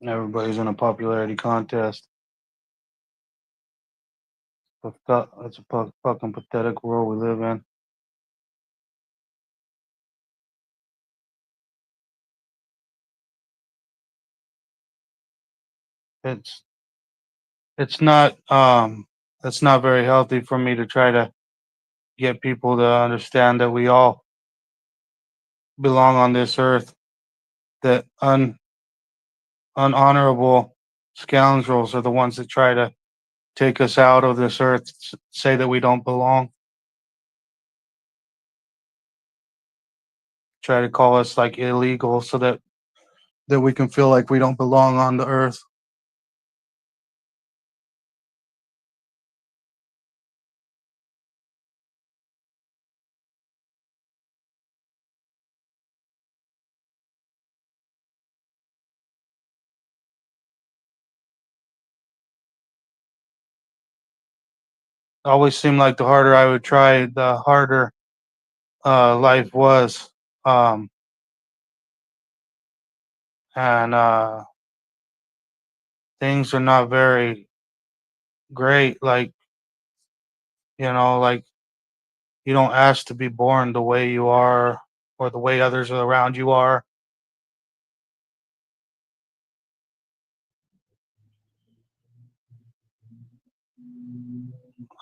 Everybody's in a popularity contest. It's a fucking pathetic world we live in. It's it's not it's not very healthy for me to try to get people to understand that we all belong on this earth. That unhonorable scoundrels are the ones that try to take us out of this earth, say that we don't belong, try to call us like illegal so that we can feel like we don't belong on the earth. Always seemed like the harder I would try, the harder life was. Um, and things are not very great. Like, like you don't ask to be born the way you are or the way others around you are.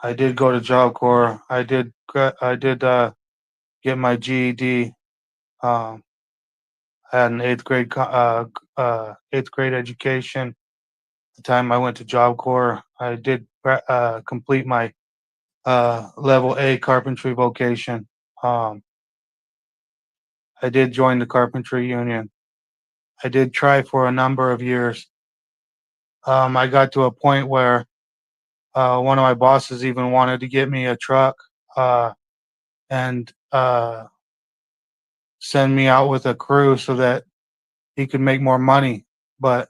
I did go to Job Corps. I did get my GED. Um, had an eighth grade education. The time I went to Job Corps, I did complete my level A carpentry vocation. Um, I did join the carpentry union. I did try for a number of years. I got to a point where one of my bosses even wanted to get me a truck uh, and send me out with a crew so that he could make more money. But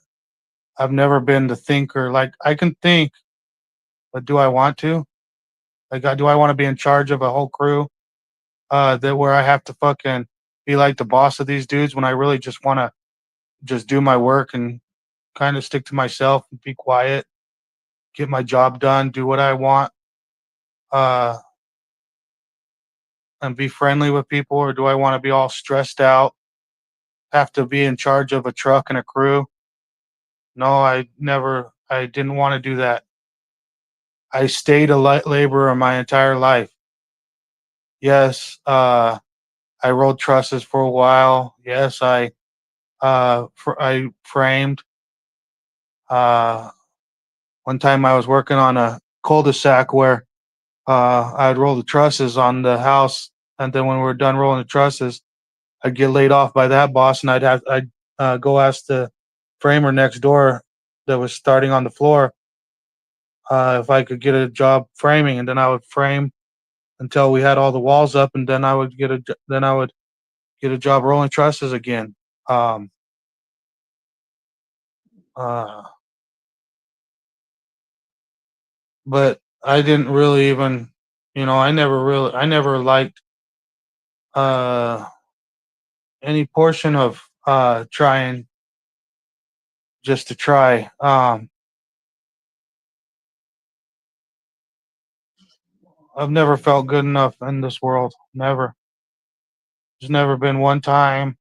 I've never been the thinker. Like I can think, but do I want to? Like, do I want to be in charge of a whole crew? That where I have to fucking be like the boss of these dudes when I really just want to just do my work and kind of stick to myself and be quiet, get my job done, do what I want, uh, and be friendly with people, or do I want to be all stressed out, have to be in charge of a truck and a crew? No, I didn't want to do that. I stayed a light laborer my entire life. Yes, I rolled trusses for a while. Yes, I framed. Uh, One time I was working on a cul-de-sac where I'd roll the trusses on the house, and then when we were done rolling the trusses, I'd get laid off by that boss, and I'd go ask the framer next door that was starting on the floor if I could get a job framing, and then I would frame until we had all the walls up, and then I would get a job rolling trusses again. Um, uh, but I didn't really even, I never liked uh, any portion of trying just to try. I've never felt good enough in this world. Never. There's never been one time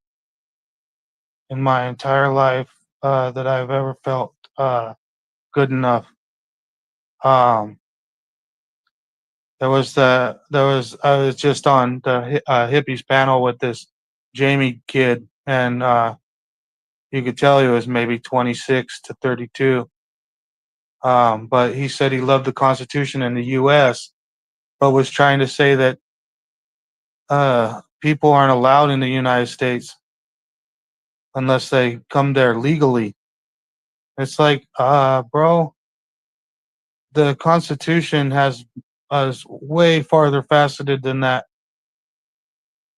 in my entire life that I've ever felt good enough. Um, I was just on the hippies panel with this Jamie kid, and you could tell he was maybe 26 to 32. But he said he loved the Constitution in the U.S., but was trying to say that people aren't allowed in the United States unless they come there legally. It's like, bro, the Constitution has is way farther faceted than that.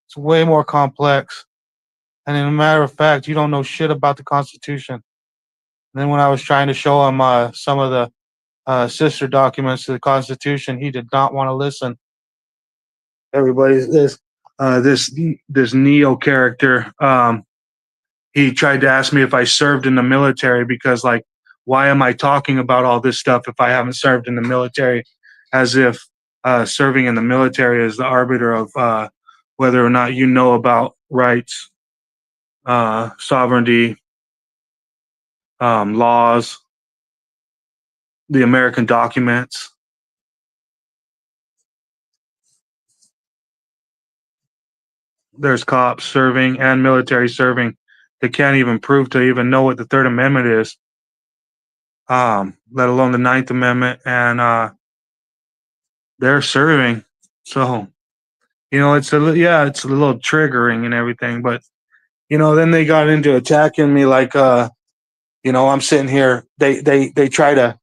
It's way more complex. And in a matter of fact, you don't know shit about the Constitution. And then when I was trying to show him some of the sister documents to the Constitution, he did not want to listen. Everybody's this Neo character. He tried to ask me if I served in the military because, like, why am I talking about all this stuff if I haven't served in the military? As if serving in the military is the arbiter of whether or not you know about rights, sovereignty, laws, the American documents. There's cops serving and military serving that can't even prove to even know what the Third Amendment is, let alone the Ninth Amendment, and they're serving. So it's it's a little triggering and everything, but then they got into attacking me like I'm sitting here. They try to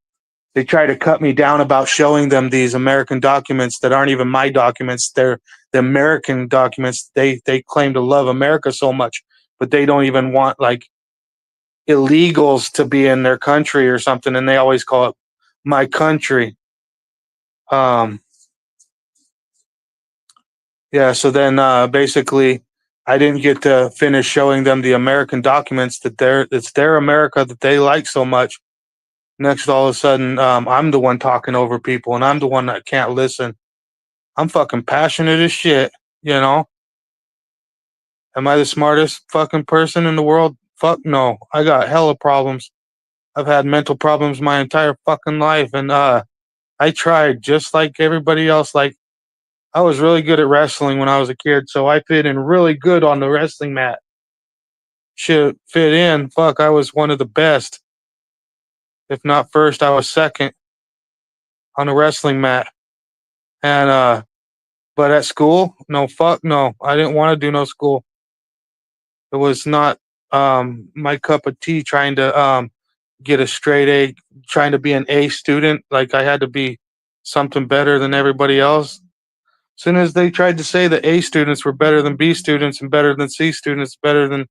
cut me down about showing them these American documents that aren't even my documents. They're the American documents. They claim to love America so much, but they don't even want like illegals to be in their country or something, and they always call it my country. Yeah, so then basically I didn't get to finish showing them the American documents that it's their America that they like so much. Next, all of a sudden, I'm the one talking over people, and I'm the one that can't listen. I'm fucking passionate as shit, you know? Am I the smartest fucking person in the world? Fuck no. I got hella problems. I've had mental problems my entire fucking life, and I tried just like everybody else. Like, I was really good at wrestling when I was a kid, so I fit in really good on the wrestling mat. Shit, fit in. Fuck, I was one of the best. If not first, I was second on the wrestling mat. And but at school, no, fuck no. I didn't want to do no school. It was not my cup of tea trying to get a straight A, trying to be an A student. Like I had to be something better than everybody else. As soon as they tried to say that A students were better than B students and better than C students, better than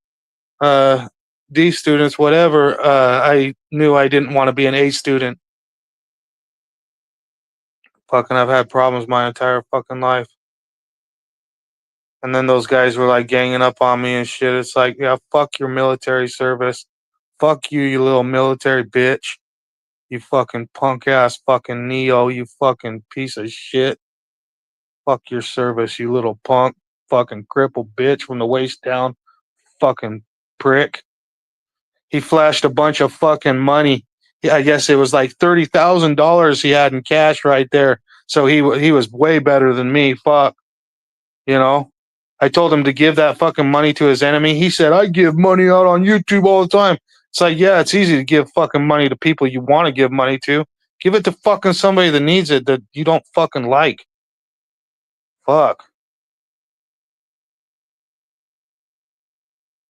uh, D students, whatever, I knew I didn't want to be an A student. Fucking, I've had problems my entire fucking life. And then those guys were like ganging up on me and shit. It's like, yeah, fuck your military service. Fuck you, you little military bitch. You fucking punk ass fucking Neo, you fucking piece of shit. Fuck your service, you little punk. Fucking crippled bitch from the waist down. Fucking prick. He flashed a bunch of fucking money. I guess it was like $30,000 he had in cash right there. So he was way better than me. Fuck, you know. I told him to give that fucking money to his enemy. He said, I give money out on YouTube all the time. It's like, yeah, it's easy to give fucking money to people you want to give money to. Give it to fucking somebody that needs it that you don't fucking like. Fuck.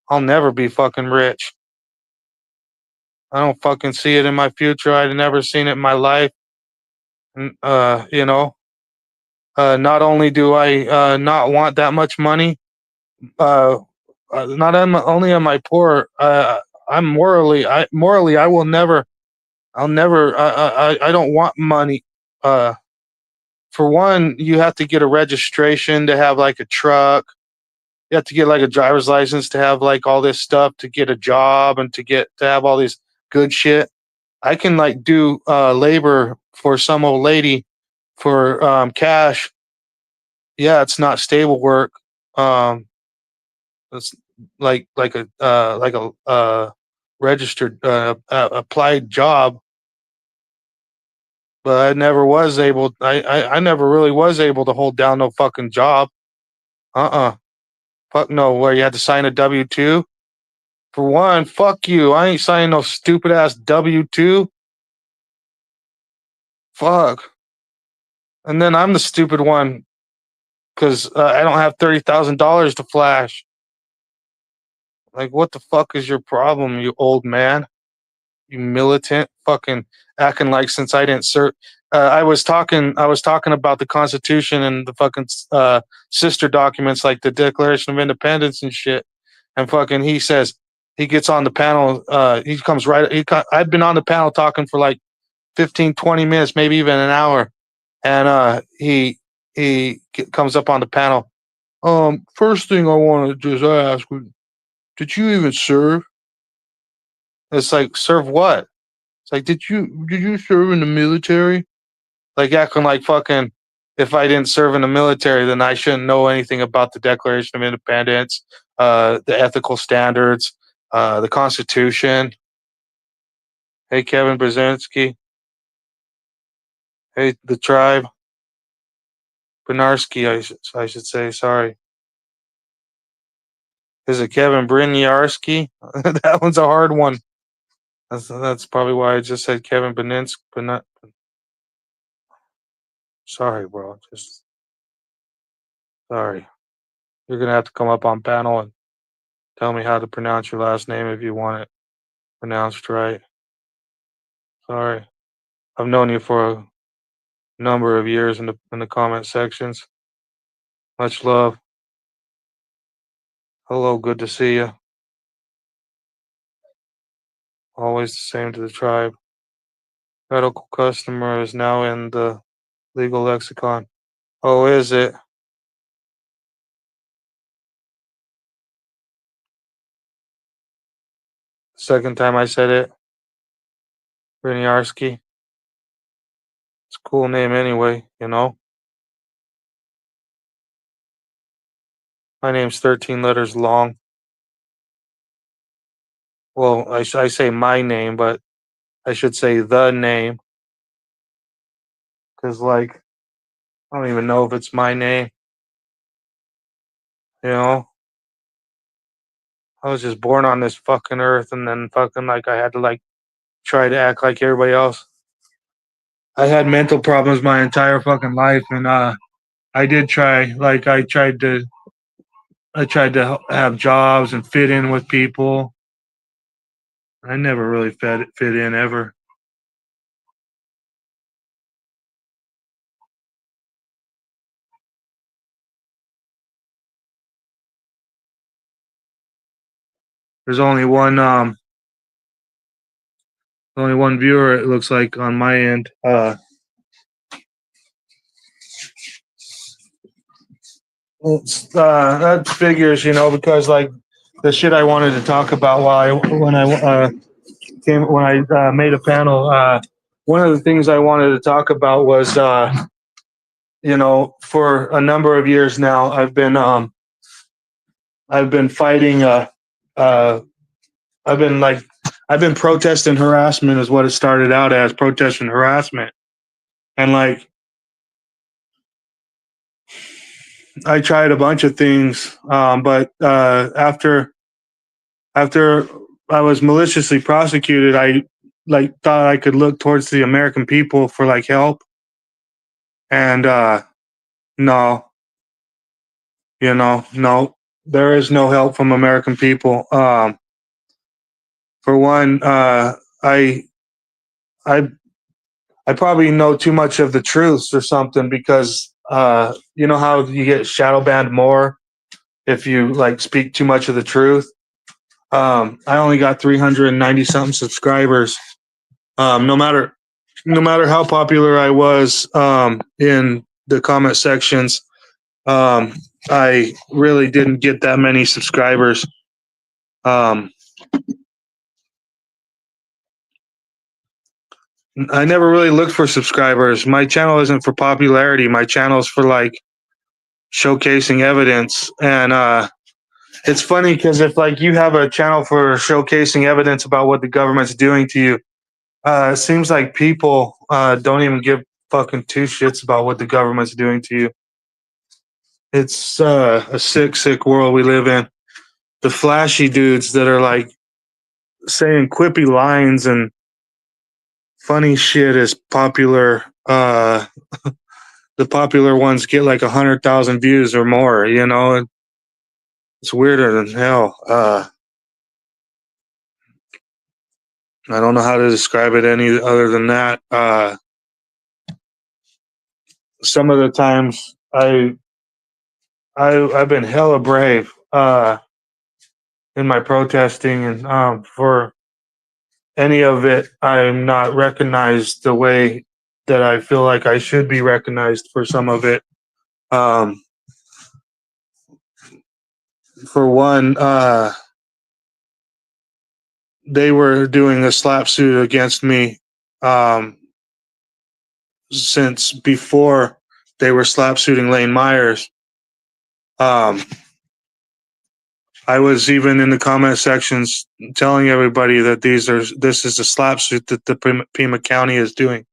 I'll never be fucking rich. I don't fucking see it in my future. I've never seen it in my life. You know, not only do I not want that much money, uh, not only am I poor, I'm morally I will never. I'll never. I don't want money. Uh, for one, you have to get a registration to have like a truck. You have to get like a driver's license to have like all this stuff to get a job and to have all this good shit. I can like do labor for some old lady for cash. Yeah, it's not stable work. Um, it's like a registered applied job, but I never was able. I never really was able to hold down no fucking job. Uh-uh. Fuck no, where you had to sign a W-2? For one, fuck you. I ain't signing no stupid ass W-2. Fuck. And then I'm the stupid one because I don't have $30,000 to flash. Like, what the fuck is your problem, you old man? You militant, fucking acting like since I didn't serve. I was talking about the Constitution and the fucking sister documents like the Declaration of Independence and shit. And fucking, he says he gets on the panel. He comes right. I've been on the panel talking for like 15, 20 minutes, maybe even an hour, and he comes up on the panel. First thing I want to just ask, did you even serve? It's like, serve what? It's like, did you serve in the military? Like acting like fucking if I didn't serve in the military, then I shouldn't know anything about the Declaration of Independence, the ethical standards, the Constitution. Hey, Kevin Brzezinski. Hey, the tribe. Bernarski, I should say. Sorry. Is it Kevin Brynjarski? That one's a hard one. That's probably why I just said Kevin Beninsk, but not. Sorry, bro. Just sorry. You're gonna have to come up on panel and tell me how to pronounce your last name if you want it pronounced right. Sorry. I've known you for a number of years in the comment sections. Much love. Hello, good to see you. Always the same to the tribe. Medical customer is now in the legal lexicon. Oh, is it? Second time I said it. Brynjarski. It's a cool name anyway, you know? My name's 13 letters long. Well, I say my name, but I should say the name. Because, like, I don't even know if it's my name. You know? I was just born on this fucking earth and then fucking, like, I had to, like, try to act like everybody else. I had mental problems my entire fucking life, and I did try. Like, I tried to have jobs and fit in with people. I never really fit in ever. There's only one viewer, it looks like, on my end. That figures, you know, because like the shit I wanted to talk about when I made a panel. One of the things I wanted to talk about was, you know, for a number of years now, I've been fighting. I've been protesting harassment, is what it started out as, protesting harassment, and like I tried a bunch of things, but after I was maliciously prosecuted, I like thought I could look towards the American people for like help, and no, you know, no, there is no help from American people. For one, I I probably know too much of the truths or something because you know how you get shadow banned more if you like speak too much of the truth. I only got 390 something subscribers. No matter how popular I was in the comment sections, I really didn't get that many subscribers. I never really looked for subscribers. My channel isn't for popularity. My channel is for like showcasing evidence. And it's funny because if like you have a channel for showcasing evidence about what the government's doing to you, it seems like people don't even give fucking two shits about what the government's doing to you. It's a sick world we live in. The flashy dudes that are like saying quippy lines and funny shit is popular. The popular ones get like 100,000 views or more. You know, it's weirder than hell. I don't know how to describe it any other than that. Some of the times I've been hella brave in my protesting, and for any of it, I'm not recognized the way that I feel like I should be recognized for some of it. Um, for one, they were doing a slap suit against me um, since before they were slap suiting Lane Myers. I was even in the comment sections telling everybody that this is a slap suit that the Pima County is doing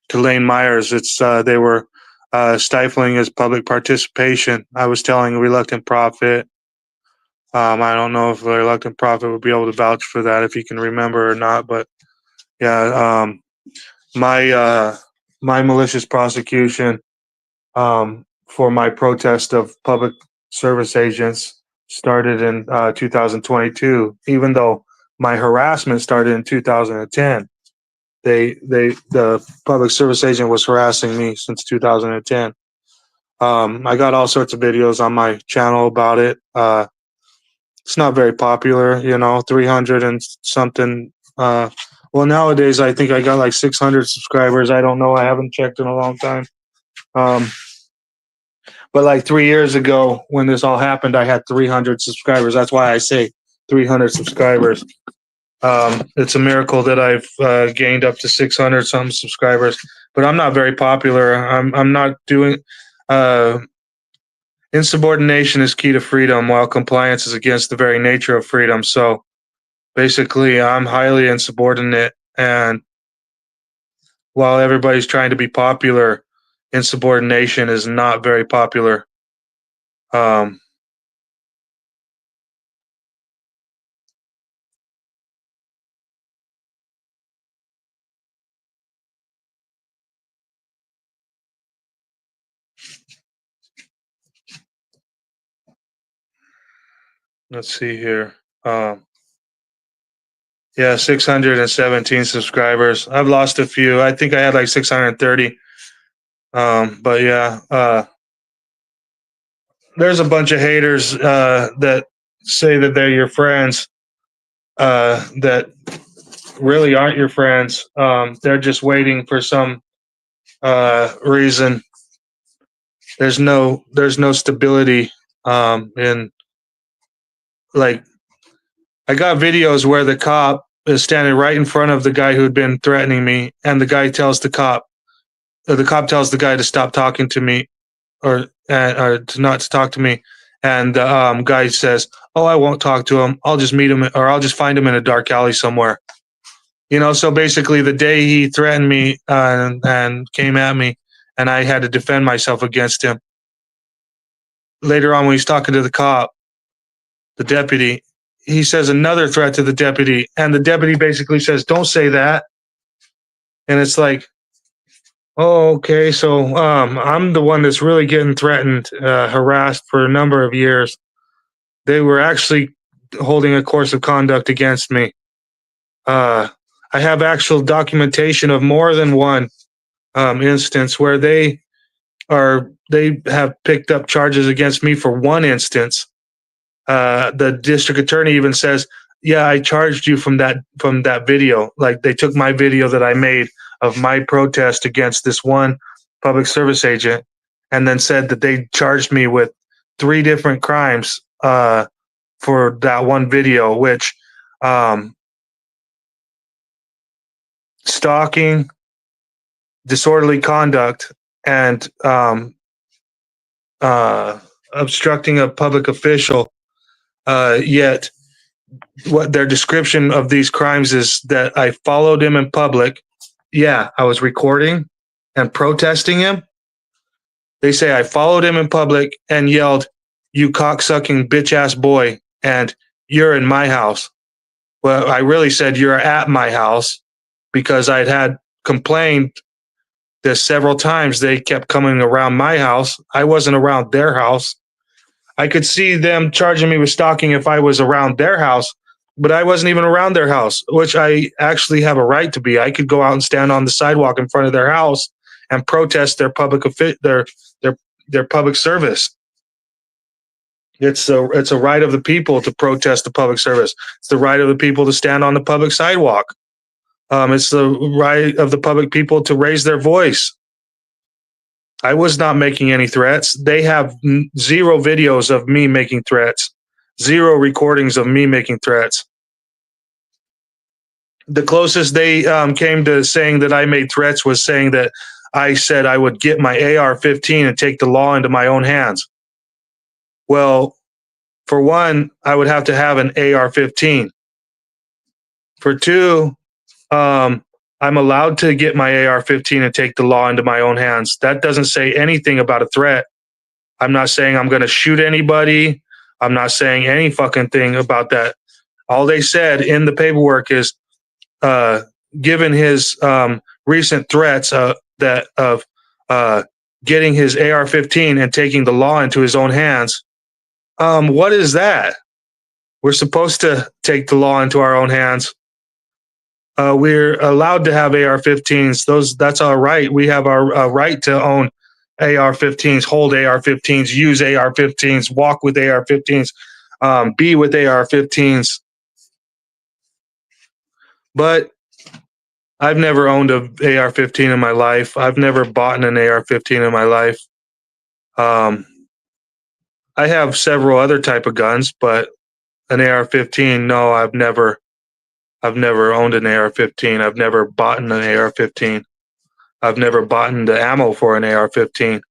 to Lane Myers. It's they were stifling his public participation. I was telling Reluctant Prophet. I don't know if Reluctant Prophet would be able to vouch for that if he can remember or not, but yeah, my malicious prosecution for my protest of public service agents started in 2022, even though my harassment started in 2010. The public service agent was harassing me since 2010. I got all sorts of videos on my channel about it. It's not very popular, 300 and something. Well, nowadays I think I got like 600 subscribers. I don't know. I haven't checked in a long time. But like 3 years ago, when this all happened, I had 300 subscribers. That's why I say 300 subscribers. It's a miracle that I've gained up to 600 some subscribers, but I'm not very popular. I'm not doing. Insubordination is key to freedom, while compliance is against the very nature of freedom. So basically, I'm highly insubordinate, and while everybody's trying to be popular, insubordination is not very popular. Let's see here. Yeah, 617 subscribers. I've lost a few. I think I had like 630. But yeah, there's a bunch of haters that say that they're your friends that really aren't your friends. They're just waiting for some reason. There's no stability in, like, I got videos where the cop is standing right in front of the guy who'd been threatening me, and the cop tells the guy to stop talking to me, or to not to talk to me, and the guy says, "Oh, I won't talk to him. I'll just meet him, or I'll just find him in a dark alley somewhere." So basically, the day he threatened me and came at me, and I had to defend myself against him. Later on, when he's talking to the cop, the deputy, he says another threat to the deputy, and the deputy basically says, "Don't say that." And it's like, oh, okay, so I'm the one that's really getting threatened, harassed for a number of years. They were actually holding a course of conduct against me. I have actual documentation of more than one instance where they have picked up charges against me for one instance. The district attorney even says, "Yeah, I charged you from that video." Like, they took my video that I made of my protest against this one public service agent, and then said that they charged me with 3 different crimes for that one video, which stalking, disorderly conduct, and obstructing a public official. Yet, what their description of these crimes is that I followed him in public. Yeah, I was recording and protesting him. They say I followed him in public and yelled, "You cocksucking bitch ass boy," and "You're in my house." Well, I really said "You're at my house" because I'd had complained this several times. They kept coming around my house. I wasn't around their house. I could see them charging me with stalking if I was around their house, but I wasn't even around their house, which I actually have a right to be. I could go out and stand on the sidewalk in front of their house and protest their their public service. It's a right of the people to protest the public service. It's the right of the people to stand on the public sidewalk. It's the right of the public people to raise their voice. I was not making any threats. They have zero videos of me making threats, zero recordings of me making threats. The closest they came to saying that I made threats was saying that I said I would get my AR-15 and take the law into my own hands. Well, for one, I would have to have an AR-15. For two, I'm allowed to get my AR-15 and take the law into my own hands. That doesn't say anything about a threat. I'm not saying I'm going to shoot anybody. I'm not saying any fucking thing about that. All they said in the paperwork is, given his recent threats that of getting his AR-15 and taking the law into his own hands. What is that? We're supposed to take the law into our own hands. We're allowed to have AR-15s. That's our right. We have our right to own AR-15s, hold AR-15s, use AR-15s, walk with AR-15s, be with AR-15s. But I've never owned an AR-15 in my life. I've never bought an AR-15 in my life. I have several other type of guns, but an AR-15, no, I've never owned an AR-15. I've never bought an AR-15. I've never bought the ammo for an AR-15.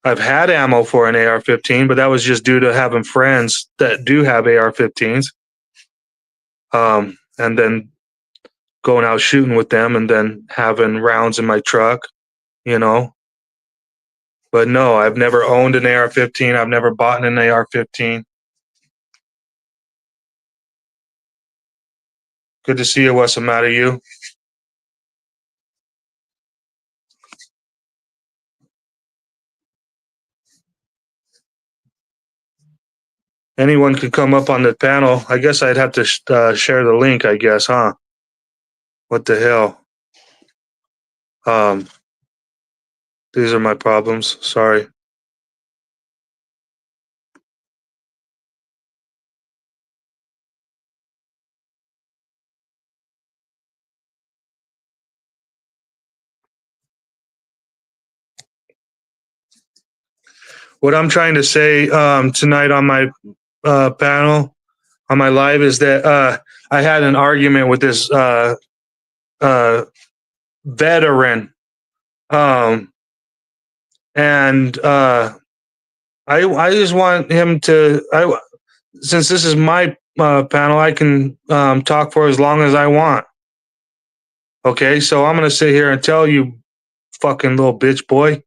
I've had ammo for an AR-15, but that was just due to having friends that do have AR-15s. And then going out shooting with them and then having rounds in my truck, you know. But no, I've never owned an AR-15. I've never bought an AR-15. Good to see you. What's the matter, you? Anyone could come up on the panel. I guess I'd have to share the link, I guess, huh? What the hell? These are my problems. Sorry. What I'm trying to say tonight on my panel, on my live, is that I had an argument with this veteran, and I just want him to. Since this is my panel, I can talk for as long as I want. Okay, so I'm gonna sit here and tell you, fucking little bitch boy,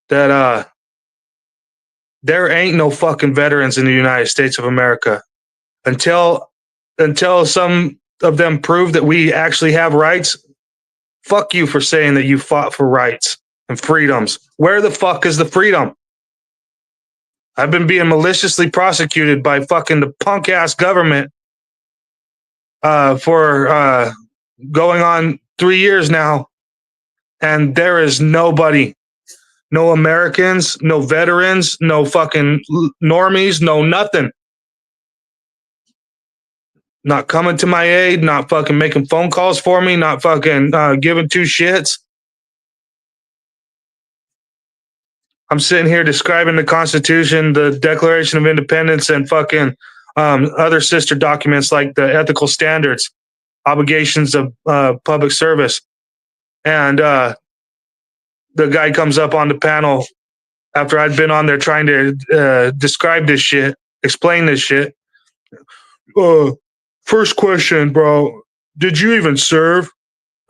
that there ain't no fucking veterans in the United States of America until some of them prove that we actually have rights. Fuck you for saying that you fought for rights and freedoms. Where the fuck is the freedom? I've been being maliciously prosecuted by fucking the punk ass government for going on 3 years now, and there is nobody. No Americans, no veterans, no fucking normies, no nothing. Not coming to my aid, not fucking making phone calls for me, not fucking giving two shits. I'm sitting here describing the Constitution, the Declaration of Independence, and fucking other sister documents like the ethical standards, obligations of public service. And the guy comes up on the panel after I'd been on there trying to describe this shit, explain this shit. First question, bro. Did you even serve?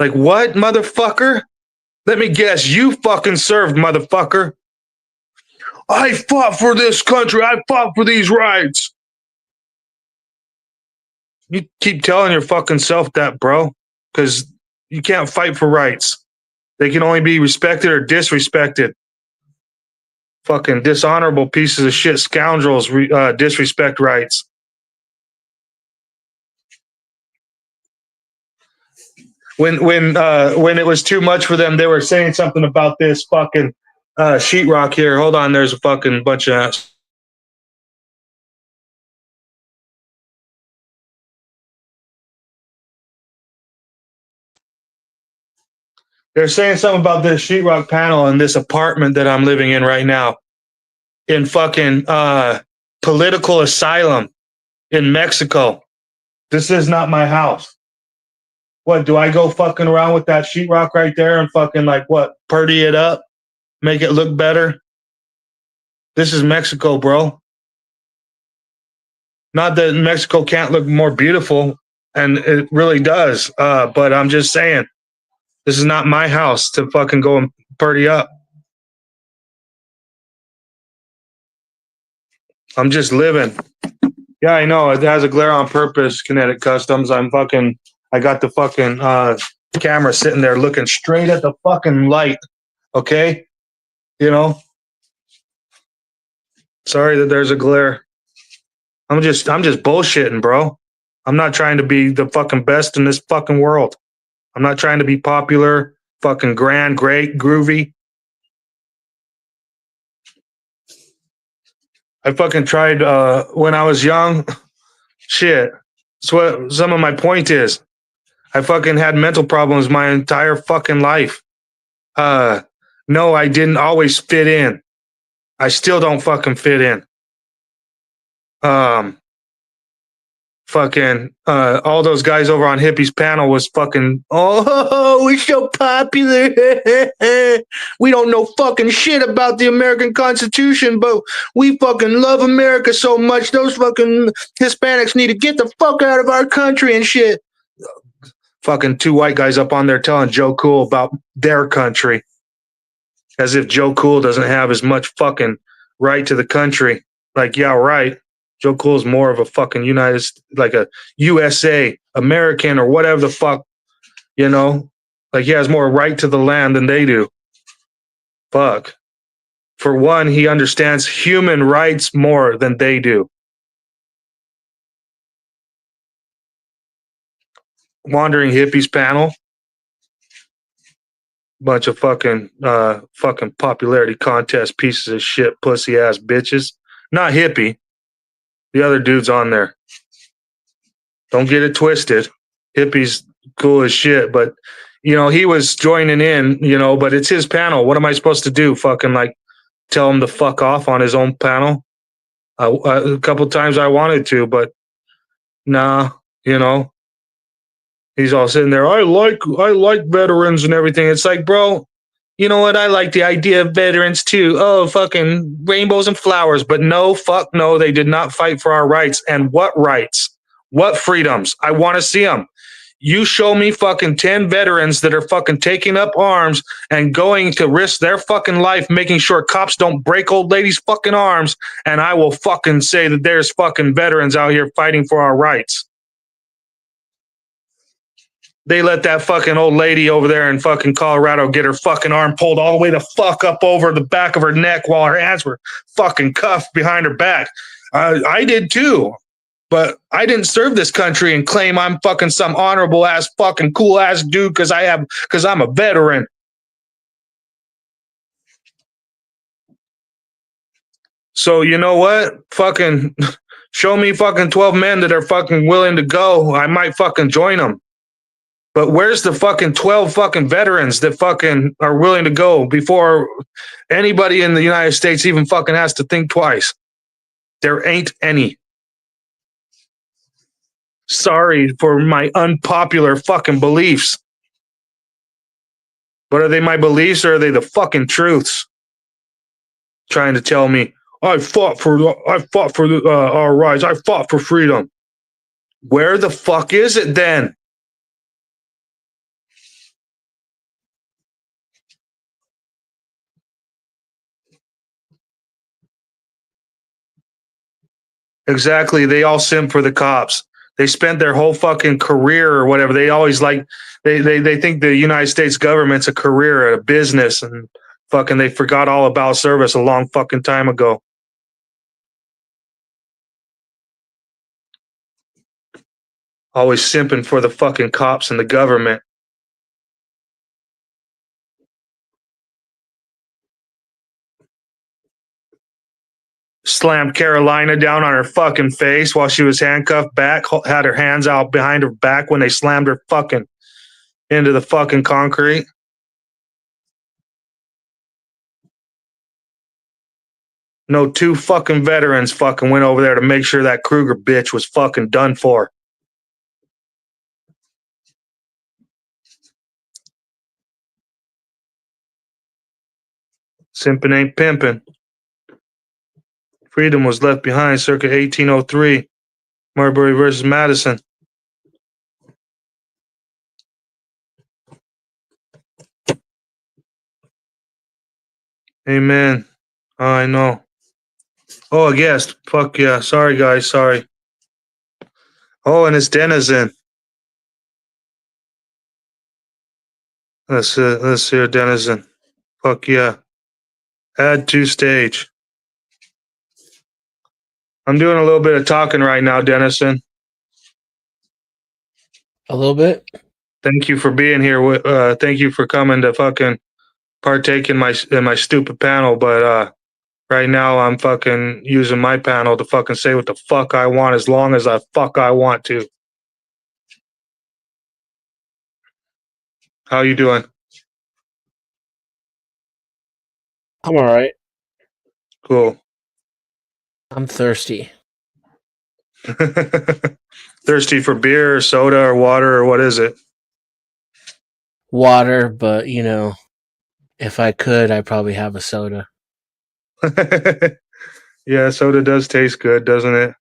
Like, what, motherfucker? Let me guess, you fucking served, motherfucker. I fought for this country. I fought for these rights. You keep telling your fucking self that, bro, because you can't fight for rights. They can only be respected or disrespected. Fucking dishonorable pieces of shit, scoundrels disrespect rights. When it was too much for them, they were saying something about this fucking sheetrock here. Hold on, there's a fucking bunch of. They're saying something about this sheetrock panel in this apartment that I'm living in right now, in fucking political asylum in Mexico. This is not my house. What, do I go fucking around with that sheetrock right there and fucking like what, purdy it up, make it look better? This is Mexico, bro. Not that Mexico can't look more beautiful, and it really does. But I'm just saying, this is not my house to fucking go and purdy up. I'm just living. Yeah, I know. It has a glare on purpose, Kinetic Customs. I got the fucking camera sitting there looking straight at the fucking light. Okay? You know? Sorry that there's a glare. I'm just bullshitting, bro. I'm not trying to be the fucking best in this fucking world. I'm not trying to be popular, fucking grand, great, groovy. I fucking tried when I was young. Shit. That's what some of my point is. I fucking had mental problems my entire fucking life. No, I didn't always fit in. I still don't fucking fit in. Fucking all those guys over on Hippie's panel was fucking, oh, we're so popular. We don't know fucking shit about the American Constitution, but we fucking love America so much. Those fucking Hispanics need to get the fuck out of our country and shit. Fucking two white guys up on there telling Joe Cool about their country, as if Joe Cool doesn't have as much fucking right to the country. Like, yeah, right. Joe Cool's more of a fucking like a USA American or whatever the fuck, you know? Like, he has more right to the land than they do. Fuck. For one, he understands human rights more than they do. Wandering Hippies panel. Bunch of fucking popularity contest pieces of shit, pussy ass bitches. Not Hippie. The other dude's on there. Don't get it twisted. Hippie's cool as shit, but you know, he was joining in, you know, but it's his panel. What am I supposed to do? Fucking like tell him to fuck off on his own panel? A couple times I wanted to, but nah, you know, he's all sitting there. I like veterans and everything. It's like, bro, you know what? I like the idea of veterans too. Oh, fucking rainbows and flowers. But no, fuck no, they did not fight for our rights. And what rights? What freedoms? I want to see them. You show me fucking 10 veterans that are fucking taking up arms and going to risk their fucking life, making sure cops don't break old ladies' fucking arms, and I will fucking say that there's fucking veterans out here fighting for our rights. They let that fucking old lady over there in fucking Colorado get her fucking arm pulled all the way the fuck up over the back of her neck while her hands were fucking cuffed behind her back. I did too, but I didn't serve this country and claim I'm fucking some honorable ass fucking cool ass dude because I'm a veteran. So you know what? Fucking show me fucking 12 men that are fucking willing to go. I might fucking join them. But where's the fucking 12 fucking veterans that fucking are willing to go before anybody in the United States even fucking has to think twice? There ain't any. Sorry for my unpopular fucking beliefs. But are they my beliefs or are they the fucking truths? Trying to tell me, I fought for our rights. I fought for freedom. Where the fuck is it then? Exactly. They all simp for the cops. They spent their whole fucking career or whatever. They always like they think the United States government's a career, a business, and fucking they forgot all about service a long fucking time ago. Always simping for the fucking cops and the government. Slammed Carolina down on her fucking face while she was handcuffed back, had her hands out behind her back when they slammed her fucking into the fucking concrete. No, two fucking veterans fucking went over there to make sure that Kruger bitch was fucking done for. Simping ain't pimping. Freedom was left behind circa 1803. Marbury versus Madison. Amen. Oh, I know. Oh, I guess. Fuck yeah. Sorry, guys. Sorry. Oh, and it's Denizen. Let's hear Denizen. Fuck yeah. Add to stage. I'm doing a little bit of talking right now, Dennison. A little bit. Thank you for being here. Thank you for coming to fucking partake in my stupid panel. But right now I'm fucking using my panel to fucking say what the fuck I want as long as I want to. How you doing? I'm all right. Cool. I'm thirsty. Thirsty for beer or soda or water or what is it? Water, but if I could, I'd probably have a soda. Yeah, soda does taste good, doesn't it?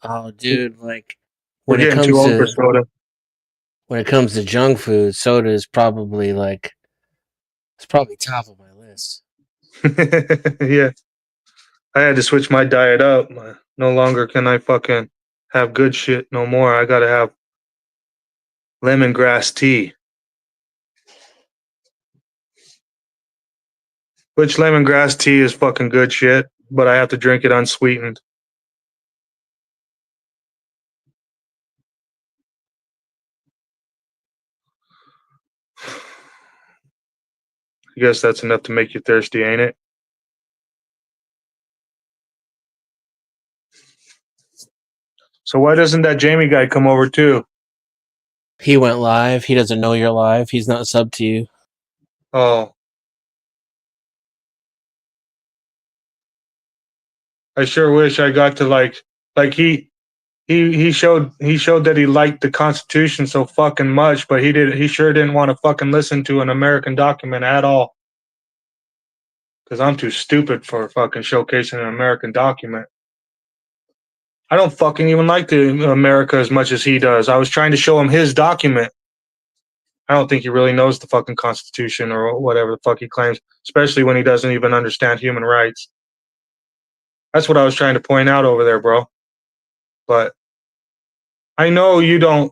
Oh, dude, like We're when it getting too comes old for to soda. junk food, soda is probably it's probably top of my list. Yeah. I had to switch my diet up. No longer can I fucking have good shit no more. I gotta have lemongrass tea. Which lemongrass tea is fucking good shit, but I have to drink it unsweetened. I guess that's enough to make you thirsty, ain't it? So why doesn't that Jamie guy come over too? He went live. He doesn't know you're live. He's not sub to you. Oh. I sure wish I got to like he showed that he liked the Constitution so fucking much, but he sure didn't want to fucking listen to an American document at all. Because I'm too stupid for fucking showcasing an American document. I don't fucking even like the America as much as he does. I was trying to show him his document. I don't think he really knows the fucking Constitution or whatever the fuck he claims, especially when he doesn't even understand human rights. That's what I was trying to point out over there, bro. But I know you don't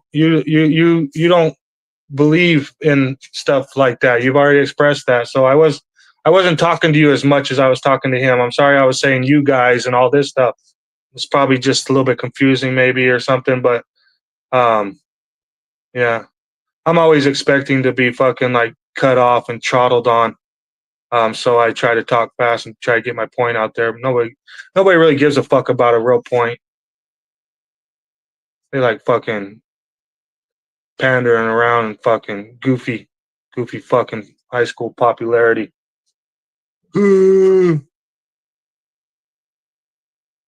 believe in stuff like that. You've already expressed that. So I wasn't talking to you as much as I was talking to him. I'm sorry I was saying you guys and all this stuff. It's probably just a little bit confusing maybe or something, but yeah. I'm always expecting to be fucking like cut off and throttled on. So I try to talk fast and try to get my point out there. Nobody really gives a fuck about a real point. They like fucking pandering around and fucking goofy fucking high school popularity.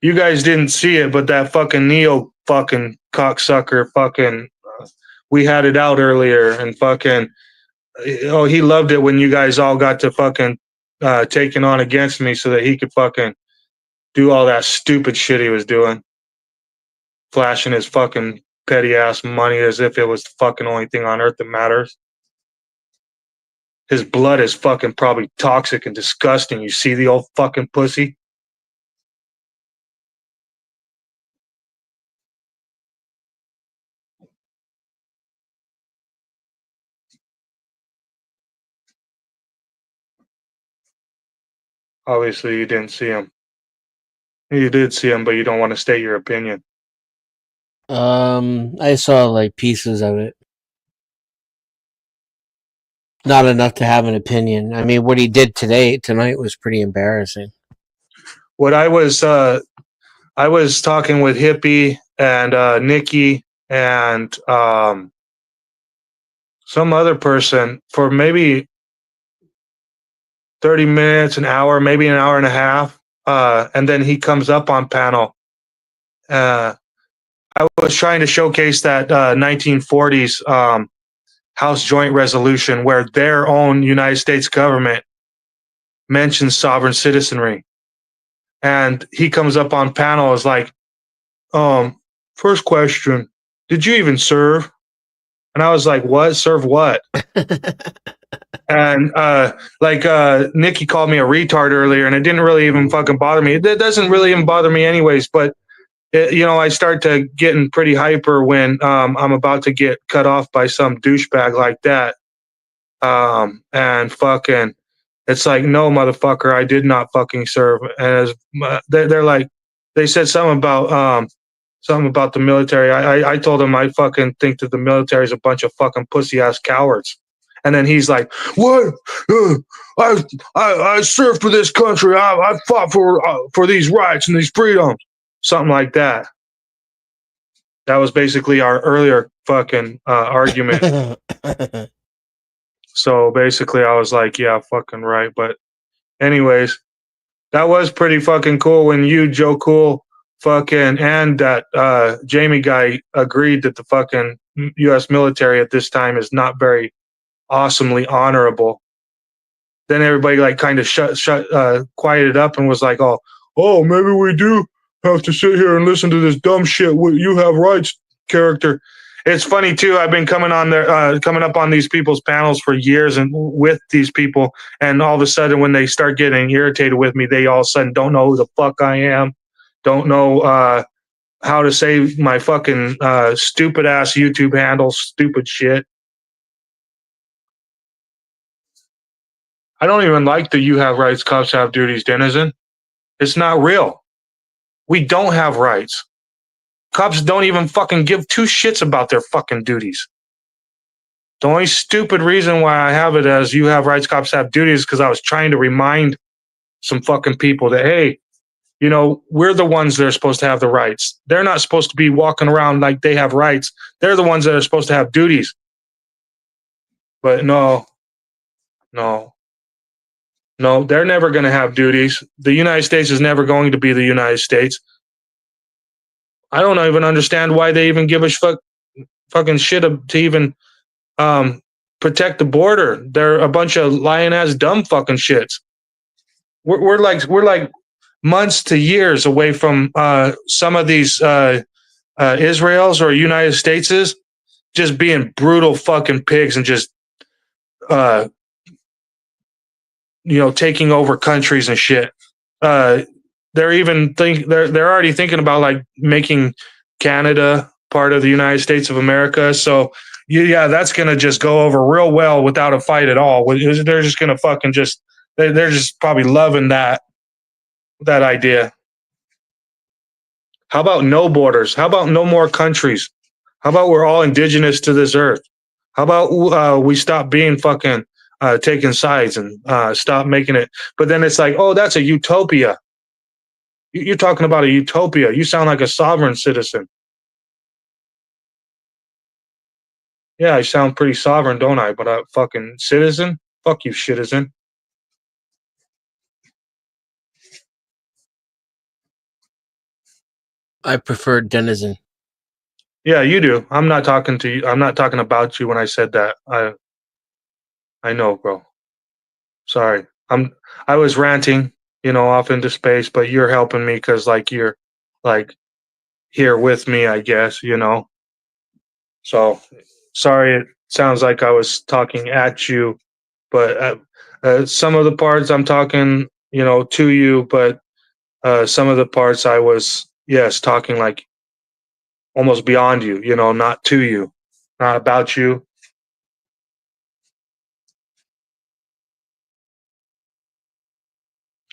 You guys didn't see it, but that fucking Neo fucking cocksucker fucking we had it out earlier and fucking oh he loved it when you guys all got to fucking taking on against me so that he could fucking do all that stupid shit he was doing. Flashing his fucking petty ass money as if it was the fucking only thing on earth that matters. His blood is fucking probably toxic and disgusting. You see the old fucking pussy? Obviously, you didn't see him. You did see him, but you don't want to state your opinion. I saw like pieces of it. Not enough to have an opinion. I mean, what he did tonight was pretty embarrassing. What I was talking with Hippie and Nikki and some other person for maybe 30 minutes, an hour, maybe an hour and a half. And then he comes up on panel. I was trying to showcase that 1940s House Joint Resolution where their own United States government mentions sovereign citizenry. And he comes up on panel is like, first question, did you even serve? And I was like, what? Serve what? And Nikki called me a retard earlier, and it didn't really even fucking bother me. It doesn't really even bother me anyways, but I start to getting pretty hyper when I'm about to get cut off by some douchebag like that. And fucking, it's like, no, motherfucker, I did not fucking serve. And they're like, they said something about the military. I told them I fucking think that the military is a bunch of fucking pussy ass cowards. And then he's like, "What? I served for this country. I fought for these rights and these freedoms." Something like that. That was basically our earlier fucking argument. So basically, I was like, "Yeah, fucking right." But anyways, that was pretty fucking cool when you, Joe Cool, fucking, and that Jamie guy agreed that the fucking U.S. military at this time is not very awesomely honorable. Then everybody like kind of quieted up and was like, oh, maybe we do have to sit here and listen to this dumb shit. You have rights, character. It's funny too. I've been coming up on these people's panels for years and with these people, and all of a sudden when they start getting irritated with me, they all of a sudden don't know who the fuck I am, don't know how to say my fucking stupid ass YouTube handle, stupid shit. I don't even like the "you have rights, cops have duties" denizen. It's not real. We don't have rights. Cops don't even fucking give two shits about their fucking duties. The only stupid reason why I have it as "you have rights, cops have duties" is because I was trying to remind some fucking people that, hey, we're the ones that are supposed to have the rights. They're not supposed to be walking around like they have rights. They're the ones that are supposed to have duties. But no, they're never going to have duties. The United States is never going to be the United States. I don't even understand why they even give a fucking shit to even protect the border. They're a bunch of lying ass dumb fucking shits. We're like months to years away from some of these Israel's or United States' just being brutal fucking pigs and just taking over countries and shit. They're already thinking about like making Canada part of the United States of America. So yeah, that's gonna just go over real well without a fight at all. They're just gonna fucking they're just probably loving that idea. How about no borders? How about no more countries? How about we're all indigenous to this earth? How about we stop being fucking taking sides and stop making it? But then it's like, oh, that's a utopia. You're talking about a utopia. You sound like a sovereign citizen. Yeah, I sound pretty sovereign, don't I? But a fucking citizen? Fuck you, citizen. I prefer denizen. Yeah, you do. I'm not talking to you. I'm not talking about you when I said that. I know, bro. Sorry. I was ranting, off into space, but you're helping me because like you're like here with me, I guess, So sorry, it sounds like I was talking at you, but some of the parts I'm talking, to you, but some of the parts I was, yes, talking like almost beyond you, not to you, not about you.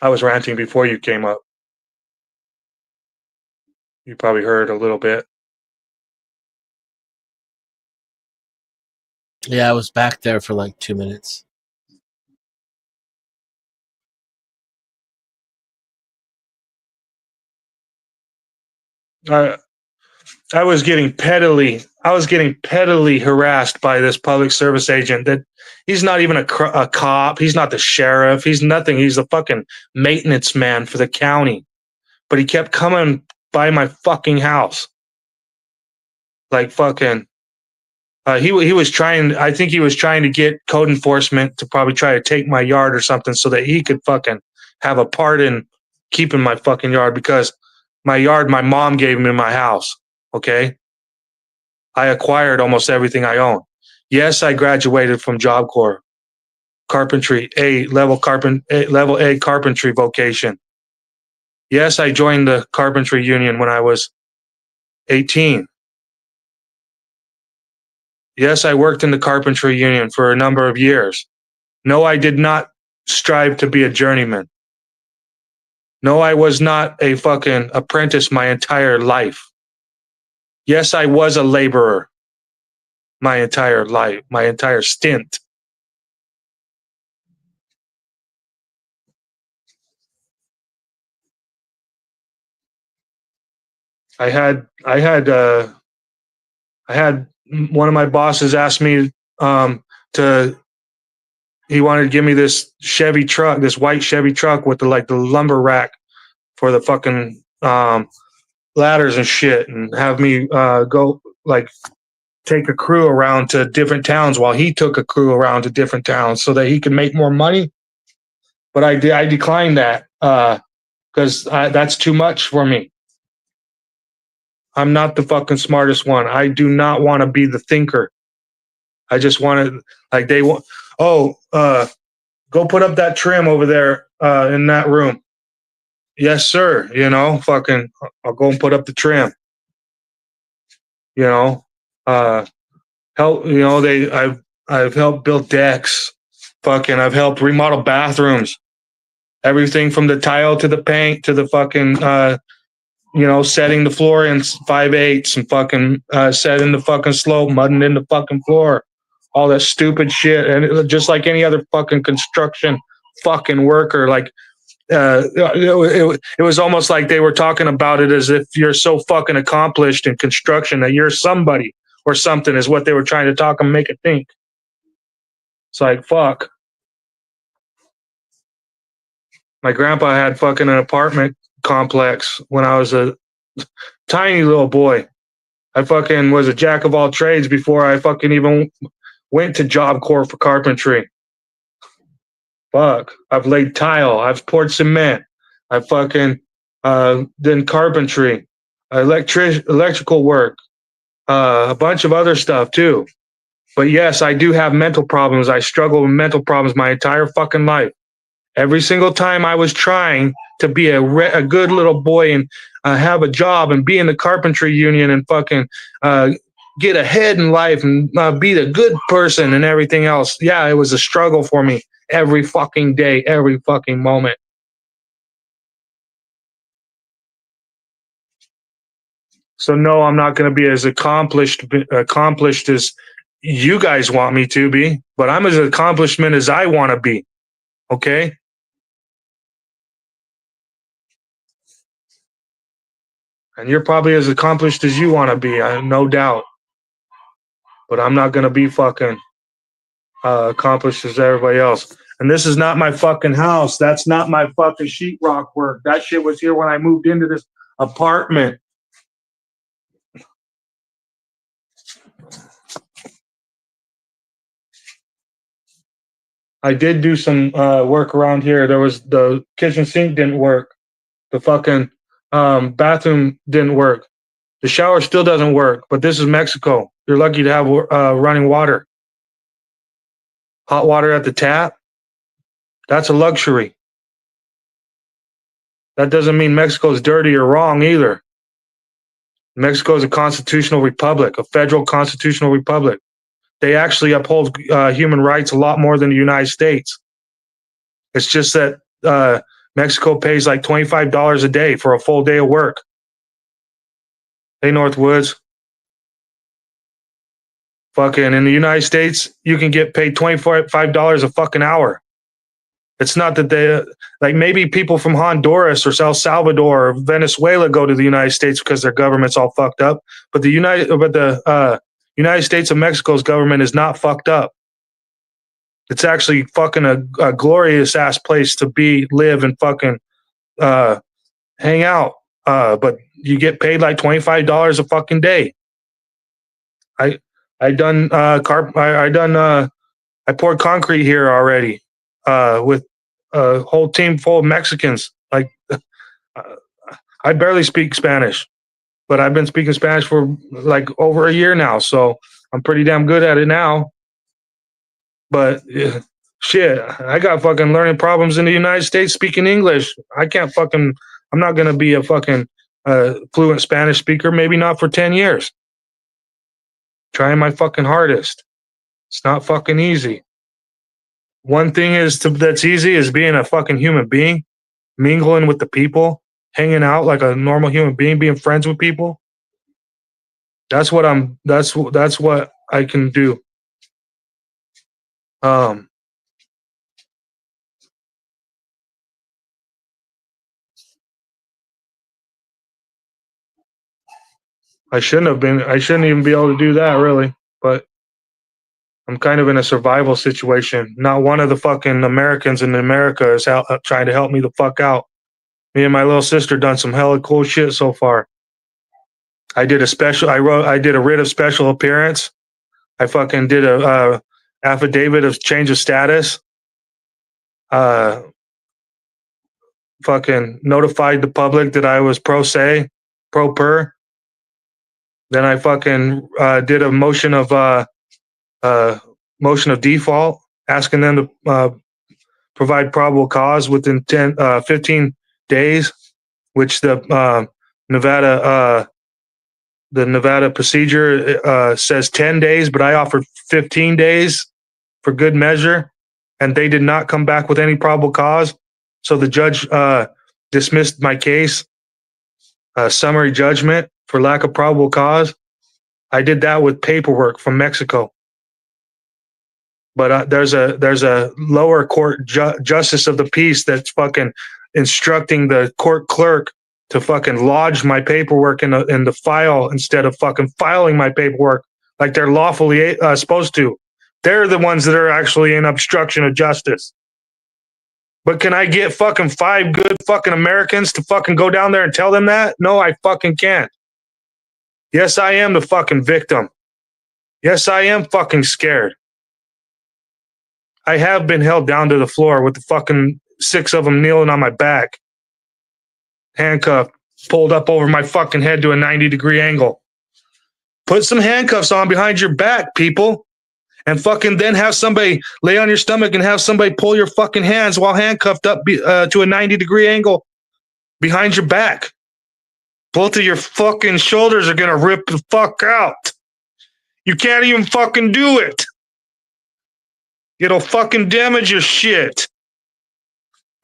I was ranting before you came up. You probably heard a little bit. Yeah, I was back there for like 2 minutes. I was getting pettily harassed by this public service agent that he's not even a cop. He's not the sheriff. He's nothing. He's the fucking maintenance man for the county. But he kept coming by my fucking house. Like fucking, he was trying, I think he was trying to get code enforcement to probably try to take my yard or something so that he could fucking have a part in keeping my fucking yard, because my yard, my mom gave me my house. Okay. I acquired almost everything I own. Yes, I graduated from Job Corps, carpentry, level A carpentry vocation. Yes, I joined the carpentry union when I was 18. Yes, I worked in the carpentry union for a number of years. No, I did not strive to be a journeyman. No, I was not a fucking apprentice my entire life. Yes, I was a laborer my entire life, my entire stint. I had one of my bosses ask me he wanted to give me this Chevy truck, this white Chevy truck with the lumber rack for the fucking ladders and shit, and have me go take a crew around to different towns while he took a crew around to different towns so that he could make more money. But I declined that because that's too much for me. I'm not the fucking smartest one. I do not want to be the thinker. I just want to, like, they want, go put up that trim over there in that room. Yes, sir. You know, fucking, I'll go and put up the trim. You know, help. You know, I've helped build decks. Fucking, I've helped remodel bathrooms. Everything from the tile to the paint to the fucking, setting the floor in 5/8 and fucking setting the fucking slope, mudding in the fucking floor, all that stupid shit. And just like any other fucking construction fucking worker, like it was almost like they were talking about it as if you're so fucking accomplished in construction that you're somebody or something, is what they were trying to talk and make it think. It's like, fuck. My grandpa had fucking an apartment complex when I was a tiny little boy. I fucking was a jack of all trades before I fucking even went to Job Corps for carpentry. Fuck. I've laid tile. I've poured cement. I fucking done carpentry, electrical work, a bunch of other stuff too. But yes, I do have mental problems. I struggle with mental problems my entire fucking life. Every single time I was trying to be a good little boy and have a job and be in the carpentry union and fucking get ahead in life and be the good person and everything else. Yeah, it was a struggle for me every fucking day, every fucking moment. So no, I'm not going to be as accomplished as you guys want me to be, but I'm as accomplishment as I want to be. Okay. And you're probably as accomplished as you want to be, no doubt. But I'm not going to be fucking accomplished as everybody else. And this is not my fucking house. That's not my fucking sheetrock work. That shit was here when I moved into this apartment. I did do some work around here. There was the kitchen sink didn't work. The fucking bathroom didn't work. The shower still doesn't work, but this is Mexico. You're lucky to have running water. Hot water at the tap, that's a luxury. That doesn't mean Mexico is dirty or wrong either. Mexico is a constitutional republic, a federal constitutional republic. They actually uphold human rights a lot more than the United States. It's just that Mexico pays like $25 a day for a full day of work. Hey, Northwoods. Fucking in the United States, you can get paid $25 a fucking hour. It's not that they like maybe people from Honduras or El Salvador or Venezuela go to the United States because their government's all fucked up. But the United States of Mexico's government is not fucked up. It's actually fucking a glorious ass place to be, live, and fucking hang out. But you get paid like $25 a fucking day. I poured concrete here already with a whole team full of Mexicans. Like I barely speak Spanish, but I've been speaking Spanish for like over a year now, so I'm pretty damn good at it now. But shit, I got fucking learning problems in the United States speaking English. I'm not gonna be a fucking fluent Spanish speaker. Maybe not for 10 years. Trying my fucking hardest. It's not fucking easy. One thing that's easy is being a fucking human being, mingling with the people, hanging out like a normal human being, being friends with people. That's what I can do. I shouldn't even be able to do that really, but I'm kind of in a survival situation. Not one of the fucking Americans in America is trying to help me the fuck out. Me and my little sister done some hella cool shit so far. I did a writ of special appearance. I fucking did a affidavit of change of status. Fucking notified the public that I was pro per. Then I fucking did a motion of default, asking them to provide probable cause within 15 days, which the Nevada procedure says 10 days, but I offered 15 days for good measure, and they did not come back with any probable cause. So the judge dismissed my case, summary judgment for lack of probable cause. I did that with paperwork from Mexico. But there's a lower court justice of the peace that's fucking instructing the court clerk to fucking lodge my paperwork in the file instead of fucking filing my paperwork like they're lawfully supposed to. They're the ones that are actually in obstruction of justice. But can I get fucking 5 good fucking Americans to fucking go down there and tell them that? No, I fucking can't. Yes, I am the fucking victim. Yes, I am fucking scared. I have been held down to the floor with the fucking 6 of them kneeling on my back. Handcuffed, pulled up over my fucking head to a 90-degree angle. Put some handcuffs on behind your back, people. And fucking then have somebody lay on your stomach and have somebody pull your fucking hands while handcuffed up to a 90-degree angle behind your back. Both of your fucking shoulders are gonna rip the fuck out. You can't even fucking do it. It'll fucking damage your shit.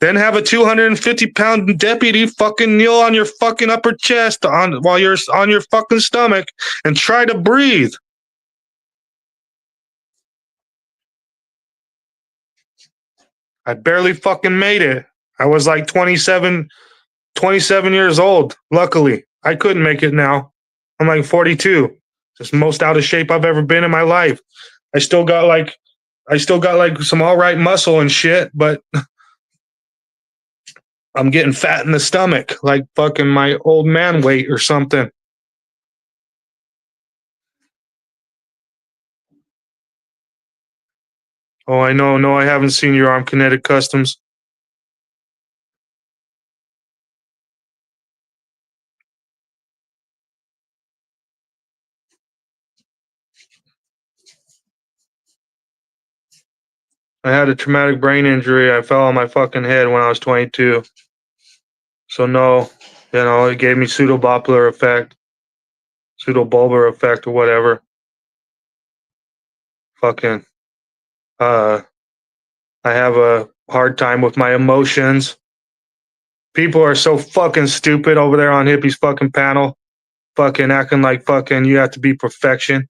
Then have a 250-pound deputy fucking kneel on your fucking upper chest while you're on your fucking stomach and try to breathe. I barely fucking made it. I was like 27 years old. Luckily, I couldn't make it now. I'm like 42. Just most out of shape I've ever been in my life. I still got like some all right muscle and shit, but I'm getting fat in the stomach, like fucking my old man weight or something. Oh, I know. No, I haven't seen your Armed Kinetic Customs. I had a traumatic brain injury. I fell on my fucking head when I was 22. So no, it gave me pseudobulbar effect, or whatever. Fucking, I have a hard time with my emotions. People are so fucking stupid over there on Hippie's fucking panel, fucking acting like fucking you have to be perfection.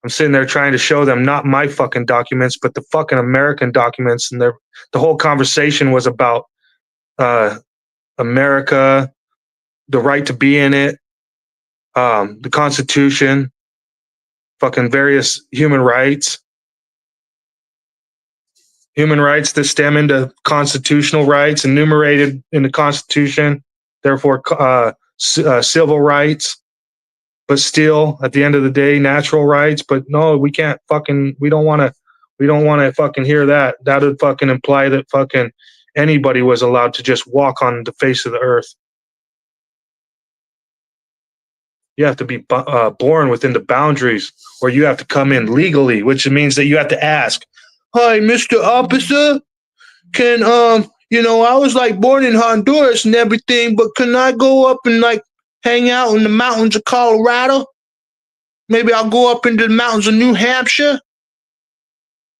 I'm sitting there trying to show them not my fucking documents, but the fucking American documents, and the whole conversation was about America, the right to be in it, the Constitution, fucking various human rights that stem into constitutional rights enumerated in the Constitution, therefore civil rights, but still at the end of the day natural rights. But no, we can't fucking we don't want to fucking hear that. That would fucking imply that fucking anybody was allowed to just walk on the face of the earth. You have to be born within the boundaries, or you have to come in legally, which means that you have to ask, "Hi, Mr. Officer, can I was like born in Honduras and everything, but can I go up and like hang out in the mountains of Colorado? Maybe I'll go up into the mountains of New Hampshire.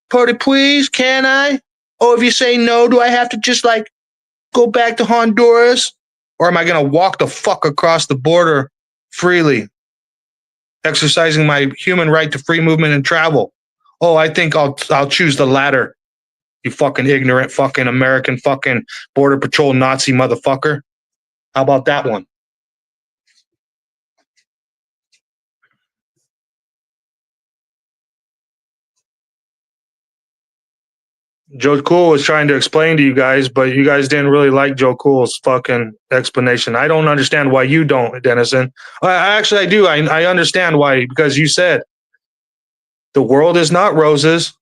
Pretty please, can I? Or if you say no, do I have to just like go back to Honduras? Or am I gonna walk the fuck across the border freely, exercising my human right to free movement and travel? Oh, I think I'll choose the latter. You fucking ignorant fucking American fucking border patrol Nazi motherfucker. How about that one? Joe Cool was trying to explain to you guys, but you guys didn't really like Joe Cool's fucking explanation. I don't understand why you don't, Dennison. I do. I understand why, because you said the world is not roses.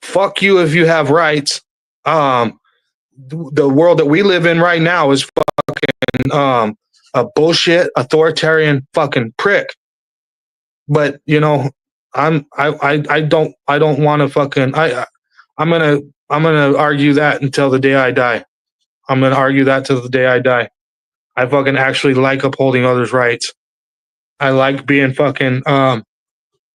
Fuck you if you have rights. The world that we live in right now is fucking a bullshit authoritarian fucking prick. But I don't want to fucking I'm gonna argue that until the day I die. I'm gonna argue that till the day I die. I fucking actually like upholding others' rights. I like being fucking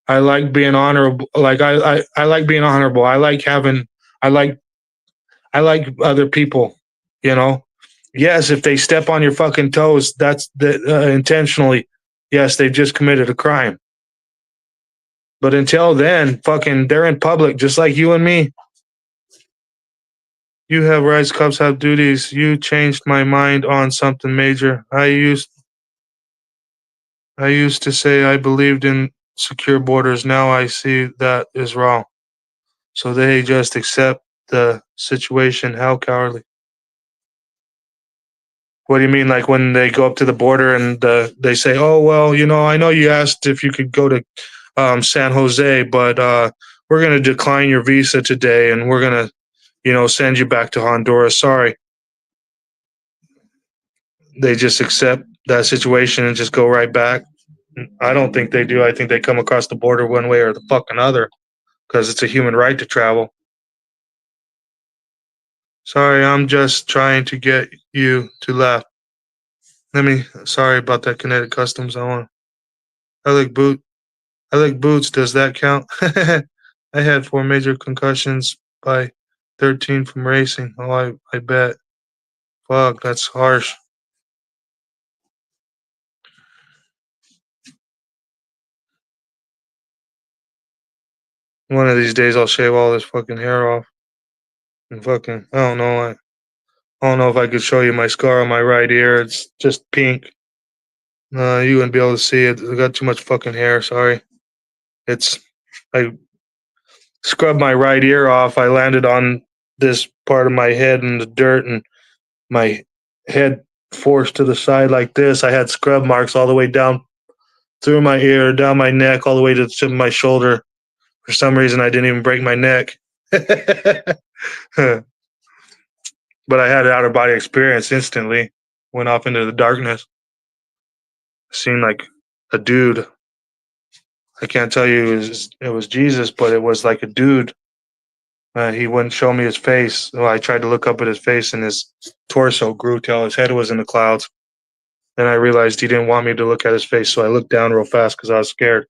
I like being honorable. Like I like being honorable. I like I like other people, you know. Yes, if they step on your fucking toes, that's intentionally. Yes, they just committed a crime. But until then, fucking they're in public just like you and me. You have rights, cops have duties. You changed my mind on something major. I used to say I believed in secure borders. Now I see that is wrong. So they just accept the situation. How cowardly. What do you mean? Like when they go up to the border and they say, "Oh well, I know you asked if you could go to San Jose, but we're going to decline your visa today, and we're going to, send you back to Honduras. Sorry." They just accept that situation and just go right back. I don't think they do. I think they come across the border one way or the fucking other because it's a human right to travel. Sorry, I'm just trying to get you to laugh. Sorry about that kinetic customs. I like boots. Does that count? I had 4 major concussions by 13 from racing. Oh, I bet. Fuck, that's harsh. One of these days I'll shave all this fucking hair off. And fucking, I don't know. I don't know if I could show you my scar on my right ear. It's just pink. You wouldn't be able to see it. I got too much fucking hair. Sorry. I scrubbed my right ear off. I landed on this part of my head in the dirt, and my head forced to the side like this. I had scrub marks all the way down through my ear, down my neck, all the way to the tip of my shoulder. For some reason, I didn't even break my neck. But I had an outer body experience instantly. Went off into the darkness. Seen like a dude. I can't tell you it was Jesus, but it was like a dude. He wouldn't show me his face. So I tried to look up at his face, and his torso grew till his head was in the clouds. Then I realized he didn't want me to look at his face, so I looked down real fast because I was scared.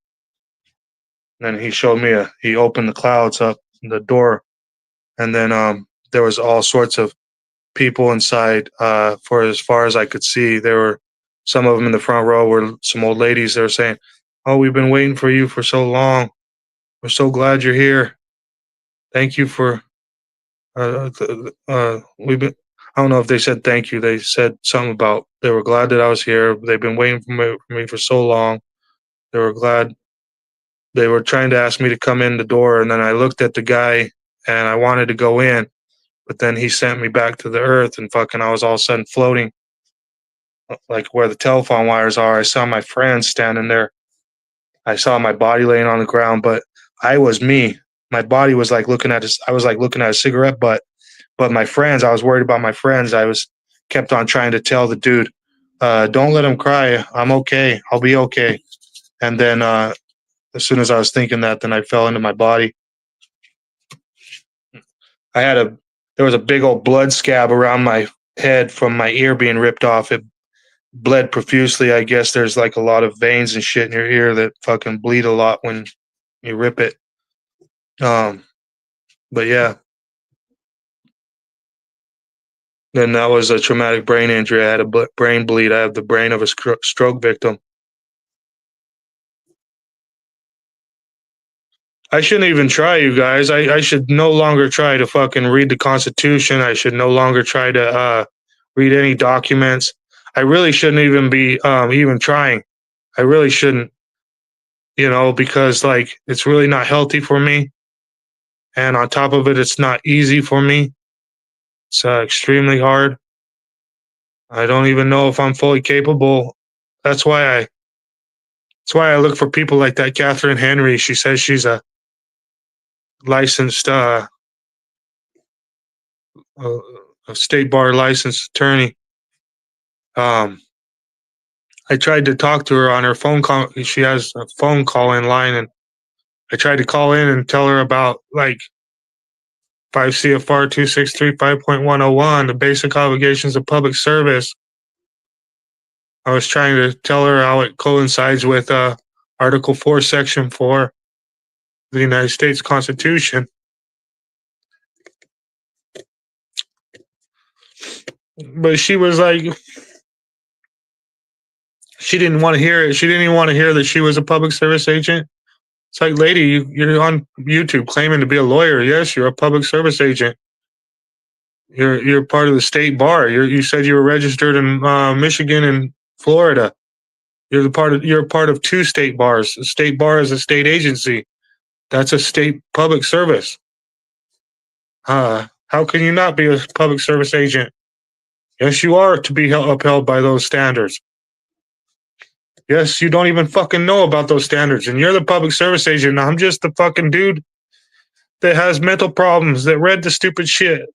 And then he showed me he opened the clouds up, the door, and then there was all sorts of people inside. For as far as I could see, there were some of them in the front row were some old ladies. They were saying, "Oh, we've been waiting for you for so long. We're so glad you're here. Thank you for we've been." I don't know if they said thank you. They said something about they were glad that I was here. They've been waiting for me for so long. They were glad. They were trying to ask me to come in the door, and then I looked at the guy and I wanted to go in, but then he sent me back to the earth, and fucking I was all of a sudden floating like where the telephone wires are. I saw my friends standing there. I saw my body laying on the ground, but I was me. My body was like looking at I was like looking at a cigarette butt. But my friends, I was worried about my friends. I was kept on trying to tell the dude, don't let him cry. I'm okay. I'll be okay. And then as soon as I was thinking that, then I fell into my body. There was a big old blood scab around my head from my ear being ripped off. It bled profusely. I guess there's like a lot of veins and shit in your ear that fucking bleed a lot when you rip it. But yeah. Then that was a traumatic brain injury. I had a brain bleed. I have the brain of a stroke victim. I shouldn't even try, you guys. I should no longer try to fucking read the Constitution. I should no longer try to read any documents. I really shouldn't even be even trying. I really shouldn't, because like it's really not healthy for me. And on top of it, it's not easy for me. It's extremely hard. I don't even know if I'm fully capable. That's why I look for people like that Catherine Henry. She says she's a licensed a state bar licensed attorney. I tried to talk to her on her phone call. She has a phone call in line, and I tried to call in and tell her about like 5 CFR 263.5.101, the basic obligations of public service. I was trying to tell her how it coincides with Article 4, Section 4 of the United States Constitution. But she was like, she didn't want to hear it. She didn't even want to hear that she was a public service agent. It's like, lady, you're on YouTube claiming to be a lawyer. Yes, you're a public service agent. You're part of the state bar. You said you were registered in Michigan and Florida. You're part of two state bars. A state bar is a state agency. That's a state public service. How can you not be a public service agent? Yes, you are to be upheld by those standards. Yes, you don't even fucking know about those standards, and you're the public service agent. I'm just the fucking dude that has mental problems, that read the stupid shit.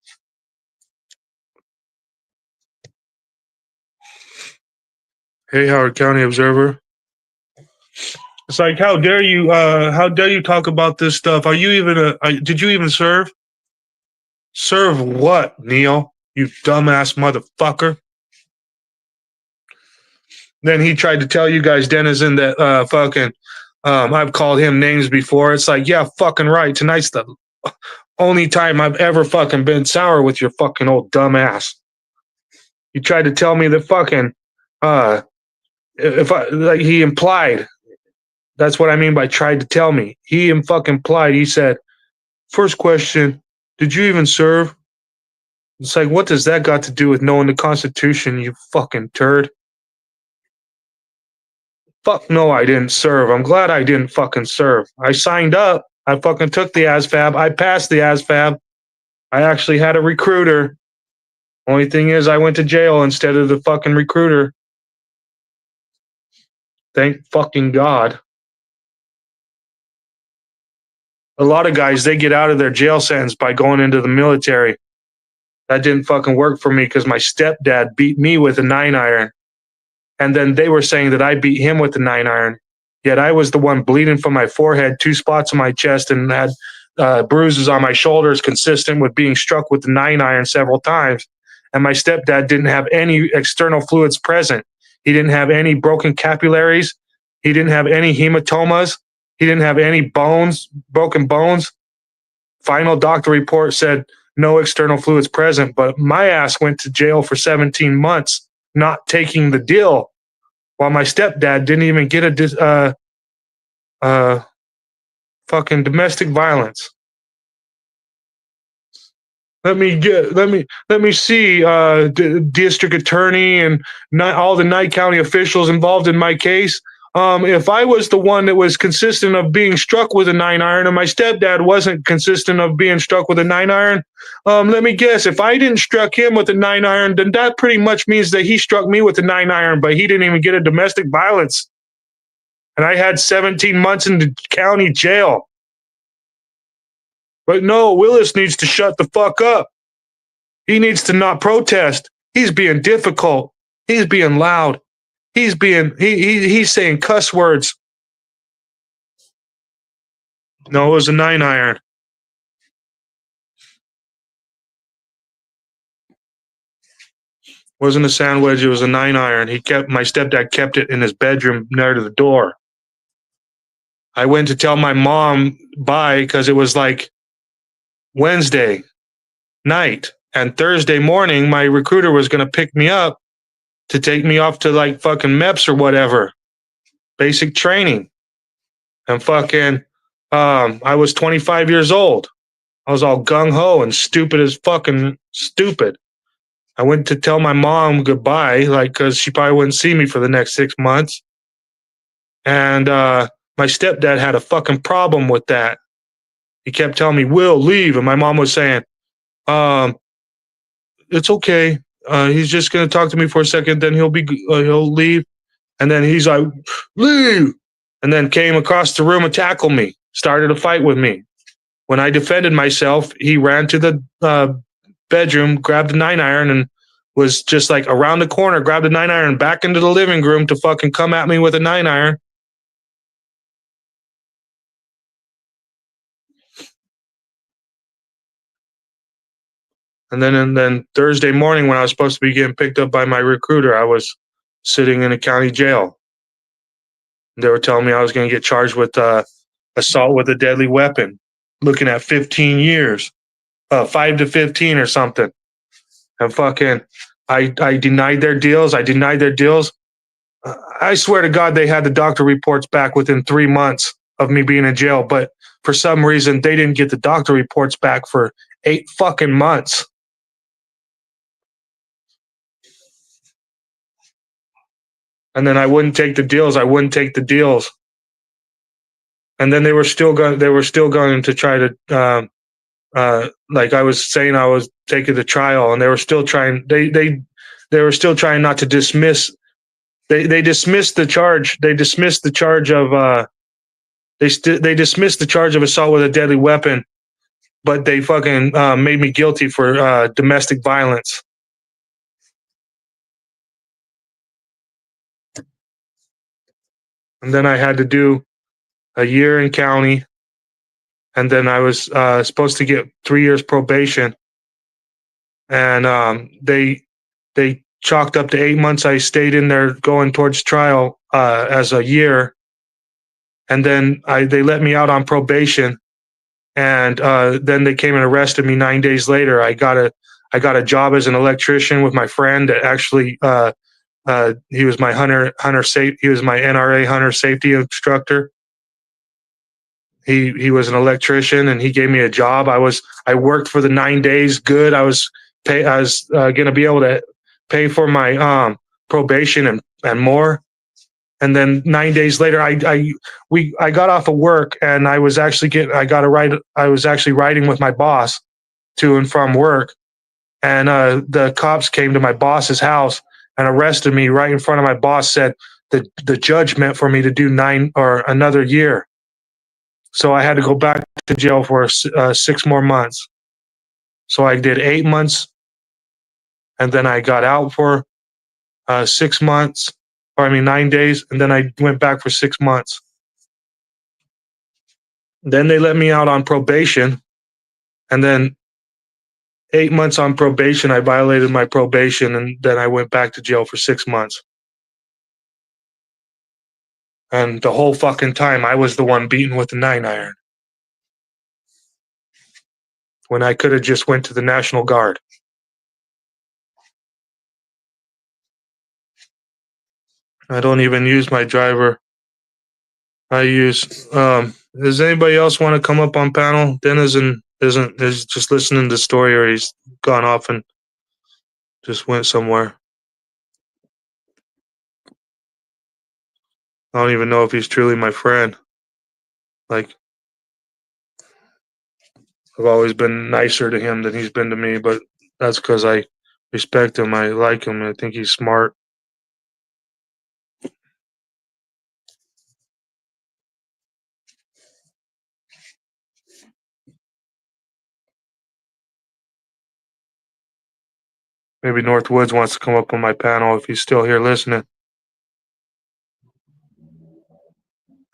Hey, Howard County Observer. It's like, how dare you talk about this stuff? Are you even did you even serve? Serve what, Neil? You dumbass motherfucker. Then he tried to tell you guys, Denizen, that fucking I've called him names before. It's like, yeah, fucking right. Tonight's the only time I've ever fucking been sour with your fucking old dumbass. You tried to tell me that fucking he implied. That's what I mean by tried to tell me. He fucking implied. He said, first question, did you even serve? It's like, what does that got to do with knowing the Constitution, you fucking turd? Fuck no, I didn't serve. I'm glad I didn't fucking serve. I signed up. I fucking took the ASVAB. I passed the ASVAB. I actually had a recruiter. Only thing is I went to jail instead of the fucking recruiter. Thank fucking God. A lot of guys, they get out of their jail sentence by going into the military. That didn't fucking work for me because my stepdad beat me with a 9-iron. And then they were saying that I beat him with the 9-iron. Yet I was the one bleeding from my forehead, 2 spots on my chest, and had bruises on my shoulders consistent with being struck with the 9-iron several times. And my stepdad didn't have any external fluids present. He didn't have any broken capillaries. He didn't have any hematomas. He didn't have any bones, broken bones. Final doctor report said no external fluids present. But my ass went to jail for 17 months, not taking the deal, while my stepdad didn't even get a fucking domestic violence. Let me see district attorney and all the Nye County officials involved in my case. If I was the one that was consistent of being struck with a 9-iron and my stepdad wasn't consistent of being struck with a 9-iron, let me guess, if I didn't struck him with a 9-iron, then that pretty much means that he struck me with a 9-iron, but he didn't even get a domestic violence. And I had 17 months in the county jail. But no, Willis needs to shut the fuck up. He needs to not protest. He's being difficult. He's being loud. He's saying cuss words. No, it was a 9-iron. Wasn't a sandwich, it was a 9-iron. My stepdad kept it in his bedroom near to the door. I went to tell my mom bye because it was like Wednesday night, and Thursday morning my recruiter was going to pick me up to take me off to like fucking MEPS or whatever, basic training. And fucking I was 25 years old. I was all gung-ho and stupid as fucking stupid. I went to tell my mom goodbye, like, because she probably wouldn't see me for the next 6 months. And my stepdad had a fucking problem with that. He kept telling me, Will, leave. And my mom was saying, it's okay. He's just going to talk to me for a second. Then he'll leave. And then he's like, leave. And then came across the room and tackled me, started a fight with me. When I defended myself, he ran to the bedroom, grabbed a 9-iron, and was just like around the corner, grabbed a 9-iron back into the living room to fucking come at me with a 9-iron. And then Thursday morning, when I was supposed to be getting picked up by my recruiter, I was sitting in a county jail. They were telling me I was going to get charged with assault with a deadly weapon, looking at 15 years, 5 to 15 or something. And fucking, I denied their deals. I swear to God, they had the doctor reports back within 3 months of me being in jail. But for some reason, they didn't get the doctor reports back for 8 fucking months. And then I wouldn't take the deals. And then they were still going to try to, like I was saying, I was taking the trial, and they were still trying. They were still trying not to dismiss. They dismissed the charge. They dismissed the charge of. They dismissed the charge of assault with a deadly weapon, but they fucking made me guilty for domestic violence. And then I had to do a year in county, and then I was supposed to get 3 years probation, and they chalked up to 8 months. I stayed in there going towards trial as a year, and then they let me out on probation, and then they came and arrested me 9 days later. I got a job as an electrician with my friend that actually. He was my he was my NRA hunter safety instructor. He was an electrician, and he gave me a job. I worked for the 9 days. Good. I was going to be able to pay for my probation and more. And then 9 days later, I got off of work, and I was actually riding with my boss to and from work, and the cops came to my boss's house and arrested me right in front of my boss. Said the judge meant for me to do 9 or another year. So I had to go back to jail for 6 more months. So I did 8 months, and then I got out for 6 months, 9 days, and then I went back for 6 months. Then they let me out on probation, and then 8 months on probation, I violated my probation, and then I went back to jail for 6 months. And the whole fucking time, I was the one beaten with the 9-iron. when I could have just went to the National Guard. I don't even use my driver. I use. Does anybody else want to come up on panel? Dennis is just listening to the story, or he's gone off and just went somewhere. I don't even know if he's truly my friend. Like, I've always been nicer to him than he's been to me, but that's because I respect him. I like him. I think he's smart. Maybe Northwoods wants to come up on my panel if he's still here listening.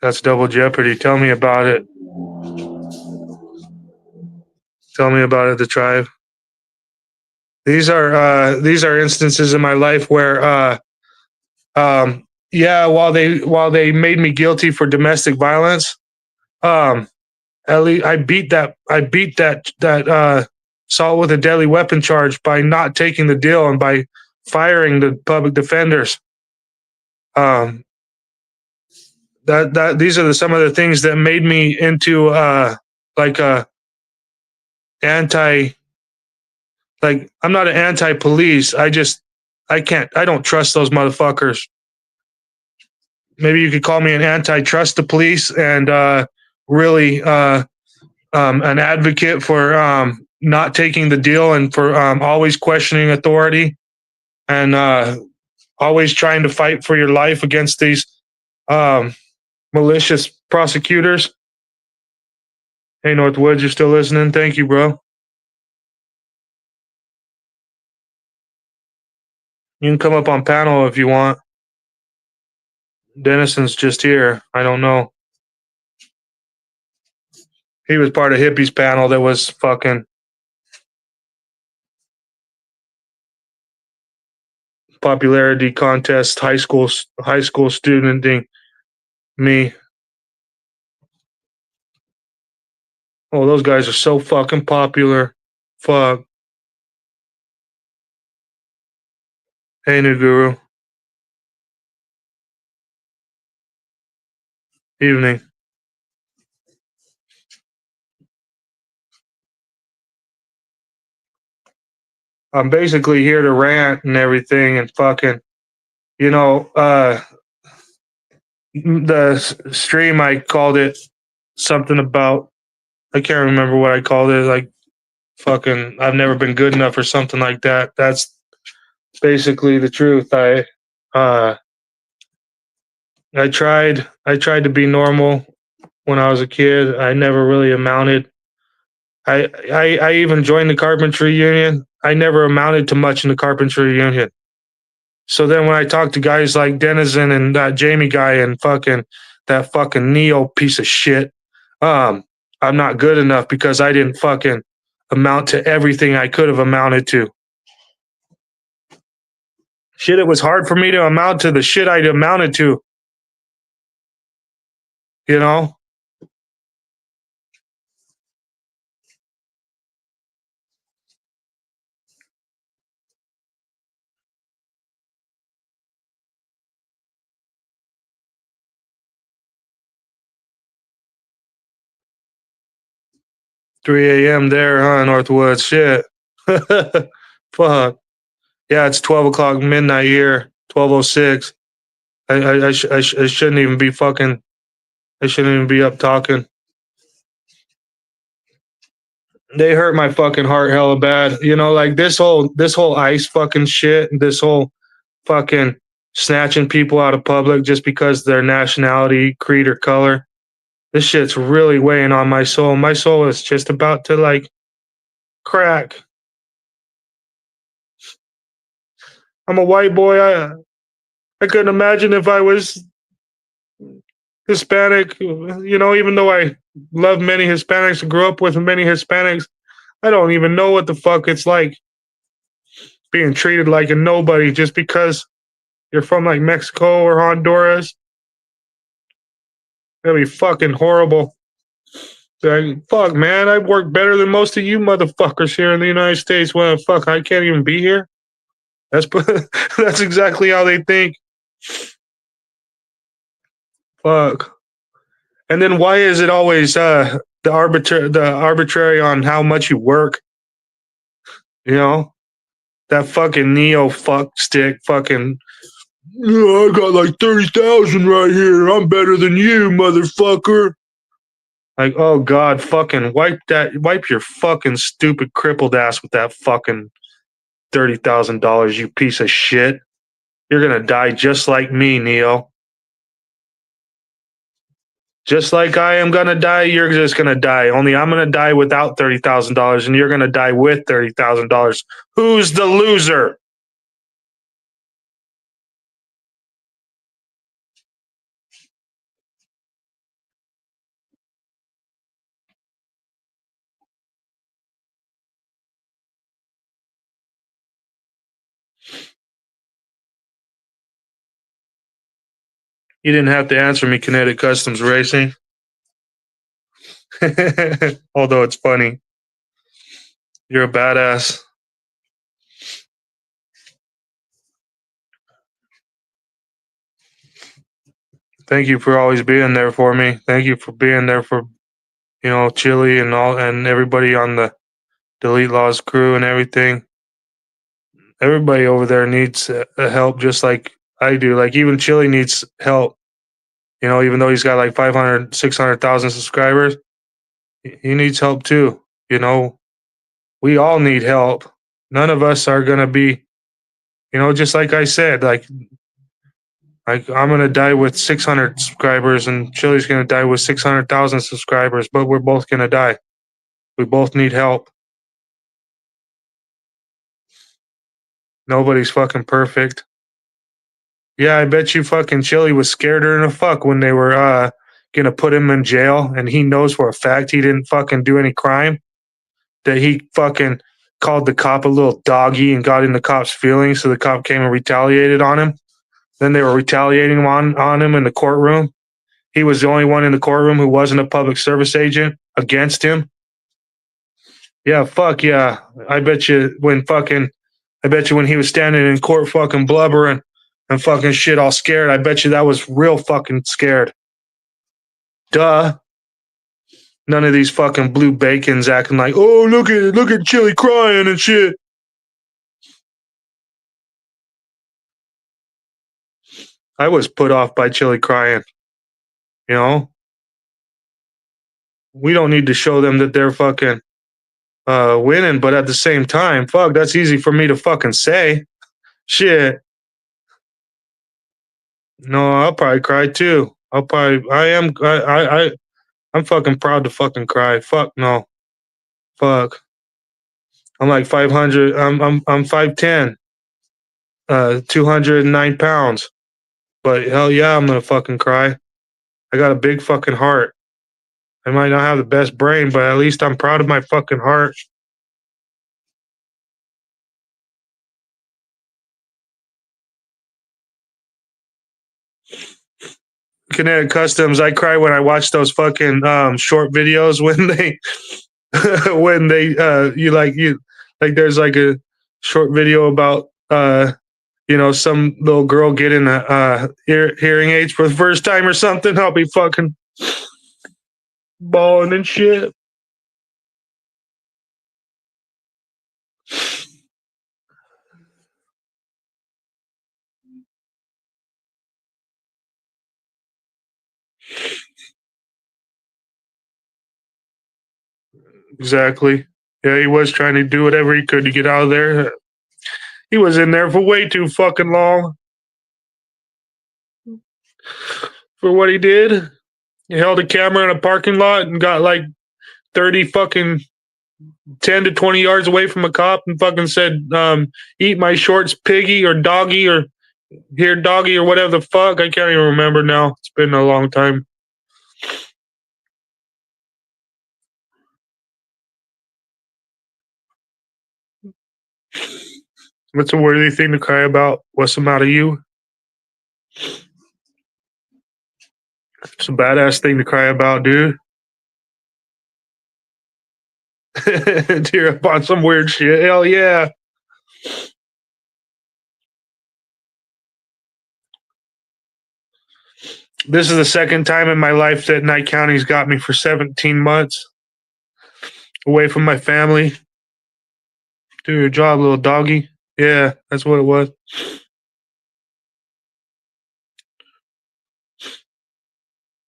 That's Double Jeopardy. Tell me about it. Tell me about it, the tribe. These are instances in my life where while they made me guilty for domestic violence, at least I beat that assault with a deadly weapon charge by not taking the deal and by firing the public defenders. These are some of the things that made me into I'm not an anti-police. I don't trust those motherfuckers. Maybe you could call me an anti-trust the police and really an advocate for not taking the deal and for always questioning authority and always trying to fight for your life against these malicious prosecutors. Hey, Northwoods, you're still listening? Thank you, bro. You can come up on panel if you want. Dennison's just here. I don't know. He was part of Hippie's panel that was fucking popularity contest, high school studenting me. Oh, those guys are so fucking popular. Fuck. Hey, New Guru. Evening. I'm basically here to rant and everything and fucking, the stream, I called it something about, I can't remember what I called it, like fucking, I've never been good enough or something like that. That's basically the truth. I tried to be normal when I was a kid. I never really amounted. I even joined the carpentry union. I never amounted to much in the carpentry union. So then when I talk to guys like Denizen and that Jamie guy and that fucking Neo piece of shit, I'm not good enough because I didn't fucking amount to everything I could have amounted to. Shit, it was hard for me to amount to the shit I'd amounted to. You know? $3 a.m. there, huh, Northwoods? Shit. Fuck. Yeah, it's 12 o'clock midnight here, 12:06. I shouldn't even be fucking, I shouldn't even be up talking. They hurt my fucking heart hella bad. Like this whole ICE fucking shit, this whole fucking snatching people out of public just because their nationality, creed, or color. This shit's really weighing on my soul. My soul is just about to like crack. I'm a white boy. I couldn't imagine if I was Hispanic. Even though I love many Hispanics and grew up with many Hispanics, I don't even know what the fuck it's like being treated like a nobody just because you're from like Mexico or Honduras. That'd be fucking horrible. Like, fuck, man, I work better than most of you motherfuckers here in the United States. Well, fuck, I can't even be here. That's that's exactly how they think. Fuck. And then why is it always the arbitrary on how much you work? You know that fucking neo fuck stick fucking. I got like 30,000 right here. I'm better than you, motherfucker. Like, oh god, fucking wipe your fucking stupid crippled ass with that fucking $30,000, you piece of shit. You're gonna die just like me, Neo. Just like I am gonna die, you're just gonna die. Only I'm gonna die without $30,000, and you're gonna die with $30,000. Who's the loser? You didn't have to answer me, Kinetic Customs Racing. Although it's funny. You're a badass. Thank you for always being there for me. Thank you for being there for, Chili and all and everybody on the Delete Laws crew and everything. Everybody over there needs help just like I do. Like even Chili needs help. Even though he's got like 500, 600,000 subscribers, he needs help too. We all need help. None of us are going to be, just like I said, like I'm going to die with 600 subscribers and Chili's going to die with 600,000 subscribers, but we're both going to die. We both need help. Nobody's fucking perfect. Yeah, I bet you fucking Chili was scared than a fuck when they were gonna put him in jail, and he knows for a fact he didn't fucking do any crime. That he fucking called the cop a little doggy and got in the cop's feelings, so the cop came and retaliated on him. Then they were retaliating on him in the courtroom. He was the only one in the courtroom who wasn't a public service agent against him. Yeah, fuck yeah. I bet you when he was standing in court fucking blubbering and fucking shit all scared, I bet you that was real fucking scared. Duh. None of these fucking blue bacons acting like, oh, look at Chili crying and shit. I was put off by Chili crying. We don't need to show them that they're fucking winning, but at the same time, fuck, that's easy for me to fucking say. Shit. No, I'll probably cry too. I'm fucking proud to fucking cry. Fuck no. Fuck. I'm like 500. I'm 5'10", 209 pounds. But hell yeah, I'm gonna fucking cry. I got a big fucking heart. I might not have the best brain, but at least I'm proud of my fucking heart. Kinetic Customs, I cry when I watch those fucking short videos when they when they there's like a short video about some little girl getting a hearing aids for the first time or something. I'll be fucking bawling and shit. Exactly. Yeah, he was trying to do whatever he could to get out of there. He was in there for way too fucking long for what he did. He held a camera in a parking lot and got like 30 fucking 10 to 20 yards away from a cop and fucking said, eat my shorts, piggy or doggy or here, doggy or whatever the fuck. I can't even remember now. It's been a long time. What's a worthy thing to cry about? What's the matter, you? It's a badass thing to cry about, dude. Tear up on some weird shit. Hell yeah. This is the second time in my life that Nye County's got me for 17 months away from my family. Do your job, little doggy. Yeah, that's what it was.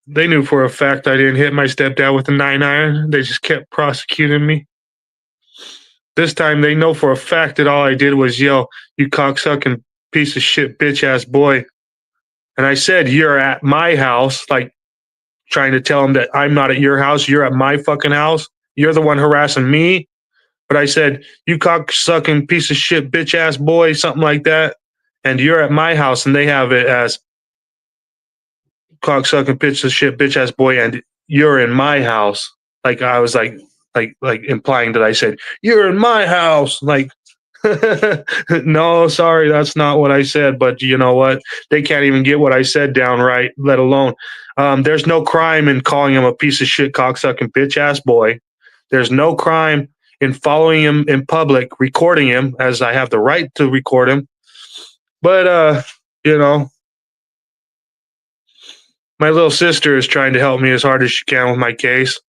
They knew for a fact I didn't hit my stepdad with a 9-iron. They just kept prosecuting me. This time they know for a fact that all I did was yell, "You cocksucking piece of shit, bitch ass boy." And I said, "You're at my house," like trying to tell them that I'm not at your house. You're at my fucking house. You're the one harassing me. But I said, "You cocksucking piece of shit, bitch ass boy," something like that. And you're at my house, and they have it as cocksucking piece of shit, bitch ass boy, and you're in my house. Like I was like implying that I said, "You're in my house." Like, no, sorry, that's not what I said. But you know what? They can't even get what I said down right, let alone. There's no crime in calling him a piece of shit, cocksucking bitch ass boy. There's no crime in following him in public, recording him, as I have the right to record him. But you know, my little sister is trying to help me as hard as she can with my case.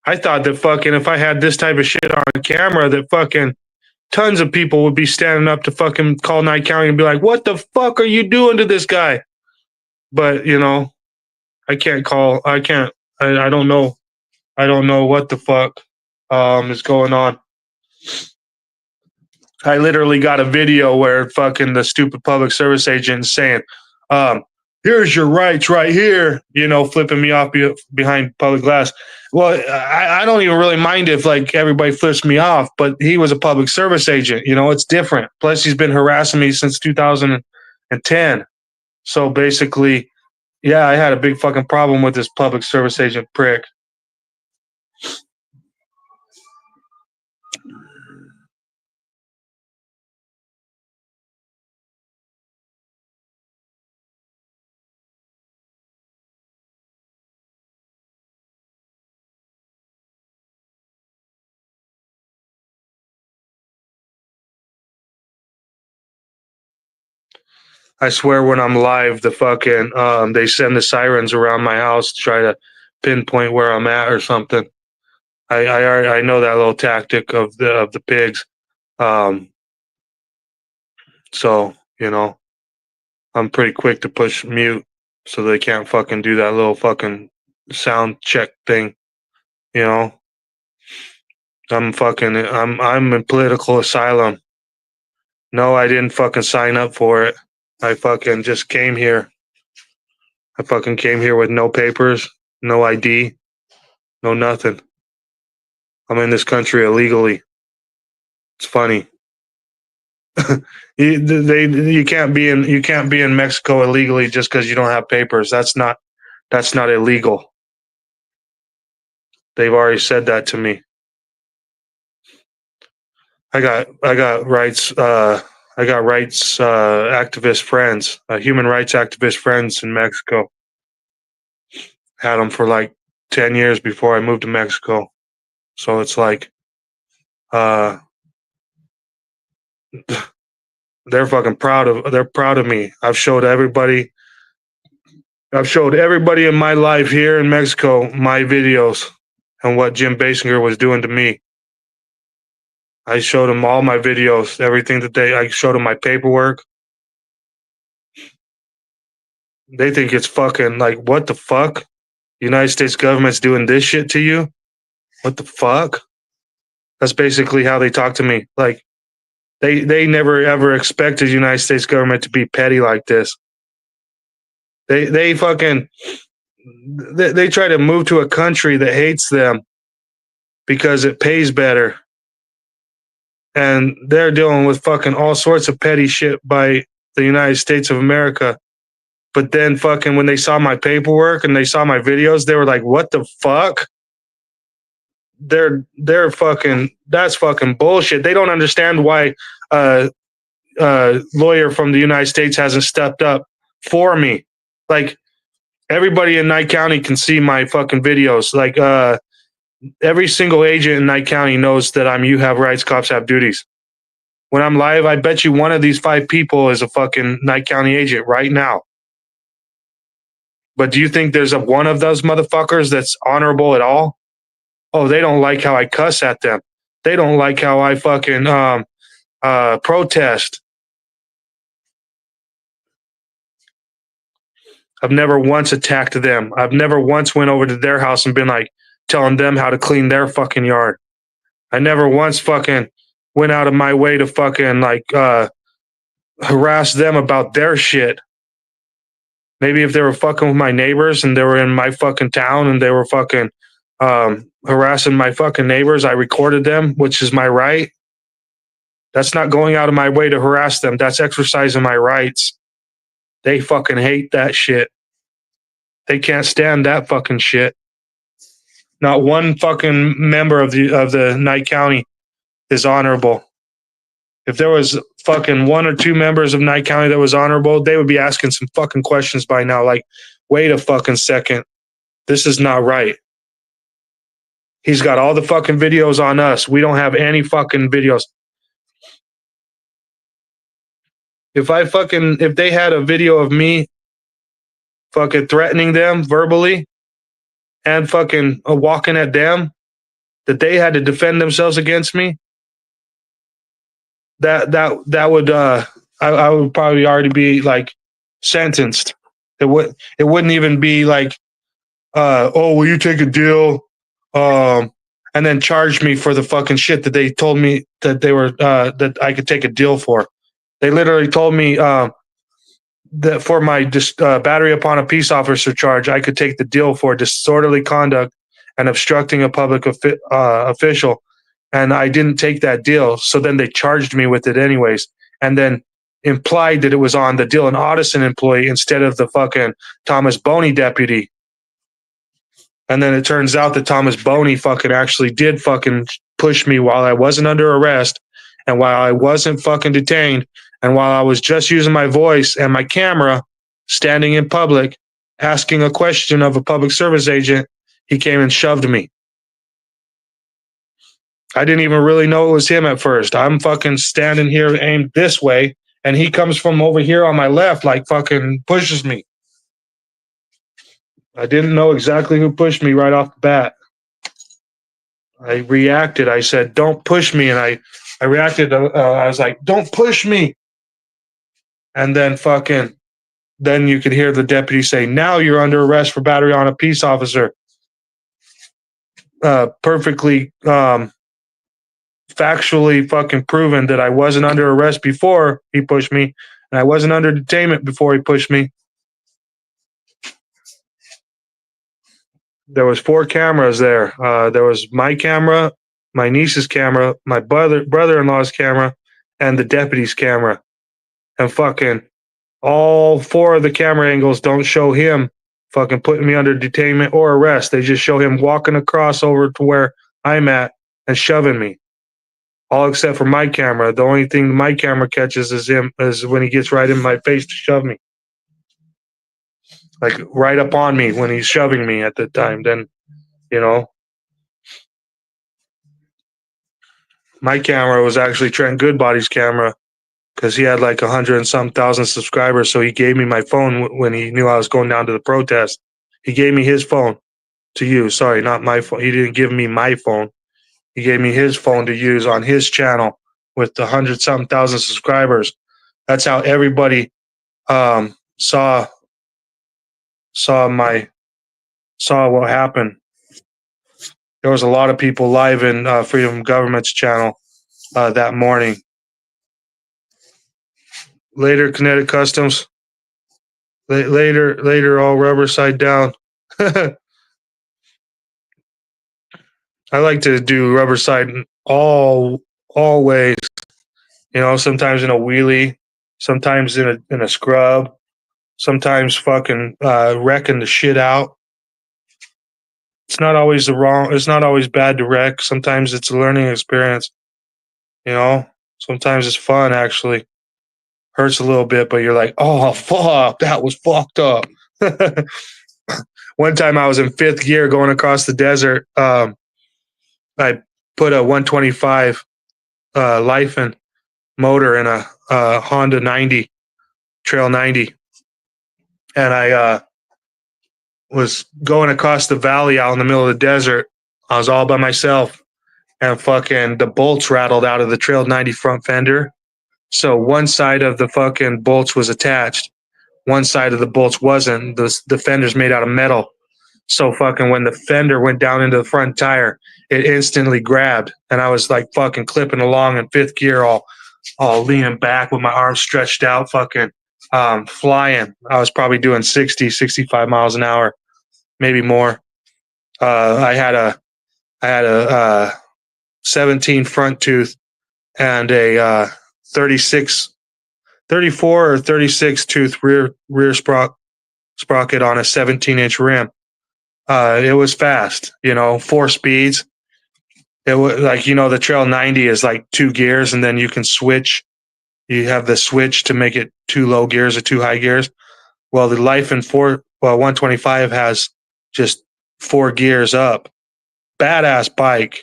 I thought that fucking if I had this type of shit on camera, that fucking tons of people would be standing up to fucking call Nye County and be like, "What the fuck are you doing to this guy?" But you know, I can't call. I can't. I don't know. I don't know what the fuck is going on. I literally got a video where fucking the stupid public service agent is saying, "Here's your rights right here," you know, flipping me off behind public glass. Well, I don't even really mind if like everybody flips me off, but he was a public service agent. You know, it's different. Plus, he's been harassing me since 2010. So basically, yeah, I had a big fucking problem with this public service agent prick. I swear when I'm live, the fucking they send the sirens around my house to try to pinpoint where I'm at or something. I know that little tactic of the pigs. Um, so you know, I'm pretty quick to push mute so they can't fucking do that little fucking sound check thing. You know, I'm in political asylum. No, I didn't fucking sign up for it. I fucking just came here. I fucking came here with no papers, no ID, no nothing. I'm in this country illegally. It's funny. You can't be in Mexico illegally just because you don't have papers. That's not illegal. They've already said that to me. I got rights. I got rights activist friends, human rights activist friends in Mexico. Had them for like 10 years before I moved to Mexico. So it's like, they're fucking they're proud of me. I've showed everybody in my life here in Mexico my videos and what Jim Basinger was doing to me. I showed them all my videos, everything that I showed them my paperwork. They think it's fucking like, what the fuck? The United States government's doing this shit to you? What the fuck? That's basically how they talk to me. Like, they never ever expected the United States government to be petty like this. They fucking they try to move to a country that hates them because it pays better. And they're dealing with fucking all sorts of petty shit by the United States of America. But then fucking when they saw my paperwork and they saw my videos, they were like, "What the fuck?" They're fucking, that's fucking bullshit. They don't understand why lawyer from the United States hasn't stepped up for me. Like, everybody in Nye County can see my fucking videos. Like, Every single agent in Knight County knows that I'm you have rights, cops have duties. When I'm live, I bet you one of these 5 people is a fucking Knight County agent right now. But do you think there's one of those motherfuckers that's honorable at all? Oh, they don't like how I cuss at them. They don't like how I fucking protest. I've never once attacked them. I've never once went over to their house and been like telling them how to clean their fucking yard. I never once fucking went out of my way to fucking like harass them about their shit. Maybe if they were fucking with my neighbors and they were in my fucking town and they were fucking harassing my fucking neighbors, I recorded them, which is my right. That's not going out of my way to harass them. That's exercising my rights. They fucking hate that shit. They can't stand that fucking shit. Not one fucking member of the Knight County is honorable. If there was fucking 1 or 2 members of Knight County that was honorable, they would be asking some fucking questions by now. Like, wait a fucking second. This is not right. He's got all the fucking videos on us. We don't have any fucking videos. If they had a video of me fucking threatening them verbally and fucking walking at them, that they had to defend themselves against me, that would I would probably already be like sentenced. It wouldn't even be like oh, will you take a deal and then charge me for the fucking shit that they told me that they were that I could take a deal for. They literally told me that for my battery upon a peace officer charge, I could take the deal for disorderly conduct and obstructing a public official. And I didn't take that deal. So then they charged me with it anyways. And then implied that it was on the Dylan Audison employee instead of the fucking Thomas Boney deputy. And then it turns out that Thomas Boney fucking actually did fucking push me while I wasn't under arrest and while I wasn't fucking detained and while I was just using my voice and my camera standing in public asking a question of a public service agent. He came and shoved me. I didn't even really know it was him at first. I'm fucking standing here aimed this way, and he comes from over here on my left, like fucking pushes me. I didn't know exactly who pushed me right off the bat. I reacted. I said, "Don't push me," and I reacted. I was like, "Don't push me," and then then you could hear the deputy say, "Now you're under arrest for battery on a peace officer." Perfectly. Factually fucking proven that I wasn't under arrest before he pushed me, and I wasn't under detainment before he pushed me. There was 4 cameras there. There was my camera, my niece's camera, my brother-in-law's camera, and the deputy's camera. And fucking all 4 of the camera angles don't show him fucking putting me under detainment or arrest. They just show him walking across over to where I'm at and shoving me. All except for my camera. The only thing my camera catches is when he gets right in my face to shove me. Like right up on me when he's shoving me at the time. Then, my camera was actually Trent Goodbody's camera because he had like 100 and some thousand subscribers. So he gave me my phone when he knew I was going down to the protest. He gave me his phone to use. Sorry, not my phone. He didn't give me my phone. He gave me his phone to use on his channel with the 100-something thousand subscribers. That's how everybody saw what happened. There was a lot of people live in Freedom Government's channel that morning. Later, Kinetic Customs. Later, all rubber side down. I like to do rubber side all ways. Sometimes in a wheelie, sometimes in a scrub, sometimes fucking wrecking the shit out. It's not always it's not always bad to wreck. Sometimes it's a learning experience. Sometimes it's fun actually. Hurts a little bit, but you're like, oh fuck, that was fucked up. One time I was in 5th gear going across the desert. I put a 125 Lifen motor in a Honda 90 Trail 90, and I was going across the valley out in the middle of the desert. I was all by myself, and fucking the bolts rattled out of the Trail 90 front fender. So one side of the fucking bolts was attached, one side of the bolts wasn't. The fender's made out of metal. So fucking when the fender went down into the front tire, it instantly grabbed, and I was like fucking clipping along in fifth gear, all leaning back with my arms stretched out, fucking flying. I was probably doing 60, 65 miles an hour, maybe more. I had a 17 front tooth and a 36, 34 or 36 tooth rear sprocket on a 17-inch rim. It was fast, 4 speeds. It was like, the Trail 90 is like 2 gears, and then you can switch. You have the switch to make it 2 low gears or 2 high gears. Well, the Lifen 125 has just 4 gears up. Badass bike.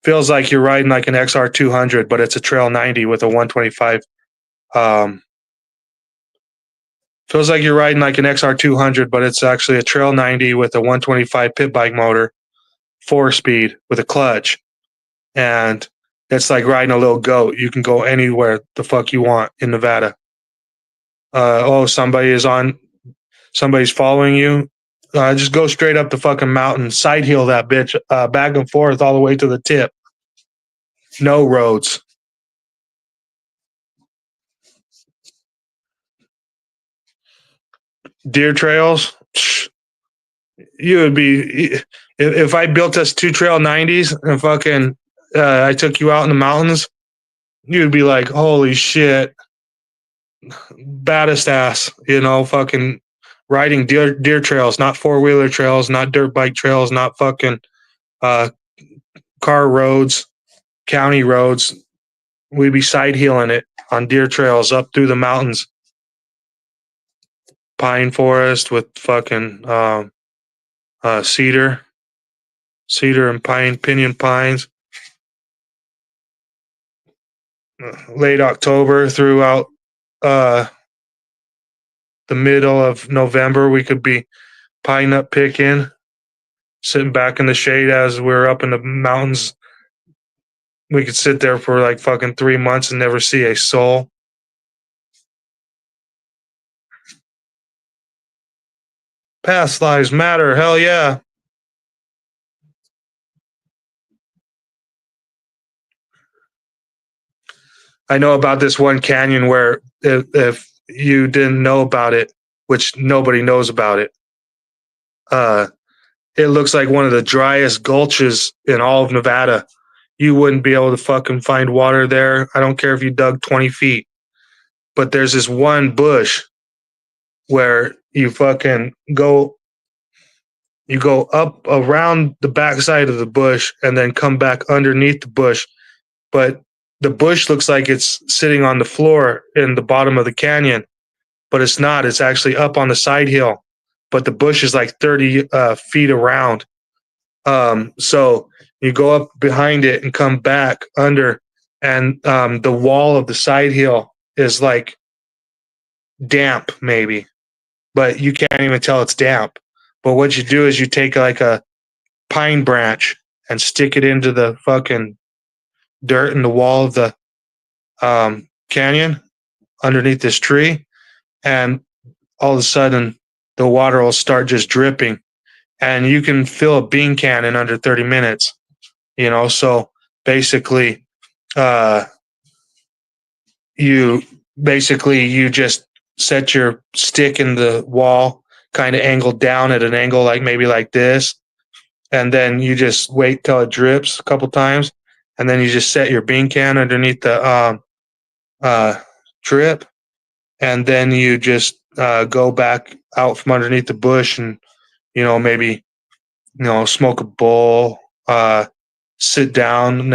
Feels like you're riding like an XR200, but it's a Trail 90 with a 125. Feels like you're riding like an XR200, but it's actually a Trail 90 with a 125 pit bike motor, 4-speed with a clutch. And it's like riding a little goat. You can go anywhere the fuck you want in Nevada. Somebody's following you. Just go straight up the fucking mountain, side hill that bitch, back and forth all the way to the tip. No roads. Deer trails. You would be, if I built us 2 Trail 90s and fucking I took you out in the mountains, you'd be like, holy shit, baddest ass, fucking riding deer trails, not 4-wheeler trails, not dirt bike trails, not fucking car roads, county roads. We'd be side heeling it on deer trails up through the mountains, pine forest with fucking cedar and pinyon pines. Late October throughout the middle of November, we could be pine nut picking, sitting back in the shade as we're up in the mountains. We could sit there for like fucking 3 months and never see a soul. Past lives matter. Hell yeah. I know about this one canyon where if you didn't know about it, which nobody knows about it, it looks like one of the driest gulches in all of Nevada. You wouldn't be able to fucking find water there. I don't care if you dug 20 feet. But there's this one bush where you fucking go up around the backside of the bush and then come back underneath the bush. But the bush looks like it's sitting on the floor in the bottom of the canyon, but it's not. It's actually up on the side hill. But the bush is like 30 feet around. So you go up behind it and come back under, and the wall of the side hill is like damp, maybe, but you can't even tell it's damp. But what you do is you take like a pine branch and stick it into the fucking dirt in the wall of the canyon underneath this tree, and all of a sudden the water will start just dripping, and you can fill a bean can in under 30 minutes. So basically, you just set your stick in the wall, kind of angled down at an angle like maybe like this, and then you just wait till it drips a couple times, and then you just set your bean can underneath the drip, and then you just go back out from underneath the bush and maybe smoke a bowl, sit down,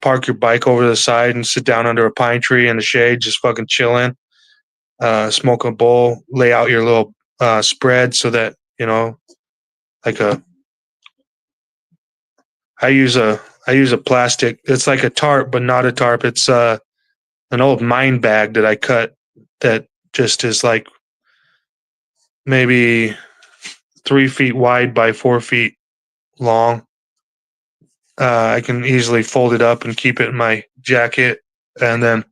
park your bike over the side and sit down under a pine tree in the shade, just fucking chilling, smoke a bowl, lay out your little spread so that, like I use a I use a plastic. It's like a tarp, but not a tarp. It's an old mine bag that I cut that just is like maybe 3 feet wide by 4 feet long. I can easily fold it up and keep it in my jacket, and then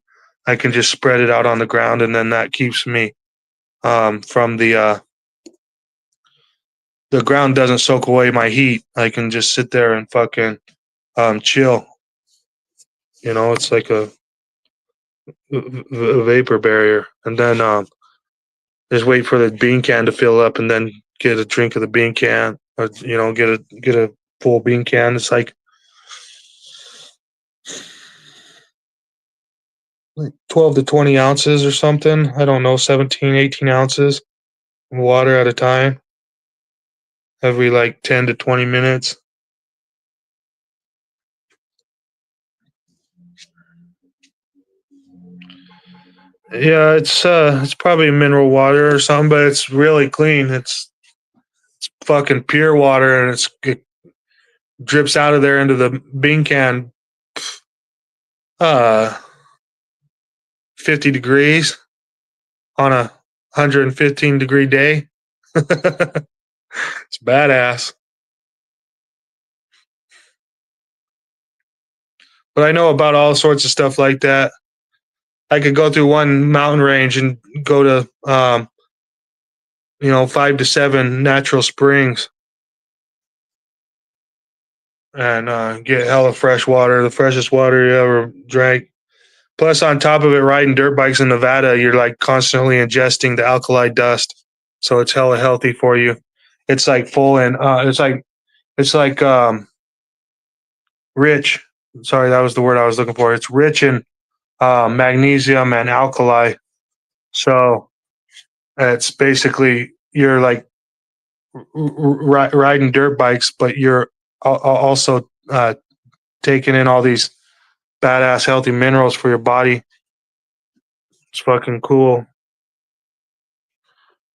I can just spread it out on the ground, and then that keeps me from the ground doesn't soak away my heat. I can just sit there and fucking chill. You know, it's like a vapor barrier, and then just wait for the bean can to fill up, and then get a drink of the bean can, or get a full bean can. It's like 12 to 20 ounces or something. I don't know, 17, 18 ounces of water at a time every like 10 to 20 minutes. Yeah, it's probably mineral water or something, but it's really clean. It's fucking pure water, and it drips out of there into the bean can. 50 degrees on a 115-degree day. It's badass. But I know about all sorts of stuff like that. I could go through one mountain range and go to 5 to 7 natural springs and get hella fresh water, the freshest water you ever drank. Plus, on top of it, riding dirt bikes in Nevada, you're like constantly ingesting the alkali dust, so it's hella healthy for you. It's like full in. It's like rich. Sorry, that was the word I was looking for. It's rich in magnesium and alkali. So it's basically you're like riding dirt bikes, but you're also taking in all these badass healthy minerals for your body. It's fucking cool.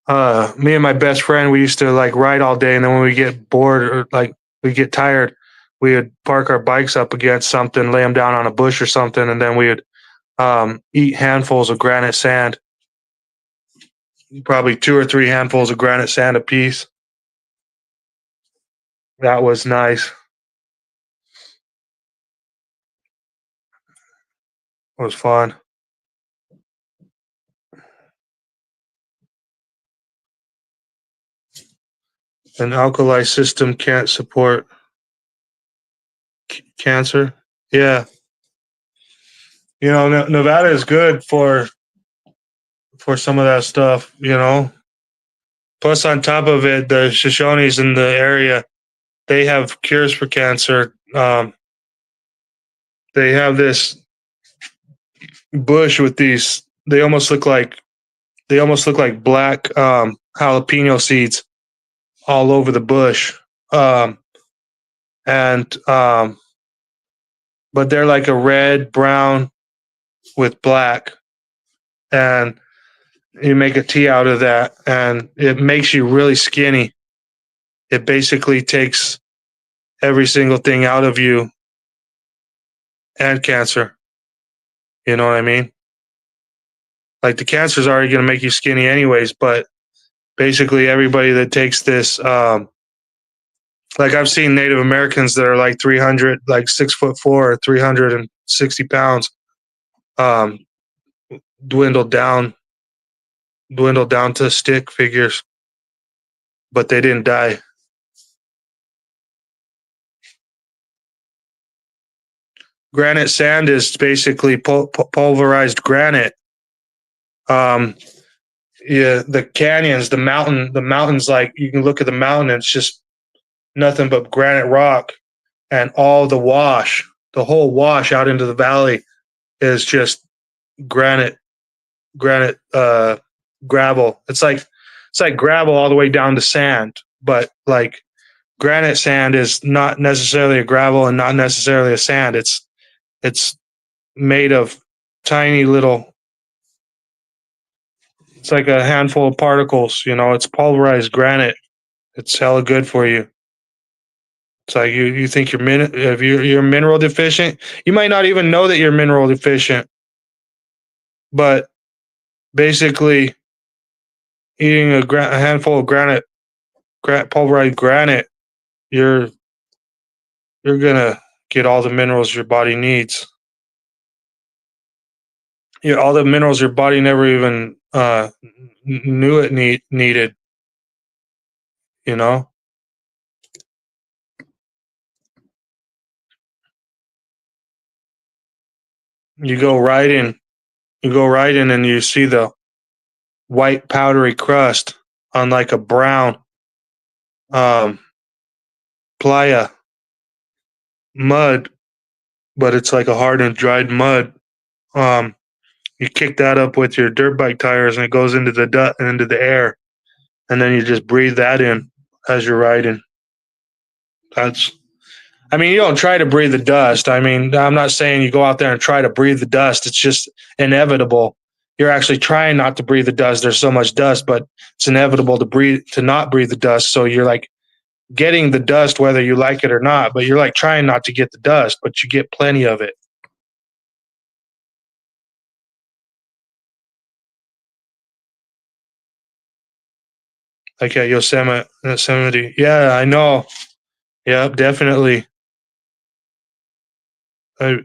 Me and my best friend, we used to like ride all day, and then when we get bored or like we get tired, we would park our bikes up against something, lay them down on a bush or something, and then we would eat handfuls of granite sand, probably 2 or 3 handfuls of granite sand apiece. That was nice. It was fun. An alkali system can't support cancer. Yeah, Nevada is good for some of that stuff. Plus, on top of it, the Shoshones in the area, they have cures for cancer. They have this bush with these. They almost look like black jalapeno seeds all over the bush, and but they're like a red, brown with black, and you make a tea out of that, and it makes you really skinny. It basically takes every single thing out of you and cancer. You know what I mean? Like the cancer is already going to make you skinny anyways, but basically everybody that takes this, like I've seen Native Americans that are like 300, like 6'4", 360 pounds, um, dwindle down to stick figures, but they didn't die. Granite sand is basically pulverized granite. Yeah, the canyons, the mountains, like you can look at the mountain, and it's just nothing but granite rock, and all the whole wash out into the valley is just granite, gravel. It's like gravel all the way down to sand, but like granite sand is not necessarily a gravel and not necessarily a sand. It's made of tiny little. It's like a handful of particles. It's pulverized granite. It's hella good for you. It's like you think if you're mineral deficient, you might not even know that you're mineral deficient, but basically eating a handful of pulverized granite, you're you're gonna get all the minerals your body needs. Yeah, all the minerals your body never even knew it needed. You know, you go right in, and you see the white powdery crust on like a brown um, playa mud, but it's like a hardened, dried mud. Um, you kick that up with your dirt bike tires, and it goes into into the air, and then you just breathe that in as you're riding. That's, I mean, you don't try to breathe the dust. I mean, I'm not saying you go out there and try to breathe the dust. It's just inevitable. You're actually trying not to breathe the dust. There's so much dust, but it's inevitable to not breathe the dust. So you're like getting the dust whether you like it or not, but you're like trying not to get the dust, but you get plenty of it. Like at Yosemite. Yeah, I know. Yeah, definitely. I,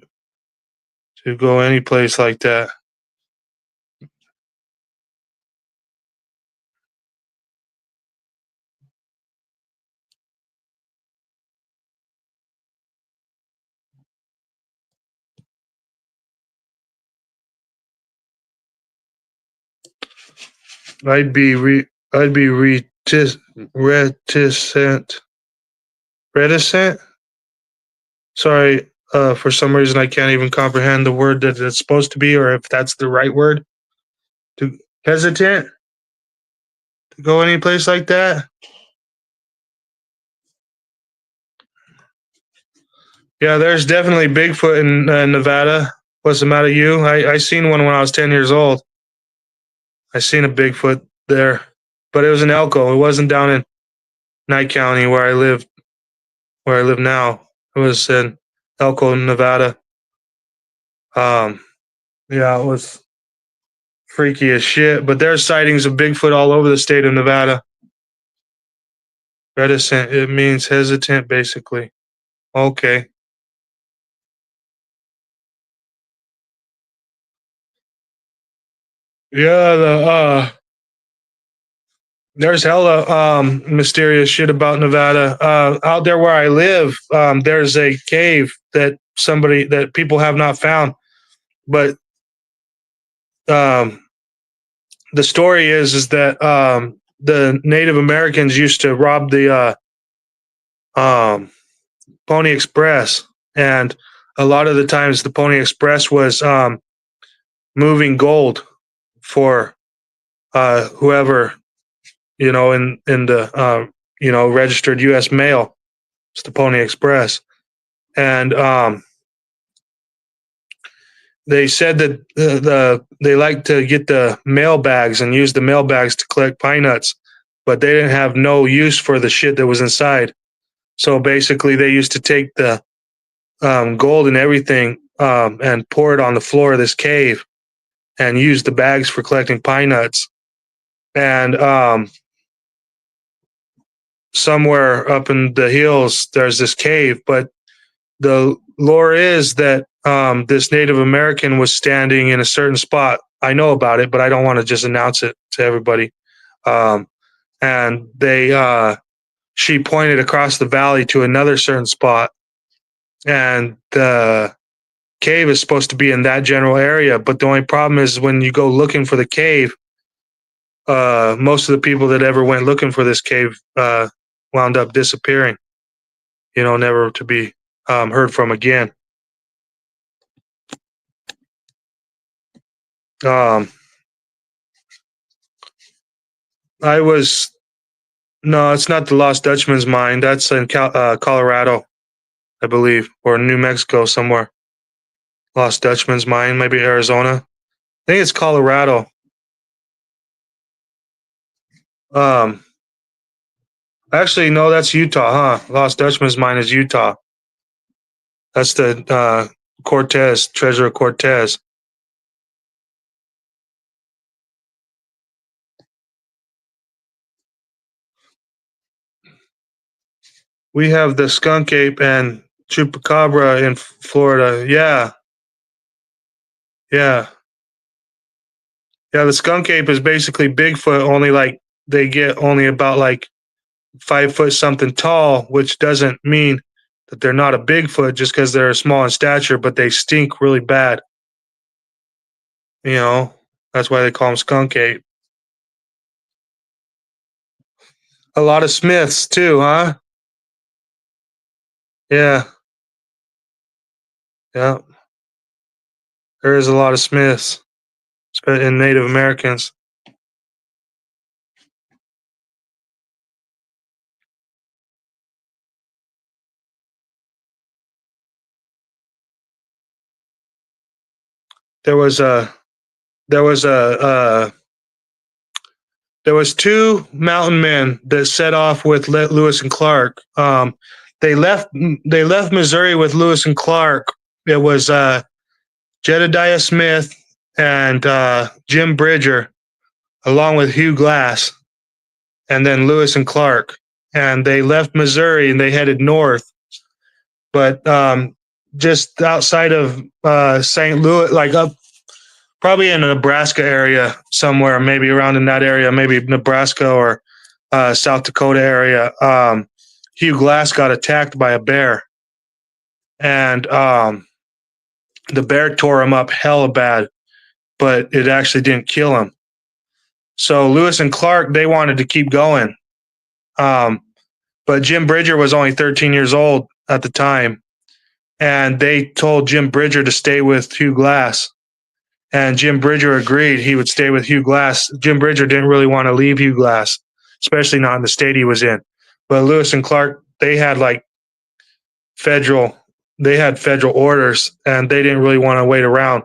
to go any place like that. I'd be re, I'd be reticent. Reticent. Sorry, for some reason I can't even comprehend the word that it's supposed to be, or if that's the right word. To hesitant to go any place like that. Yeah, there's definitely Bigfoot in Nevada. What's the matter, you? I seen one when I was 10 years old. I seen a Bigfoot there, but it was in Elko. It wasn't down in Knight County where I live. Where I live now. It was in Elko, Nevada. Um, yeah, it was freaky as shit. But there's sightings of Bigfoot all over the state of Nevada. Reticent, it means hesitant, basically. Okay. Yeah, there's hella mysterious shit about Nevada. Out there where I live, there's a cave that people have not found. But um, the story is that the Native Americans used to rob the um, Pony Express, and a lot of the times the Pony Express was moving gold for whoever, in the registered U.S. mail. It's the Pony Express, and they said that they like to get the mail bags and use the mail bags to collect pine nuts, but they didn't have no use for the shit that was inside. So basically, they used to take the gold and everything and pour it on the floor of this cave and use the bags for collecting pine nuts. And somewhere up in the hills, there's this cave, but the lore is that this Native American was standing in a certain spot. I know about it, but I don't want to just announce it to everybody. Um, and she pointed across the valley to another certain spot, and the cave is supposed to be in that general area. But the only problem is when you go looking for the cave, most of the people that ever went looking for this cave wound up disappearing. Never to be heard from again. Um, I was No, it's not the Lost Dutchman's mine. That's in Colorado, I believe, or New Mexico somewhere. Lost Dutchman's mine, maybe Arizona. I think it's Colorado. Um, Actually, no, that's Utah, huh? Lost Dutchman's Mine is Utah. That's the Cortez, Treasure of Cortez. We have the skunk ape and chupacabra in Florida. Yeah, yeah, yeah. The skunk ape is basically Bigfoot, only like they get only about like 5 foot something tall, which doesn't mean that they're not a Bigfoot just because they're small in stature, but they stink really bad. You know, that's why they call them skunk ape. A lot of Smiths too, huh? Yeah, yeah. There is a lot of Smiths in Native Americans. There was a there was a there was two mountain men that set off with Lewis and Clark. They left they left Missouri with Lewis and Clark. It was Jedediah Smith and Jim Bridger, along with Hugh Glass, and then Lewis and Clark. And they left Missouri and they headed north. But just outside of St. Louis, like up probably in the Nebraska area somewhere, maybe around in that area, maybe Nebraska or South Dakota area. Hugh Glass got attacked by a bear, and the bear tore him up hella bad, but it actually didn't kill him. So Lewis and Clark, they wanted to keep going, but Jim Bridger was only 13 years old at the time, and they told Jim Bridger to stay with Hugh Glass. And Jim Bridger agreed he would stay with Hugh Glass. Jim Bridger didn't really want to leave Hugh Glass, especially not in the state he was in. But Lewis and Clark, they had federal orders, and they didn't really want to wait around.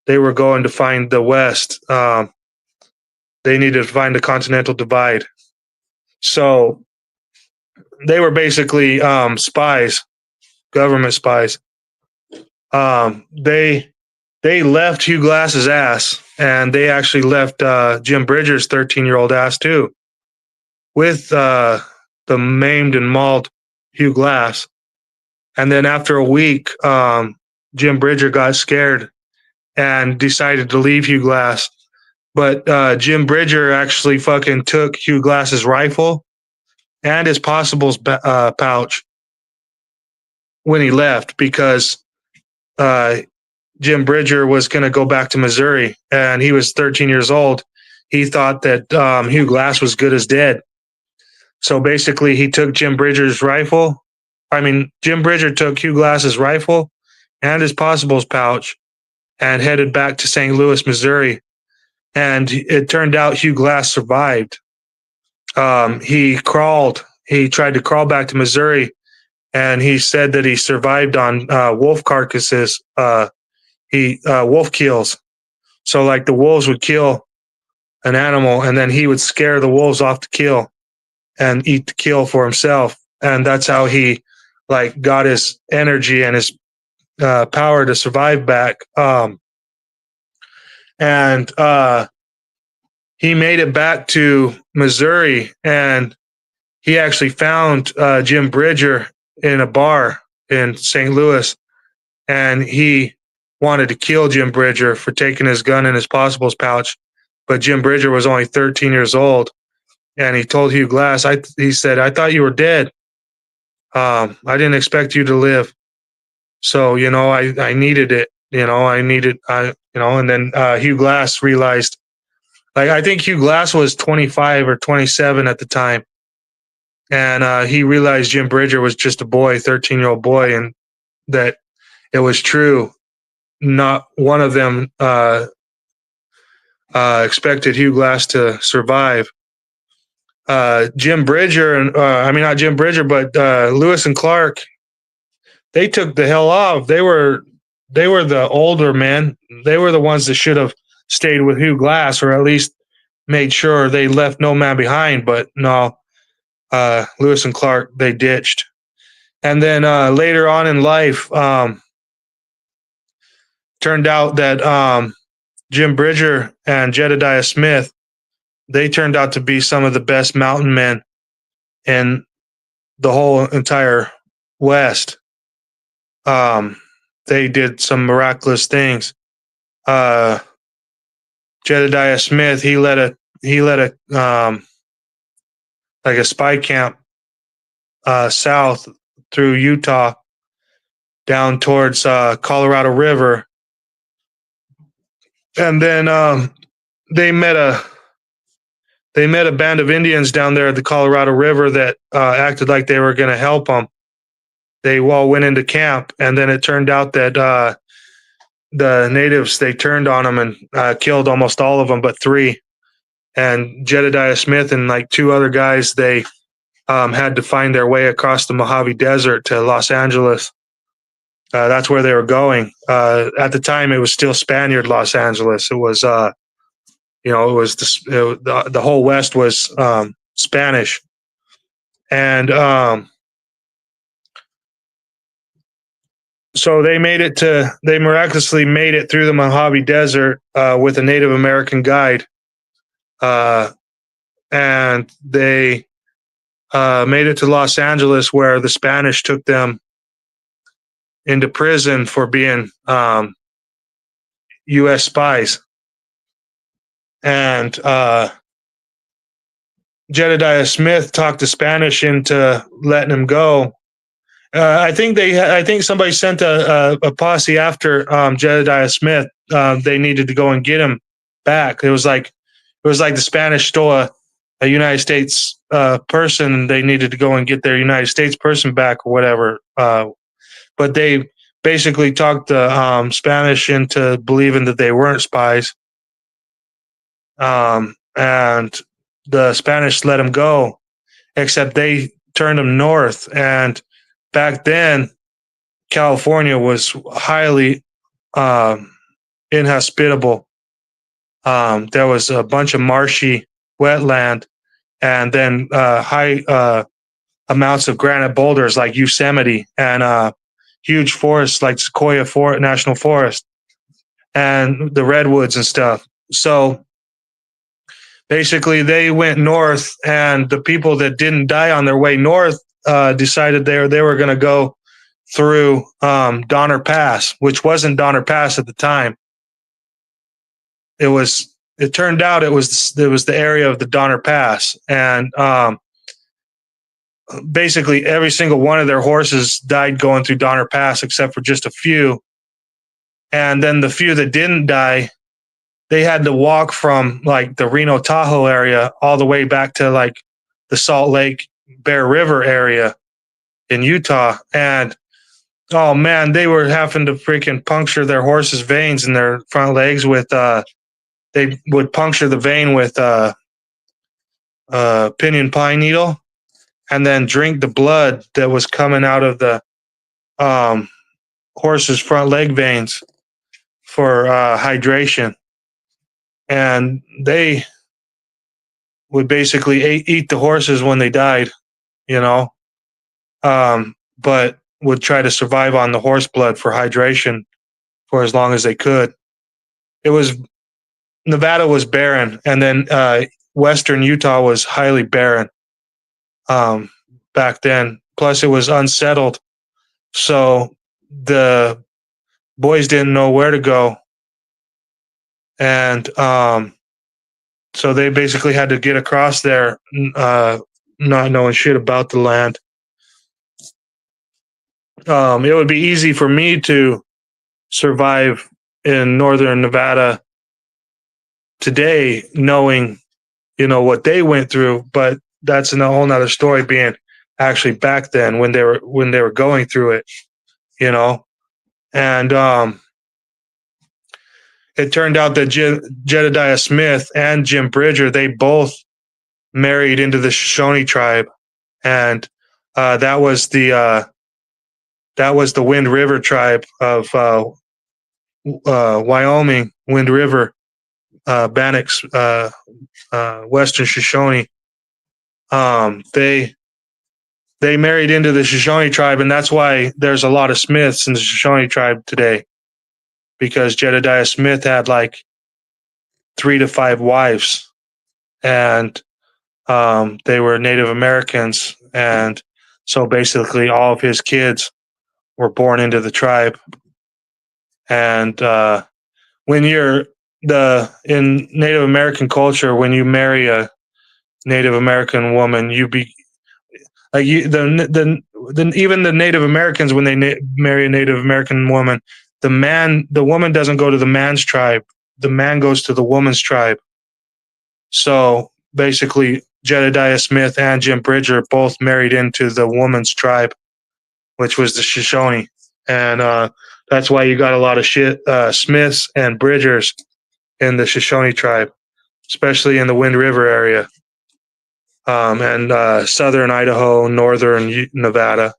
They were going to find the West. They needed to find the Continental Divide. So they were basically spies, government spies. They left Hugh Glass's ass, and they actually left Jim Bridger's 13-year-old ass too, with the maimed and mauled Hugh Glass. And then after a week, Jim Bridger got scared and decided to leave Hugh Glass. But Jim Bridger actually fucking took Hugh Glass's rifle and his possibles pouch when he left, because Jim Bridger was going to go back to Missouri, and he was 13 years old. He thought that Hugh Glass was good as dead. So basically, he took Jim Bridger's rifle. Jim Bridger took Hugh Glass's rifle and his possibles pouch and headed back to St. Louis, Missouri. And it turned out Hugh Glass survived. He tried to crawl back to Missouri, and he said that he survived on wolf carcasses, wolf kills. So like the wolves would kill an animal, and then he would scare the wolves off to kill and eat the kill for himself. And that's how he got his energy and his power to survive back. And he made it back to Missouri, and he actually found Jim Bridger in a bar in St. Louis, and he wanted to kill Jim Bridger for taking his gun and his possibles pouch. But Jim Bridger was only 13 years old, and he told Hugh Glass, he said, "I thought you were dead. I didn't expect you to live. So, I needed it. And then Hugh Glass realized, I think Hugh Glass was 25 or 27 at the time. And he realized Jim Bridger was just a boy, 13-year-old boy, and that it was true. Not one of them expected Hugh Glass to survive. Jim Bridger, and not Jim Bridger, but Lewis and Clark, they took the hell off. They were the older men. They were the ones that should have stayed with Hugh Glass, or at least made sure they left no man behind. But no, Lewis and Clark, they ditched. And then later on in life, turned out that Jim Bridger and Jedediah Smith, they turned out to be some of the best mountain men in the whole entire West. They did some miraculous things. Jedediah Smith, he led a like a spy camp south through Utah down towards Colorado River, and then they met a band of Indians down there at the Colorado River that acted like they were going to help them. They all went into camp, and then it turned out that the natives, they turned on them and killed almost all of them but 3. And Jedediah Smith and like 2 other guys, they had to find their way across the Mojave Desert to Los Angeles. That's where they were going. At the time, it was still Spaniard Los Angeles. It was, it was the whole West was Spanish, and so they miraculously made it through the Mojave Desert with a Native American guide, and they made it to Los Angeles, where the Spanish took them into prison for being U.S. spies. And Jedediah Smith talked the Spanish into letting him go. I think somebody sent a posse after Jedediah Smith. They needed to go and get him back. It was like the Spanish stole a United States person, and they needed to go and get their United States person back or whatever. But they basically talked the Spanish into believing that they weren't spies. And the Spanish let them go, except they turned them north. And back then, California was highly inhospitable. There was a bunch of marshy wetland, and then high amounts of granite boulders like Yosemite, and huge forests like Sequoia National Forest, and the redwoods and stuff. So basically, they went north, and the people that didn't die on their way north decided they were going to go through Donner Pass, which wasn't Donner Pass at the time. It turned out it was the area of the Donner Pass, and basically every single one of their horses died going through Donner Pass, except for just a few. And then the few that didn't die, they had to walk from like the Reno Tahoe area all the way back to like the Salt Lake Bear River area in Utah. And oh man, they were having to freaking puncture their horses' veins in their front legs with they would puncture the vein with pinyon pine needle, and then drink the blood that was coming out of the horse's front leg veins for hydration. And they would basically eat the horses when they died, but would try to survive on the horse blood for hydration for as long as they could. Nevada was barren, and then western Utah was highly barren back then. Plus, it was unsettled, so the boys didn't know where to go, and so they basically had to get across there, not knowing shit about the land. It would be easy for me to survive in northern Nevada today, knowing, what they went through, but that's a whole nother story, being actually back then when they were going through it, and it turned out that Jedediah Smith and Jim Bridger, they both married into the Shoshone tribe, and that was the Wind River tribe of Wyoming, Wind River, Bannocks, Western Shoshone. They they married into the Shoshone tribe, and that's why there's a lot of Smiths in the Shoshone tribe today, because Jedediah Smith had like 3 to 5 wives, and they were Native Americans, and so basically all of his kids were born into the tribe. And when you're in Native American culture, when you marry a Native American woman, you be like even the Native Americans, when they marry a Native American woman, the woman doesn't go to the man's tribe, the man goes to the woman's tribe. So basically, Jedediah Smith and Jim Bridger both married into the woman's tribe, which was the Shoshone, and that's why you got a lot of Smiths and Bridgers in the Shoshone tribe, especially in the Wind River area, and southern Idaho, northern Nevada.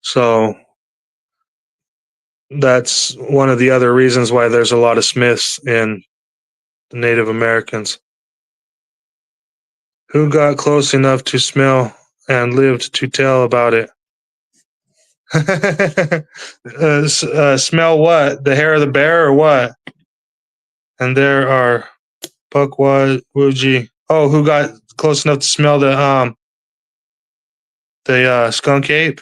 So that's one of the other reasons why there's a lot of Smiths in the Native Americans. Who got close enough to smell and lived to tell about it? Smell what? The hair of the bear or what? And there are Pukwud, Wuji. Oh, who got close enough to smell the skunk ape?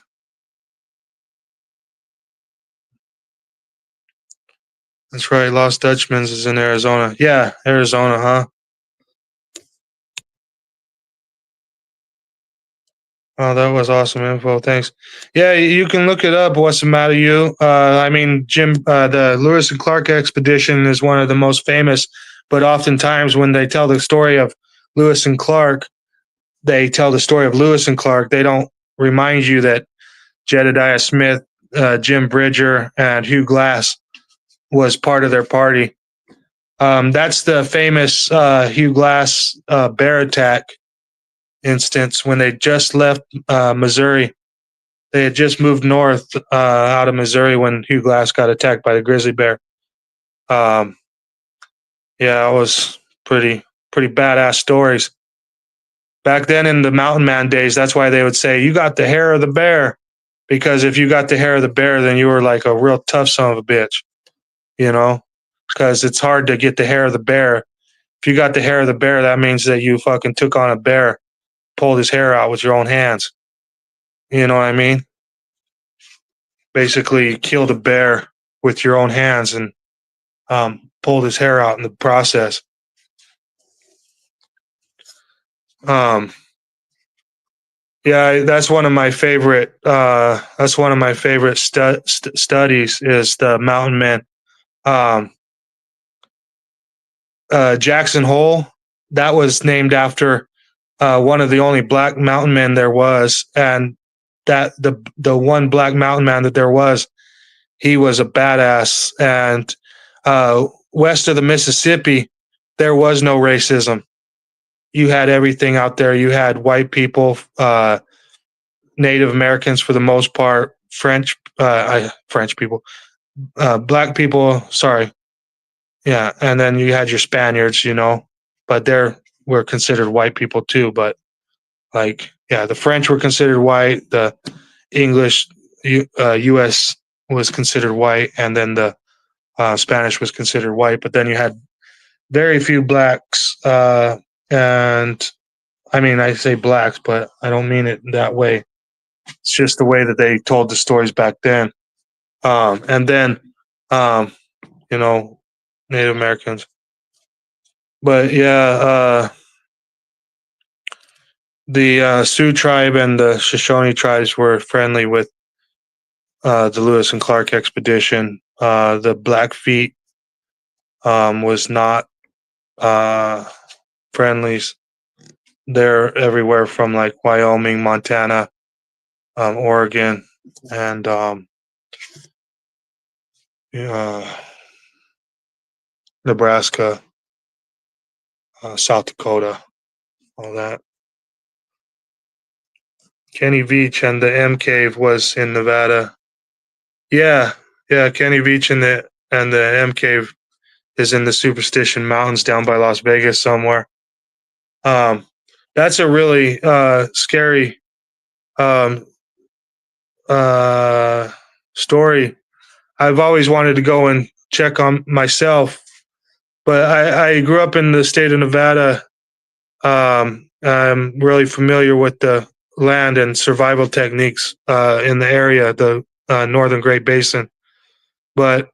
That's right. Lost Dutchman's is in Arizona. Yeah, Arizona, huh? Oh, that was awesome info. Thanks. Yeah, you can look it up. What's the matter, you? I mean, the Lewis and Clark expedition is one of the most famous, but oftentimes when they tell the story of Lewis and Clark, they tell the story of Lewis and Clark. They don't remind you that Jedediah Smith, Jim Bridger, and Hugh Glass was part of their party. That's the famous Hugh Glass bear attack instance when they just left Missouri. They had just moved north out of Missouri when Hugh Glass got attacked by the grizzly bear. Yeah, it was pretty badass stories. Back then in the Mountain Man days, that's why they would say, "You got the hair of the bear," because if you got the hair of the bear, then you were like a real tough son of a bitch, you know? Because it's hard to get the hair of the bear. If you got the hair of the bear, that means that you fucking took on a bear, pulled his hair out with your own hands. You know what I mean? Basically, killed a bear with your own hands and pulled his hair out in the process. Yeah, that's one of my favorite. That's one of my favorite studies is the Mountain Men. Jackson Hole, that was named after one of the only black mountain men there was, and that the one black mountain man that there was, he was a badass. And west of the Mississippi, there was no racism. You had everything out there. You had white people, Native Americans for the most part, French people, black people. Sorry, yeah, and then you had your Spaniards, but were considered white people too. But like, yeah, the French were considered white. The English, U.S. was considered white, and then the Spanish was considered white. But then you had very few blacks, and I mean, I say blacks, but I don't mean it that way. It's just the way that they told the stories back then. And then, Native Americans. But yeah, the Sioux tribe and the Shoshone tribes were friendly with the Lewis and Clark expedition. The Blackfeet was not friendlies. They're everywhere from like Wyoming, Montana, Oregon, and Nebraska, South Dakota, all that. Kenny Veach and the M Cave was in Nevada. Yeah, Kenny Veach and the M Cave is in the Superstition Mountains down by Las Vegas somewhere. That's a really scary um, uh, story. I've always wanted to go and check on myself, but I grew up in the state of Nevada. I'm really familiar with the land and survival techniques in the area, the Northern Great Basin. But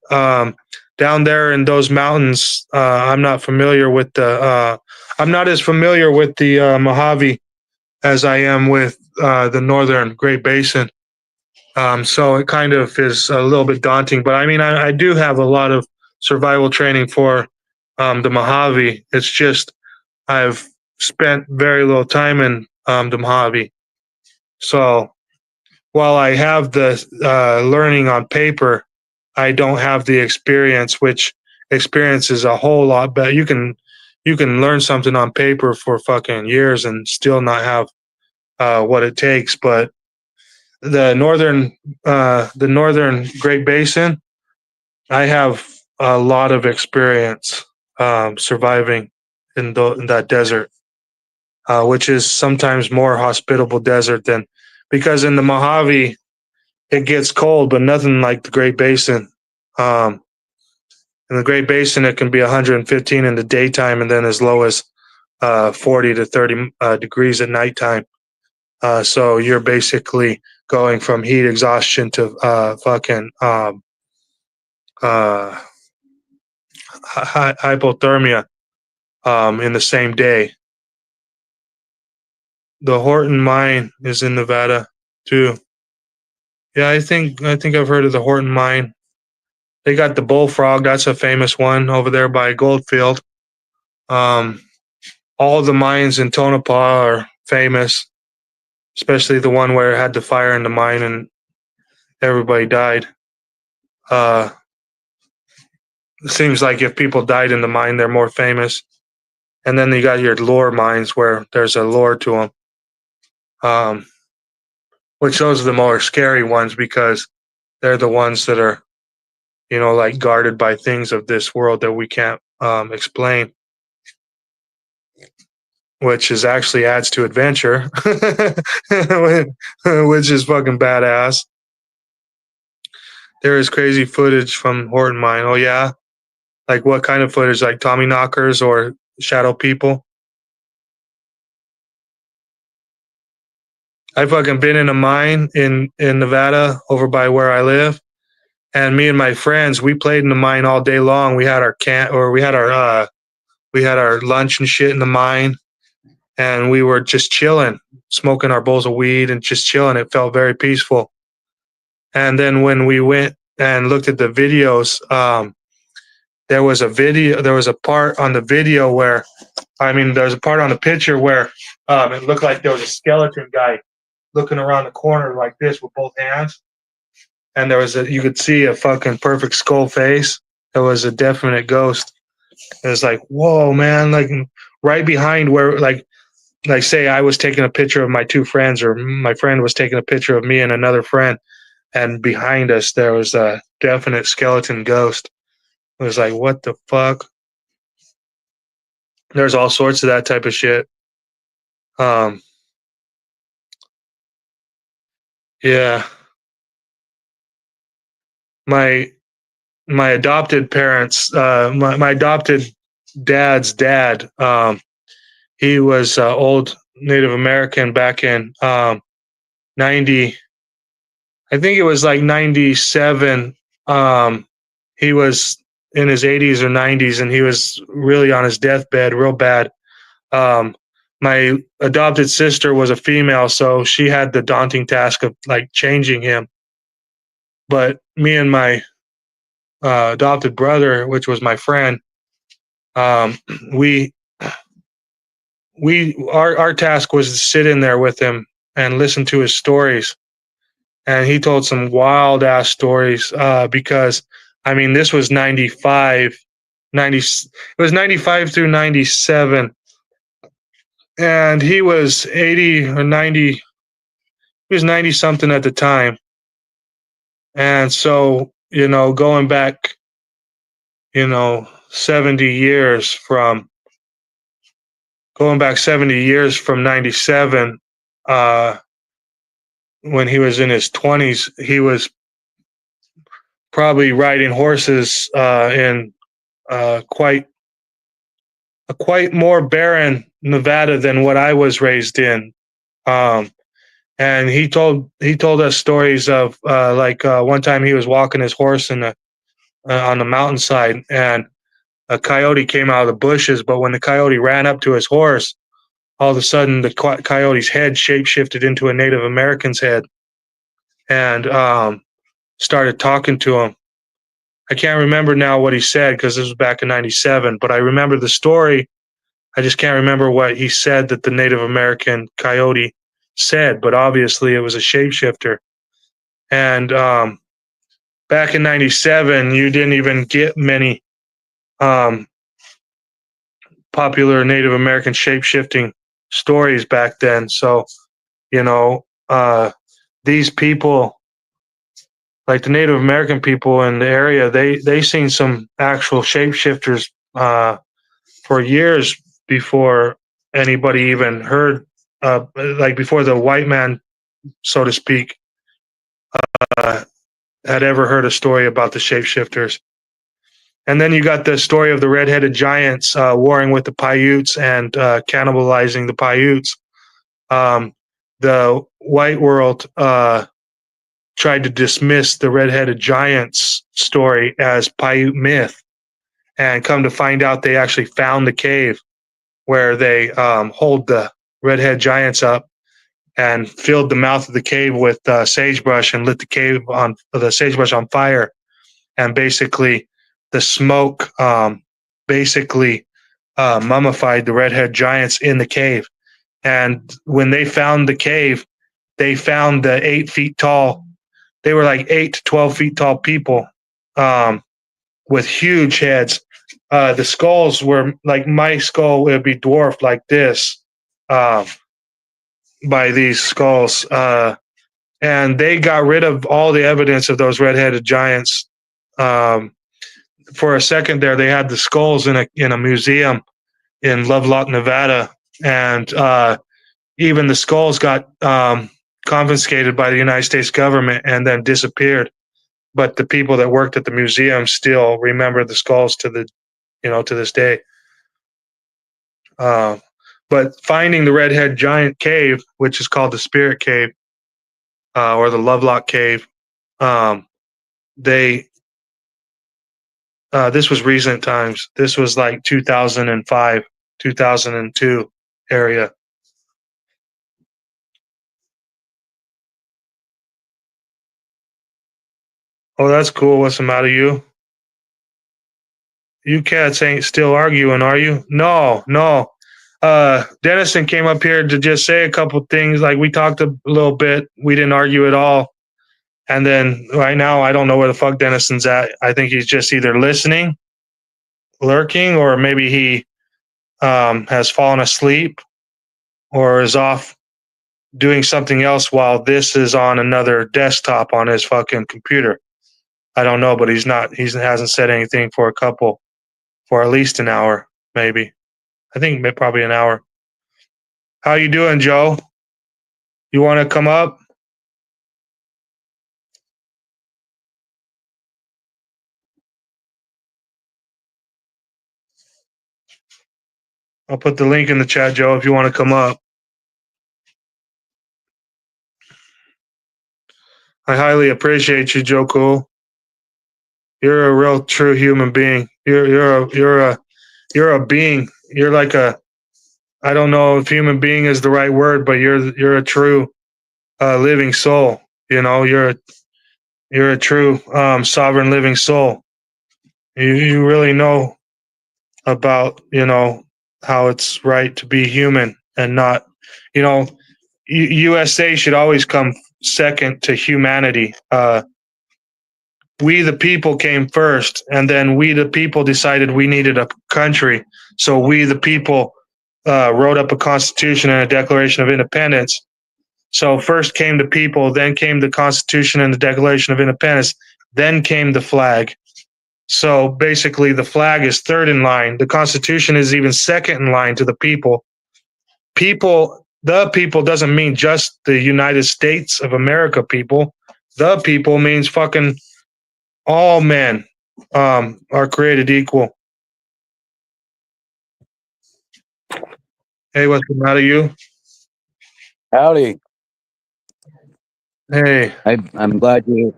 down there in those mountains, I'm not familiar with the. I'm not as familiar with the Mojave as I am with the Northern Great Basin. So it kind of is a little bit daunting. But I mean, I do have a lot of survival training for the Mojave. It's just I've spent very little time in the Mojave. So while I have the learning on paper, I don't have the experience, which experience is a whole lot better. You can learn something on paper for fucking years and still not have what it takes. But the northern Great Basin, I have a lot of experience surviving in that desert, which is sometimes more hospitable desert than because in the Mojave it gets cold, but nothing like the Great Basin. Um, in the Great Basin, it can be 115 in the daytime, and then as low as 40 to 30 degrees at nighttime. So you're basically going from heat exhaustion to fucking uh, hypothermia in the same day. The Horton Mine is in Nevada too. Yeah, I think I've heard of the Horton Mine. They got the Bullfrog. That's a famous one over there by Goldfield. Um, all the mines in Tonopah are famous, especially the one where it had the fire in the mine and everybody died. Uh, it seems like if people died in the mine, they're more famous. And then you got your lore mines where there's a lore to them, which those are the more scary ones because they're the ones that are, like guarded by things of this world that we can't explain, which is actually adds to adventure, which is fucking badass. There is crazy footage from Horton Mine. Oh yeah, like what kind of footage? Like Tommy knockers or shadow people? I fucking been in a mine in Nevada over by where I live, and me and my friends we played in the mine all day long. We had our we had our lunch and shit in the mine, and we were just chilling, smoking our bowls of weed and just chilling. It felt very peaceful. And then when we went and looked at the videos, there was a part on the video where, there was a part on the picture where it looked like there was a skeleton guy looking around the corner like this with both hands. And you could see a fucking perfect skull face. It was a definite ghost. It was like, whoa, man, like right behind where, like say I was taking a picture of my two friends or my friend was taking a picture of me and another friend. And behind us, there was a definite skeleton ghost. It was like, what the fuck? There's all sorts of that type of shit. Um, yeah, my my adopted parents, my adopted dad's dad, he was old Native American back in 90. I think it was like 97. He was in his 80s or 90s, and he was really on his deathbed, real bad. Um, my adopted sister was a female, so she had the daunting task of like changing him. But me and my adopted brother, which was my friend, um, we our task was to sit in there with him and listen to his stories. And he told some wild ass stories because this was 95, 90. It was 95 through 97, and he was 80 or 90. He was 90 something at the time. And so, going back, 70 years from going back 70 years from 97, when he was in his 20s, he was probably riding horses in quite more barren Nevada than what I was raised in. And he told us stories of one time he was walking his horse on the mountainside, and a coyote came out of the bushes. But when the coyote ran up to his horse, all of a sudden the coyote's head shapeshifted into a Native American's head and started talking to him. I can't remember now what he said because this was back in 97, but I remember the story. I just can't remember what he said that the Native American coyote said, but obviously it was a shapeshifter. And back in 97, you didn't even get many popular Native American shapeshifting stories back then. So, these people, like the Native American people in the area, they seen some actual shapeshifters for years before anybody even heard, before the white man, so to speak, had ever heard a story about the shapeshifters. And then you got the story of the red-headed giants warring with the Paiutes and cannibalizing the Paiutes. The white world tried to dismiss the red-headed giants story as Paiute myth, and come to find out they actually found the cave where they hold the red-headed giants up and filled the mouth of the cave with sagebrush and lit the sagebrush on fire, and basically the smoke mummified the red-headed giants in the cave. And when they found the cave, they found the 8 feet tall. They were like 8 to 12 feet tall people with huge heads. The skulls were like my skull would be dwarfed like this by these skulls. And they got rid of all the evidence of those red-headed giants. For a second there, they had the skulls in a museum in Lovelock, Nevada, and even the skulls got confiscated by the United States government and then disappeared. But the people that worked at the museum still remember the skulls to this day. But finding the Redhead Giant Cave, which is called the Spirit Cave, or the Lovelock Cave, this was recent times. This was like 2005, 2002 area. Oh, that's cool. What's the matter, you? You cats ain't still arguing, are you? No. Dennison came up here to just say a couple things. Like, we talked a little bit. We didn't argue at all. And then right now, I don't know where the fuck Dennison's at. I think he's just either listening, lurking, or maybe he has fallen asleep or is off doing something else while this is on another desktop on his fucking computer. I don't know, but he hasn't said anything for at least an hour, maybe. I think probably an hour. How you doing, Joe? You want to come up? I'll put the link in the chat, Joe, if you want to come up. I highly appreciate you, Joe Cool. You're a real true human being. You're a being. You're like I don't know if human being is the right word, but you're a true living soul. You're a true sovereign living soul. You really know about how it's right to be human and not, USA should always come second to humanity. We the people came first, and then we the people decided we needed a country. So we the people wrote up a constitution and a Declaration of Independence. So first came the people, then came the Constitution and the Declaration of Independence, then came the flag. So basically the flag is third in line. The Constitution is even second in line to the people. people, the people doesn't mean just the United States of America people. The people means fucking all men are created equal. Hey, what's the matter, you? Howdy. Hey, I'm glad you're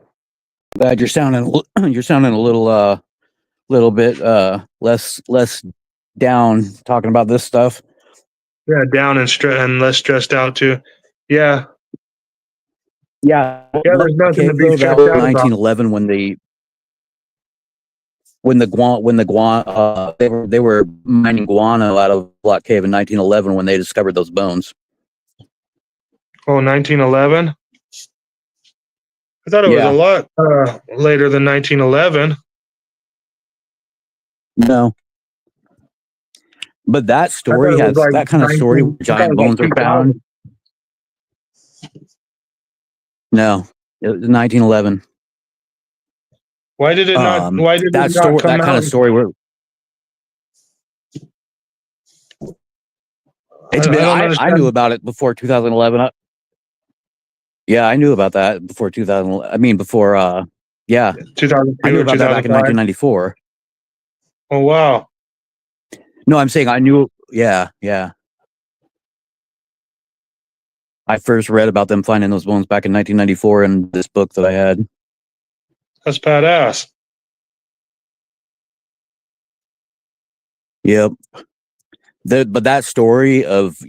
sounding you're sounding a little bit less down talking about this stuff. yeah, down and less stressed out too. Yeah, Yeah, there's nothing to cave be though, stressed that was out about. 1911 they were mining guano out of Block Cave in 1911 when they discovered those bones. Oh, 1911? I thought it was a Yeah. lot later than 1911. No. But that I thought story it was has like that kind of story where 19 I thought it giant was like bones are 2000. found. No, it was 1911. Why did it not? Why did it That not story, come that kind of out? story where I don't I understand. knew about it before 2011. Yeah, I knew about that before 2000. I mean, before, yeah, 2002 I knew or about that back in 2005. 1994. Oh wow! No, I'm saying I knew. Yeah, yeah. I first read about them finding those bones back in 1994 in this book that I had. That's badass. Yep. But that story of,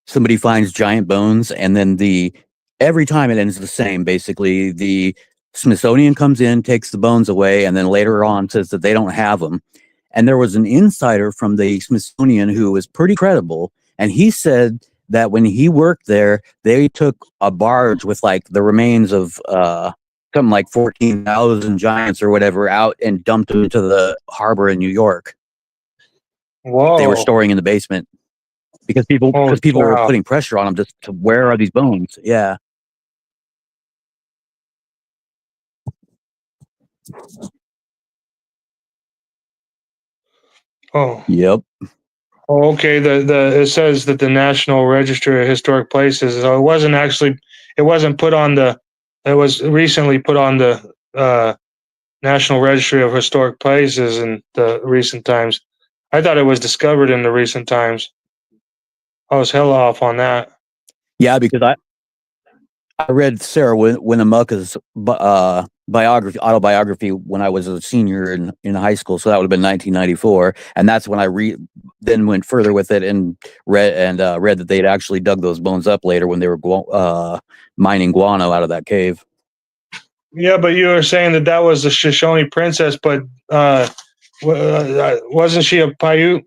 somebody finds giant bones and then every time it ends the same. Basically, the Smithsonian comes in, takes the bones away, and then later on says that they don't have them. And there was an insider from the Smithsonian who was pretty credible, and he said that when he worked there, they took a barge with like the remains of something like 14,000 giants or whatever out and dumped them into the harbor in New York. Whoa! They were storing in the basement because people were putting pressure on them just to where are these bones? Yeah. Oh. Yep. Oh, okay. It says that the National Register of Historic Places. So it wasn't put on the. It was recently put on the National Registry of Historic Places in the recent times. I thought it was discovered in the recent times. I was hell off on that. Yeah, because I read Sarah Winnemucca's autobiography when I was a senior in high school, so that would have been 1994, and that's when I then went further with it and read that they'd actually dug those bones up later when they were mining guano out of that cave. Yeah, but you were saying that was the Shoshone princess, but wasn't she a Paiute,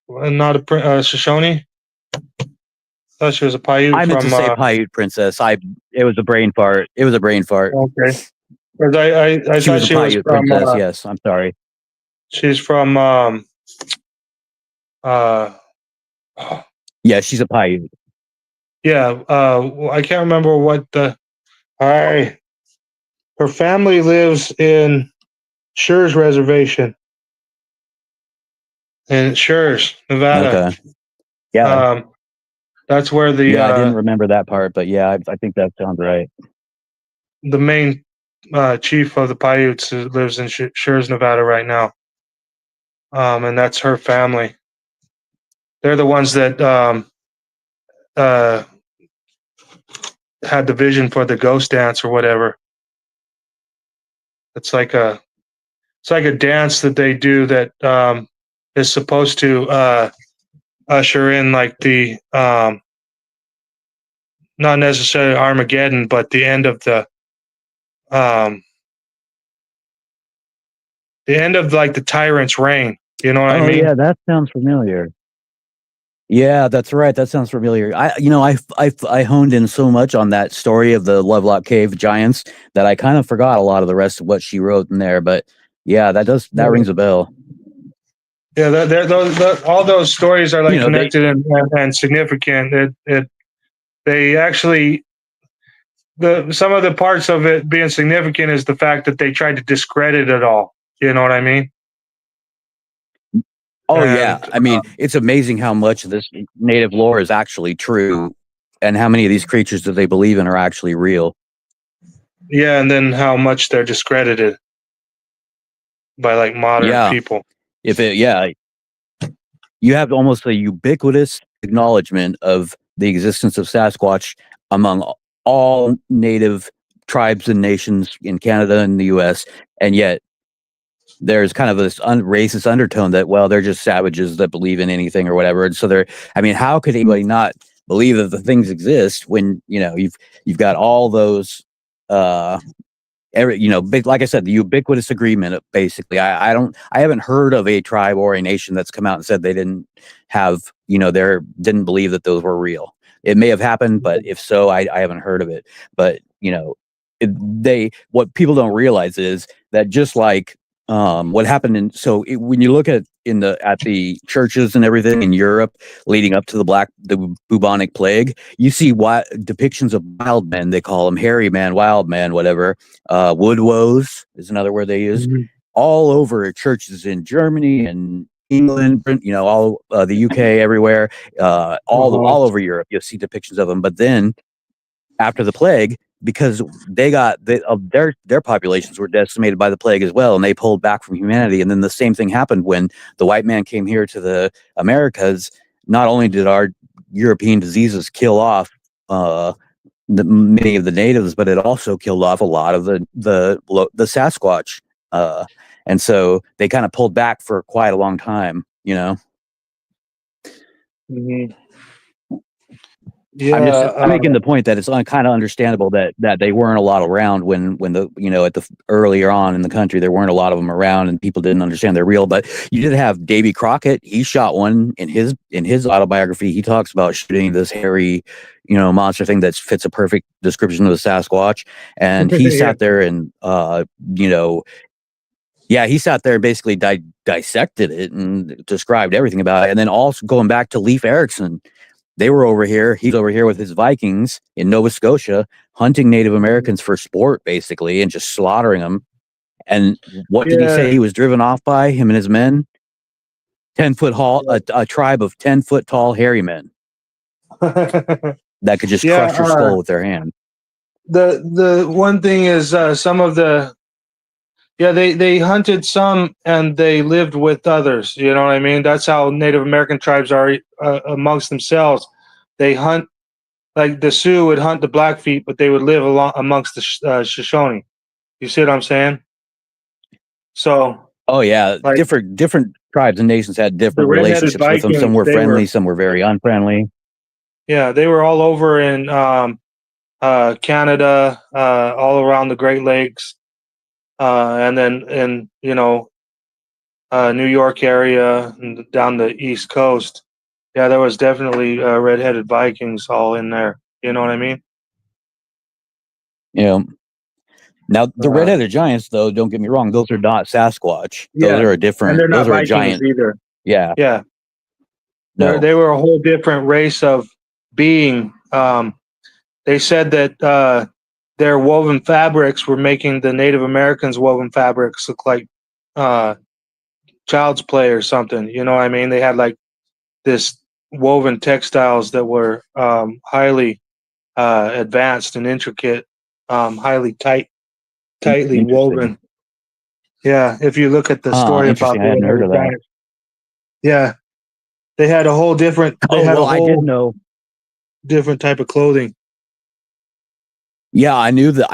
not a Shoshone? I thought she was a Paiute. I meant to say Paiute princess. It was a brain fart. It was a brain fart. Okay. Because I she thought was a she was Paiute from. princess. Yes, I'm sorry. She's from. Yeah, she's a Paiute. Yeah. I can't remember what the. Her family lives in Schurz Reservation in Schurz, Nevada. Okay. Yeah. That's where the. I didn't remember that part, but yeah, I think that sounds right. The main chief of the Paiutes lives in Schurz, Nevada right now. And that's her family. They're the ones that had the vision for the ghost dance or whatever. It's like a dance that they do that is supposed to usher in like the not necessarily Armageddon, but the end of the like the tyrant's reign. You know what I mean? Yeah, that sounds familiar. Yeah, that's right. That sounds familiar. I honed in so much on that story of the Lovelock Cave giants that I kind of forgot a lot of the rest of what she wrote in there. But yeah, that rings a bell. Yeah, all those stories are like connected and significant. They actually some of the parts of it being significant is the fact that they tried to discredit it all. You know what I mean? Oh yeah, And I mean, it's amazing how much of this native lore is actually true, and how many of these creatures that they believe in are actually real. yeah, and then how much they're discredited by like modern Yeah, people. yeah, you have almost a ubiquitous acknowledgement of the existence of Sasquatch among all native tribes and nations in Canada and the U.S., and yet there's kind of this racist undertone that, well, they're just savages that believe in anything or whatever. And so I mean, how could anybody not believe that the things exist when, you've got all those, like I said, the ubiquitous agreement, basically. I haven't heard of a tribe or a nation that's come out and said they didn't have, didn't believe that those were real. It may have happened, but if so, I haven't heard of it. But, what people don't realize is that just like, what happened when you look at the churches and everything in Europe leading up to the bubonic plague, you see what depictions of wild men. They call them hairy man, wild man, whatever. Wood woes is another word they use. Mhm. All over churches in Germany and England, all the UK, everywhere, all over Europe, you'll see depictions of them. But then after the plague, because their populations were decimated by the plague as well, and they pulled back from humanity. And then the same thing happened when the white man came here to the Americas. Not only did our European diseases kill off many of the natives, but it also killed off a lot of the Sasquatch. And so they kind of pulled back for quite a long time, Mhm. I'm making the point that it's kind of understandable that they weren't a lot around when at the earlier on in the country, there weren't a lot of them around and people didn't understand they're real. But you did have Davy Crockett. He shot one in his autobiography. He talks about shooting this hairy, monster thing that fits a perfect description of the Sasquatch. And he sat there and, he sat there and basically dissected it and described everything about it. And then also going back to Leif Erikson, they were over here. He's over here with his Vikings in Nova Scotia, hunting Native Americans for sport, basically, and just slaughtering them. And what did he say he was driven off by, him and his men? 10-foot tall, a tribe of 10-foot tall hairy men that could just crush your skull with their hand. The one thing is some of the they hunted some and they lived with others. You know what I mean? That's how Native American tribes are amongst themselves. They hunt, like the Sioux would hunt the Blackfeet, but they would live amongst the Shoshone. You see what I'm saying? So. Oh yeah, like, different tribes and nations had different relationships with them. Some were friendly, some were very unfriendly. Yeah, they were all over in Canada, all around the Great Lakes. And then in New York area and down the East Coast, there was definitely red-headed Vikings all in there. You know what I mean? Yeah. Now the red-headed giants, though, don't get me wrong; those are not Sasquatch. Those are a different. And they're not those are Vikings a giant either. Yeah. Yeah. No. They were a whole different race of being. They said that their woven fabrics were making the Native Americans' woven fabrics look like child's play or something. You know what I mean? They had like this woven textiles that were highly advanced and intricate, highly tightly woven. Yeah, if you look at the story about I hadn't heard of that. Yeah, they had a whole different. I did know different type of clothing. Yeah, I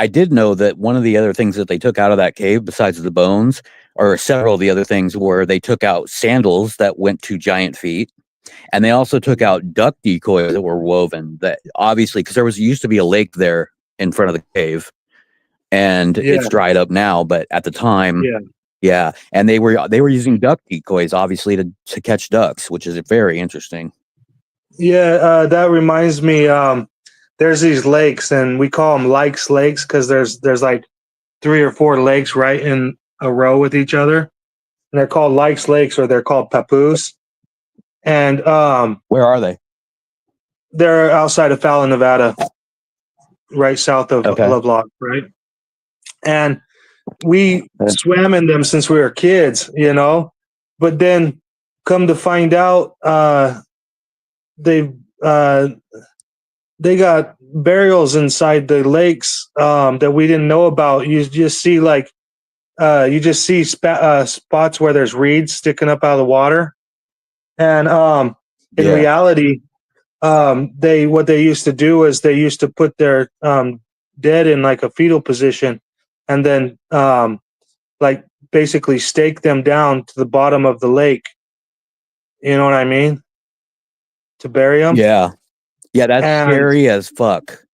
did know that one of the other things that they took out of that cave, besides the bones, or several of the other things, were they took out sandals that went to giant feet, and they also took out duck decoys that were woven. That obviously, because there used to be a lake there in front of the cave, and it's dried up now. But at the time, and they were using duck decoys, obviously, to catch ducks, which is very interesting. Yeah, that reminds me. There's these lakes, and we call them Likes Lakes because there's like 3 or 4 lakes right in a row with each other, and they're called Likes Lakes, or they're called Papoose. And where are they? They're outside of Fallon, Nevada, right south of Lovelock, right? And we swam in them since we were kids, but then come to find out, they uh, they got burials inside the lakes that we didn't know about. You just see spots where there's reeds sticking up out of the water, and in Yeah. reality, they what they used to do is they used to put their dead in like a fetal position, and then like basically stake them down to the bottom of the lake. You know what I mean? To bury them. Yeah. Yeah, that's And scary as fuck.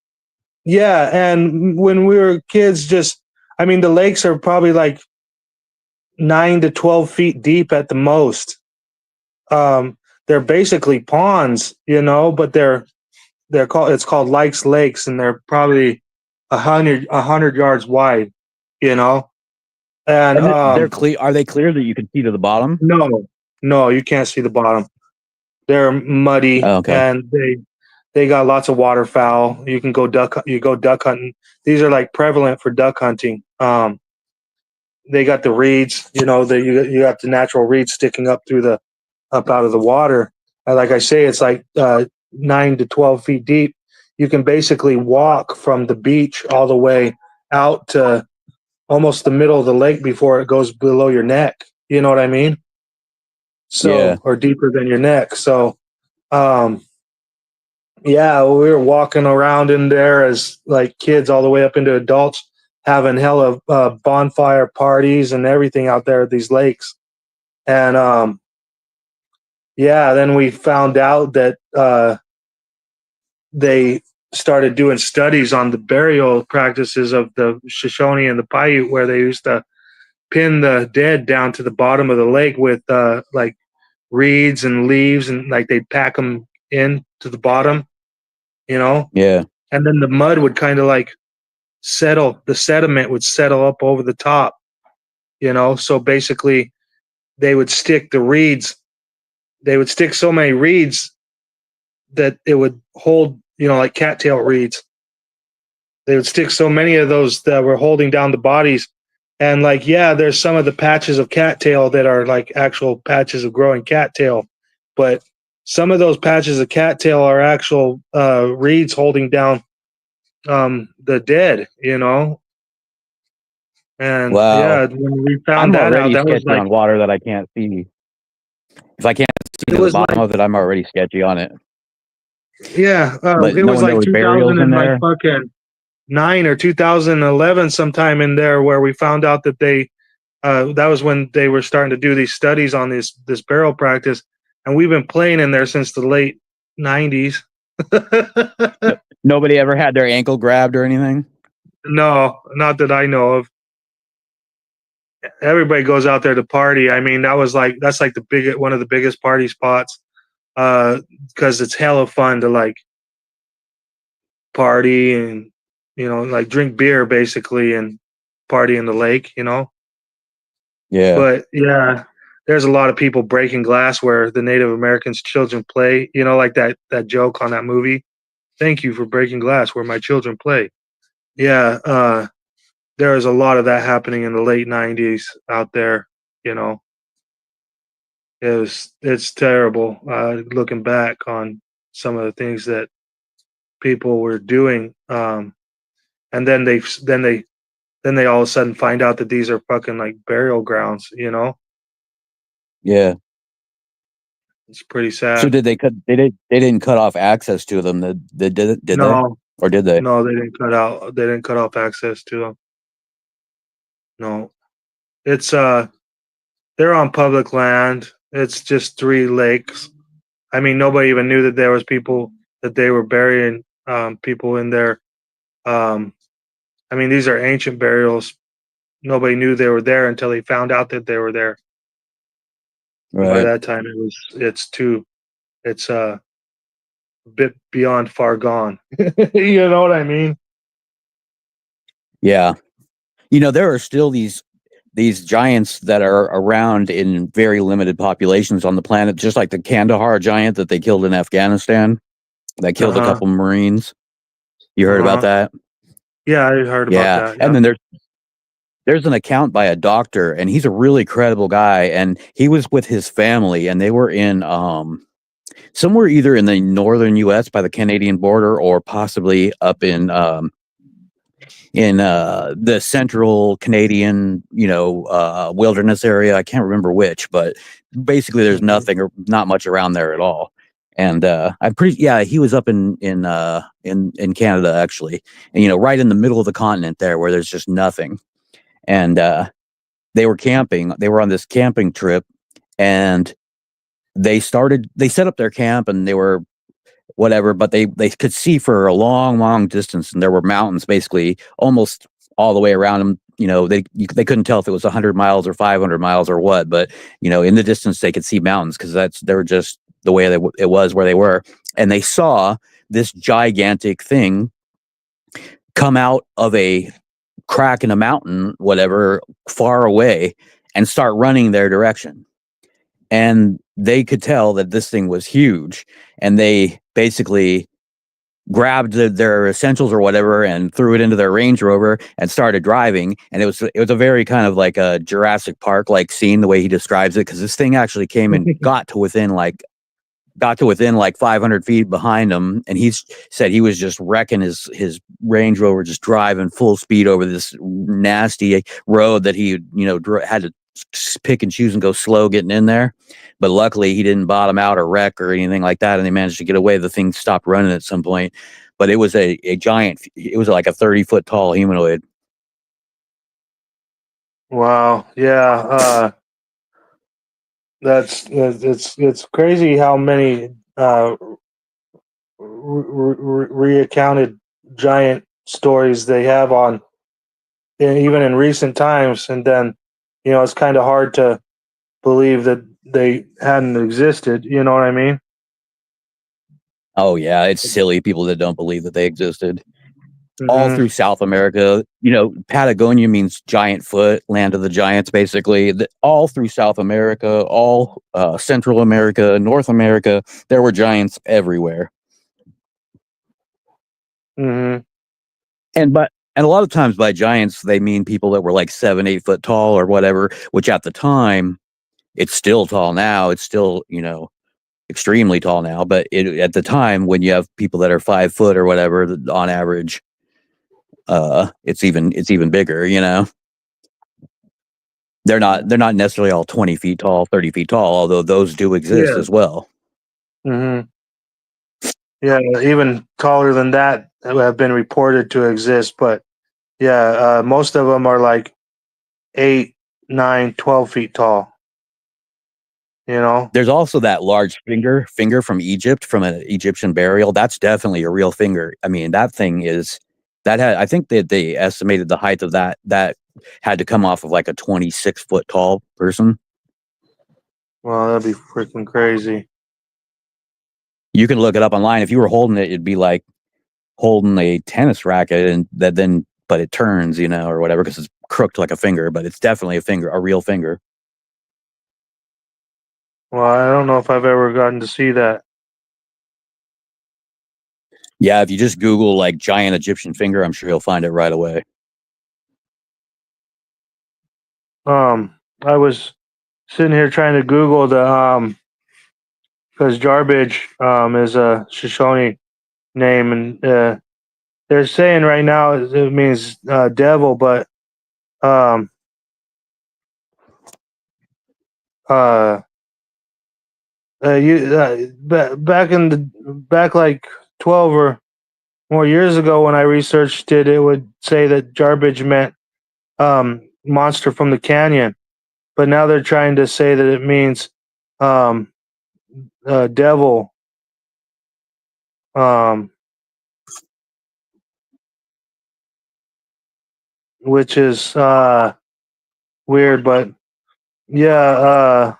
yeah, and when we were kids, I mean, the lakes are probably like 9 to 12 feet deep at the most. They're basically ponds, but it's called Lykes Lakes, and they're probably 100 yards wide, you know. And And they're clear. Are they clear that you can see to the bottom? no, you can't see the bottom. They're muddy, Oh, okay. and they got lots of waterfowl. You go duck hunting. These are like prevalent for duck hunting. They got the reeds, you got the natural reeds sticking up out of the water. And like I say, it's like 9 to 12 feet deep. You can basically walk from the beach all the way out to almost the middle of the lake before it goes below your neck. You know what I mean? So, Yeah. or deeper than your neck. So, yeah, we were walking around in there as like kids all the way up into adults, having hella bonfire parties and everything out there at these lakes. And yeah, then we found out that they started doing studies on the burial practices of the Shoshone and the Paiute, where they used to pin the dead down to the bottom of the lake with like reeds and leaves, and like they'd pack them in to the bottom, Yeah. and then the mud would kind of like the sediment would settle up over the top, so basically they would stick so many reeds that it would hold, like cattail reeds. They would stick so many of those that were holding down the bodies. And like, yeah, there's some of the patches of cattail that are like actual patches of growing cattail, but some of those patches of cattail are actual reeds holding down the dead, And Wow. yeah, when we I'm found that out, already that was sketchy like, on water that I can't see. If I can't see it to the was bottom like, of it, I'm already sketchy on it. yeah, But it no was one like knows burials 2000 in and like there. fucking 9 or 2011, sometime in there, where we found out that that was when they were starting to do these studies on this burial practice, and we've been playing in there since the late 90s. Nobody ever had their ankle grabbed or anything. No, not that I know of. Everybody goes out there to party. I mean, that's like one of the biggest party spots, because it's hella fun to like party and like drink beer basically and party in the lake. Yeah. But yeah, there's a lot of people breaking glass where the Native Americans children play, like that joke on that movie. Thank you for breaking glass where my children play. Yeah, there was a lot of that happening in the late 90s out there, It's terrible looking back on some of the things that people were doing. And then they all of a sudden find out that these are fucking like burial grounds, Yeah. It's pretty So sad. did they cut? They didn't cut off access to them. They did they? No, Or did they? no, they didn't cut off access to them. No. It's they're on public land. It's just 3 lakes. I mean, nobody even knew that there was people that they were burying people in there. I mean, these are ancient burials. Nobody knew they were there until they found out that they were there. And by Right. that time, it's a bit beyond far gone. You know what I mean? Yeah. There are still these giants that are around in very limited populations on the planet, just like the Kandahar giant that they killed in Afghanistan, that killed a Uh-huh. couple Marines. You heard about that? Yeah, I heard about Yeah. that. And Yeah. then there's an account by a doctor, and he's a really credible guy, and he was with his family, and they were in somewhere either in the northern US by the Canadian border, or possibly up in the central Canadian, wilderness area. I can't remember which, but basically there's nothing or not much around there at all. And he was up in Canada, actually, and right in the middle of the continent there, where there's just nothing. And they were camping. They were on this camping trip, and they set up their camp, and they were whatever, but they could see for a long distance, and there were mountains basically almost all the way around them. They couldn't tell if it was 100 miles or 500 miles or what, but in the distance they could see mountains, because they were just the way it was where they were. And they saw this gigantic thing come out of a crack in a mountain, whatever, far away, and start running their direction. And they could tell that this thing was huge, and they basically grabbed their essentials or whatever and threw it into their Range Rover and started driving. And it was a very kind of like a Jurassic Park like scene, the way he describes it, because this thing actually came and got to within like 500 feet behind him, and he said he was just wrecking his Range Rover, just driving full speed over this nasty road that he had to pick and choose and go slow getting in there. But luckily he didn't bottom out or wreck or anything like that, and they managed to get away. The thing stopped running at some point, but it was a giant. It was like a 30-foot tall humanoid. Wow. Yeah. It's crazy how many recounted giant stories they have on, even in recent times, and then it's kind of hard to believe that they hadn't existed. You know what I mean? Oh yeah, it's silly, people that don't believe that they existed. Mm-hmm. All through South America, Patagonia means giant foot, land of the giants, basically. All through South America, all Central America, North America, there were giants everywhere. Mm-hmm. And a lot of times by giants, they mean people that were like 7-8 foot tall or whatever, which at the time, it's still tall now. It's still, extremely tall now. But at the time, when you have people that are 5 foot or whatever, on average, it's even bigger. They're not necessarily all 20 feet tall, 30 feet tall, although those do exist as well. Mm-hmm. Yeah, even taller than that have been reported to exist, but yeah, most of them are like 8, 9, 12 feet tall. There's also that large finger from Egypt, from an Egyptian burial. That's definitely a real finger. I mean, that thing is I think that they estimated the height of that had to come off of like a 26-foot tall person. Well, that'd be freaking crazy. You can look it up online. If you were holding it, it'd be like holding a tennis racket, but it turns, or whatever, because it's crooked like a finger, but it's definitely a real finger. Well, I don't know if I've ever gotten to see that. Yeah, if you just Google like giant Egyptian finger, I'm sure you'll find it right away. I was sitting here trying to Google because Jarbidge is a Shoshone name, and they're saying right now it means devil, but back like 12 or more years ago when I researched it, it would say that Jarbidge meant monster from the canyon, but now they're trying to say that it means devil. Which is weird, but yeah,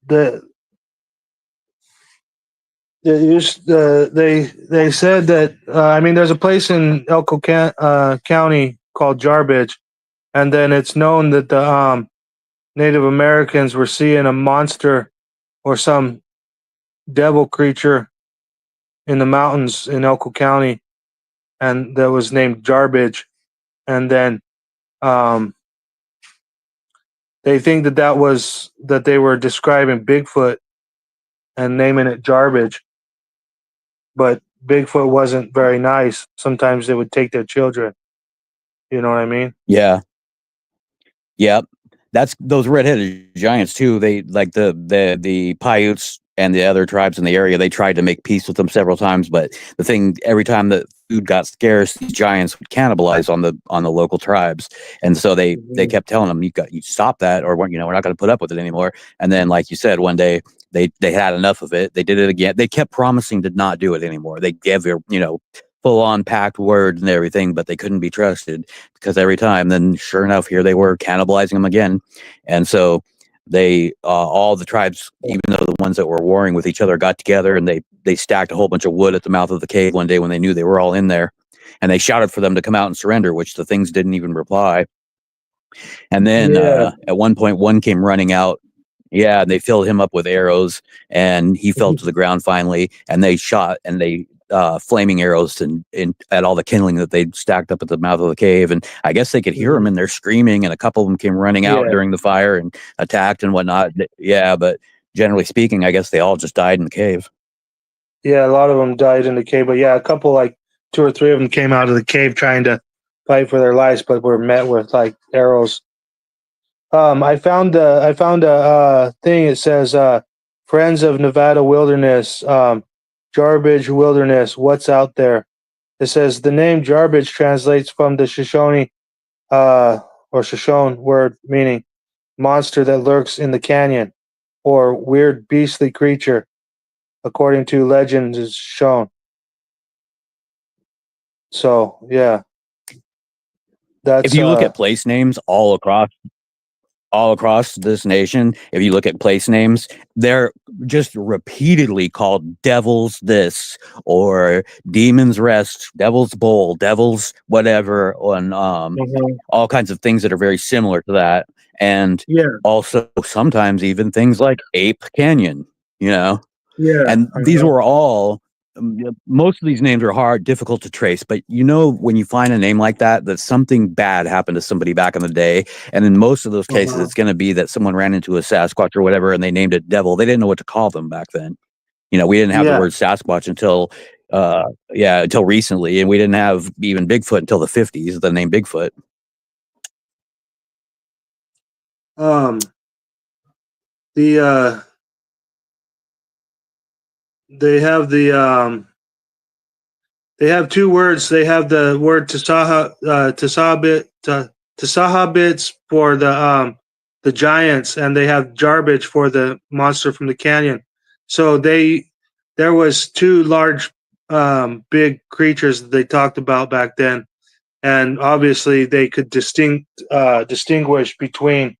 they said that I mean, there's a place in Elko County called Jarbidge, and then it's known that the Native Americans were seeing a monster or some devil creature in the mountains in Elko County, and that was named Jarbidge. and then um, they think that they were describing Bigfoot and naming it Jarbidge, but Bigfoot wasn't very nice. Sometimes they would take their children. You know what I mean? Yeah. Yep. That's those redheaded giants too. They like the Paiutes and the other tribes in the area. They tried to make peace with them several times, but the thing every time that food got scarce, these giants would cannibalize on the local tribes, and so they kept telling them, you stop that, or we're not going to put up with it anymore. And then, like you said, one day they had enough of it. They did it again. They kept promising to not do it anymore. They gave their full on packed words and everything, but they couldn't be trusted because every time, then sure enough, here they were cannibalizing them again. And so they, all the tribes, even though the ones that were warring with each other, got together and they stacked a whole bunch of wood at the mouth of the cave one day when they knew they were all in there, and they shouted for them to come out and surrender, which the things didn't even reply. And then at one point, one came running out. Yeah, they filled him up with arrows, and he fell to the ground finally. And they shot and they flaming arrows and at all the kindling that they'd stacked up at the mouth of the cave. And I guess they could hear them, and they're screaming. And a couple of them came running out during the fire and attacked and whatnot. Yeah, but generally speaking, I guess they all just died in the cave. Yeah, a lot of them died in the cave, but yeah, a couple, like 2 or 3 of them, came out of the cave trying to fight for their lives, but were met with like arrows. I found a thing. It says, "Friends of Nevada Wilderness, Jarbidge Wilderness. What's out there?" It says the name Jarbidge translates from the Shoshone, or Shoshone word meaning monster that lurks in the canyon, or weird beastly creature, according to legends is shown. So yeah, that's If you look at place names all across this nation, if you look at place names, they're just repeatedly called Devil's this or Demon's Rest, Devil's Bowl, Devil's whatever, on all kinds of things that are very similar to that. And also sometimes even things like Ape Canyon, and these were all most of these names are difficult to trace, but when you find a name like that something bad happened to somebody back in the day. And in most of those cases, it's going to be that someone ran into a Sasquatch or whatever, and they named it Devil. They didn't know what to call them back then. We didn't have the word Sasquatch until recently, and we didn't have even Bigfoot until the 50s, the name Bigfoot. They have 2 words. They have the word Tasahabits for the giants, and they have Jarbidge for the monster from the canyon. So there was 2 large big creatures that they talked about back then, and obviously they could distinguish between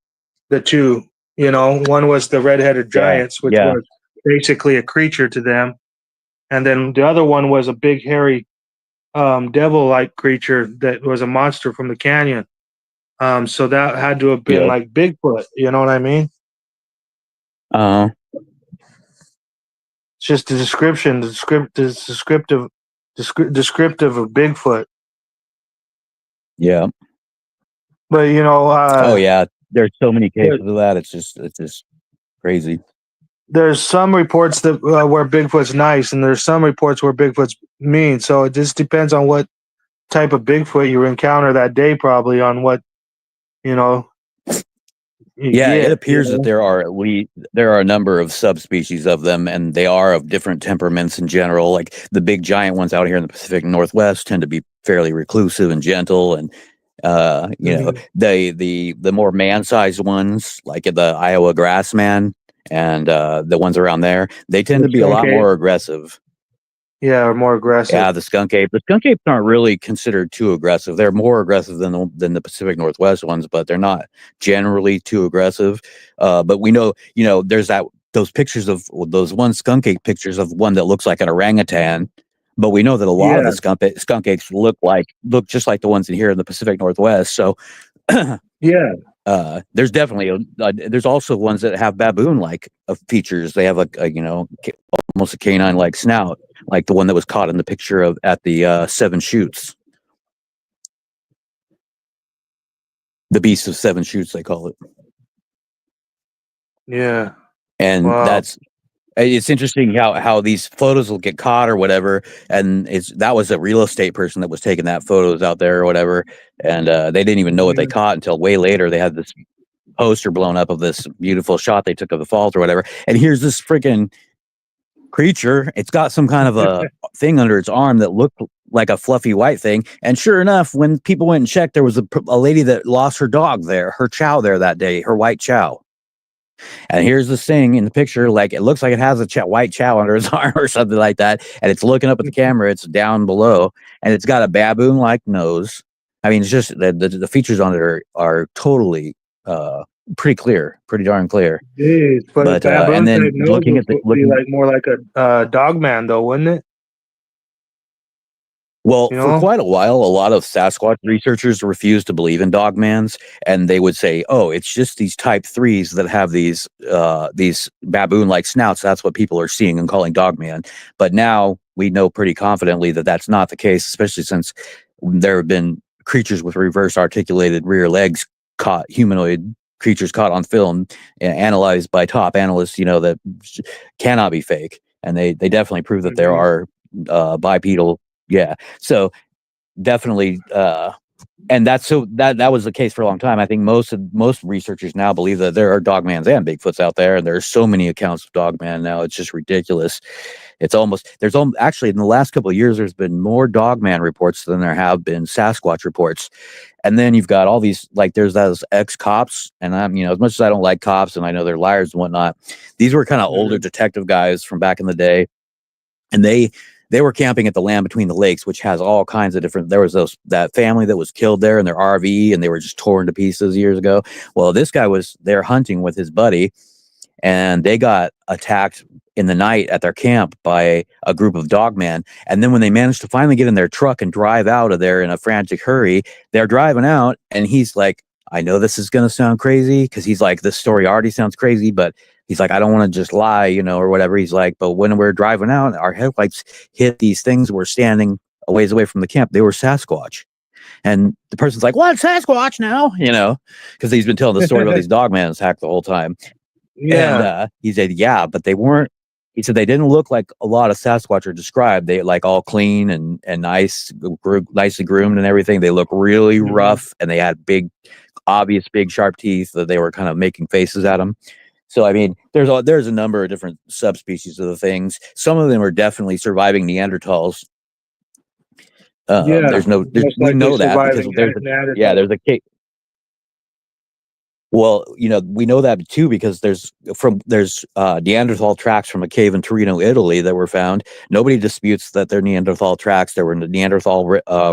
the 2. One was the red-headed giants, which was basically a creature to them, and then the other one was a big hairy devil-like creature that was a monster from the canyon. So that had to have been like Bigfoot. You know what I mean? It's just the description, descriptive of Bigfoot. Yeah. But oh yeah, there's so many cases of that. It's just crazy. There's some reports that where Bigfoot's nice, and there's some reports where Bigfoot's mean. So it just depends on what type of Bigfoot you encounter that day, probably on what it appears that there are a number of subspecies of them, and they are of different temperaments in general. Like the big giant ones out here in the Pacific Northwest tend to be fairly reclusive and gentle, and the more man-sized ones, like the Iowa grassman and the ones around there, they tend to be a lot more aggressive. Yeah, or more aggressive. Yeah, the skunk ape. The skunk apes aren't really considered too aggressive. They're more aggressive than the Pacific Northwest ones, but they're not generally too aggressive. But we know, there's those pictures of those skunk ape pictures of one that looks like an orangutan. But we know that a lot of the skunk apes look just like the ones in here in the Pacific Northwest. So there's definitely there's also ones that have baboon-like features. They have almost a canine-like snout, like the one that was caught in the picture at the 7 Shoots. The Beast of Seven Shoots, they call it. Yeah. And Wow. it's interesting how these photos will get caught or whatever, and that was a real estate person that was taking that photos out there or whatever, and they didn't even know what they caught until way later. They had this poster blown up of this beautiful shot they took of the falls or whatever, and here's this freaking creature. It's got some kind of a thing under its arm that looked like a fluffy white thing, and sure enough, when people went and checked, there was a lady that lost her dog there, her chow there that day, her white chow. And here's this thing in the picture, like it looks like it has a white chow under its arm or something like that. And it's looking up at the camera. It's down below, and it's got a baboon-like nose. I mean, it's just the features on it are totally pretty clear, pretty darn clear. Jeez, but And then looking at be like more like a dog man, though, wouldn't it? Well, You for know? quite a while, a lot of Sasquatch researchers refused to believe in dogmans, and they would say, "Oh, it's just these type 3s that have these baboon-like snouts. That's what people are seeing and calling dogman." But now we know pretty confidently that that's not the case, especially since there have been creatures with reverse articulated rear legs caught, humanoid creatures caught on film, analyzed by top analysts, that cannot be fake, and they definitely prove that there are bipedal. Yeah. So definitely, and that was the case for a long time. I think most researchers now believe that there are dogmans and Bigfoots out there, and there's so many accounts of dogman now. It's just ridiculous. Actually in the last couple of years, there's been more dogman reports than there have been Sasquatch reports. And then you've got all these, like there's those ex-cops, and I'm, as much as I don't like cops and I know they're liars and whatnot, these were kind of older detective guys from back in the day, and they were camping at the Land Between the Lakes, which has all kinds of different. There was that family that was killed there in their RV, and they were just torn to pieces years ago. Well, this guy was there hunting with his buddy, and they got attacked in the night at their camp by a group of dogmen. And then when they managed to finally get in their truck and drive out of there in a frantic hurry, they're driving out, and he's like, "I know this is going to sound crazy," because he's like, "This story already sounds crazy," but he's like, "I don't want to just lie, or whatever." He's like, "But when we're driving out, our headlights hit these things. We're standing a ways away from the camp. They were Sasquatch." And the person's like, "What, Sasquatch now?" Because he's been telling the story about these dogman attack the whole time. Yeah. And he said, "Yeah, but they weren't." He said they didn't look like a lot of Sasquatch are described. They like all clean and nice, nicely groomed and everything. They look really rough, and they had obvious big sharp teeth that they were kind of making faces at them. So I mean, there's a number of different subspecies of the things. Some of them are definitely surviving Neanderthals. We know that because there's a case. Well, we know that too because there's Neanderthal tracks from a cave in Torino, Italy that were found. Nobody disputes that they're Neanderthal tracks. There were Neanderthal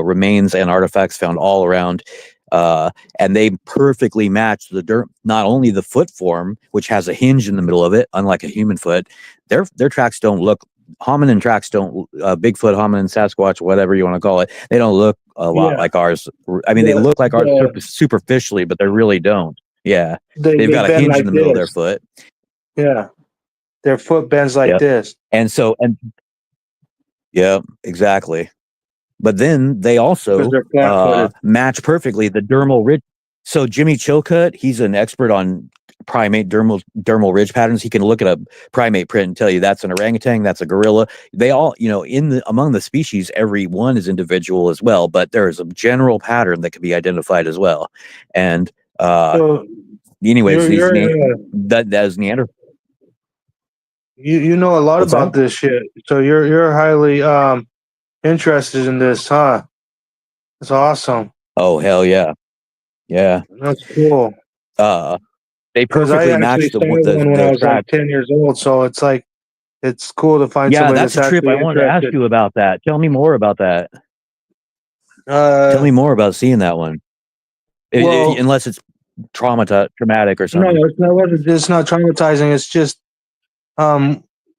remains and artifacts found all around. And they perfectly match not only the foot form, which has a hinge in the middle of it, unlike a human foot. Their tracks don't look, hominin tracks don't, Bigfoot, hominin, Sasquatch, whatever you want to call it, they don't look a lot like ours. I mean, they look like ours superficially, but they really don't. Yeah, they've got a hinge in the middle of their foot. Yeah, their foot bends like this. And yeah, exactly. But then they also match perfectly the dermal ridge. So Jimmy Chilcutt, he's an expert on primate dermal ridge patterns. He can look at a primate print and tell you that's an orangutan, that's a gorilla. They all, among the species, every one is individual as well, but there is a general pattern that can be identified as well. And anyways, that is Neanderthal. You know a lot about this shit, so you're highly interested in this, huh? It's awesome. Oh hell yeah, yeah. That's cool. They perfectly match the when I was like 10 years old, so it's like it's cool to find. Yeah, that's a trip. I wanted to ask you about that. Tell me more about that. Tell me more about seeing that one. Unless it's traumatic or something. No, it's not traumatizing.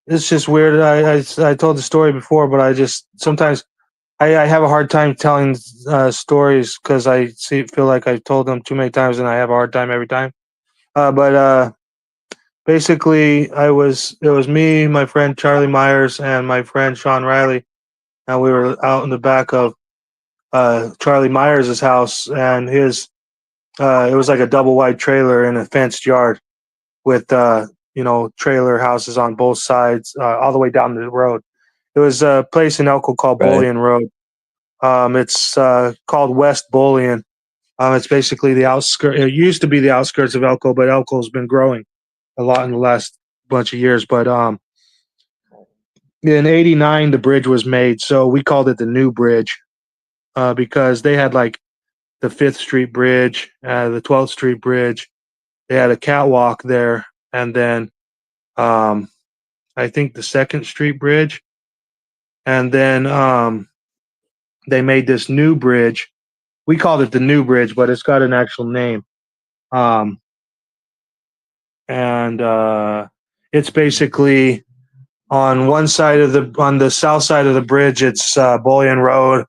It's just weird. I told the story before, but I just sometimes I have a hard time telling stories because I feel like I've told them too many times and I have a hard time every time. But basically, it was me, my friend Charlie Myers, and my friend Sean Riley, and we were out in the back of Charlie Myers' house, and his it was like a double wide trailer in a fenced yard with trailer houses on both sides, all the way down the road. It was a place in Elko called Right. Bullion Road. It's called West Bullion. It's basically the outskirts. It used to be the outskirts of Elko, but Elko's been growing a lot in the last bunch of years. But in '89, the bridge was made, so we called it the New Bridge because they had like the 5th Street Bridge, the 12th Street Bridge. They had a catwalk there, and then I think the 2nd Street Bridge, and then they made this new bridge. We called it the New Bridge, but it's got an actual name. And it's basically on one side of on the south side of the bridge, it's Bullion Road,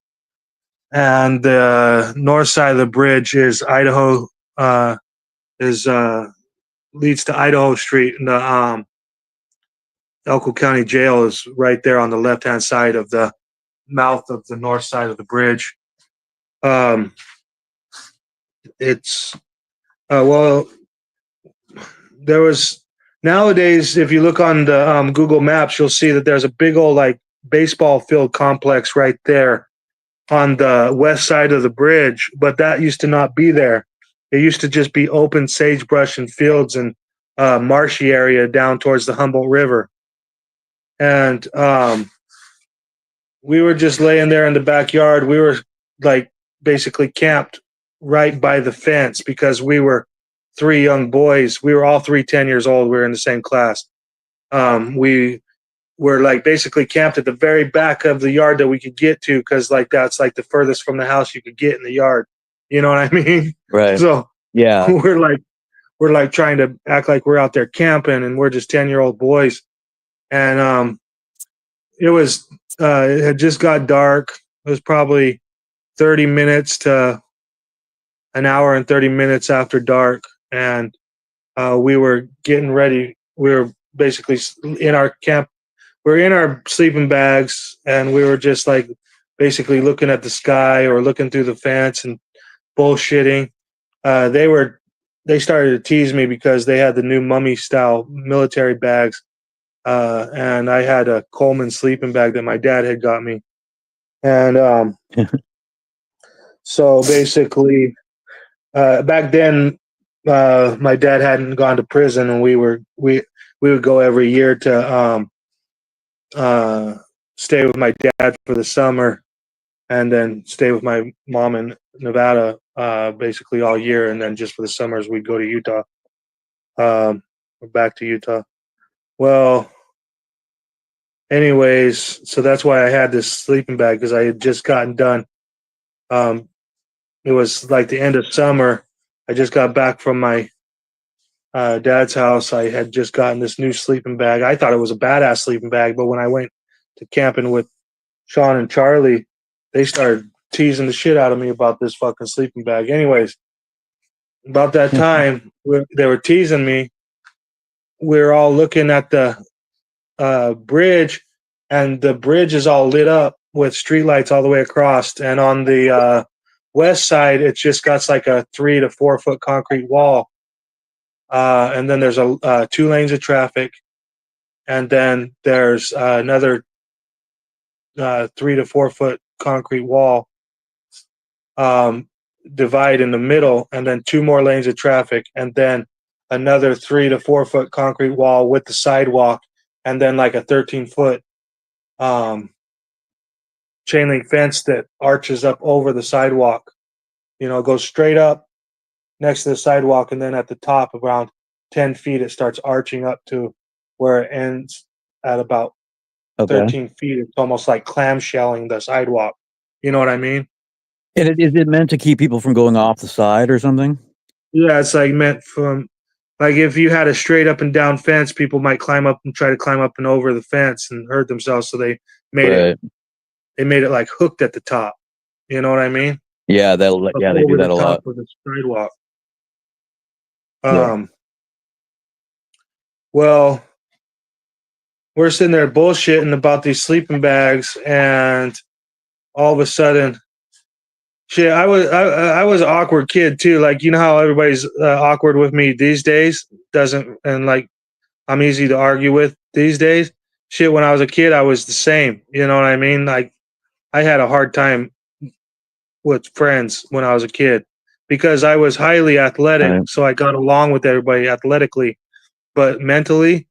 and the north side of the bridge is Idaho, leads to Idaho Street, and the Elko County Jail is right there on the left-hand side of the mouth of the north side of the bridge. It's well, there was nowadays, if you look on the Google Maps, you'll see that there's a big old like baseball field complex right there on the west side of the bridge, but that used to not be there. It used to just be open sagebrush and fields and marshy area down towards the Humboldt River. And we were just laying there in the backyard. We were like basically camped right by the fence because we were 3 young boys. We were all 10 years old. We were in the same class. We were like basically camped at the very back of the yard that we could get to because like that's like the furthest from the house you could get in the yard. You know what I mean? Right. So Yeah. we're like trying to act like we're out there camping, and we're just 10-year-old boys. And it had just got dark. It was probably 30 minutes to an hour and 30 minutes after dark, and we were getting ready. We were basically in our camp. We were in our sleeping bags, and we were just like basically looking at the sky or looking through the fence and bullshitting. They started to tease me because they had the new mummy style military bags, and I had a Coleman sleeping bag that my dad had got me. And so basically, back then, my dad hadn't gone to prison, and we would go every year to stay with my dad for the summer, and then stay with my mom in Nevada basically all year, and then just for the summers we'd go to Utah, back to Utah. Well, anyways, so that's why I had this sleeping bag, because I had just gotten done. It was like the end of summer. I just got back from my dad's house. I had just gotten this new sleeping bag. I thought it was a badass sleeping bag, but when I went to camping with Sean and Charlie, they started teasing the shit out of me about this fucking sleeping bag. Anyways, about that time, they were teasing me. We were all looking at the bridge, and the bridge is all lit up with streetlights all the way across. And on the west side, it's just got like a 3 to 4 foot concrete wall. And then there's 2 lanes of traffic. And then there's another 3 to 4 foot concrete wall divide in the middle, and then 2 more lanes of traffic, and then another 3 to 4 foot concrete wall with the sidewalk, and then like a 13-foot chain link fence that arches up over the sidewalk. You know, it goes straight up next to the sidewalk, and then at the top, around 10 feet, it starts arching up to where it ends at about 13 feet. It's almost like clamshelling the sidewalk. You know what I mean? And is it meant to keep people from going off the side or something? Yeah, it's like meant from, like if you had a straight up and down fence, people might climb up and try to climb up and over the fence and hurt themselves. So they made it like hooked at the top. You know what I mean? Yeah, they do that a lot. Of the sidewalk. Yeah. Well, we're sitting there bullshitting about these sleeping bags, and all of a sudden, Shit, I was an awkward kid too. Like, you know how everybody's awkward with me these days, doesn't, and like I'm easy to argue with these days. Shit, when I was a kid, I was the same. You know what I mean? Like, I had a hard time with friends when I was a kid because I was highly athletic, Right. so I got along with everybody athletically, but mentally,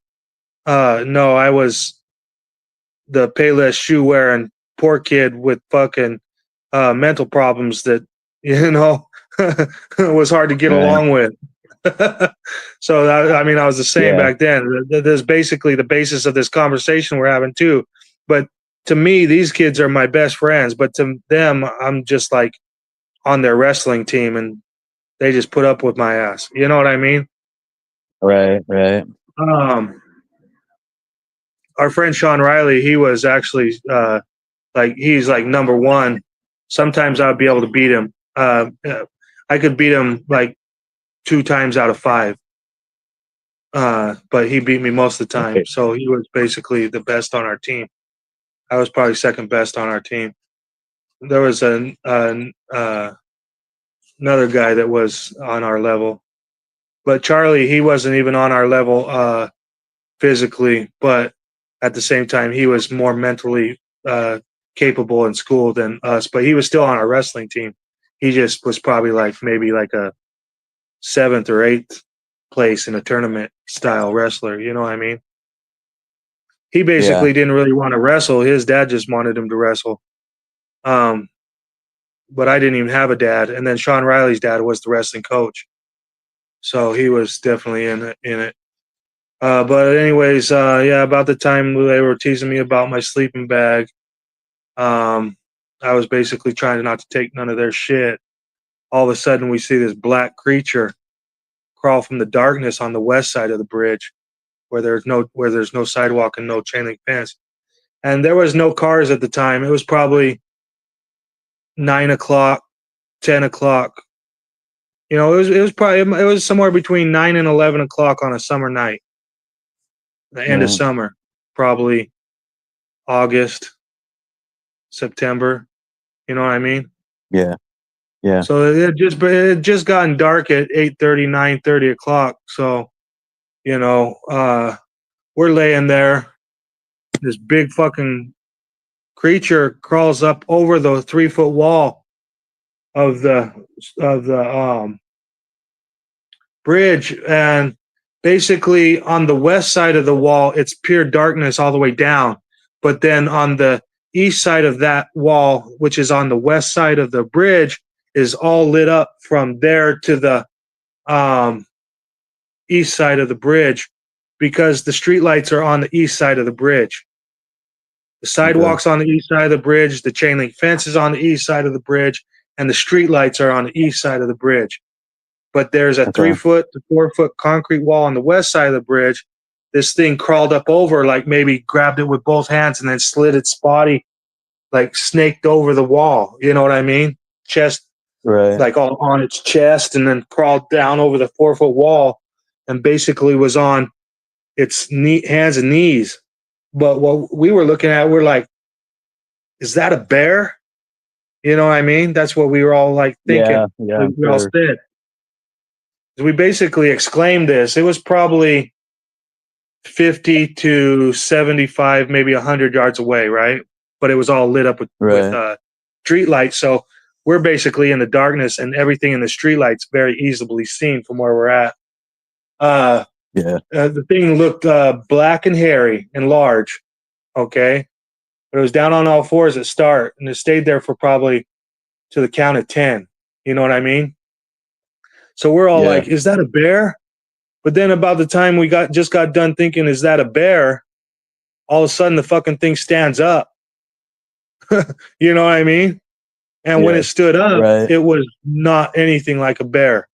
no, I was the Payless shoe wearing poor kid with fucking mental problems that you know was hard to get Right. along with. So I mean, I was the same Yeah. back then. There's basically the basis of this conversation we're having too. But to me, these kids are my best friends. But to them, I'm just like on their wrestling team, and they just put up with my ass. You know what I mean? Right. Right. Um, our friend Sean Riley, he was actually like he's like number one. Sometimes I'd be able to beat him. I could beat him like 2 times out of 5. But he beat me most of the time. Okay. So he was basically the best on our team. I was probably second best on our team. There was another guy that was on our level, but Charlie, he wasn't even on our level physically, but at the same time, he was more mentally capable in school than us. But he was still on our wrestling team. He just was probably like maybe like a 7th or 8th place in a tournament style wrestler. You know what I mean? He basically Yeah. didn't really want to wrestle. His dad just wanted him to wrestle. Um, but I didn't even have a dad. And then Sean Riley's dad was the wrestling coach, so he was definitely in it. But anyways, yeah, about the time they were teasing me about my sleeping bag, I was basically trying not to take none of their shit. All of a sudden, we see this black creature crawl from the darkness on the west side of the bridge, where there's no sidewalk and no chain link fence. And there was no cars at the time. It was probably 9 o'clock, 10 o'clock. You know, it was somewhere between 9 and 11 o'clock on a summer night, the end of Yeah. summer, probably August, September. You know what I mean? Yeah. Yeah. So it had just gotten dark at 8:30, 9:30 o'clock. So, you know, we're laying there. This big fucking creature crawls up over the 3-foot wall of the bridge, and basically on the west side of the wall it's pure darkness all the way down, but then on the east side of that wall, which is on the west side of the bridge, is all lit up from there to the um, east side of the bridge, because the street lights are on the east side of the bridge. The sidewalks on the east side of the bridge, the chain link fence is on the east side of the bridge, and the street lights are on the east side of the bridge. But there's a Okay. 3-foot to 4-foot concrete wall on the west side of the bridge. This thing crawled up over, like maybe grabbed it with both hands and then slid its body, like snaked over the wall. You know what I mean? Chest, Right. like all on its chest, and then crawled down over the 4-foot wall and basically was on its hands and knees. But what we were looking at, we're like, is that a bear? You know what I mean? That's what we were all like thinking. Yeah. Yeah. I'm We all sure. said. We basically exclaimed this. It was probably 50 to 75, maybe 100 yards away, right? But it was all lit up with Right. street lights. So we're basically in the darkness, and everything in the street lights very easily seen from where we're at. Yeah. The thing looked black and hairy and large, okay? But it was down on all fours at start, and it stayed there for probably to the count of 10. You know what I mean? So we're all Yeah. like, is that a bear? But then about the time we got done thinking, is that a bear? All of a sudden the fucking thing stands up. You know what I mean? And when Yeah. it stood up, Right. it was not anything like a bear.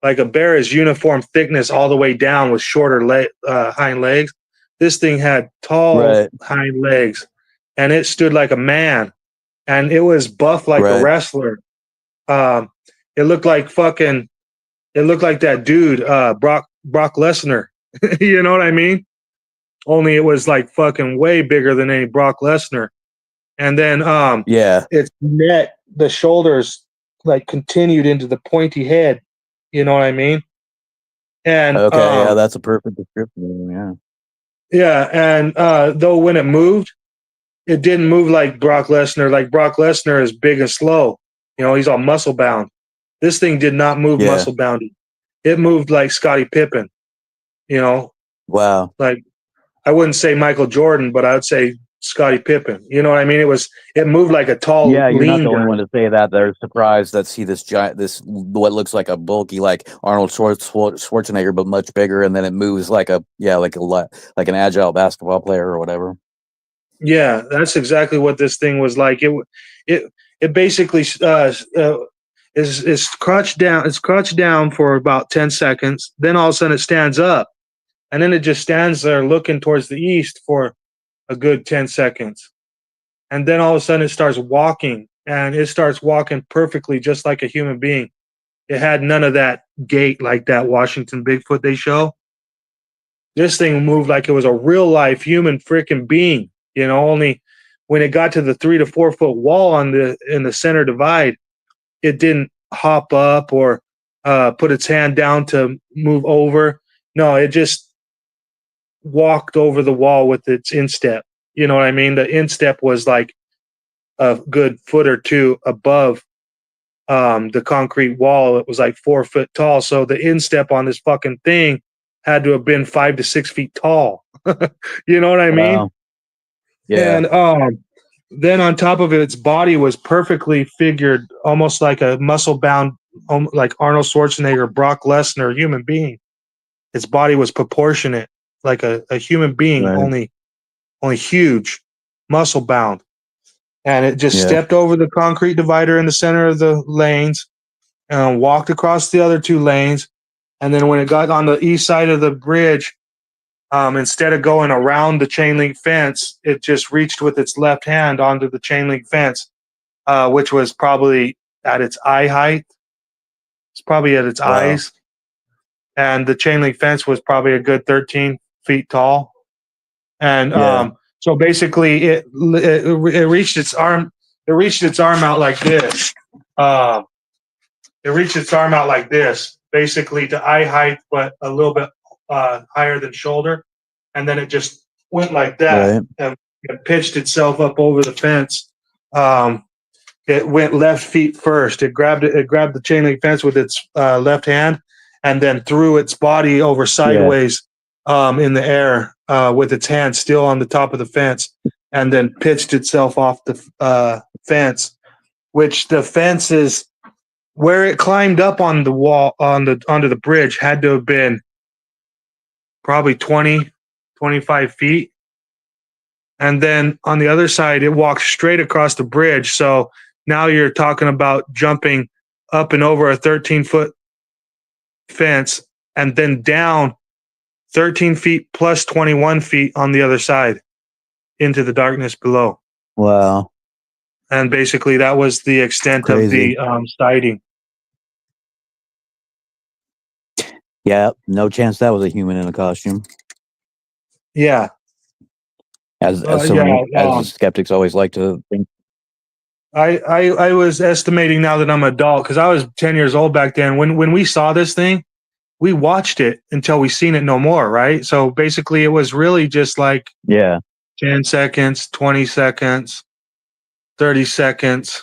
Like a bear is uniform thickness all the way down with shorter hind legs. This thing had tall Right. hind legs, and it stood like a man, and it was buff like a Right. wrestler. It looked like that dude, Brock Lesnar. You know what I mean? Only it was like fucking way bigger than any Brock Lesnar. And then Yeah. its neck the shoulders like continued into the pointy head. You know what I mean? And Okay, yeah, that's a perfect description. Yeah. yeah, and though when it moved, it didn't move like Brock Lesnar. Like Brock Lesnar is big and slow. You know, he's all muscle bound. This thing did not move Yeah. muscle bound. It moved like Scottie Pippen. You know, Wow. like I wouldn't say Michael Jordan, but I would say Scottie Pippen. You know what I mean? It moved like a tall, Yeah, you're not lean the only guy. one to say that. They're surprised that see this giant, this what looks like a bulky like Arnold Schwarzenegger, but much bigger, and then it moves like a like an agile basketball player or whatever. Yeah, that's exactly what this thing was like. It basically is crouched down. It's crouched down for about 10 seconds. Then all of a sudden it stands up, and then it just stands there looking towards the east for a good 10 seconds, and then all of a sudden it starts walking, and it starts walking perfectly, just like a human being. It had none of that gait like that Washington Bigfoot they show. This thing moved like it was a real life human freaking being. You know, only when it got to the 3 to 4 foot wall in the center divide, it didn't hop up or put its hand down to move over. No, it just walked over the wall with its instep. You know what I mean? The instep was like a good foot or two above the concrete wall. It was like 4 foot tall. So the instep on this fucking thing had to have been 5 to 6 feet tall. You know what I mean? Wow. Yeah. And then on top of it, its body was perfectly figured, almost like a muscle bound, like Arnold Schwarzenegger, Brock Lesnar, human being. Its body was proportionate, like a human being, Right. only huge, muscle bound. And it just Yeah. stepped over the concrete divider in the center of the lanes and walked across the other 2 lanes. And then when it got on the east side of the bridge, instead of going around the chain link fence, it just reached with its left hand onto the chain link fence, which was probably at its eye height. It's probably at its Wow. eyes. And the chain link fence was probably a good 13 feet tall. And Yeah. so basically, it reached its arm. It reached its arm out like this. It reached its arm out like this, basically to eye height, but a little bit higher than shoulder. And then it just went like that, Right. and it pitched itself up over the fence. It went left feet first. It grabbed the chain link fence with its left hand, and then threw its body over sideways in the air with its hand still on the top of the fence, and then pitched itself off the fence. Which the fence is where it climbed up on the wall onto the bridge had to have been probably 20, 25 feet. And then on the other side, it walked straight across the bridge. So now you're talking about jumping up and over a 13-foot fence and then down 13 feet plus 21 feet on the other side into the darkness below. Wow. And basically that was the extent Crazy. of the sighting. Yeah. No chance that was a human in a costume. Yeah. As so Yeah, many as skeptics always like to think. I was estimating now that I'm an adult because I was 10 years old back then. When we saw this thing, we watched it until we seen it no more, right? So basically it was really just like Yeah. 10 seconds, 20 seconds, 30 seconds,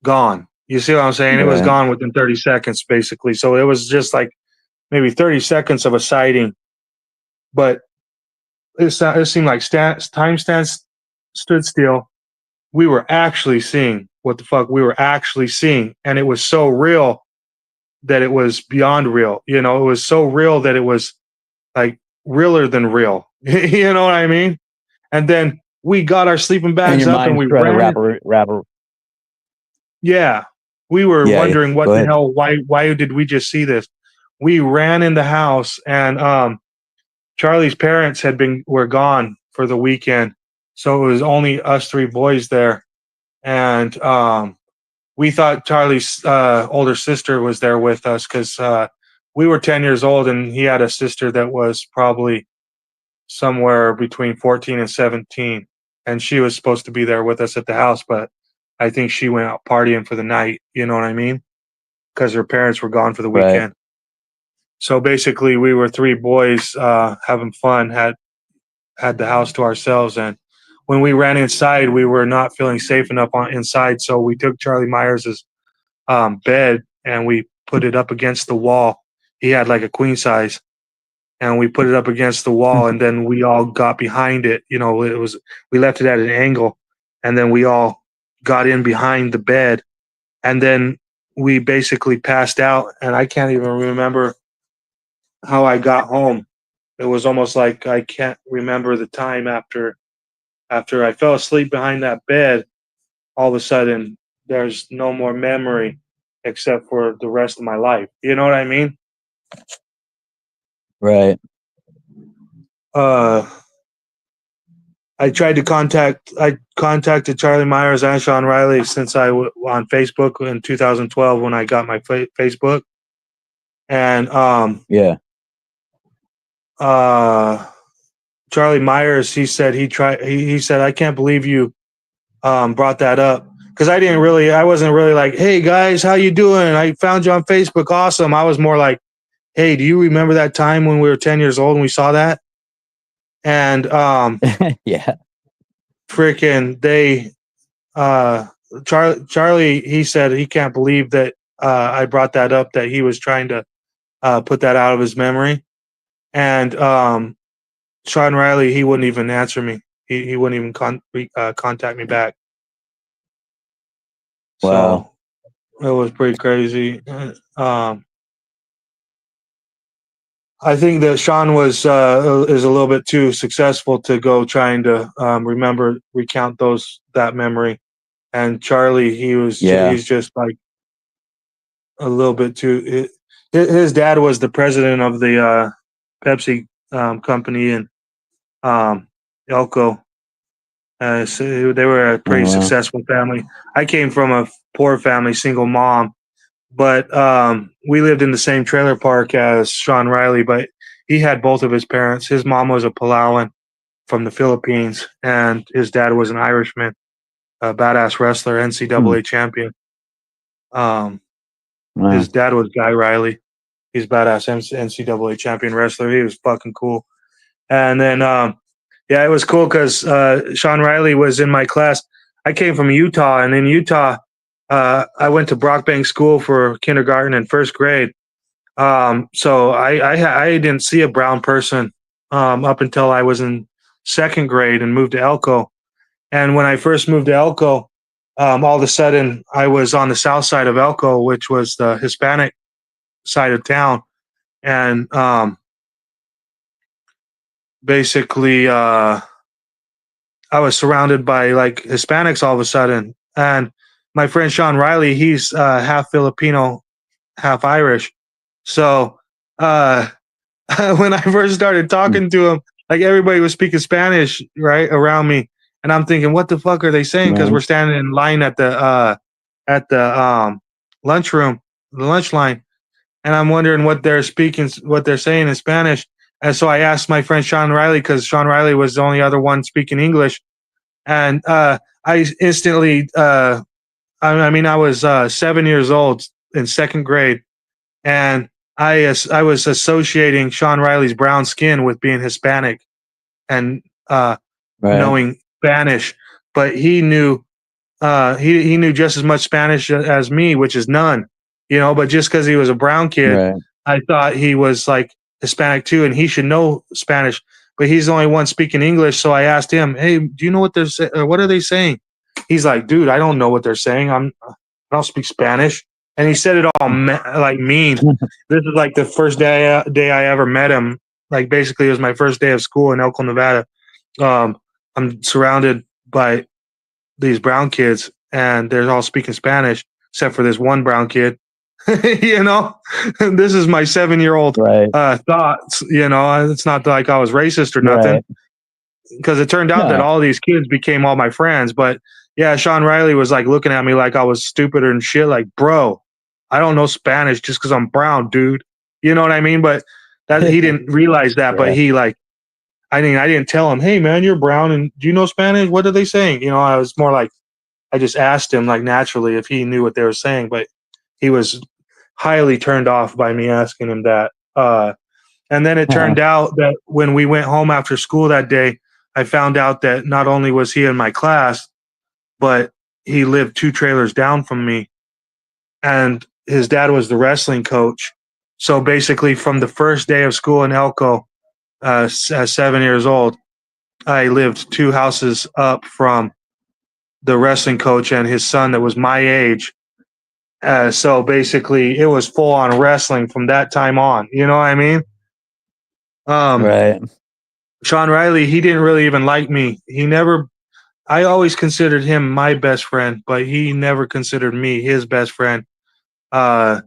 gone. You see what I'm saying? It was Right. gone within 30 seconds, basically. So it was just like maybe 30 seconds of a sighting. But it seemed like time stood still. We were actually seeing what the fuck we were actually seeing. And it was so real that it was beyond real. You know, it was so real that it was like realer than real. You know what I mean? And then we got our sleeping And bags your up and mind's we trying to ran. wrap. Yeah. We were Yeah. wondering what Go the ahead. hell, why did we just see this? We ran in the house and Charlie's parents were gone for the weekend. So it was only us 3 boys there. And we thought Charlie's older sister was there with us because we were 10 years old and he had a sister that was probably somewhere between 14 and 17. And she was supposed to be there with us at the house, but I think she went out partying for the night. You know what I mean? Because her parents were gone for the Right. weekend. So basically, we were three boys having fun, had the house to ourselves, and when we ran inside, we were not feeling safe enough inside. So we took Charlie Myers's bed and we put it up against the wall. He had like a queen size, and we put it up against the wall, and then we all got behind it. You know, we left it at an angle, and then we all got in behind the bed, and then we basically passed out. And I can't even remember how I got home. It was almost like I can't remember the time after I fell asleep behind that bed. All of a sudden, there's no more memory except for the rest of my life. You know what I mean? Right. I contacted Charlie Myers and Sean Riley since on Facebook in 2012 when I got my Facebook, and Yeah. Charlie Myers, he said he said, I can't believe you brought that up, because I wasn't really like, hey guys, how you doing? I found you on Facebook, awesome. I was more like, hey, do you remember that time when we were 10 years old and we saw that? And Yeah. freaking Charlie, he said he can't believe that I brought that up, that he was trying to put that out of his memory. And Sean Riley, he wouldn't even answer me. He wouldn't even contact me back. Wow. So it was pretty crazy. I think that Sean is a little bit too successful to go trying to recount that memory. And Charlie, he's just like a little bit too. His dad was the president of the Pepsi company in Elko. So they were a pretty Oh, wow. successful family. I came from a poor family, single mom, but we lived in the same trailer park as Sean Riley. But he had both of his parents. His mom was a Palauan from the Philippines, and his dad was an Irishman, a badass wrestler, NCAA champion. Wow. His dad was Guy Riley. He's a badass NCAA champion wrestler. He was fucking cool. And then, yeah, it was cool because Sean Riley was in my class. I came from Utah, and in Utah, I went to Brockbank School for kindergarten and first grade. So I didn't see a brown person up until I was in second grade and moved to Elko. And when I first moved to Elko, all of a sudden I was on the south side of Elko, which was the Hispanic side of town. And basically, I was surrounded by like Hispanics all of a sudden. And my friend Sean Riley, he's half Filipino, half Irish. So when I first started talking to him, like everybody was speaking Spanish right around me, and I'm thinking, what the fuck are they saying? Because we're standing in line at the lunchroom, the lunch line, and I'm wondering what they're saying in Spanish. And so I asked my friend Sean Riley, because Sean Riley was the only other one speaking English, and I instantly, I was 7 years old in second grade, and I was associating Sean Riley's brown skin with being Hispanic and knowing Spanish, but he knew he knew just as much Spanish as me, which is none, But just because he was a brown kid, I thought he was like Hispanic too, and he should know Spanish. But he's the only one speaking English, so I asked him, "Hey, do you know what what are they saying?" He's like, "Dude, I don't know what they're saying. I don't speak Spanish." And he said it all like mean. This is like the first day I ever met him. Like basically, it was my first day of school in Elko, Nevada. I'm surrounded by these brown kids, and they're all speaking Spanish except for this one brown kid. This is my 7-year-old thoughts. It's not like I was racist or nothing, because it turned out that all these kids became all my friends. But yeah, Sean Riley was like looking at me like I was stupid and shit. Like, bro, I don't know Spanish just because I'm brown, dude. You know what I mean? But he didn't realize that. But he I didn't tell him, hey man, you're brown and do you know Spanish? What are they saying? I was more like, I just asked him like naturally if he knew what they were saying, but he was highly turned off by me asking him that. And then it turned out that when we went home after school that day, I found out that not only was he in my class, but he lived 2 trailers down from me, and his dad was the wrestling coach. So basically, from the first day of school in Elko, at 7 years old, I lived 2 houses up from the wrestling coach and his son that was my age. So basically, it was full on wrestling from that time on. You know what I mean? Right. Sean Riley, he didn't really even like me. I always considered him my best friend, but he never considered me his best friend. But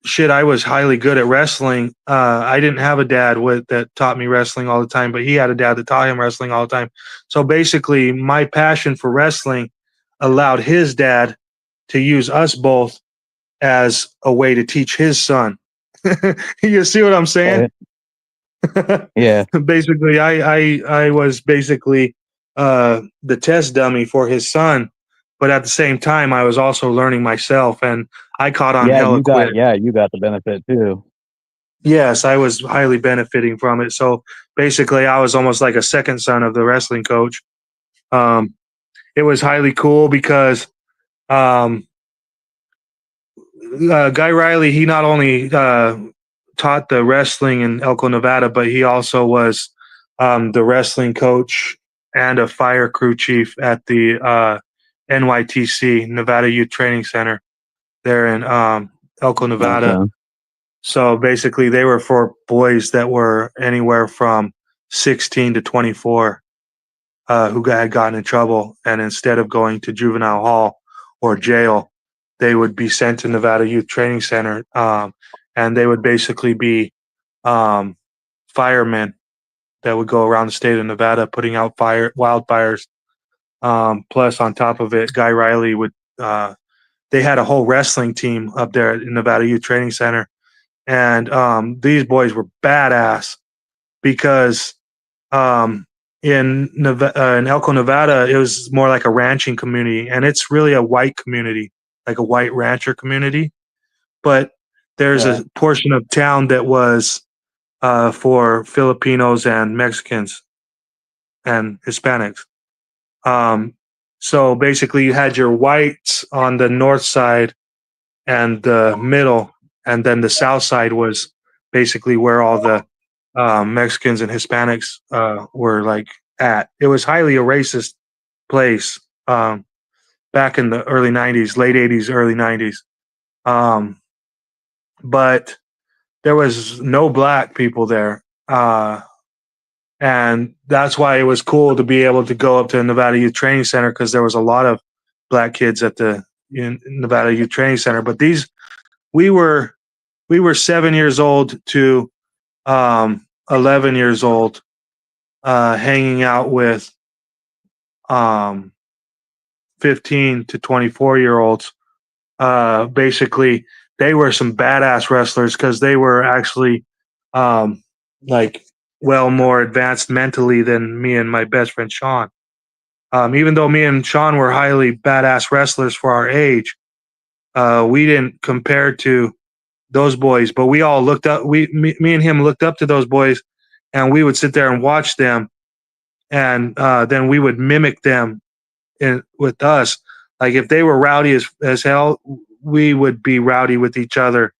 shit, I was highly good at wrestling. I didn't have a dad that taught me wrestling all the time, but he had a dad that taught him wrestling all the time. So basically, my passion for wrestling allowed his dad to use us both as a way to teach his son. You see what I'm saying? Yeah. Basically, I was basically the test dummy for his son, but at the same time, I was also learning myself, and I caught on hella quick. You got the benefit too. Yes, I was highly benefiting from it. So basically, I was almost like a second son of the wrestling coach. It was highly cool because Guy Riley, he not only taught the wrestling in Elko, Nevada, but he also was the wrestling coach and a fire crew chief at the NYTC, Nevada Youth Training Center, there in Elko, Nevada. Okay. So basically, they were for boys that were anywhere from 16 to 24 who had gotten in trouble. And instead of going to juvenile hall or jail, they would be sent to Nevada Youth Training Center. And they would basically be firemen that would go around the state of Nevada putting out wildfires. Plus, on top of it, Guy Riley would. They had a whole wrestling team up there at Nevada Youth Training Center, and these boys were badass because in Elko, Nevada, it was more like a ranching community, and it's really a white community, like a white rancher community. But there's a portion of town that was for Filipinos and Mexicans and Hispanics. So basically, you had your whites on the north side and the middle, and then the south side was basically where all the Mexicans and Hispanics were like at. It was highly a racist place back in the early 90s, late 80s, early 90s. But there was no black people there. And that's why it was cool to be able to go up to the Nevada Youth Training Center, because there was a lot of black kids at the Nevada Youth Training Center. But we were 7 years old to 11 years old, hanging out with 15 to 24-year-olds. Basically, they were some badass wrestlers because they were actually like more advanced mentally than me and my best friend Sean. Even though me and Sean were highly badass wrestlers for our age, we didn't compare to those boys. But we all looked up. Me and him looked up to those boys, and we would sit there and watch them, and then we would mimic them with us. Like if they were rowdy as hell, we would be rowdy with each other.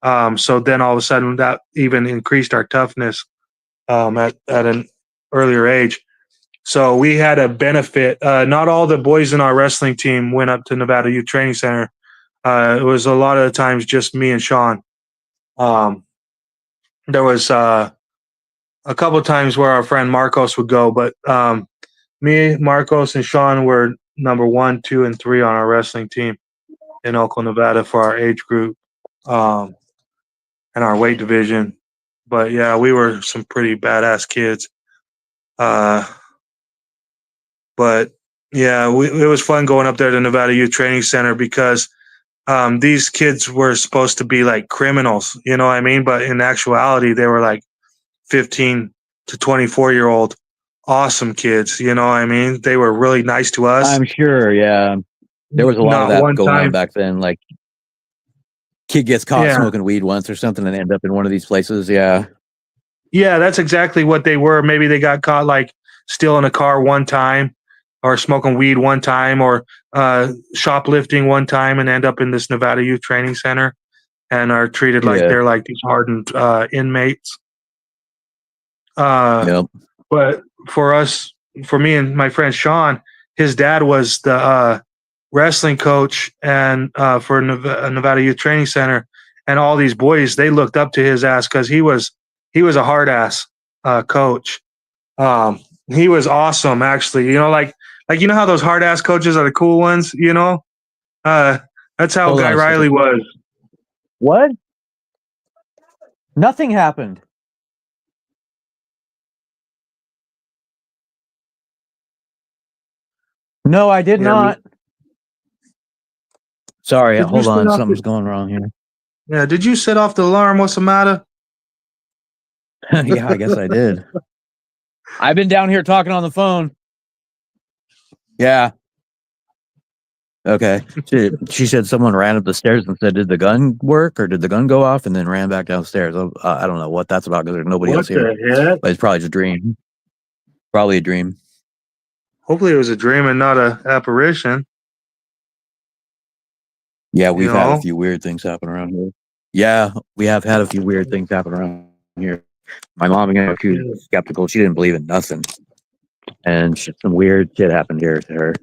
So then all of a sudden, that even increased our toughness at an earlier age. So we had a benefit. Not all the boys in our wrestling team went up to Nevada Youth Training Center. It was a lot of the times just me and Sean. There was a couple of times where our friend Marcos would go, but me, Marcos, and Sean were number 1, 2, and 3 on our wrestling team in Elko, Nevada for our age group and our weight division. But yeah, we were some pretty badass kids. But yeah, it was fun going up there to Nevada Youth Training Center because these kids were supposed to be like criminals, you know what I mean? But in actuality, they were like 15 to 24-year-old awesome kids. You know what I mean? They were really nice to us. I'm sure. Yeah, there was a lot of Not that one going on time. back then. Like, kid gets caught Yeah. smoking weed once or something and end up in one of these places. Yeah. Yeah, that's exactly what they were. Maybe they got caught like stealing a car one time or smoking weed one time or shoplifting one time and end up in this Nevada Youth Training Center and are treated like Yeah. they're like these hardened inmates. Yep. But for us, for me and my friend Sean, his dad was the wrestling coach and for Nevada Youth Training Center, and all these boys they looked up to his ass because he was a hard ass coach. He was awesome, actually. You know, like you know how those hard ass coaches are the cool ones. You know, that's how Hold on Guy a second. Riley was. What? Nothing happened. No, I did Yeah, not. Sorry, Did you hold set on. off Something's going wrong here. Yeah, did you set off the alarm? What's the matter? Yeah, I guess I did. I've been down here talking on the phone. Yeah. Okay. She said someone ran up the stairs and said, "Did the gun work or did the gun go off?" And then ran back downstairs. I don't know what that's about because there's nobody What else here. the heck? But it's probably just a dream. Probably a dream. Hopefully, it was a dream and not a apparition. Yeah, we've had a know? few weird things happen around here. Yeah, we have had a few weird things happen around here. My mom, she was skeptical. She didn't believe in nothing. And some weird shit happened here to her.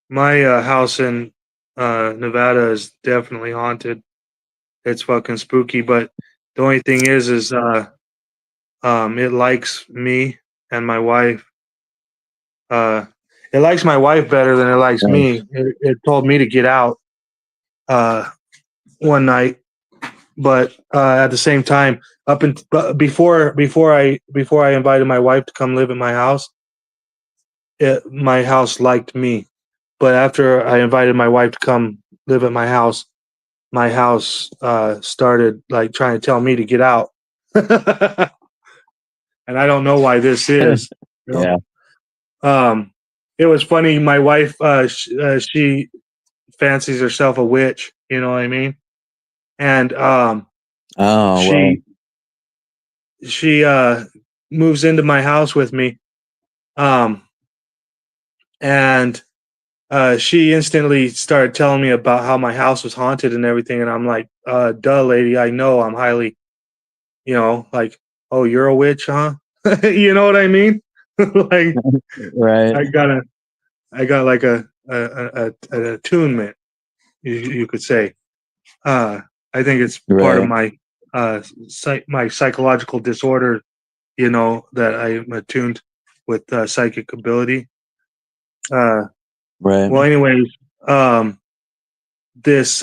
My house in Nevada is definitely haunted. It's fucking spooky, but the only thing is it likes me and my wife. It likes my wife better than it likes me. It told me to get out one night, but at the same time, before I invited my wife to come live at my house, my house liked me. But after I invited my wife to come live at my house started like trying to tell me to get out. And I don't know why this is. You know? Yeah. It was funny. My wife, she fancies herself a witch. You know what I mean? And she moves into my house with me, and she instantly started telling me about how my house was haunted and everything. And I'm like, duh, lady, I know. I'm highly, like, oh, you're a witch, huh? You know what I mean? Like, right. I got like an attunement, you could say. I think it's part of my my psychological disorder, that I'm attuned with psychic ability. Right. Well, anyways, this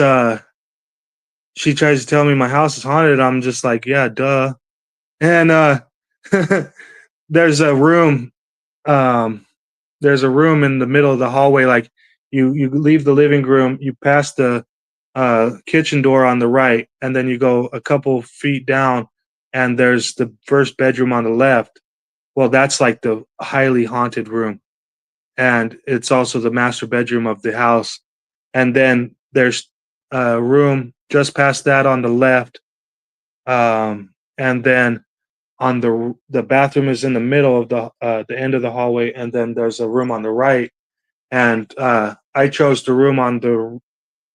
she tries to tell me my house is haunted. I'm just like, yeah, duh. And there's a room, there's a room in the middle of the hallway. Like you leave the living room, you pass the kitchen door on the right, and then you go a couple feet down, and there's the first bedroom on the left. Well, that's like the highly haunted room, and it's also the master bedroom of the house. And then there's a room just past that on the left, and then on the bathroom is in the middle of the end of the hallway, and then there's a room on the right. And I chose the room on the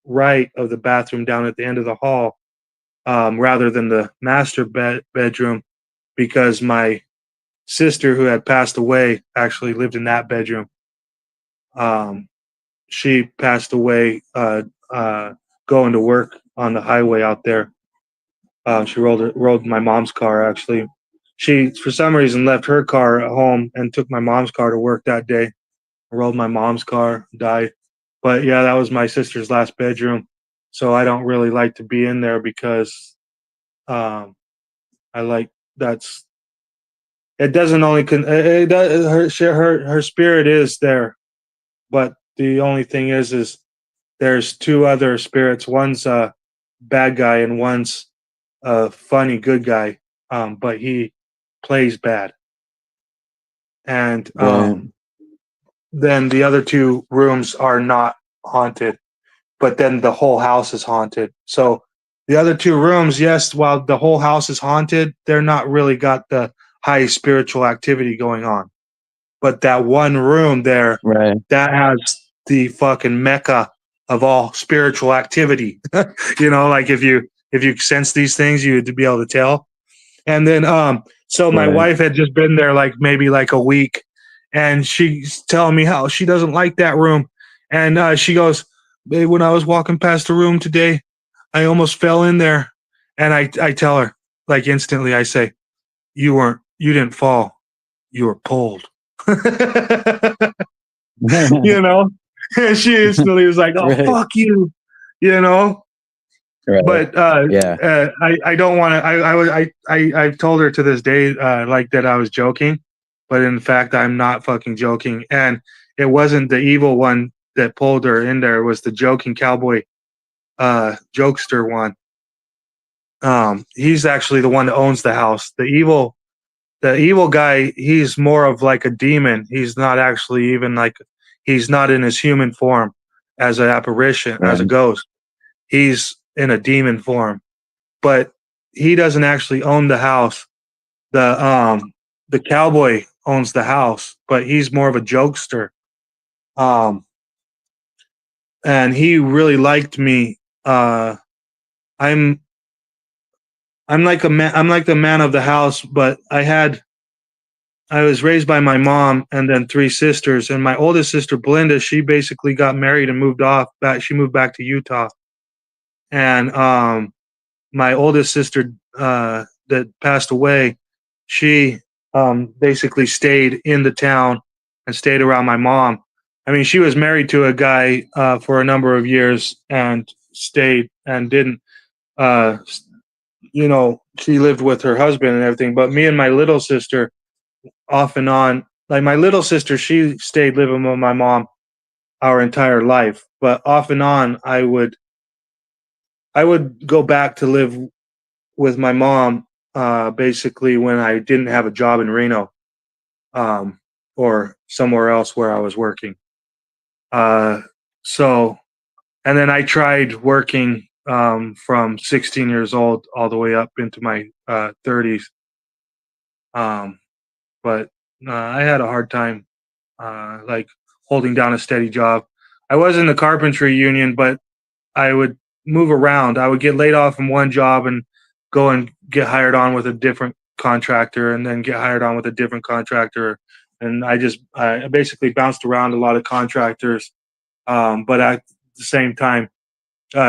right of the bathroom down at the end of the hall, rather than the master bedroom, because my sister who had passed away actually lived in that bedroom. She passed away going to work on the highway out there. She rolled my mom's car. Actually, she for some reason left her car at home and took my mom's car to work that day. Rolled my mom's car, died. But yeah, that was my sister's last bedroom. So I don't really like to be in there because I like that's it doesn't only it does, her spirit is there, but the only thing is there's two other spirits. One's a bad guy and one's a funny good guy, but he plays bad. and Right. then the other two rooms are not haunted, but then the whole house is haunted. So the other two rooms, yes, while the whole house is haunted, they're not really got the high spiritual activity going on. But that one room there, Right. that has the fucking mecca of all spiritual activity. Like if you sense these things, you'd be able to tell. And then so my Right. wife had just been there like maybe like a week, and she's telling me how she doesn't like that room. And she goes, "Babe, when I was walking past the room today, I almost fell in there." And I tell her, like, instantly, I say, you didn't fall, you were pulled." you know and she instantly was like, "Oh, Right. fuck you," you know Right. but Yeah. I don't want to. I've told her to this day, like, that I was joking, but in fact I'm not fucking joking. And it wasn't the evil one that pulled her in there; it was the joking cowboy, jokester one. He's actually the one that owns the house. The evil guy, he's more of like a demon. He's not actually even like, he's not in his human form as an apparition, as a Right. ghost. He's in a demon form, but he doesn't actually own the house. The cowboy owns the house, but he's more of a jokester. Um, and he really liked me. I'm I'm like a man. I'm like the man of the house, but I was raised by my mom and then three sisters, and my oldest sister Belinda, she basically got married and moved off. Back, she moved back to Utah, and my oldest sister, that passed away, she basically stayed in the town and stayed around my mom. I mean, she was married to a guy for a number of years and stayed and didn't, uh, she lived with her husband and everything. But me and my little sister, off and on, like my little sister, she stayed living with my mom our entire life. But off and on, I would go back to live with my mom, basically when I didn't have a job in Reno, um, or somewhere else where I was working. Uh, so, and then I tried working from 16 years old all the way up into my 30s. Um, but I had a hard time, like, holding down a steady job. I was in the carpentry union, but I would move around. I would get laid off from one job and go and get hired on with a different contractor, and then get hired on with a different contractor. And I basically bounced around a lot of contractors. But at the same time,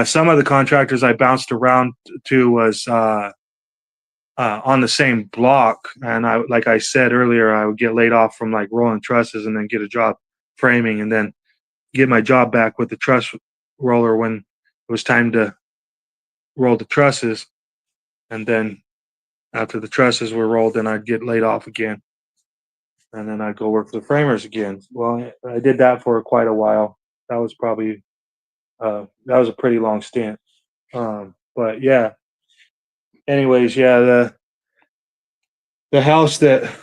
some of the contractors I bounced around to was on the same block. And like I said earlier, I would get laid off from like rolling trusses and then get a job framing, and then get my job back with the truss roller when it was time to roll the trusses. And then after the trusses were rolled, then I'd get laid off again. And then I'd go work for the framers again. Well, I did that for quite a while. That was probably, that was a pretty long stint. But yeah, anyways, yeah, the house that,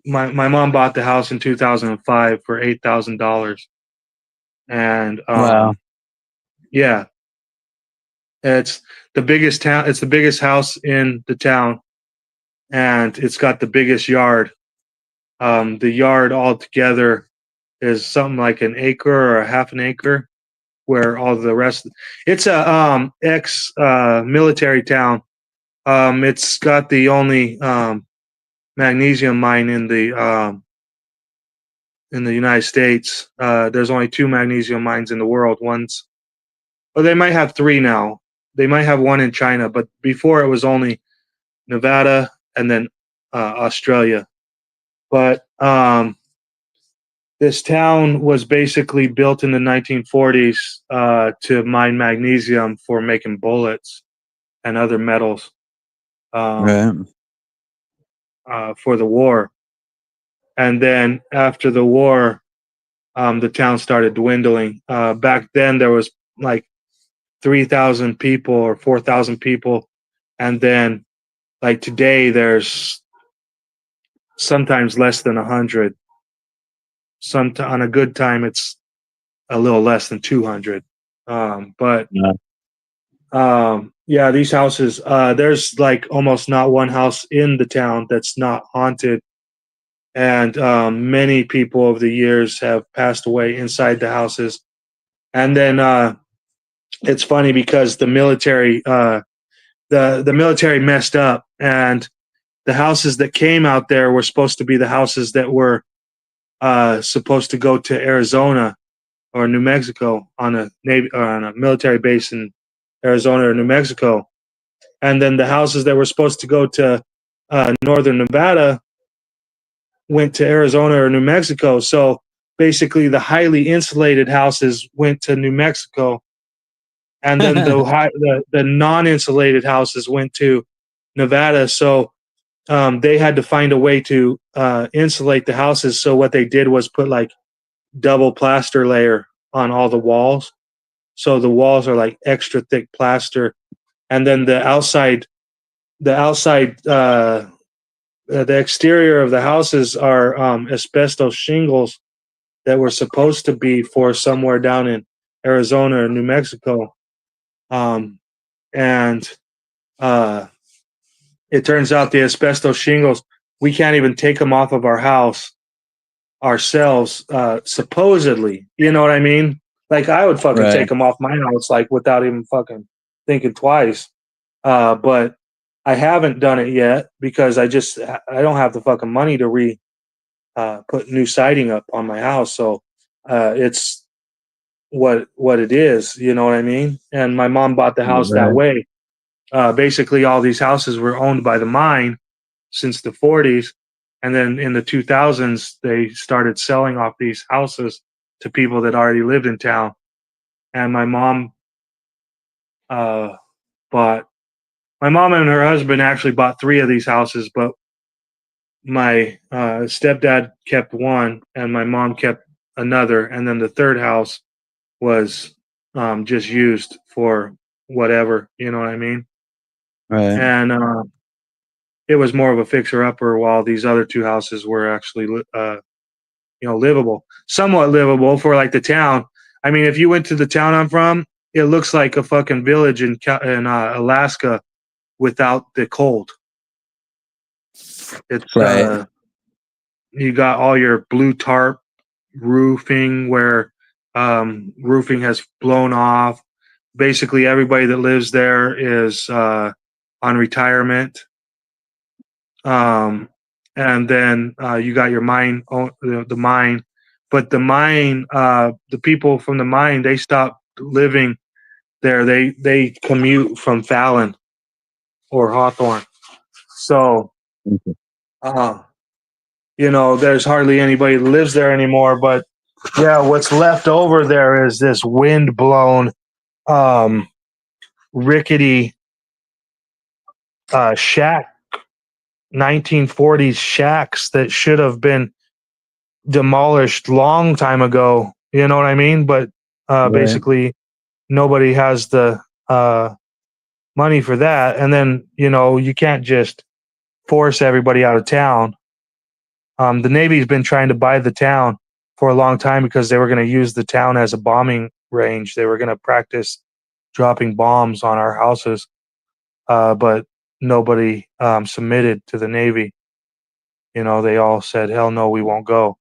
my mom bought the house in 2005 for $8,000. And Wow. yeah, it's it's the biggest house in the town, and it's got the biggest yard. The yard altogether is something like an acre or a half an acre, where all the rest. It's a ex military town. It's got the only magnesium mine in the United States. There's only two magnesium mines in the world. They might have three now. They might have one in China, but before it was only Nevada and then Australia. But this town was basically built in the 1940s to mine magnesium for making bullets and other metals, Right. for the war. And then after the war, the town started dwindling. Back then, there was like 3,000 people or 4,000 people, and then like today, there's sometimes less than 100. On a good time, it's a little less than 200. But Yeah. yeah, these houses, there's like almost not one house in the town that's not haunted. And many people over the years have passed away inside the houses. And then it's funny because the military, the military messed up, and the houses that came out there were supposed to be the houses that were supposed to go to Arizona or New Mexico on a navy or on a military base in Arizona or New Mexico, and then the houses that were supposed to go to northern Nevada went to Arizona or New Mexico. So basically, the highly insulated houses went to New Mexico, and then the non-insulated houses went to Nevada. So they had to find a way to insulate the houses. So what they did was put like double plaster layer on all the walls. So the walls are like extra thick plaster, and then the exterior of the houses are asbestos shingles that were supposed to be for somewhere down in Arizona or New Mexico. And it turns out the asbestos shingles, we can't even take them off of our house ourselves, supposedly. You know what I mean? Like, I would fucking Right. take them off my house, like, without even fucking thinking twice. But I haven't done it yet because I don't have the fucking money to put new siding up on my house. So it's what it is, you know what I mean? And my mom bought the house that Right. way. Basically, all these houses were owned by the mine since the 40s. And then in the 2000s, they started selling off these houses to people that already lived in town. And my mom and her husband actually bought 3 of these houses, but my stepdad kept one and my mom kept another. And then the third house was just used for whatever, you know what I mean? Right. And it was more of a fixer upper, while these other 2 houses were actually livable, somewhat livable for like the town. I mean, if you went to the town I'm from, it looks like a fucking village in Alaska without the cold. It's Right. you got all your blue tarp roofing where roofing has blown off. Basically, everybody that lives there is on retirement. And then you got your mine, the mine, but the mine, the people from the mine, they stopped living there. They commute from Fallon or Hawthorne. So, Okay. there's hardly anybody that lives there anymore. But yeah, what's left over there is this wind blown, rickety shack, 1940s shacks that should have been demolished long time ago. You know what I mean? But Right. basically, nobody has the money for that. And then you can't just force everybody out of town. The Navy's been trying to buy the town for a long time because they were going to use the town as a bombing range. They were going to practice dropping bombs on our houses, but nobody submitted to the Navy. They all said, "Hell no, we won't go."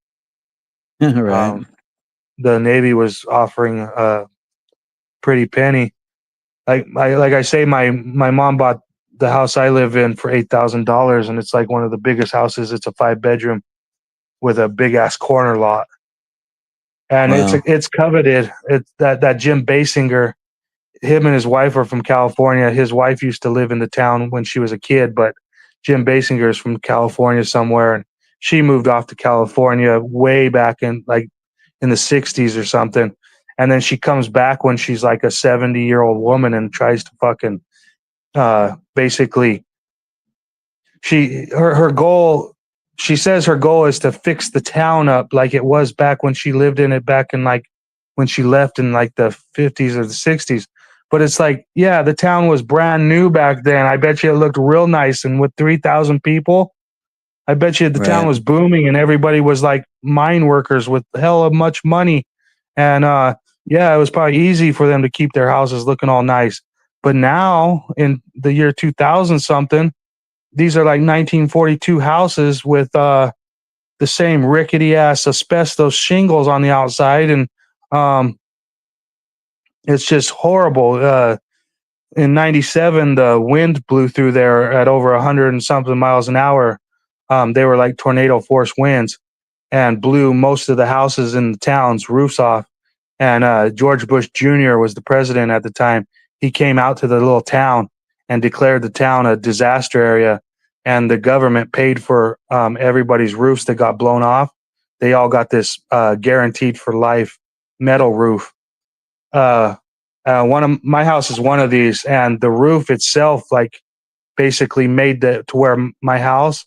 Right. The Navy was offering a pretty penny. Like I say, my mom bought the house I live in for $8,000, and it's like one of the biggest houses. It's a 5-bedroom with a big ass corner lot, and Wow. it's coveted. It's that Jim Basinger. Him and his wife are from California. His wife used to live in the town when she was a kid, but Jim Basinger is from California somewhere, and she moved off to California way back in the 60s or something. And then she comes back when she's like a 70-year-old woman and tries to fucking basically her goal, she says her goal is to fix the town up like it was back when she lived in it, back in like when she left in like the 50s or the 60s. But it's like, yeah, the town was brand new back then. I bet you it looked real nice. And with 3,000 people, I bet you the town Right. was booming and everybody was like mine workers with hella much money. And yeah, it was probably easy for them to keep their houses looking all nice. But now in the year 2000 something, these are like 1942 houses with the same rickety ass asbestos shingles on the outside. And um, it's just horrible. In 97, the wind blew through there at over 100 and something miles an hour. They were like tornado force winds and blew most of the houses in the town's roofs off. And George Bush Jr. was the president at the time. He came out to the little town and declared the town a disaster area. And the government paid for everybody's roofs that got blown off. They all got this guaranteed for life metal roof. One of my house is one of these, and the roof itself, like, basically made to where my house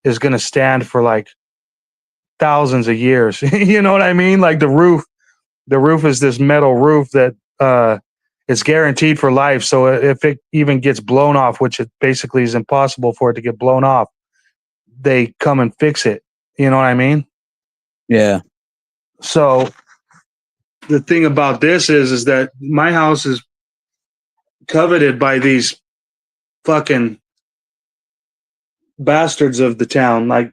is going to stand for like thousands of years. You know what I mean? Like the roof is this metal roof that it's guaranteed for life. So if it even gets blown off, which it basically is impossible for it to get blown off, they come and fix it. You know what I mean? Yeah. So the thing about this is that my house is coveted by these fucking bastards of the town. Like,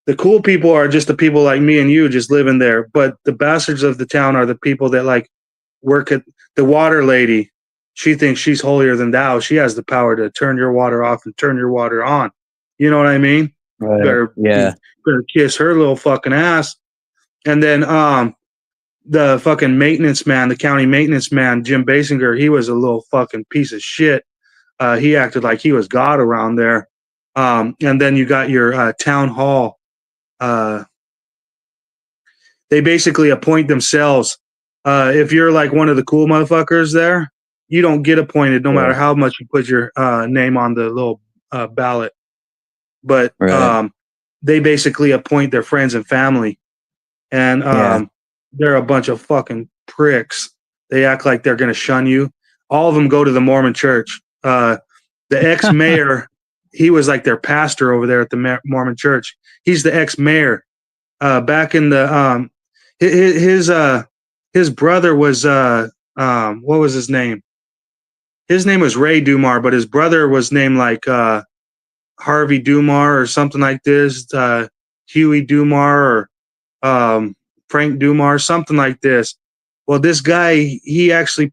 the cool people are just the people like me and you just living there, but the bastards of the town are the people that like work at the water lady. She thinks she's holier than thou. She has the power to turn your water off and turn your water on. You know what I mean? Right. Better kiss her little fucking ass. And then the fucking maintenance man, the county maintenance man, Jim Basinger, he was a little fucking piece of shit. He acted like he was God around there. And then you got your town hall. They basically appoint themselves. If you're like one of the cool motherfuckers there, you don't get appointed no matter how much you put your name on the little ballot. But they basically appoint their friends and family. And they're a bunch of fucking pricks. They act like they're going to shun you. All of them go to the Mormon church. The ex-mayor, he was like their pastor over there at the Mormon church. He's the ex-mayor. Back in the his brother was what was his name? His name was Ray Dumar, but his brother was named like Harvey Dumar or something like this. Huey Dumar or Frank Dumar, something like this. Well, this guy, he actually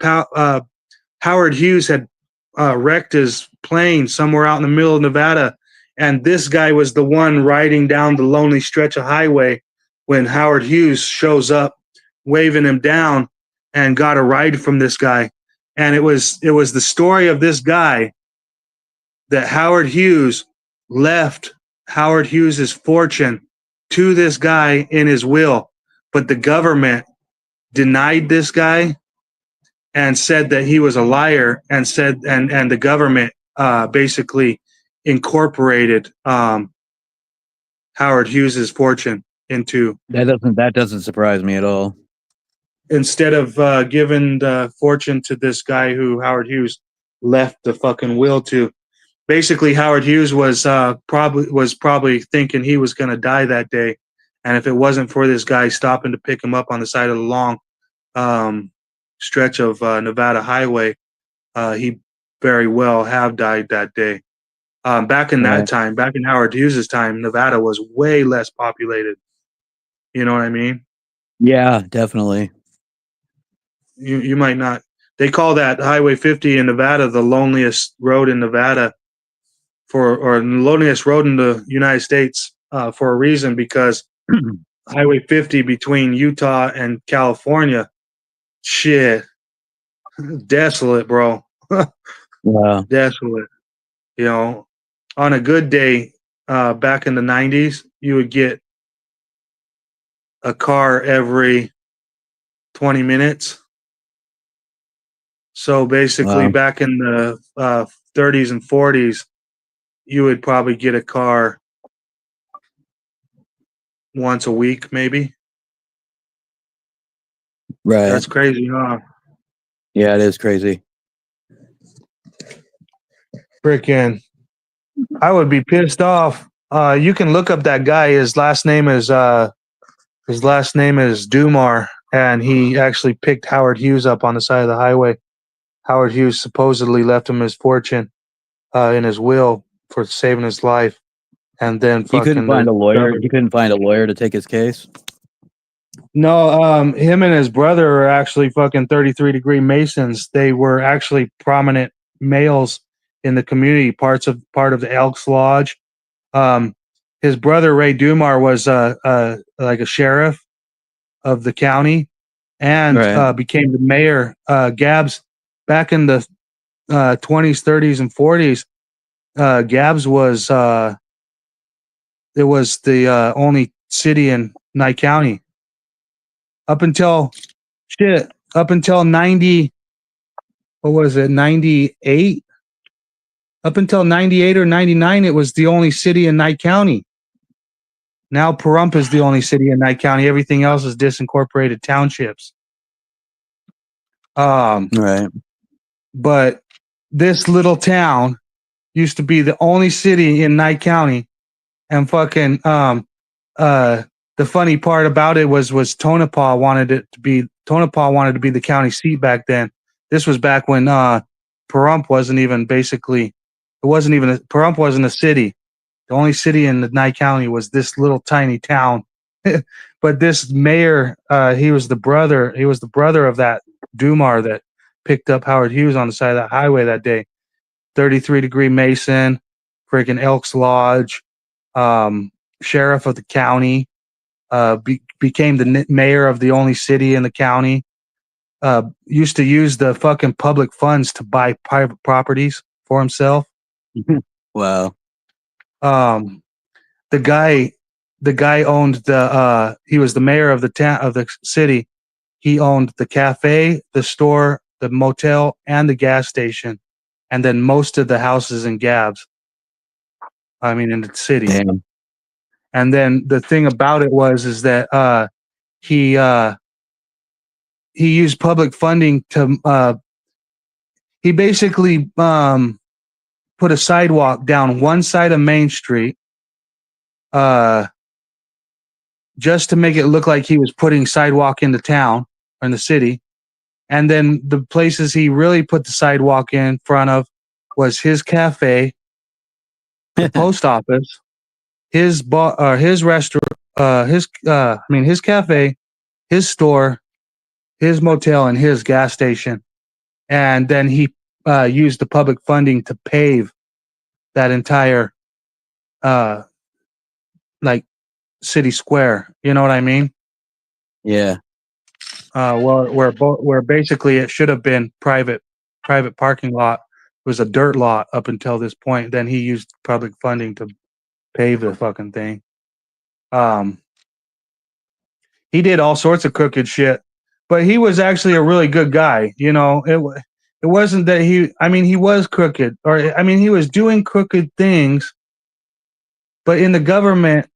Howard Hughes had wrecked his plane somewhere out in the middle of Nevada. And this guy was the one riding down the lonely stretch of highway when Howard Hughes shows up, waving him down, and got a ride from this guy. And it was the story of this guy that Howard Hughes left Howard Hughes's fortune to this guy in his will, but the government denied this guy and said that he was a liar, and said and the government basically incorporated Howard Hughes's fortune into. That doesn't surprise me at all. Instead of giving the fortune to this guy who Howard Hughes left the fucking will to. Basically, Howard Hughes was probably thinking he was going to die that day, and if it wasn't for this guy stopping to pick him up on the side of the long stretch of Nevada highway, he very well have died that day. Back in that time, back in Howard Hughes' time, Nevada was way less populated. You know what I mean? Yeah, definitely. You might not. They call that Highway 50 in Nevada the loneliest road in Nevada, or the loneliest road in the United States for a reason, because Highway 50 between Utah and California, shit, desolate, bro. Wow. Desolate. You know, on a good day, back in the 90s, you would get a car every 20 minutes. So basically, back in the 30s and 40s, you would probably get a car once a week, maybe. Right. That's crazy, huh? Yeah, it is crazy. Freaking, I would be pissed off You can look up that guy. His last name is Dumar, and he actually picked Howard Hughes up on the side of the highway. Howard Hughes supposedly left him his fortune in his will for saving his life, and then He couldn't fucking find a lawyer. He couldn't find a lawyer to take his case. No, him and his brother are actually fucking 33-degree Masons. They were actually prominent males in the community, part of the Elks Lodge. His brother Ray Dumar was like a sheriff of the county, and Right. became the mayor. Gabbs, back in the 20s, 30s, and 40s, Gabbs was it was the only city in Nye County up until 90. What was it? 98. Up until 98 or 99, it was the only city in Nye County. Now Pahrump is the only city in Nye County. Everything else is disincorporated townships. Right. But this little town used to be the only city in Nye County, and fucking the funny part about it was Tonopah wanted to be the county seat back then. This was back when Pahrump wasn't even Pahrump wasn't a city. The only city in the Nye County was this little tiny town. But this mayor, he was the brother of that Dumar that picked up Howard Hughes on the side of that highway that day. 33-degree Mason, freaking Elks Lodge, sheriff of the county, became the mayor of the only city in the county. Used to use the fucking public funds to buy private properties for himself. Wow. The guy owned he was the mayor of the city. He owned the cafe, the store, the motel, and the gas station, and then most of the houses in Gabbs. I mean, in the city. Damn. And then the thing about it is that he used public funding to he basically put a sidewalk down one side of Main Street just to make it look like he was putting sidewalk in the town or in the city. And then the places he really put the sidewalk in front of was his cafe, the post office, his restaurant, his cafe, his store, his motel, and his gas station. And then he used the public funding to pave that entire like city square. You know what I mean? Yeah. Where basically it should have been private parking lot. It was a dirt lot up until this point. Then he used public funding to pave the fucking thing. He did all sorts of crooked shit, but he was actually a really good guy. You know, it wasn't that he was crooked, or he was doing crooked things, but in the government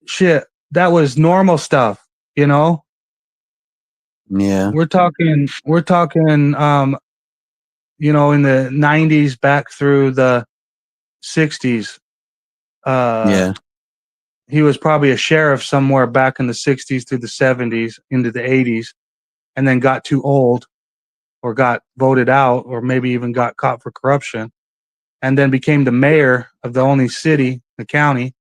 shit, that was normal stuff, you know? Yeah. We're talking in the 90s back through the 60s. Yeah. He was probably a sheriff somewhere back in the 60s through the 70s into the 80s, and then got too old or got voted out or maybe even got caught for corruption, and then became the mayor of the only city, the county,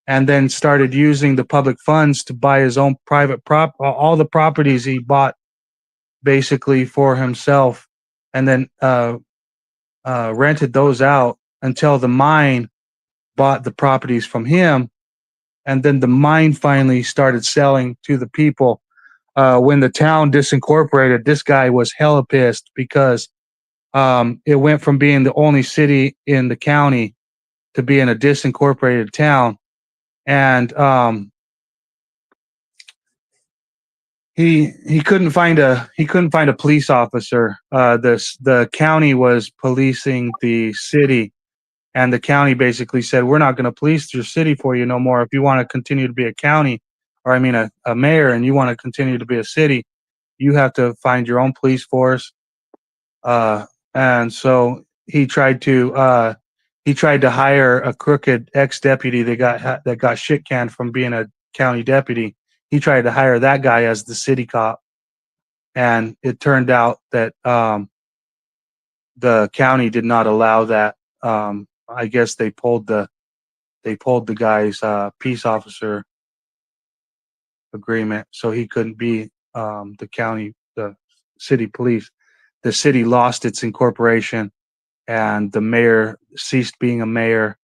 and then started using the public funds to buy his own private all the properties he bought basically for himself, and then rented those out until the mine bought the properties from him, and then the mine finally started selling to the people. When the town disincorporated, this guy was hella pissed because it went from being the only city in the county to being a disincorporated town, and he couldn't find a police officer. The county was policing the city, and the county basically said, "We're not going to police your city for you no more. If you want to continue to be a county, or a mayor, and you want to continue to be a city, you have to find your own police force." And so he tried to he tried to hire a crooked ex-deputy that got shit canned from being a county deputy. He tried to hire that guy as the city cop, and it turned out that the county did not allow that. I guess they pulled the guy's peace officer agreement, so he couldn't be the city police. The city lost its incorporation, and the mayor ceased being a mayor.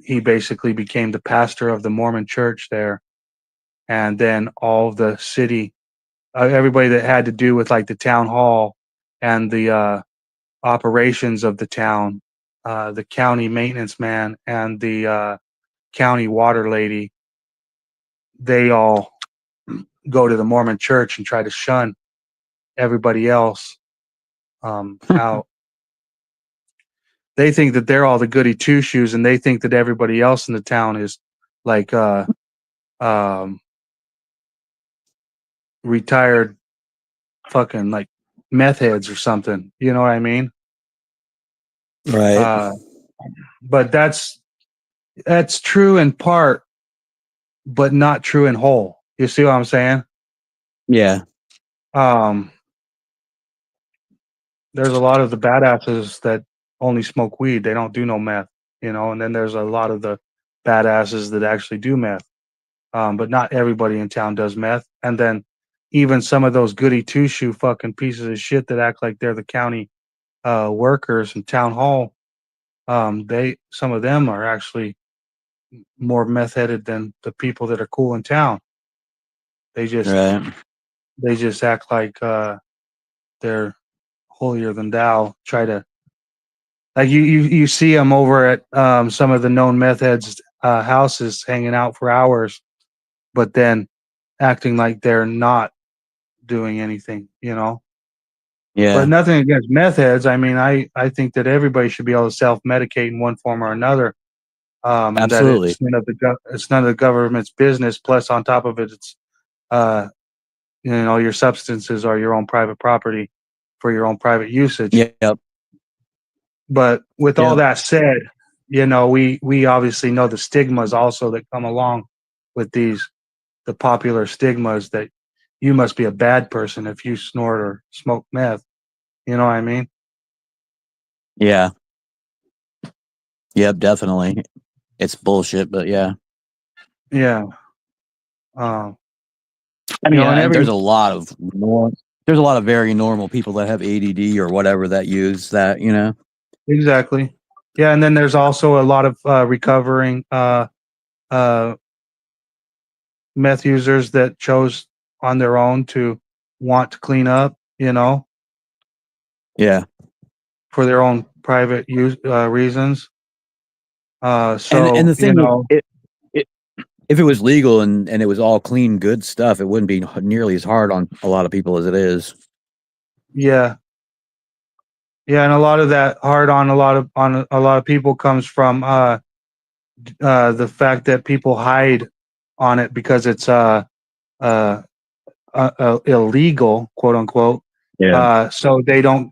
He basically became the pastor of the Mormon church there, and then all of the city, everybody that had to do with like the town hall and the operations of the town, the county maintenance man and the county water lady, they all go to the Mormon church and try to shun everybody else out. They think that they're all the goody two shoes, and they think that everybody else in the town is like retired fucking like meth heads or something. You know what I mean? Right. But that's true in part, but not true in whole. You see what I'm saying? Yeah. There's a lot of the badasses that only smoke weed. They don't do no meth, and then there's a lot of the badasses that actually do meth. But not everybody in town does meth. And then even some of those goody two shoe fucking pieces of shit that act like they're the county workers in town hall, some of them are actually more meth headed than the people that are cool in town. They just act like they're holier than thou. Try to like you see them over at some of the known meth heads houses hanging out for hours, but then acting like they're not doing anything, Yeah. But nothing against meth heads. I mean, I think that everybody should be able to self-medicate in one form or another. And Absolutely. that it's none of the government's business. Plus, on top of it, it's your substances are your own private property for your own private usage. Yep. But with all Yep. that said, we obviously know the stigmas also that come along with the popular stigmas that you must be a bad person if you snort or smoke meth. You know what I mean? Yeah. Yep, definitely. It's bullshit, but yeah. Yeah. I mean, there's a lot of very normal people that have ADD or whatever that use that, Exactly. Yeah, and then there's also a lot of recovering meth users that chose on their own to want to clean up, Yeah. for their own private use reasons. So And the thing is, if it was legal and it was all clean, good stuff, it wouldn't be nearly as hard on a lot of people as it is. yeah, and a lot of that hard on a lot of people comes from the fact that people hide on it because it's illegal, quote unquote. Yeah. So they don't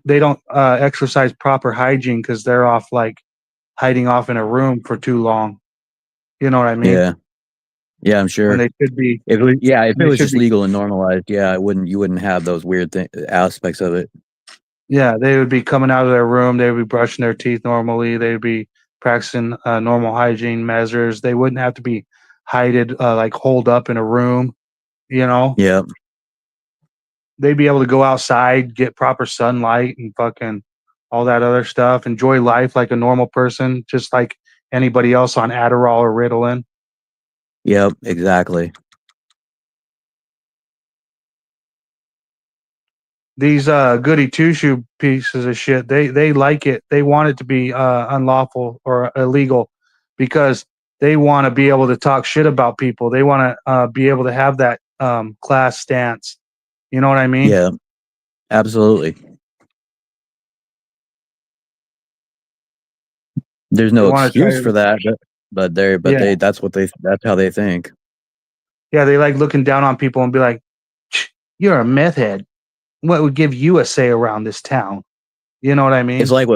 exercise proper hygiene because they're off like hiding off in a room for too long. You know what I mean? Yeah. Yeah, I'm sure. When they should be. If it was just be, legal and normalized, you wouldn't have those weird aspects of it. Yeah, they would be coming out of their room. They would be brushing their teeth normally. They would be practicing normal hygiene measures. They wouldn't have to be like holed up in a room. Yeah. They'd be able to go outside, get proper sunlight and fucking all that other stuff. Enjoy life like a normal person, just like anybody else on Adderall or Ritalin. Yep, exactly. These goody two shoe pieces of shit, they like it. They want it to be unlawful or illegal because they want to be able to talk shit about people. They want to be able to have that class stance. You know what I mean? Yeah, absolutely. There's no excuse for that, but that's how they think. Yeah, they like looking down on people and be like, "You're a meth head. What would give you a say around this town?" You know what I mean? It's like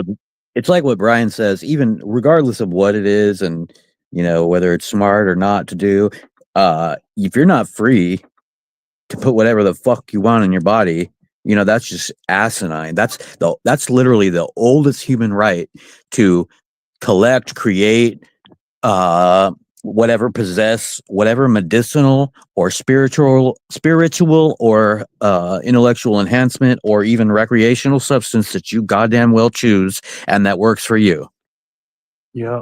it's like what Brian says, even regardless of what it is and, whether it's smart or not to do, if you're not free to put whatever the fuck you want in your body, that's just asinine. That's literally the oldest human right to collect, create, possess whatever medicinal or spiritual or intellectual enhancement or even recreational substance that you goddamn well choose and that works for you. Yeah.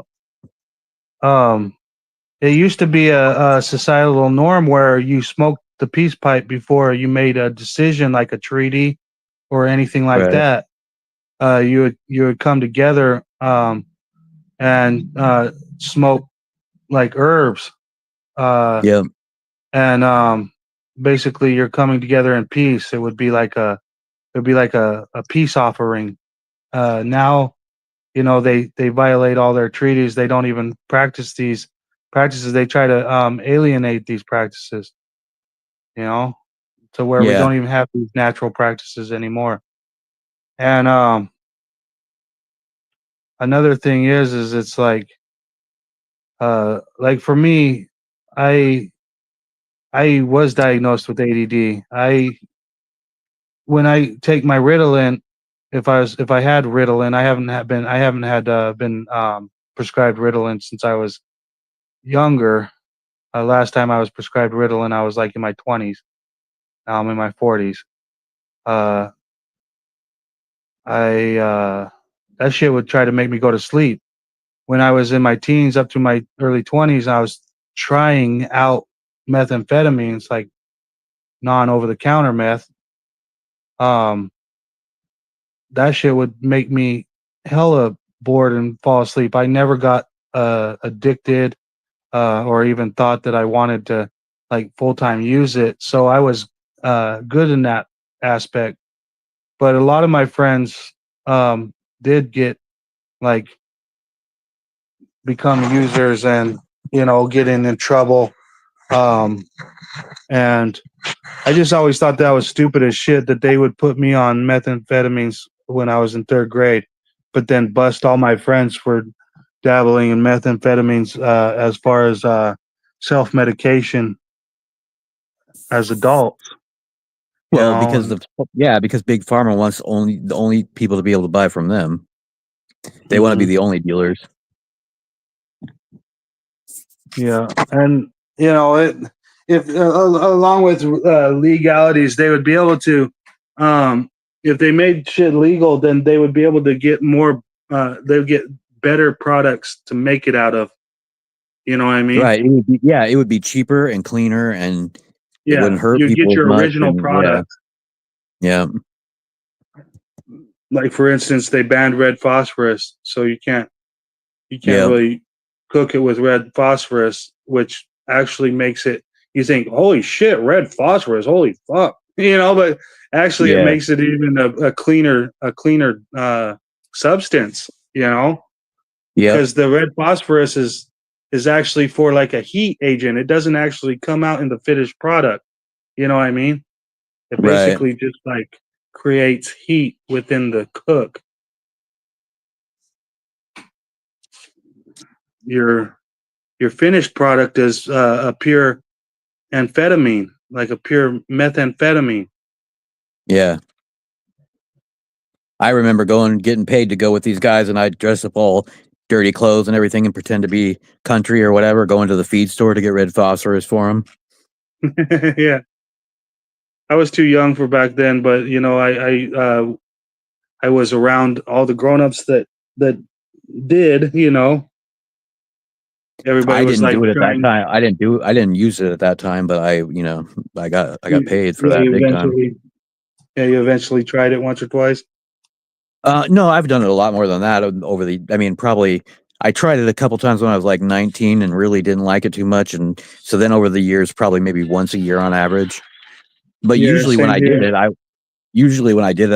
It used to be a societal norm where you smoked the peace pipe before you made a decision, like a treaty or anything like Right. that. You would come together and smoke like herbs. Yeah. And basically you're coming together in peace. It'd be like a peace offering. Now, they violate all their treaties. They don't even practice these practices. They try to alienate these practices, to where we Yeah. don't even have these natural practices anymore. And another thing is it's like for me, I was diagnosed with ADD. When I take my Ritalin, if I had Ritalin, I haven't had been prescribed Ritalin since I was younger. Last time I was prescribed Ritalin, I was like in my 20s. Now I'm in my 40s. That shit would try to make me go to sleep. When I was in my teens up to my early 20s, I was trying out methamphetamines, like non over the counter meth. That shit would make me hella bored and fall asleep. I never got addicted or even thought that I wanted to like full time use it. So I was good in that aspect. But a lot of my friends did get like become users and getting in trouble. And I just always thought that was stupid as shit that they would put me on methamphetamines when I was in third grade, but then bust all my friends for dabbling in methamphetamines as far as self medication as adults. Well, because Big Pharma wants the only people to be able to buy from them. They want to be the only dealers. Yeah, and if along with legalities, they would be able to, if they made shit legal, then they would be able to get more. They would get better products to make it out of. You know what I mean? Right. It would be cheaper and cleaner, and it wouldn't hurt you'd people get your as much, original product. Yeah. Like for instance, they banned red phosphorus, so you can't really cook it with red phosphorus, which actually makes it. You think, holy shit, red phosphorus, holy fuck, but actually it makes it even a cleaner substance, because the red phosphorus is actually for like a heat agent. It doesn't actually come out in the finished product. You know what I mean? It basically just like creates heat within the cook. Your finished product is a pure amphetamine, like a pure methamphetamine. Yeah. I remember getting paid to go with these guys, and I'd dress up all dirty clothes and everything and pretend to be country or whatever, going to the feed store to get red phosphorus for them. Yeah. I was too young for back then, but I was around all the grown-ups that did, Everybody was like, do it at that time. I didn't use it at that time, but I got paid for that big time. Yeah, you eventually tried it once or twice. No, I've done it a lot more than that probably I tried it a couple times when I was like 19 and really didn't like it too much. And so then over the years, probably maybe once a year on average. But usually when I did it,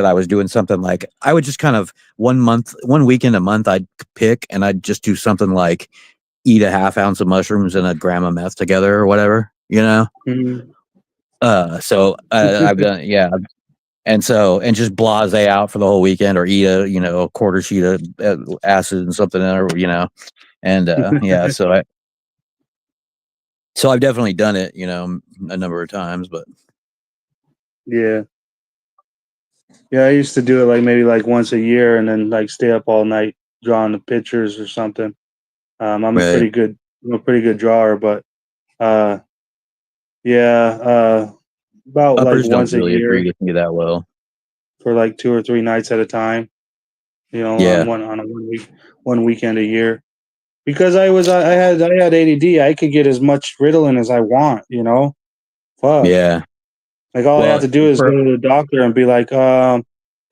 I was doing something like, I would just kind of 1 weekend a month, I'd pick and I'd just do something like eat a half ounce of mushrooms and a gram of meth together or whatever, Mm-hmm. So I've done, And so, and just blase out for the whole weekend, or eat a quarter sheet of acid and something, or and yeah. So I've definitely done it, a number of times, but Yeah. Yeah, I used to do it like maybe like once a year and then like stay up all night drawing the pictures or something. I'm a right. pretty good drawer, but uh yeah, about like Uppers don't once a really agree year with me that well. for like 2 or 3 nights at a time, Yeah, on a 1 weekend a year. Because I had ADD, I could get as much Ritalin as I want. Fuck. yeah. Like all I have Well, to do is go to the doctor and be like, can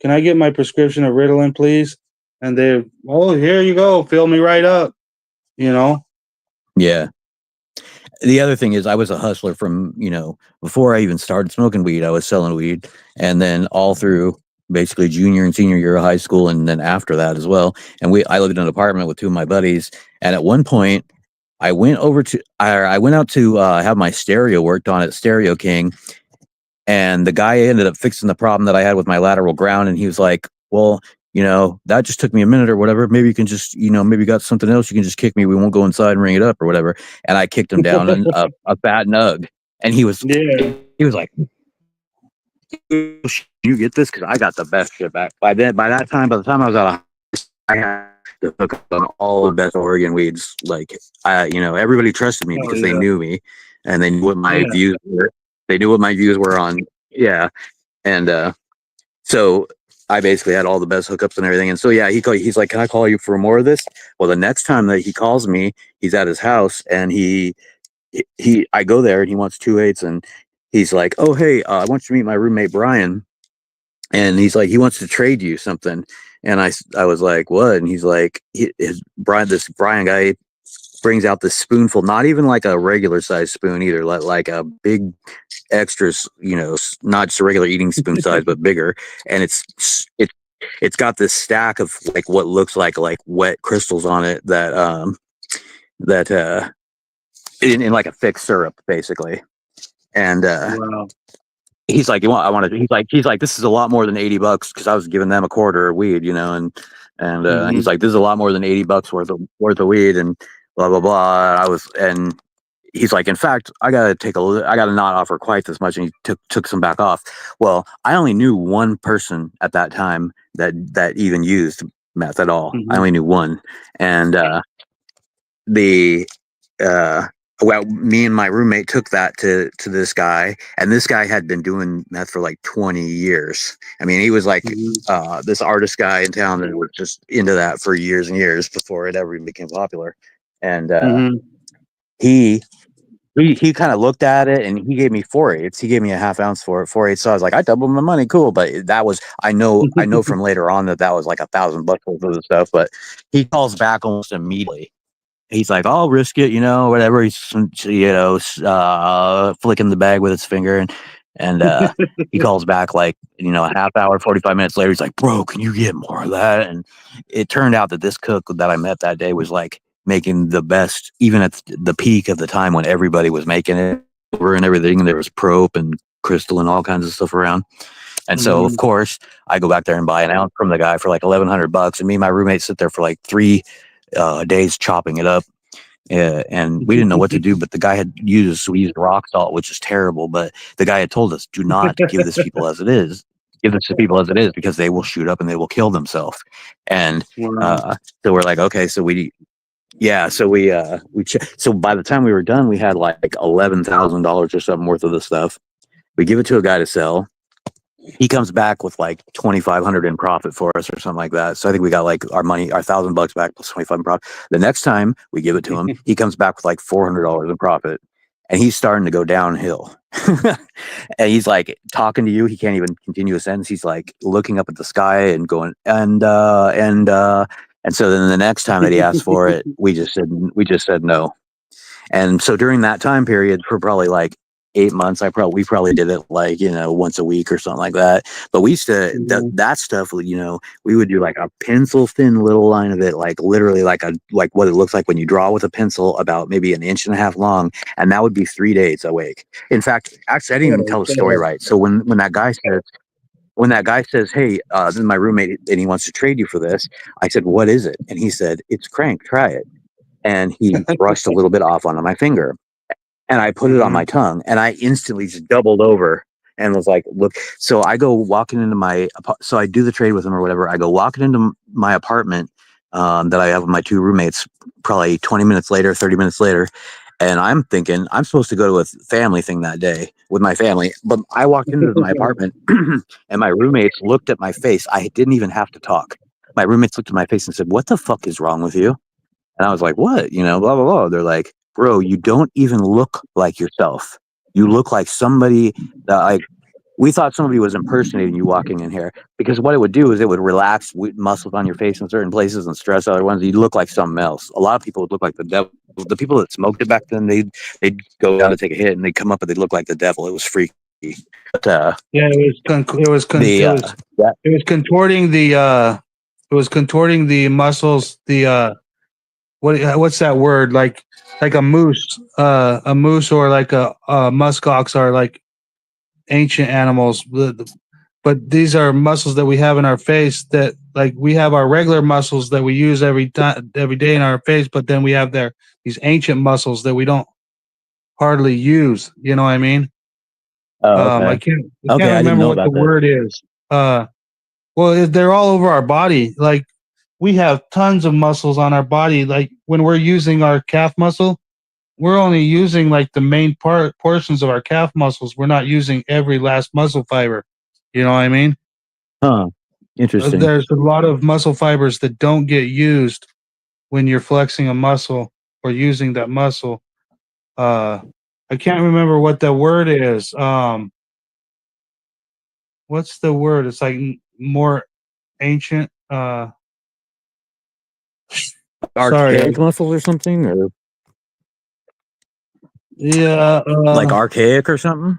I get my prescription of Ritalin, please? And here you go, fill me right up, you know? yeah. The other thing is, I was a hustler from, before I even started smoking weed. I was selling weed, and then all through basically junior and senior year of high school, and then after that as well. And I lived in an apartment with two of my buddies, and at one point, I went out to have my stereo worked on at Stereo King, and the guy ended up fixing the problem that I had with my lateral ground, and he was like, "Well, that just took me a minute or whatever. Maybe you can just, maybe you got something else. You can just kick me. We won't go inside and ring it up or whatever." And I kicked him down a fat nug, and he was Yeah. like, "You get this? Because I got the best shit back." By the time I was out of, I had to hook up on all the best Oregon weeds. Like, everybody trusted me Oh because they yeah. knew me, and they knew what my Yeah. views were. They knew what my views were on, yeah, and so I basically had all the best hookups and everything. And so yeah, he's like, "Can I call you for more of this?" Well, the next time that he calls me, he's at his house, and I go there, and he wants 2/8, and he's like, "Oh hey, I want you to meet my roommate Brian," and he's like, he wants to trade you something. And I was like, "What?" And he's like, this Brian guy brings out this spoonful, not even like a regular size spoon either, like a big extras, not just a regular eating spoon size, but bigger. And it's got this stack of like what looks like wet crystals on it that in like a thick syrup basically. And Wow. he's like, he's like, "This is a lot more than $80," because I was giving them a quarter of weed, and he's Hmm. like, "This is a lot more than $80 worth of weed," and blah blah blah. And he's like, "In fact, I gotta not offer quite this much," and he took some back off. Well, I only knew one person at that time that even used meth at all. I Hmm. only knew one, and the well, me and my roommate took that to this guy, and this guy had been doing meth for like 20 years. I mean, he was like Hmm. this artist guy in town that was just into that for years and years before it ever became popular. And Hmm. he he kind of looked at it, and he gave me 4/8. He gave me a half ounce for it, 4/8. So I was like, I doubled my money, cool. But that was, I know from later on that was like $1,000 worth of the stuff. But he calls back almost immediately. He's like, "I'll risk it, whatever." He's flicking the bag with his finger, and he calls back like a half hour, 45 minutes later. He's like, "Bro, can you get more of that?" And it turned out that this cook that I met that day was like making the best, even at the peak of the time when everybody was making it over and everything. And there was Prope and Crystal and all kinds of stuff around. And so, of Hmm. course, I go back there and buy an ounce from the guy for like $1,100, and me and my roommate sit there for like 3 days chopping it up. And we didn't know what to do, but the guy we used rock salt, which is terrible. But the guy had told us, "Do not give this people as it is. Give this to people as it is, because they will shoot up and they will kill themselves." And Wow. uh, so we're like, okay, so by the time we were done, we had like $11,000 or something worth of the stuff. We give it to a guy to sell. He comes back with like 2,500 in profit for us or something like that. So I think we got like our money, our $1,000 back plus 25 in profit. The next time we give it to him, he comes back with like $400 in profit, and he's starting to go downhill. And he's like talking to you. He can't even continue a sentence. He's like looking up at the sky and going, and so then the next time that he asked for it, we just said no. And so during that time period, for probably like 8 months, we probably did it like, once a week or something like that. But we used to, Mhm. that stuff, we would do like a pencil thin little line of it, like literally like what it looks like when you draw with a pencil, about maybe an inch and a half long. And that would be 3 days awake. In fact, actually, I didn't even Holy tell the story cow. right. So when that guy said, when that guy says, "Hey, this is my roommate, and he wants to trade you for this," I said, "What is it?" And he said, "It's crank. Try it." And he brushed a little bit off onto my finger, and I put it on Mhm. my tongue, and I instantly just doubled over and was like, "Look!" So I go walking into so I do the trade with him or whatever. I go walking into my apartment that I have with my two roommates. Probably 20 minutes later, 30 minutes later, and I'm thinking I'm supposed to go to a family thing that day with my family, but I walked into my apartment, and my roommates looked at my face. I didn't even have to talk. My roommates looked at my face and said, "What the fuck is wrong with you?" And I was like, "What? You know, blah, blah, blah." They're like, "Bro, you don't even look like yourself. You look like somebody that, like, we thought somebody was impersonating you walking in here, because what it would do is it would relax muscles on your face in certain places and stress other ones. You'd look like something else. A lot of people would look like the devil. The people that smoked it back then, they'd go down to take a hit and they'd come up and they'd look like the devil. It was freaky. But Yeah, the that it was contorting the muscles, what's that word, like a moose or like a musk ox are like ancient animals, but these are muscles that we have in our face, that like we have our regular muscles that we use every day in our face, but then we have these ancient muscles that we don't hardly use, you know what I mean? oh, I okay, can't okay, I didn't remember know what the about that. word is. Well, they're all over our body. Like we have tons of muscles on our body. Like when we're using our calf muscle, we're only using like the main portions of our calf muscles. We're not using every last muscle fiber. You know what I mean? Huh? Interesting. There's a lot of muscle fibers that don't get used when you're flexing a muscle or using that muscle. Uh, I can't remember what the word is. What's the word? It's like more ancient. Sorry. Archaic muscles or something, or Yeah. like archaic or something,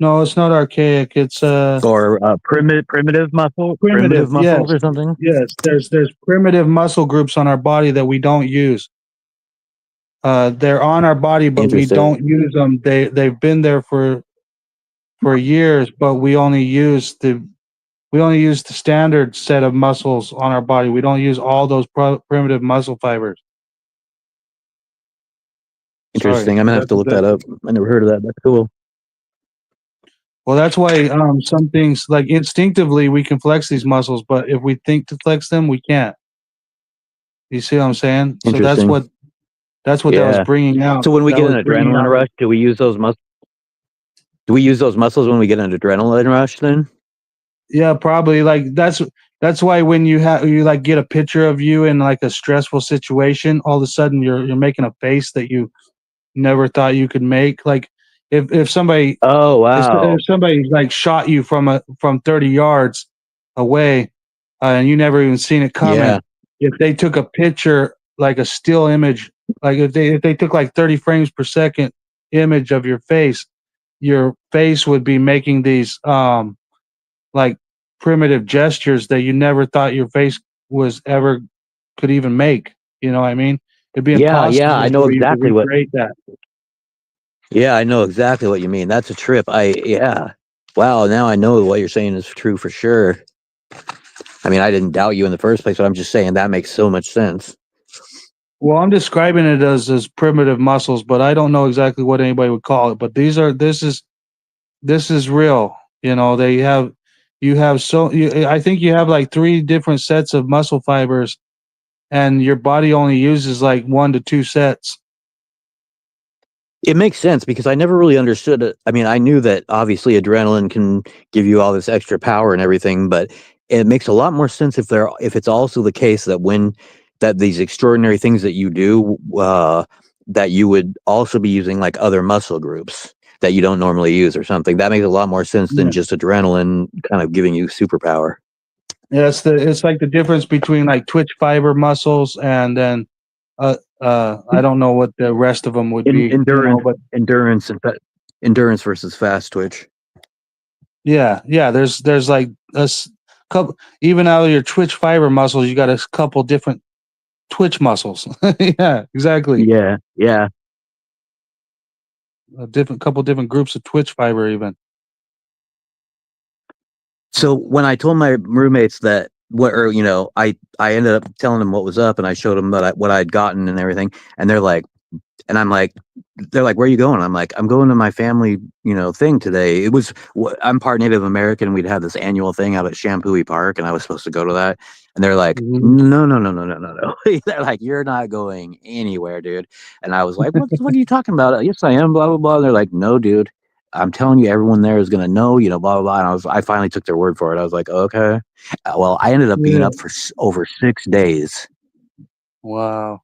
No, it's not archaic. It's or primitive primitive. Yes. muscles or something. Yes. There's primitive muscle groups on our body that we don't use. They're on our body, but we Interesting. don't use them. They've been there for years, but we only use the standard set of muscles on our body. We don't use all those primitive muscle fibers. Sorry. Interesting. I'm gonna have to look that up. I never heard of that. That's cool. Well, that's why some things like instinctively we can flex these muscles, but if we think to flex them, we can't. You see what I'm saying? So Interesting. that's what that was Yeah. bringing out. So when we That get was an bringing adrenaline out. rush, do we use those muscles? Do we use those muscles when we get an adrenaline rush? Then. Yeah, probably. Like that's why when you like get a picture of you in like a stressful situation, all of a sudden you're making a face that you never thought you could make. Like if somebody Oh wow. if somebody like shot you from 30 yards away, and you never even seen it coming, Yeah. if they took a picture, like a still image, like if they took like 30 frames per second image of your face would be making these like primitive gestures that you never thought your face was ever could even make. You know what I mean? It'd be Yeah. Yeah. impossible I know for you to exactly what. recreate that. Yeah, I know exactly what you mean. That's a trip. Yeah. Wow. Now I know what you're saying is true for sure. I mean, I didn't doubt you in the first place, but I'm just saying that makes so much sense. Well, I'm describing it as primitive muscles, but I don't know exactly what anybody would call it. But this is real. You know, I think you have like three different sets of muscle fibers, and your body only uses like 1 to 2 sets. It makes sense because I never really understood it. I mean, I knew that obviously adrenaline can give you all this extra power and everything, but it makes a lot more sense if it's also the case that when that these extraordinary things that you do, that you would also be using like other muscle groups that you don't normally use or something. That makes a lot more sense than Yeah, just adrenaline kind of giving you superpower. yeah. It's like the difference between like twitch fiber muscles and then I don't know what the rest of them would In, be. You know, endurance, but endurance, and endurance versus fast twitch. yeah. There's like couple, even out of your twitch fiber muscles, you got a couple different twitch muscles. Yeah, exactly. Yeah, yeah. A couple different groups of twitch fiber even. So when I told my roommates that what, or I ended up telling them what was up, and I showed them what I'd gotten and everything, and they're like, and I'm like, they're like, where are you going? I'm like, I'm going to my family, thing today. It was, I'm part Native American. We'd had this annual thing out at Shampooey Park, and I was supposed to go to that. And they're like, Mhm. no, no, no, no, no, no, no. They're like, you're not going anywhere, dude. And I was like, what are you talking about? Yes, I am, blah, blah, blah. And they're like, no, dude, I'm telling you, everyone there is going to know, blah, blah, blah. And I finally took their word for it. I was like, okay. Well, I ended up being Yeah. up for over 6 days Wow.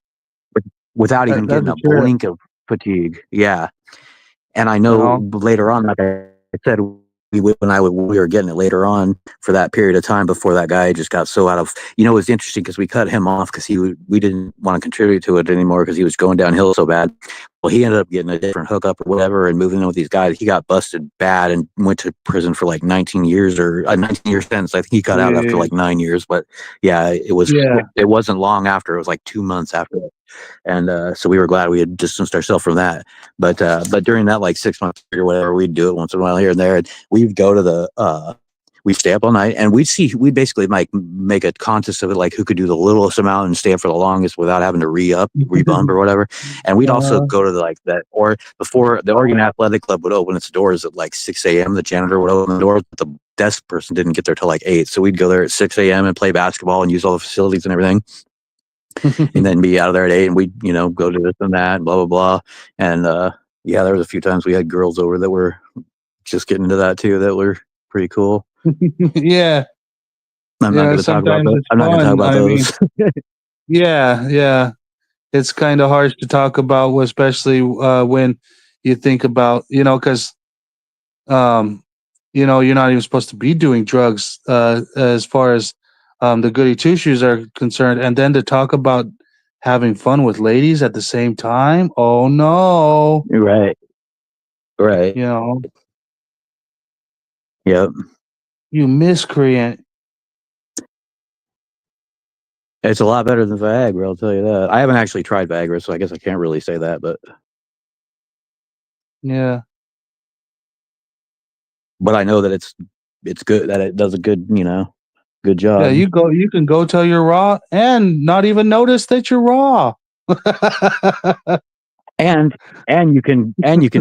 without even That's getting a a trip. blink of fatigue. Yeah. And I You know know. later on, like I said, we were getting it later on for that period of time before that guy just got so out of, it was interesting because we cut him off because we didn't want to contribute to it anymore because he was going downhill so bad. Well, he ended up getting a different hookup or whatever and moving in with these guys. He got busted bad and went to prison for like 19 years or a 19-year sentence. I think he got out after Yeah. like 9 years, but yeah, Yeah. it wasn't long after. It was like 2 months after. And so we were glad we had distanced ourselves from that. But during that like 6 months or whatever, we'd do it once in a while here and there. And we'd go to we'd stay up all night, and we'd basically like make a contest of it, like who could do the littlest amount and stay up for the longest without having to rebump or whatever. And we'd also go to like that, or before the Oregon Athletic Club would open its doors at like 6 a.m. The janitor would open the door, but the desk person didn't get there till like 8. So we'd go there at 6 a.m. and play basketball and use all the facilities and everything. And then be out of there at 8, and we'd go to this and that and blah blah blah. And yeah, there was a few times we had girls over that were just getting into that too, that were pretty cool. Yeah. I'm not going to talk about Sometimes those. it's I'm not going to talk fun. about I mean, those. yeah. It's kind of harsh to talk about, especially when you think about, because, you're not even supposed to be doing drugs as far as the goody two shoes are concerned, and then to talk about having fun with ladies at the same time. Oh no, Right. you know, Yep. you miscreant. It's a lot better than Viagra, I'll tell you that. I haven't actually tried Viagra, so I guess I can't really say that, but Yeah. I know that it's good, that it does a good, good Yeah, job. you can go till you're raw and not even notice that you're raw. And you can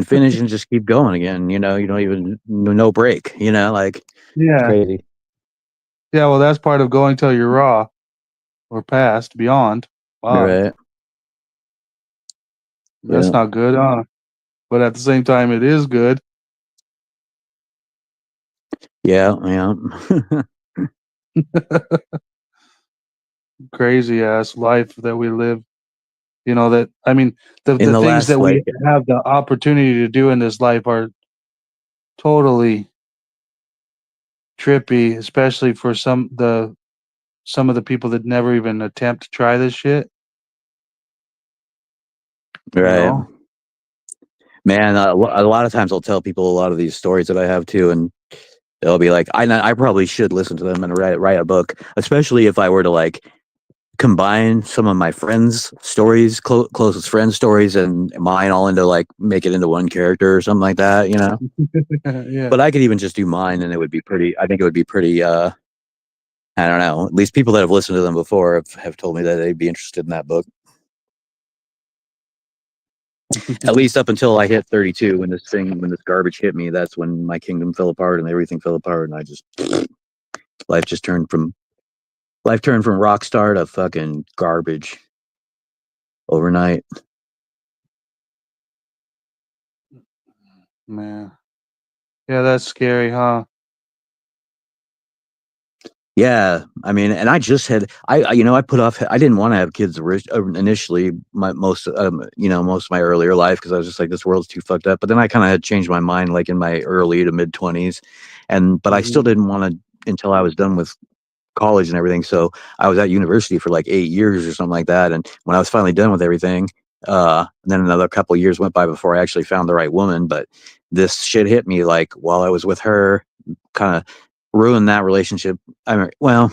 finish and just keep going again, you don't even no break, like it's Yeah. crazy. Yeah, well, that's part of going till you're raw or past, beyond. Wow, Right. that's Yeah. not good, huh? But at the same time, it is good. Yeah. Crazy ass life that we live. That I mean, the In the things last that we have the opportunity to do in this life are totally trippy, especially for some of the people that never even attempt to try this shit. right. Man, a lot of times I'll tell people a lot of these stories that I have too, and they'll be like, I probably should listen to them and write a book, especially if I were to like combine some of my friends' stories, closest friends' stories, and mine all into like make it into one character or something like that, Yeah. But I could even just do mine, and it would be pretty. I think it would be pretty. I don't know. At least people that have listened to them before have told me that they'd be interested in that book. At least up until I hit 32, when this garbage hit me, that's when my kingdom fell apart and everything fell apart, and life turned from rock star to fucking garbage overnight. Man. Yeah, that's scary, huh? Yeah, I mean, and I just had I put off. I didn't want to have kids initially. Most of my earlier life, because I was just like, this world's too fucked up. But then I kind of had changed my mind, like in my early to mid 20s, but I still didn't want to until I was done with college and everything. So I was at university for like 8 years or something like that. And when I was finally done with everything, and then another couple of years went by before I actually found the right woman. But this shit hit me like while I was with her, kind of ruined that relationship. I mean, well,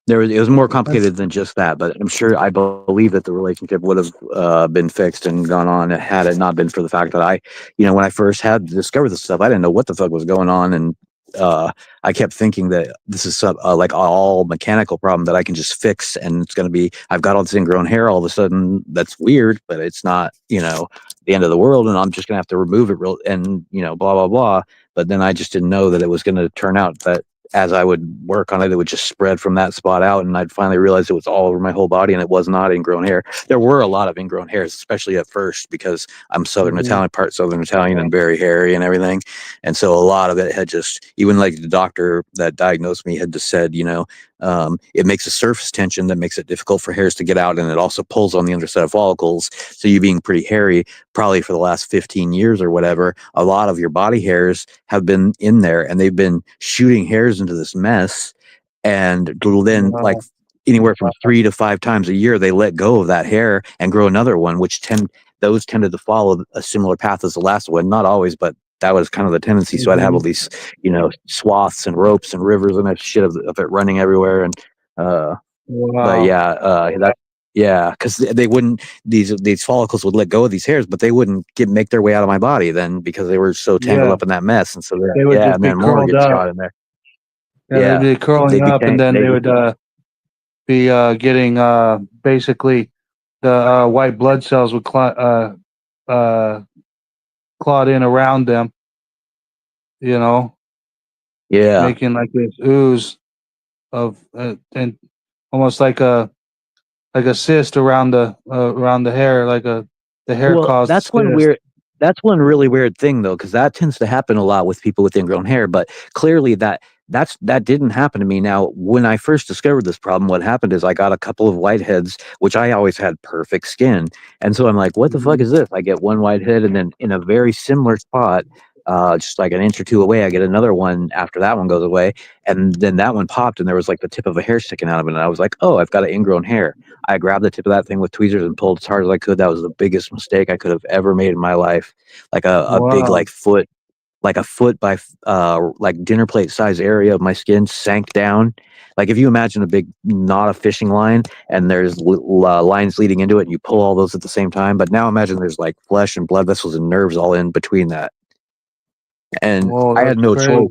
it was more complicated than just that, but I'm sure I believe that the relationship would have been fixed and gone on had it not been for the fact that when I first had discovered this stuff, I didn't know what the fuck was going on, and I kept thinking that this is like all mechanical problem that I can just fix, and it's going to be, I've got all this ingrown hair all of a sudden. That's weird, but it's not, the end of the world, and I'm just going to have to remove it and blah blah blah. But then I just didn't know that it was going to turn out that as I would work on it, it would just spread from that spot out, and I'd finally realize it was all over my whole body, and it was not ingrown hair. There were a lot of ingrown hairs, especially at first, because I'm Southern Italian, part Southern Italian, and very hairy and everything. And so a lot of it had just, even like the doctor that diagnosed me had just said, it makes a surface tension that makes it difficult for hairs to get out, and it also pulls on the underside of follicles. So you being pretty hairy, probably for the last 15 years or whatever, a lot of your body hairs have been in there, and they've been shooting hairs into this mess. And then, like, anywhere from 3 to 5 times a year, they let go of that hair and grow another one, which those tended to follow a similar path as the last one. Not always, but that was kind of the tendency. So I'd have all these, swaths and ropes and rivers and that shit of it running everywhere. And but yeah, because they wouldn't, these follicles would let go of these hairs, but they wouldn't make their way out of my body then, because they were so tangled up in that mess. And so they would just and be then more curled gets up. shot in there. They'd be curling up, and then they would be getting basically the white blood cells would clot in around them, making like this ooze of and almost like a cyst around the hair, like the hair caused. That's one weird. That's one really weird thing, though, because that tends to happen a lot with people with ingrown hair. But clearly, that didn't happen to me. Now, when I first discovered this problem, what happened is I got a couple of whiteheads, which I always had perfect skin, and so I'm like, "What the fuck is this?" I get one whitehead, and then in a very similar spot, just like an inch or two away, I get another one after that one goes away, and then that one popped, and there was like the tip of a hair sticking out of it, and I was like, "Oh, I've got an ingrown hair." I grabbed the tip of that thing with tweezers and pulled as hard as I could. That was the biggest mistake I could have ever made in my life. Like a big foot by like dinner plate size area of my skin sank down. Like if you imagine a big knot of fishing line, and there's lines leading into it, and you pull all those at the same time. But now imagine there's like flesh and blood vessels and nerves all in between that. And I had no choice.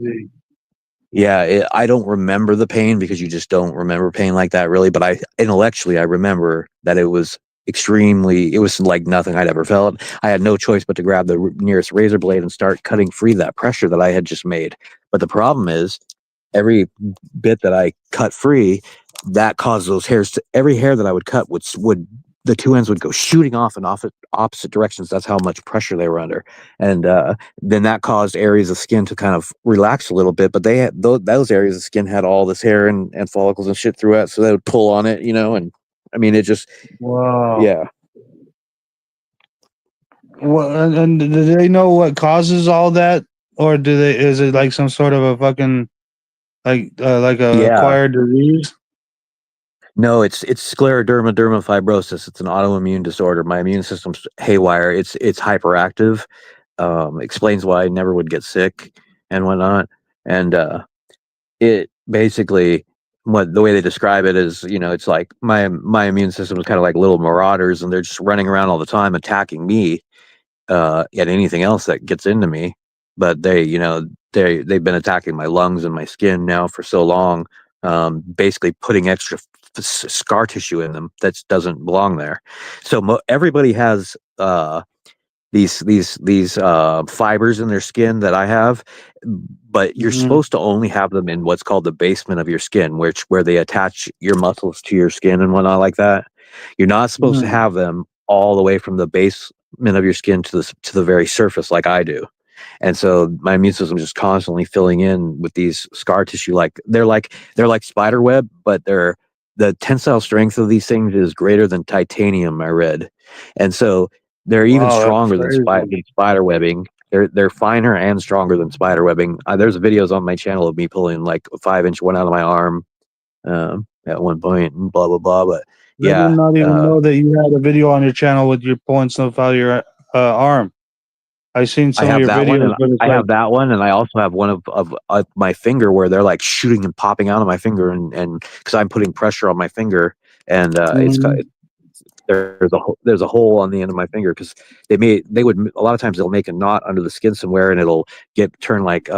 Yeah, I don't remember the pain, because you just don't remember pain like that, really. But intellectually, I remember that it was like nothing I'd ever felt. I had no choice but to grab the nearest razor blade and start cutting free that pressure that I had just made. But the problem is, every bit that I cut free, that caused those hairs every hair that I would cut would the two ends would go shooting off in opposite directions. That's how much pressure they were under. And then that caused areas of skin to kind of relax a little bit, but they had those areas of skin had all this hair and follicles and shit throughout, so they would pull on it, and I mean, it just, yeah. Well, and do they know what causes all that, or is it like some sort of a fucking acquired disease? No, it's scleroderma dermafibrosis. It's an autoimmune disorder. My immune system's haywire. It's hyperactive. Explains why I never would get sick and whatnot. And it basically, the way they describe it is, it's like my immune system is kind of like little marauders, and they're just running around all the time attacking me and anything else that gets into me. But they've been attacking my lungs and my skin now for so long, basically putting extra scar tissue in them that doesn't belong there. So everybody has these fibers in their skin that I have, but you're supposed to only have them in what's called the basement of your skin, where they attach your muscles to your skin and whatnot like that. You're not supposed to have them all the way from the basement of your skin to the very surface like I do. And so my immune system is just constantly filling in with these scar tissue. They're like spider web, but the tensile strength of these things is greater than titanium, I read. And so they're even stronger than spider webbing. They're finer and stronger than spider webbing. There's videos on my channel of me pulling like a 5-inch one out of my arm at one point, and blah blah blah. But yeah, I did not even know that you had a video on your channel with you pulling stuff out of your arm. I've seen some of your videos. I have that one, and I also have one of my finger where they're like shooting and popping out of my finger, and because I'm putting pressure on my finger, and there's a hole on the end of my finger, because a lot of times they'll make a knot under the skin somewhere, and it'll turn like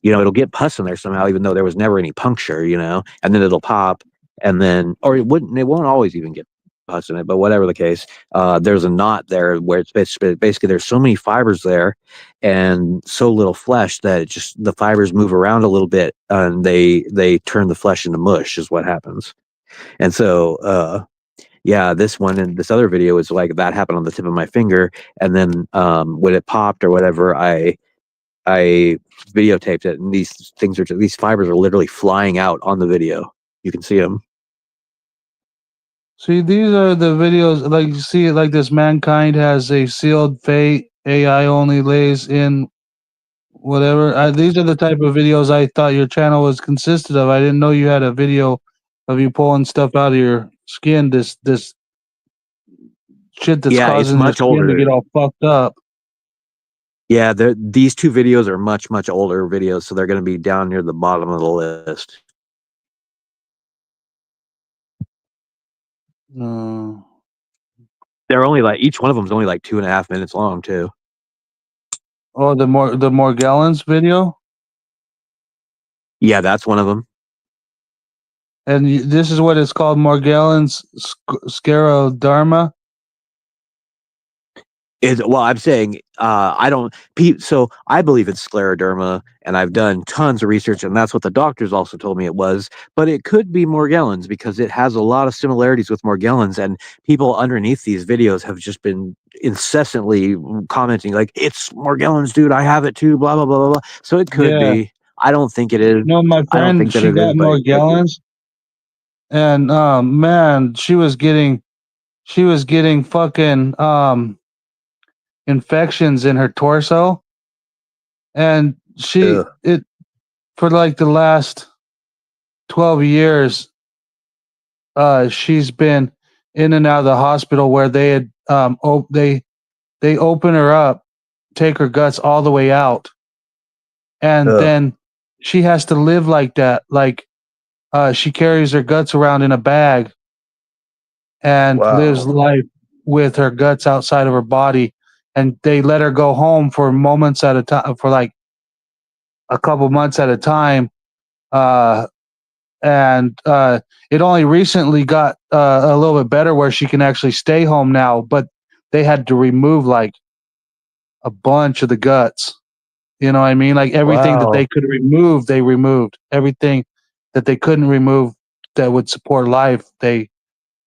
it'll get pus in there somehow, even though there was never any puncture, and then it'll pop, and then, or it won't always even get pus in it, but whatever the case, there's a knot there where it's basically there's so many fibers there and so little flesh that the fibers move around a little bit and they turn the flesh into mush is what happens. And so, yeah, this one and this other video is like that happened on the tip of my finger, and then when it popped or whatever, I videotaped it, and these fibers are literally flying out on the video. You can see them. See, these are the videos, like you see it like this: mankind has a sealed fate, AI only lays in whatever. These are the type of videos I thought your channel was consisted of. I didn't know you had a video of you pulling stuff out of your skin. This shit that's Yeah, it's causing your much skin to older. get all fucked up. Yeah, these two videos are much, much older videos, so they're going to be down near the bottom of the list. They're only like, each one of them is only like 2.5 minutes long too. Oh, the Morgellons video, Yeah, that's one of them. and this is what it's called: Morgellons scleroderma. Well, I'm saying I don't. So I believe it's scleroderma, and I've done tons of research, and that's what the doctors also told me it was. But it could be Morgellons because it has a lot of similarities with Morgellons, and people underneath these videos have just been incessantly commenting like, "It's Morgellons, dude. I have it too." Blah blah blah blah blah. So it could Yeah. be. I don't think it is. No, my I don't friend, think that she it is, got but it could be. Morgellons, and man, she was getting fucking infections in her torso, and Ugh. it for like the last 12 years, she's been in and out of the hospital where they had they open her up, take her guts all the way out, and Ugh. then she has to live like that. Like she carries her guts around in a bag and lives Wow. life with her guts outside of her body. And they let her go home for moments at a time, for like a couple months at a time. And it only recently got a little bit better where she can actually stay home now, but they had to remove like a bunch of the guts. You know what I mean? Like everything that Wow. they could remove, they removed. Everything that they couldn't remove that would support life, they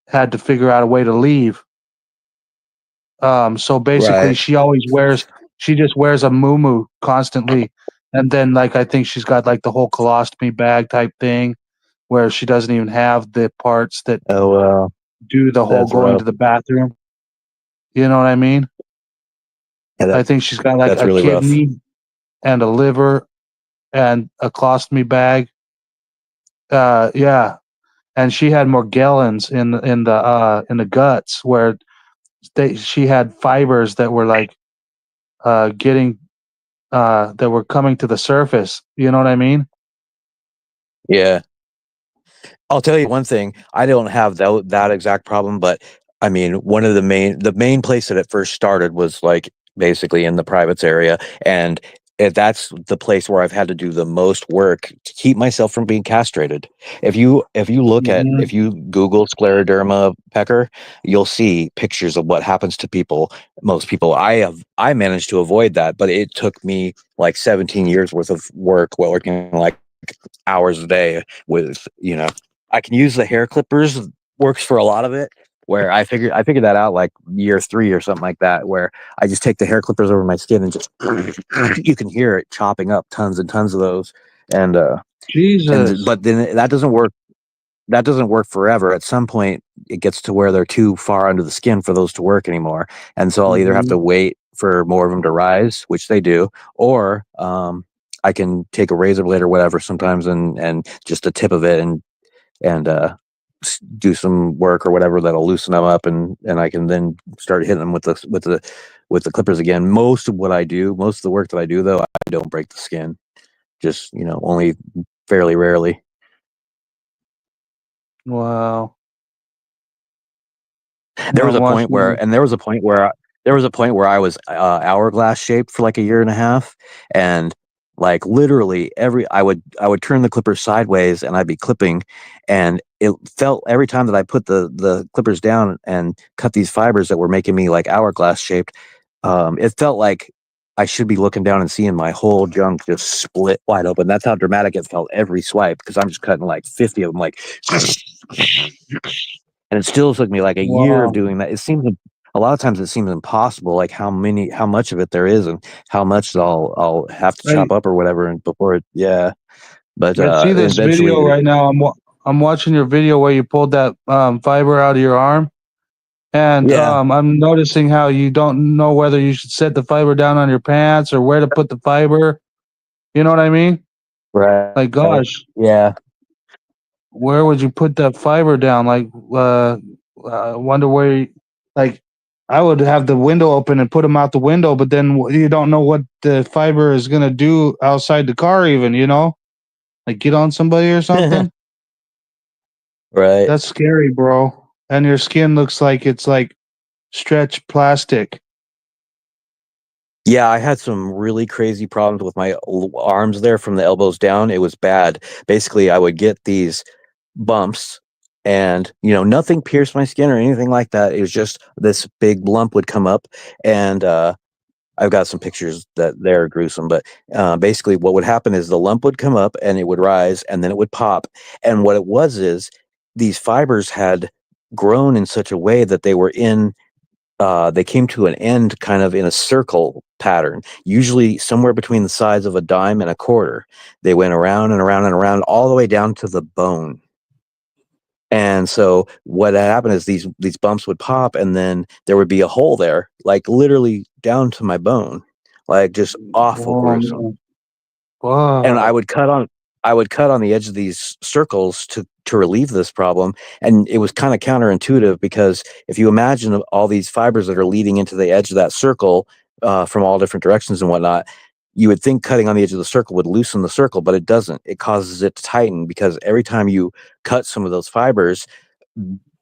had to figure out a way to leave. So basically, Right. she just wears a muumuu constantly, and then like I think she's got like the whole colostomy bag type thing, where she doesn't even have the parts that Oh wow. do the whole That's going rough. to the bathroom. You know what I mean? Yeah, I think she's got like that's a really rough. kidney and a liver and a colostomy bag. Yeah, and she had Morgellons in the guts where she had fibers that were like getting that were coming to the surface. You know what I mean? Yeah. I'll tell you one thing. I don't have that exact problem, but I mean, one of the main place that it first started was like basically in the privates area, and that's the place where I've had to do the most work to keep myself from being castrated. If you Mhm. if you Google scleroderma pecker, you'll see pictures of what happens to people. Most people, I managed to avoid that, but it took me like 17 years worth of work while working like hours a day with I can use the hair clippers, works for a lot of it, where I figured that out like year 3 or something like that, where I just take the hair clippers over my skin and just you can hear it chopping up tons and tons of those. And Jesus. but then that doesn't work forever. At some point it gets to where they're too far under the skin for those to work anymore. And so I'll either have to Mhm. wait for more of them to rise, which they do, or I can take a razor blade or whatever sometimes and just a tip of it and do some work or whatever that'll loosen them up, and I can then start hitting them with the clippers again. Most of the work that I do though, I don't break the skin, just only fairly rarely. Wow. There was I'm a point where watching. and there was a point where I was hourglass shaped for like a year and a half, and Like literally I would turn the clippers sideways and I'd be clipping, and it felt every time that I put the clippers down and cut these fibers that were making me like hourglass shaped, it felt like I should be looking down and seeing my whole junk just split wide open. That's how dramatic it felt every swipe, because I'm just cutting like 50 of them, like, and it still took me like a year of Wow. doing that. It seems a lot of times it seems impossible, like how much of it there is, and how much I'll have to chop I up or whatever, and before it, yeah. But I see this video eventually, right now. I'm watching your video where you pulled that fiber out of your arm, and yeah, I'm noticing how you don't know whether you should set the fiber down on your pants or where to put the fiber. You know what I mean? right, Like, gosh, yeah. where would you put that fiber down? Like, I wonder where. Like, I would have the window open and put them out the window, but then you don't know what the fiber is gonna do outside the car. Even like get on somebody or something. Right. That's scary, bro. And your skin looks like it's like stretched plastic. Yeah, I had some really crazy problems with my arms there from the elbows down. It was bad. Basically, I would get these bumps, and nothing pierced my skin or anything like that. It was just this big lump would come up, and I've got some pictures that they're gruesome, but basically what would happen is the lump would come up and it would rise and then it would pop. And what it was is these fibers had grown in such a way that they came to an end kind of in a circle pattern, usually somewhere between the size of a dime and a quarter. They went around and around and around all the way down to the bone. And so what had happened is these bumps would pop, and then there would be a hole there, like literally down to my bone, like just awful Oh gruesome. man. And Fuck. I would cut on the edge of these circles to relieve this problem. And it was kind of counterintuitive, because if you imagine all these fibers that are leading into the edge of that circle from all different directions and whatnot, you would think cutting on the edge of the circle would loosen the circle, but it doesn't. It causes it to tighten, because every time you cut some of those fibers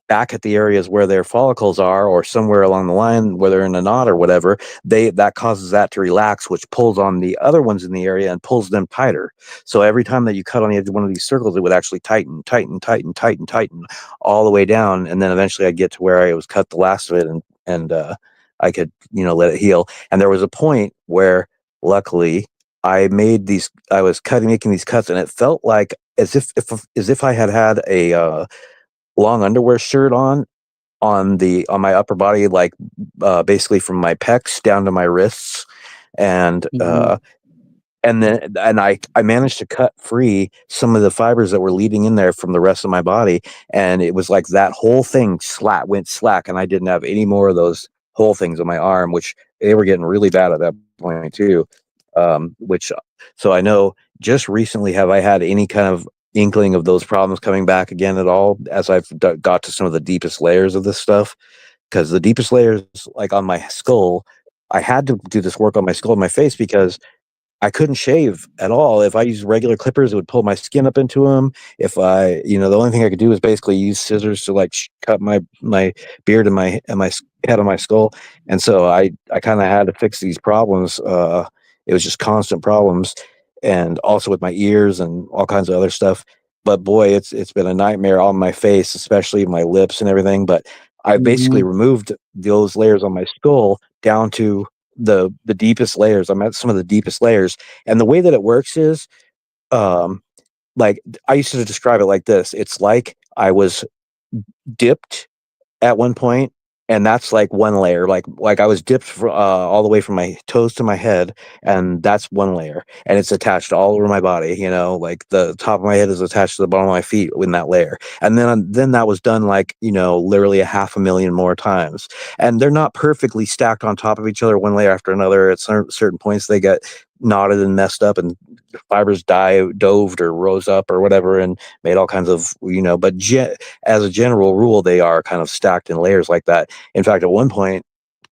back at the areas where their follicles are, or somewhere along the line where they're in a knot or whatever, that causes that to relax, which pulls on the other ones in the area and pulls them tighter. So every time that you cut on the edge of one of these circles, it would actually tighten, tighten, tighten, tighten, tighten all the way down, and then eventually I'd get to where I was cut the last of it, and I could let it heal. And there was a point where, luckily, I was making these cuts, and it felt like as if I had a long underwear shirt on my upper body, like basically from my pecs down to my wrists, and Mhm. I managed to cut free some of the fibers that were leading in there from the rest of my body, and it was like that whole thing went slack, and I didn't have any more of those whole things on my arm, which they were getting really bad at that point too. Which So I know, just recently have I had any kind of inkling of those problems coming back again at all, as I've got to some of the deepest layers of this stuff. Because the deepest layers, like on my skull, I had to do this work on my skull and my face, because I couldn't shave at all. If I used regular clippers, it would pull my skin up into them. If the only thing I could do is basically use scissors to like cut my beard and my head on my skull. And so I kind of had to fix these problems. It was just constant problems, and also with my ears and all kinds of other stuff. But boy, it's been a nightmare on my face, especially my lips and everything. But I basically Mhm. removed those layers on my skull down to the deepest layers. I'm at some of the deepest layers, and the way that it works is, um, like I used to describe it like this: it's like I was dipped at one point, and that's like one layer. Like I was dipped all the way from my toes to my head, and that's one layer, and it's attached all over my body. Like the top of my head is attached to the bottom of my feet in that layer, and then that was done like literally a 500,000 more times, and they're not perfectly stacked on top of each other, one layer after another. At certain points, they get knotted and messed up, and fibers doved or rose up or whatever, and made all kinds of but as a general rule, they are kind of stacked in layers like that. In fact, at one point,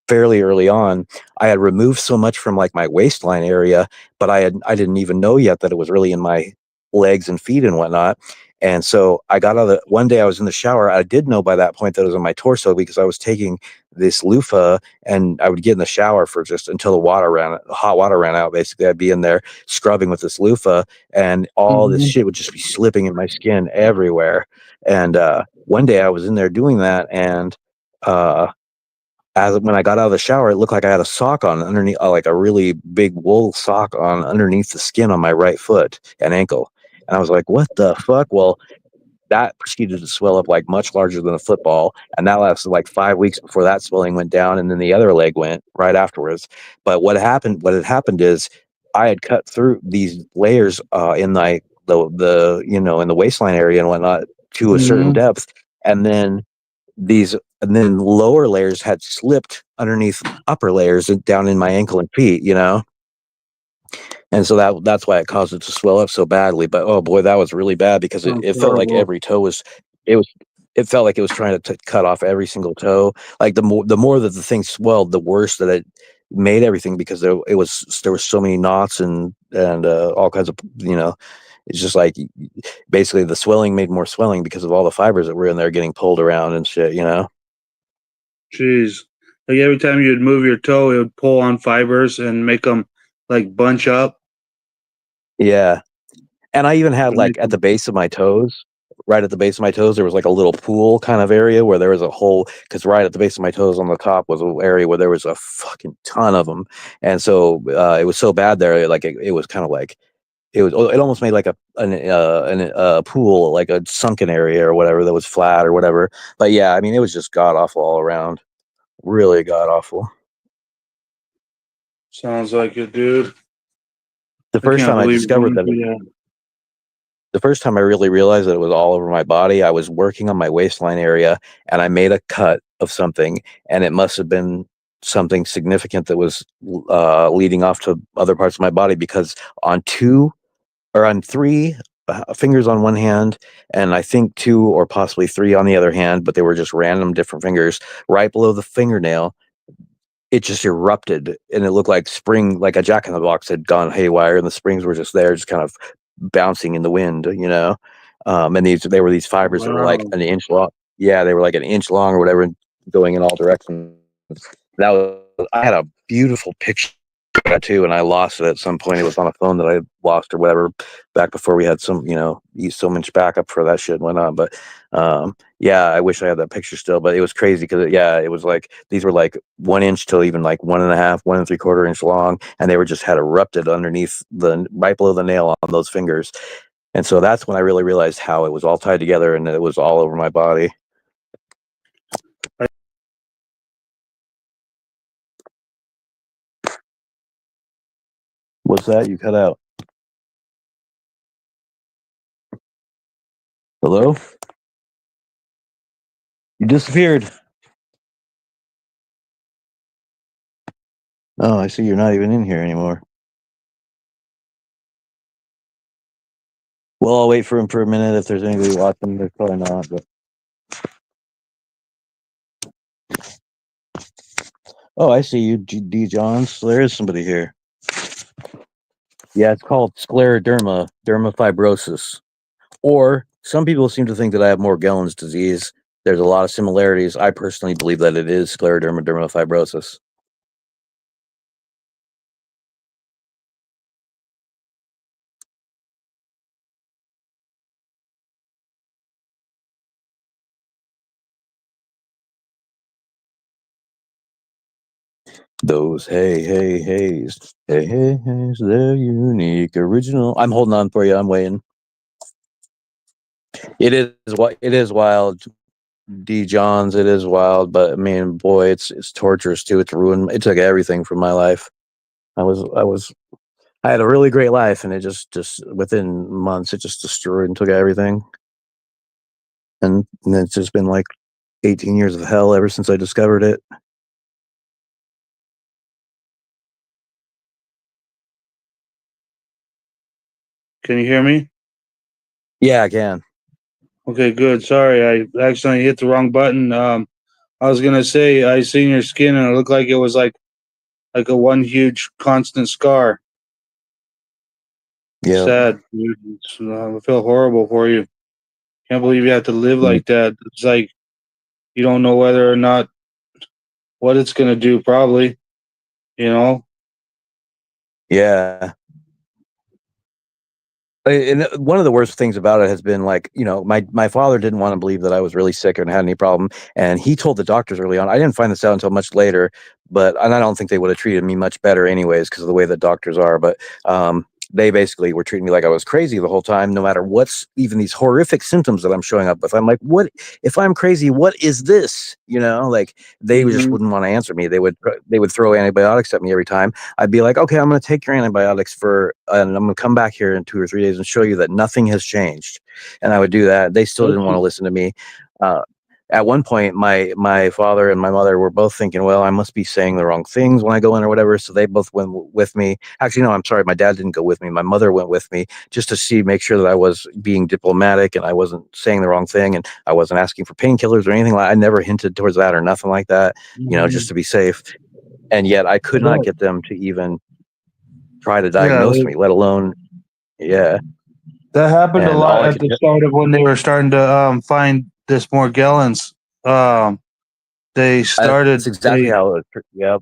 fairly early on, I had removed so much from like my waistline area, but I didn't even know yet that it was really in my legs and feet and whatnot. And so I got out of one day I was in the shower. I did know by that point that it was on my torso because I was taking this loofah and I would get in the shower for just until the hot water ran out. Basically, I'd be in there scrubbing with this loofah and all this shit would just be slipping in my skin everywhere. And one day I was in there doing that, and when I got out of the shower, it looked like I had a sock on underneath, like a really big wool sock on underneath the skin on my right foot and ankle. And I was like, what the fuck? Well, that proceeded to swell up like much larger than a football. And that lasted like 5 weeks before that swelling went down. And then the other leg went right afterwards. But what had happened is I had cut through these layers in like the in the waistline area and whatnot to a certain depth. And then lower layers had slipped underneath upper layers and down in my ankle and feet, and so that's why it caused it to swell up so badly. But oh boy, that was really bad because it felt like every toe it felt like it was trying to cut off every single toe. Like the more that the thing swelled, the worse that it made everything, because there were so many knots and all kinds of it's just like basically the swelling made more swelling because of all the fibers that were in there getting pulled around and shit. Jeez. Like every time you'd move your toe, it would pull on fibers and make them like bunch up. Yeah. And I even had like at the base of my toes, right at the base of my toes, there was like a little pool kind of area where there was a hole, because right at the base of my toes on the top was an area where there was a fucking ton of them. And so it was so bad there, like it was kind of like, it almost made like a pool, like a sunken area or whatever that was flat or whatever. But yeah, I mean, it was just god awful all around. Really god awful. Sounds like it, dude. The first time I discovered that, the first time I really realized that it was all over my body, I was working on my waistline area and I made a cut of something, and it must have been something significant that was leading off to other parts of my body, because on three fingers on one hand, and I think 2 or possibly 3 on the other hand, but they were just random different fingers, right below the fingernail, it just erupted, and it looked like like a jack in the box had gone haywire, and the springs were just there, just kind of bouncing in the wind, and they were these fibers that were like an inch long. Yeah, they were like an inch long or whatever, going in all directions. I had a beautiful picture of that too, and I lost it at some point. It was on a phone that I lost or whatever, back before we had some, so much backup for that shit and whatnot. But yeah, I wish I had that picture still, but it was crazy because it was like, these were like 1 inch to even like 1.5, 1 3/4 inch long. And they were just had erupted underneath right below the nail on those fingers. And so that's when I really realized how it was all tied together and it was all over my body. What's that? You cut out. Hello? You disappeared. Oh, I see you're not even in here anymore. Well, I'll wait for him for a minute. If there's anybody watching, there's probably not. But oh, I see you, D. Johns. There is somebody here. Yeah, it's called scleroderma, dermafibrosis. Or some people seem to think that I have Morgellons disease. There's a lot of similarities. I personally believe that it is scleroderma dermafibrosis. Those hays, they're unique, original. I'm holding on for you. I'm waiting. It is wild, D. Johns. It is wild, but I mean, boy, it's torturous too. It's ruined. It took everything from my life. I had a really great life, and it just within months, it just destroyed and took everything. And it's just been like 18 years of hell ever since I discovered it. Can you hear me? Yeah, I can. Okay, good. Sorry, I accidentally hit the wrong button. I was gonna say I seen your skin and it looked like it was like a one huge constant scar. Yeah. Sad, dude. I feel horrible for you. Can't believe you have to live like that. It's like you don't know whether or not what it's gonna do. Probably, you know. Yeah. And one of the worst things about it has been like, you know, my father didn't want to believe that I was really sick and had any problem. And he told the doctors early on. I didn't find this out until much later, and I don't think they would have treated me much better anyways, because of the way that doctors are. But they basically were treating me like I was crazy the whole time, no matter what's even these horrific symptoms that I'm showing up with. I'm like, what if I'm crazy? What is this? You know, like they just Mhm. wouldn't want to answer me. They would throw antibiotics at me every time. I'd be like, okay, I'm going to take your antibiotics and I'm going to come back here in 2 or 3 days and show you that nothing has changed. And I would do that. They still didn't want to listen to me. At one point, my father and my mother were both thinking, well, I must be saying the wrong things when I go in or whatever. So they both went with me. Actually, no, I'm sorry. My dad didn't go with me. My mother went with me just to make sure that I was being diplomatic and I wasn't saying the wrong thing and I wasn't asking for painkillers or anything I never hinted towards that or nothing like that, you know, just to be safe. And yet I could not get them to even try to Yeah, diagnose me, let alone, yeah. that happened a And all lot I at could, the start of when they were starting to find this Morgellons. They that's started exactly how it, yep.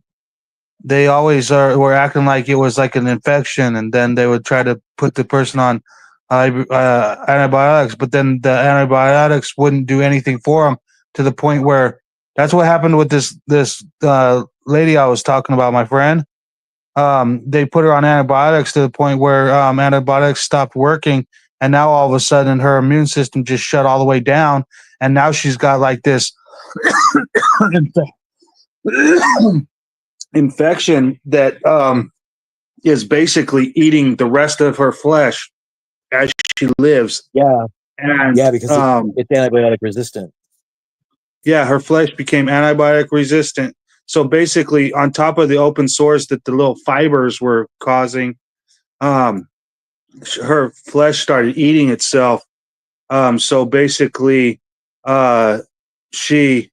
they always were acting like it was like an infection, and then they would try to put the person on antibiotics, but then the antibiotics wouldn't do anything for them to the point where that's what happened with this lady I was talking about, my friend. They put her on antibiotics to the point where antibiotics stopped working, and now all of a sudden her immune system just shut all the way down, and now she's got like this infection that is basically eating the rest of her flesh as she lives. Yeah. And Yeah. Because it's antibiotic resistant. yeah, her flesh became antibiotic resistant. So basically, on top of the open sores that the little fibers were causing, her flesh started eating itself. So basically, she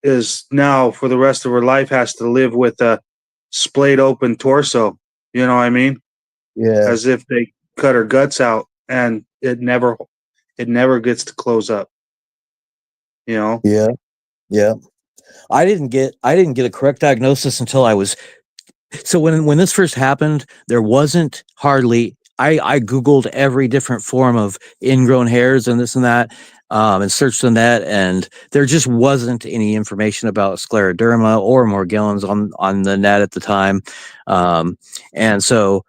is now for the rest of her life has to live with a splayed open torso. You know what I mean? Yeah. As if they cut her guts out, and it never gets to close up. You know? Yeah. Yeah. I didn't get a correct diagnosis until I was, so when this first happened, there wasn't hardly, I Googled every different form of ingrown hairs and this and that, and searched the net, and there just wasn't any information about scleroderma or Morgellons on the net at the time. And so,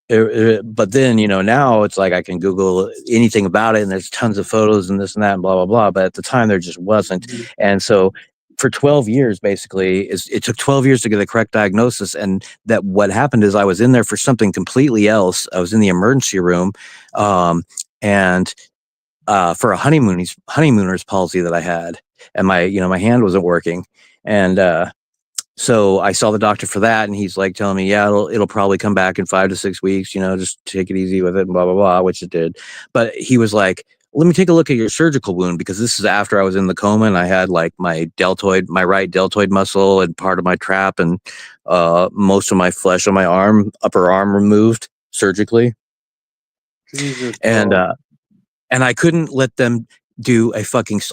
but then, you know, now it's like I can Google anything about it and there's tons of photos and this and that and blah, blah, blah. But at the time, there just wasn't. And so, for 12 years, basically, it took 12 years to get the correct diagnosis. And that what happened is I was in there for something completely else. I was in the emergency room, and for a honeymooners palsy that I had, and my hand wasn't working, and so I saw the doctor for that, and he's like telling me, yeah, it'll probably come back in 5 to 6 weeks. You know, just take it easy with it, and blah blah blah, which it did. But he was like, let me take a look at your surgical wound, because this is after I was in the coma and I had like my right deltoid muscle and part of my trap and most of my flesh on my upper arm removed surgically. Jesus, And I couldn't let them do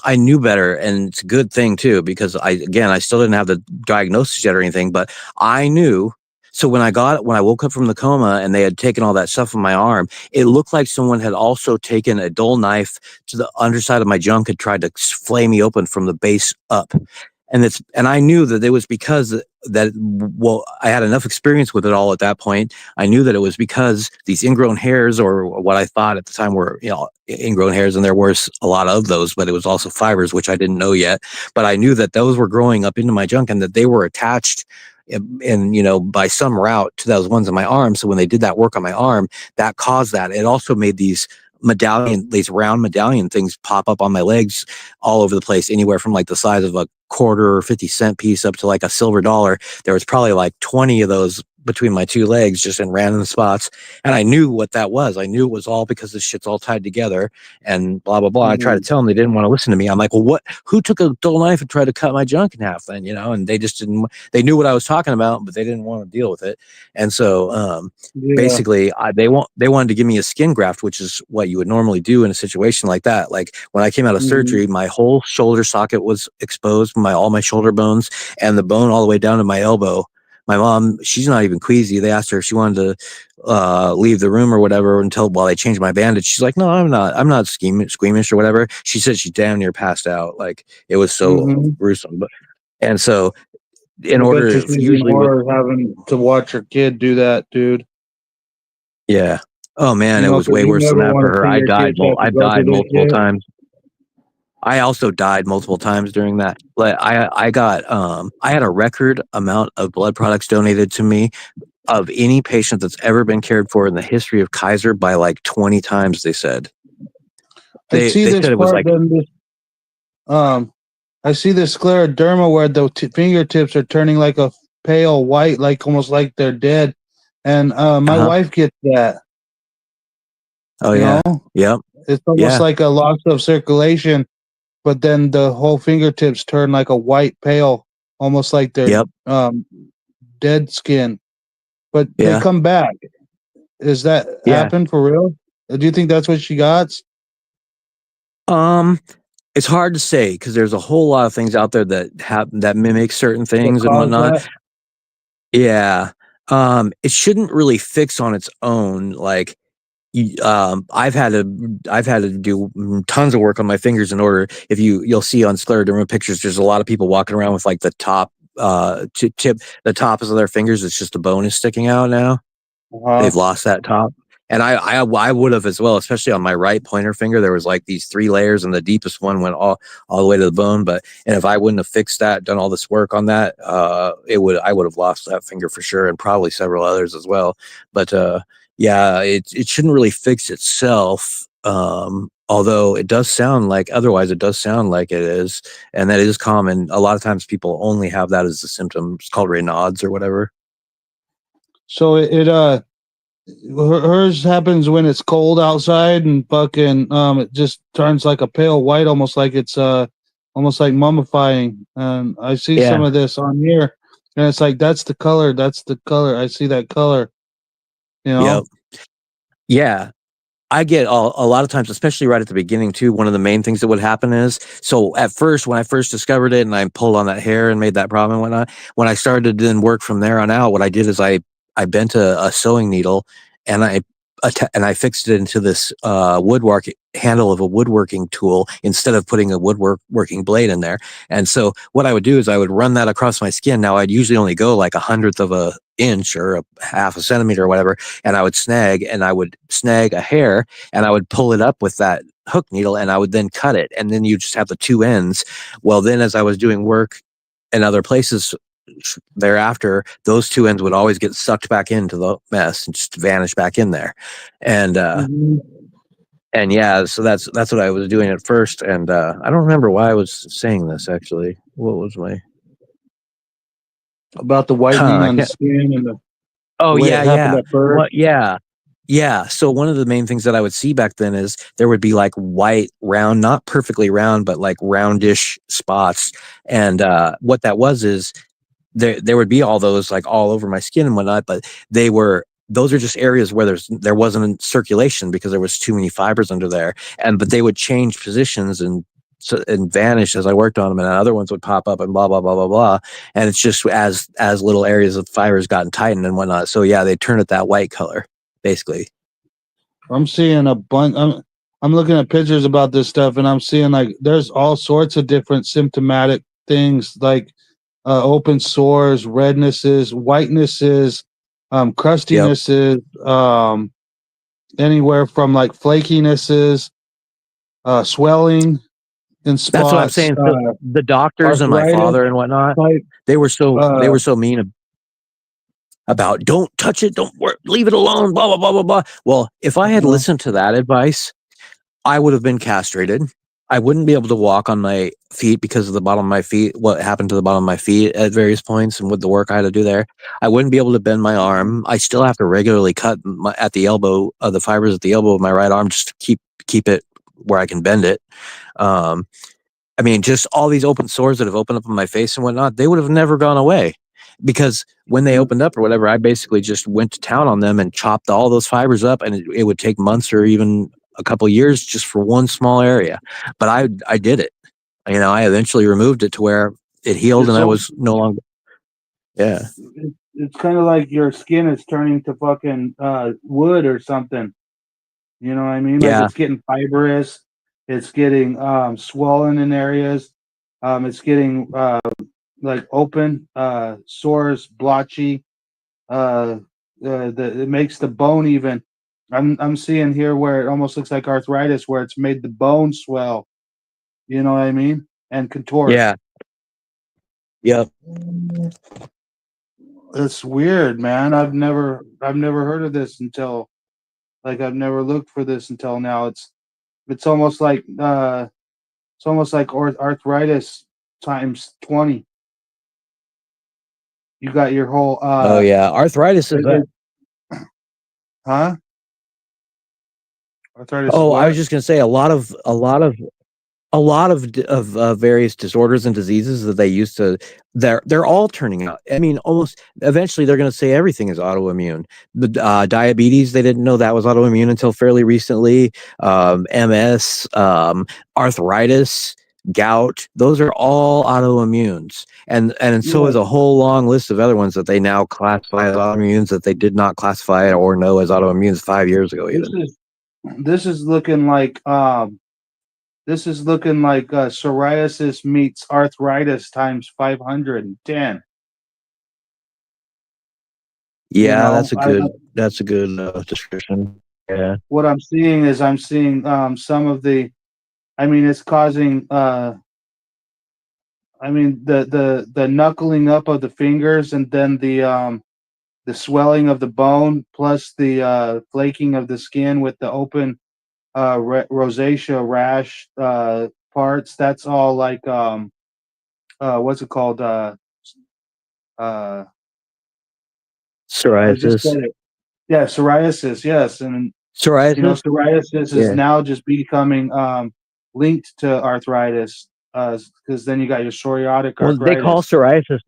I knew better, and it's a good thing too, because I still didn't have the diagnosis yet or anything, but I knew. So when I woke up from the coma and they had taken all that stuff from my arm, it looked like someone had also taken a dull knife to the underside of my junk and tried to flay me open from the base up. And I knew that it was because I had enough experience with it all at that point. I knew that it was because these ingrown hairs, or what I thought at the time were, you know, ingrown hairs, and there were a lot of those, but it was also fibers, which I didn't know yet. But I knew that those were growing up into my junk and that they were attached in, you know, by some route to those ones in my arm. So when they did that work on my arm, that caused that. It also made these round medallion things pop up on my legs all over the place, anywhere from like the size of a quarter or 50-cent piece up to like a silver dollar. There was probably like 20 of those between my two legs, just in random spots. And I knew what that was. I knew it was all because this shit's all tied together and blah, blah, blah. I tried to tell them, they didn't want to listen to me. I'm like, well, who took a dull knife and tried to cut my junk in half then, and they just didn't, they knew what I was talking about, but they didn't want to deal with it. And so, basically they wanted to give me a skin graft, which is what you would normally do in a situation like that. Like when I came out of surgery, my whole shoulder socket was exposed, all my shoulder bones and the bone all the way down to my elbow. My mom, she's not even queasy. They asked her if she wanted to leave the room or whatever while they changed my bandage. She's like, no, I'm not squeamish or whatever. She said she damn near passed out. Like it was so gruesome. And so in order, usually having to watch your kid do that, dude. Yeah. Oh man, it was way worse than that for her. I died multiple times. I also died multiple times during that. Like I had a record amount of blood products donated to me of any patient that's ever been cared for in the history of Kaiser by like 20 times, they said. They said it was like I see this scleroderma where the fingertips are turning like a pale white, like almost like they're dead. And my wife gets that. Oh yeah. Yep. It's almost like a loss of circulation, but then the whole fingertips turn like a white pale, almost like they're dead skin. But they come back. Is that happen for real? Do you think that's what she got? It's hard to say because there's a whole lot of things out there that mimic certain things and whatnot. That? Yeah. It shouldn't really fix on its own. Like, I've had to do tons of work on my fingers in order. If you'll see on scleroderma pictures, there's a lot of people walking around with like the top the tops of their fingers. It's just the bone is sticking out now. They've lost that top. And I would have as well, especially on my right pointer finger. There was like these 3 layers, and the deepest one went all the way to the bone. And if I wouldn't have fixed that, done all this work on that, I would have lost that finger for sure, and probably several others as well. But it shouldn't really fix itself. Although it does sound like it is, and that is common. A lot of times people only have that as a symptom. It's called Raynaud's or whatever. So hers happens when it's cold outside and fucking it just turns like a pale white, almost like it's almost like mummifying. And I see some of this on here, and it's like that's the color. I see that color. Yep. Yeah. I get a lot of times, especially right at the beginning too. One of the main things that would happen is, so at first, when I first discovered it and I pulled on that hair and made that problem and whatnot, when I started to then work from there on out, what I did is I bent a sewing needle and I fixed it into this handle of a woodworking tool instead of putting a woodworking blade in there. And so what I would do is I would run that across my skin. Now I'd usually only go like 1/100 of an inch or a 1/2 centimeter or whatever. And I would snag a hair and I would pull it up with that hook needle and I would then cut it. And then you just have the 2 ends. Well, then as I was doing work in other places thereafter, those 2 ends would always get sucked back into the mess and just vanish back in there. And and yeah, so that's what I was doing at first. And I don't remember why I was saying this actually. What was my about the whitening on the skin and the yeah. So one of the main things that I would see back then is there would be like white, round, not perfectly round, but like roundish spots. And what that was is there would be all those like all over my skin and whatnot, but those are just areas where there wasn't circulation because there was too many fibers under there. But they would change positions and vanish as I worked on them, and other ones would pop up and blah blah blah blah blah. And it's just as little areas of fibers gotten tightened and whatnot. So yeah, they turn it that white color basically. I'm seeing a bunch. I'm looking at pictures about this stuff, and I'm seeing like there's all sorts of different symptomatic things like open sores, rednesses, whitenesses, crustinesses, anywhere from like flakinesses, swelling in spots. That's what I'm saying. The doctors and my father and whatnot, they were so mean about don't touch it, don't work, leave it alone, blah blah blah blah blah. Well, if I had listened to that advice, I would have been castrated. I wouldn't be able to walk on my feet because of the bottom of my feet, what happened to the bottom of my feet at various points and with the work I had to do there. I wouldn't be able to bend my arm. I still have to regularly cut at the elbow, the fibers at the elbow of my right arm just to keep it where I can bend it. Um, I mean, just all these open sores that have opened up on my face and whatnot, they would have never gone away because when they opened up or whatever, I basically just went to town on them and chopped all those fibers up, and it would take months or even a couple years just for one small area. But I did it. You know, I eventually removed it to where it healed, and I So was no longer. Yeah, it's kind of like your skin is turning to fucking wood or something. You know what I mean? Like yeah, it's getting fibrous, it's getting swollen in areas, it's getting like open sores, blotchy. It makes the bone even. I'm seeing here where it almost looks like arthritis, where it's made the bone swell. You know what I mean? And contort. yeah, yep. It's weird, man. I've never heard of this until like I've never looked for this until now. It's almost like arthritis times 20. You got your whole Oh yeah, arthritis is. huh? Arthritis is Oh, I was what? just gonna say a lot of various disorders and diseases that they used to they're all turning out. I mean, almost eventually they're going to say everything is autoimmune. The diabetes, they didn't know that was autoimmune until fairly recently. MS, arthritis, gout, those are all autoimmunes, and so Yeah. is a whole long list of other ones that they now classify as autoimmunes that they did not classify or know as autoimmunes 5 years ago This even. is this is looking like psoriasis meets arthritis times 510. You Yeah, know, that's a good description. Yeah. what I'm seeing is I'm seeing some of the. I mean, it's causing. I mean, the knuckling up of the fingers, and then the swelling of the bone, plus the flaking of the skin with the open rosacea rash parts. That's all like what's it called? Uh, I just Psoriasis. said it. Yeah, psoriasis. Yes, and Psoriasis? psoriasis is Yeah. now just becoming linked to arthritis because then you got your psoriatic Well, they call arthritis.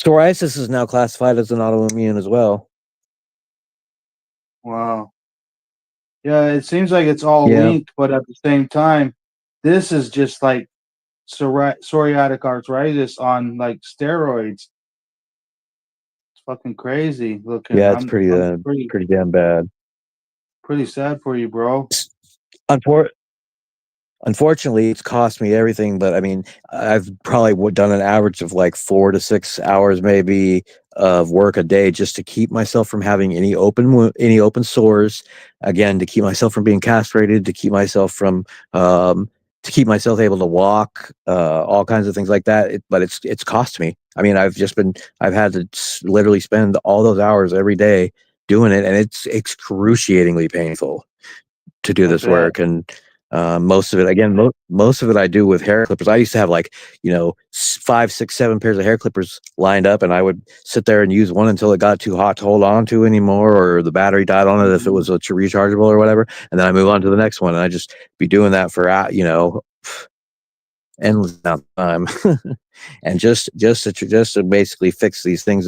psoriasis is now classified as an autoimmune as well. Wow. Yeah, it seems like it's all Yeah. linked, but at the same time, this is just like psoriatic arthritis on like steroids. It's fucking crazy looking. Yeah, it's I'm pretty pretty damn bad. pretty sad for you, bro. Unfor- Unfortunately, it's cost me everything, but I mean, I've probably done an average of like 4 to 6 hours maybe of work a day just to keep myself from having any open sores. Again, to keep myself from being castrated, um, to keep myself able to walk, all kinds of things like that. But it's cost me. I mean, I've had to literally spend all those hours every day doing it, and it's excruciatingly painful to do I this bet. work. And most of it, again, most of it I do with hair clippers. I used to have like, 5, 6, 7 pairs of hair clippers lined up, and I would sit there and use one until it got too hot to hold on to anymore, or the battery died on it if it was a rechargeable or whatever. And then I move on to the next one, and I just be doing that for endless amount of time. And just to basically fix these things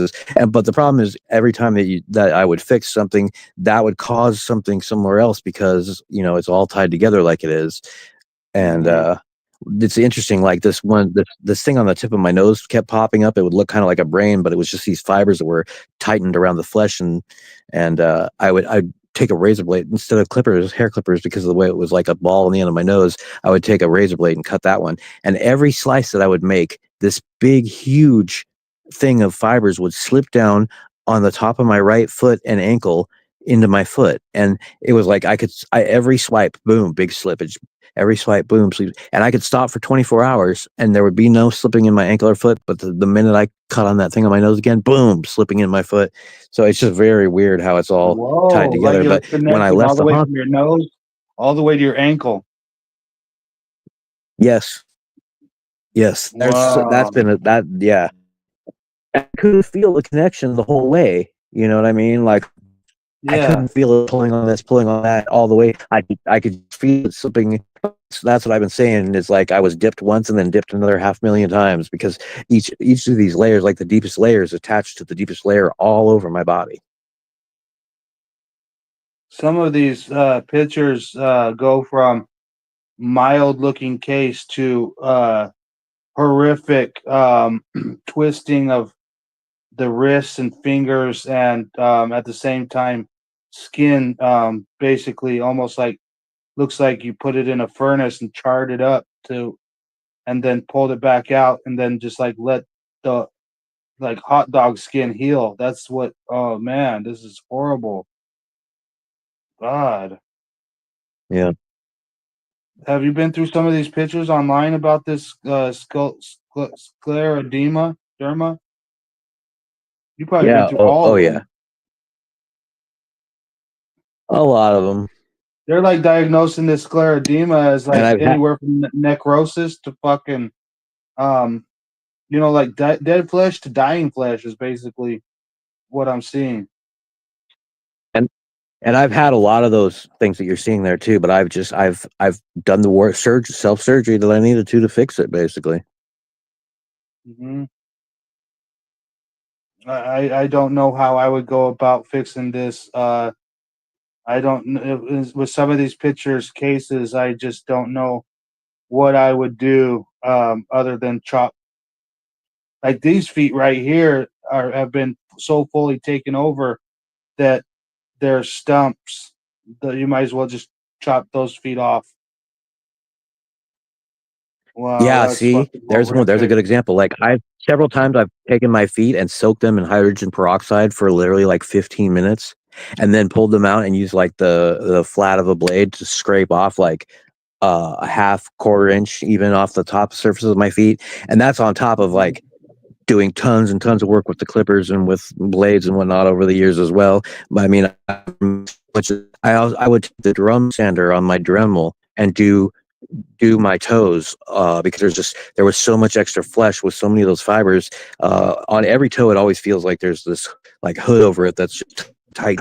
but the problem is every time that I would fix something, that would cause something somewhere else, because it's all tied together like it is. And Mhm. it's interesting, like this thing on the tip of my nose kept popping up. It would look kind of like a brain, but it was just these fibers that were tightened around the flesh. And I'd take a razor blade instead of hair clippers, because of the way it was like a ball on the end of my nose. I would take a razor blade and cut that one, and every slice that I would make, this big huge thing of fibers would slip down on the top of my right foot and ankle into my foot. And it was like every swipe, boom, big slippage. Every swipe, boom, sleep. And I could stop for 24 hours and there would be no slipping in my ankle or foot. But the minute I cut on that thing on my nose again, boom, slipping in my foot. So it's just very weird how it's all Whoa, tied like together. it was But when I connecting all left the the way hospital, from your nose all the way to your ankle. Yes. Yes. That's Wow. been that. Yeah. I couldn't feel the connection the whole way. You know what I mean? Like I Yeah. couldn't feel it pulling on this, pulling on that all the way. I could feel it slipping. So that's what I've been saying. Is like I was dipped once and then dipped another 500,000 times because each of these layers, like the deepest layer, is attached to the deepest layer all over my body. Some of these pictures go from mild looking case to horrific twisting of the wrists and fingers, and at the same time skin, basically almost like, looks like you put it in a furnace and charred it up to, and then pulled it back out, and then just like let the, like, hot dog skin heal. That's what, oh man, this is horrible. God. Yeah. Have you been through some of these pictures online about this scleroderma? Derma? You probably been Yeah. through Oh. all Oh of yeah. them. A lot of them. They're like diagnosing this scleroderma as And like I've had. anywhere from necrosis to fucking, um, like dead flesh to dying flesh is basically what I'm seeing. And I've had a lot of those things that you're seeing there too, but I've done the work self surgery that I needed to fix it basically. Hmm. I don't know how I would go about fixing this. I don't with some of these pictures cases. I just don't know what I would do, other than chop. Like these feet right here have been so fully taken over that they're stumps that you might as well just chop those feet off. Wow, Yeah, that's see, fucking there's a horrific. good example. Like I've several times I've taken my feet and soaked them in hydrogen peroxide for literally like 15 minutes and then pulled them out and used like the flat of a blade to scrape off like a half quarter inch even off the top surfaces of my feet. And that's on top of Mhm. like doing tons and tons of work with the clippers and with blades and whatnot over the years as well. But I mean, I would take the drum sander on my Dremel and do my toes because there was so much extra flesh with so many of those fibers on every toe. It always feels like there's this like hood over it that's just tight.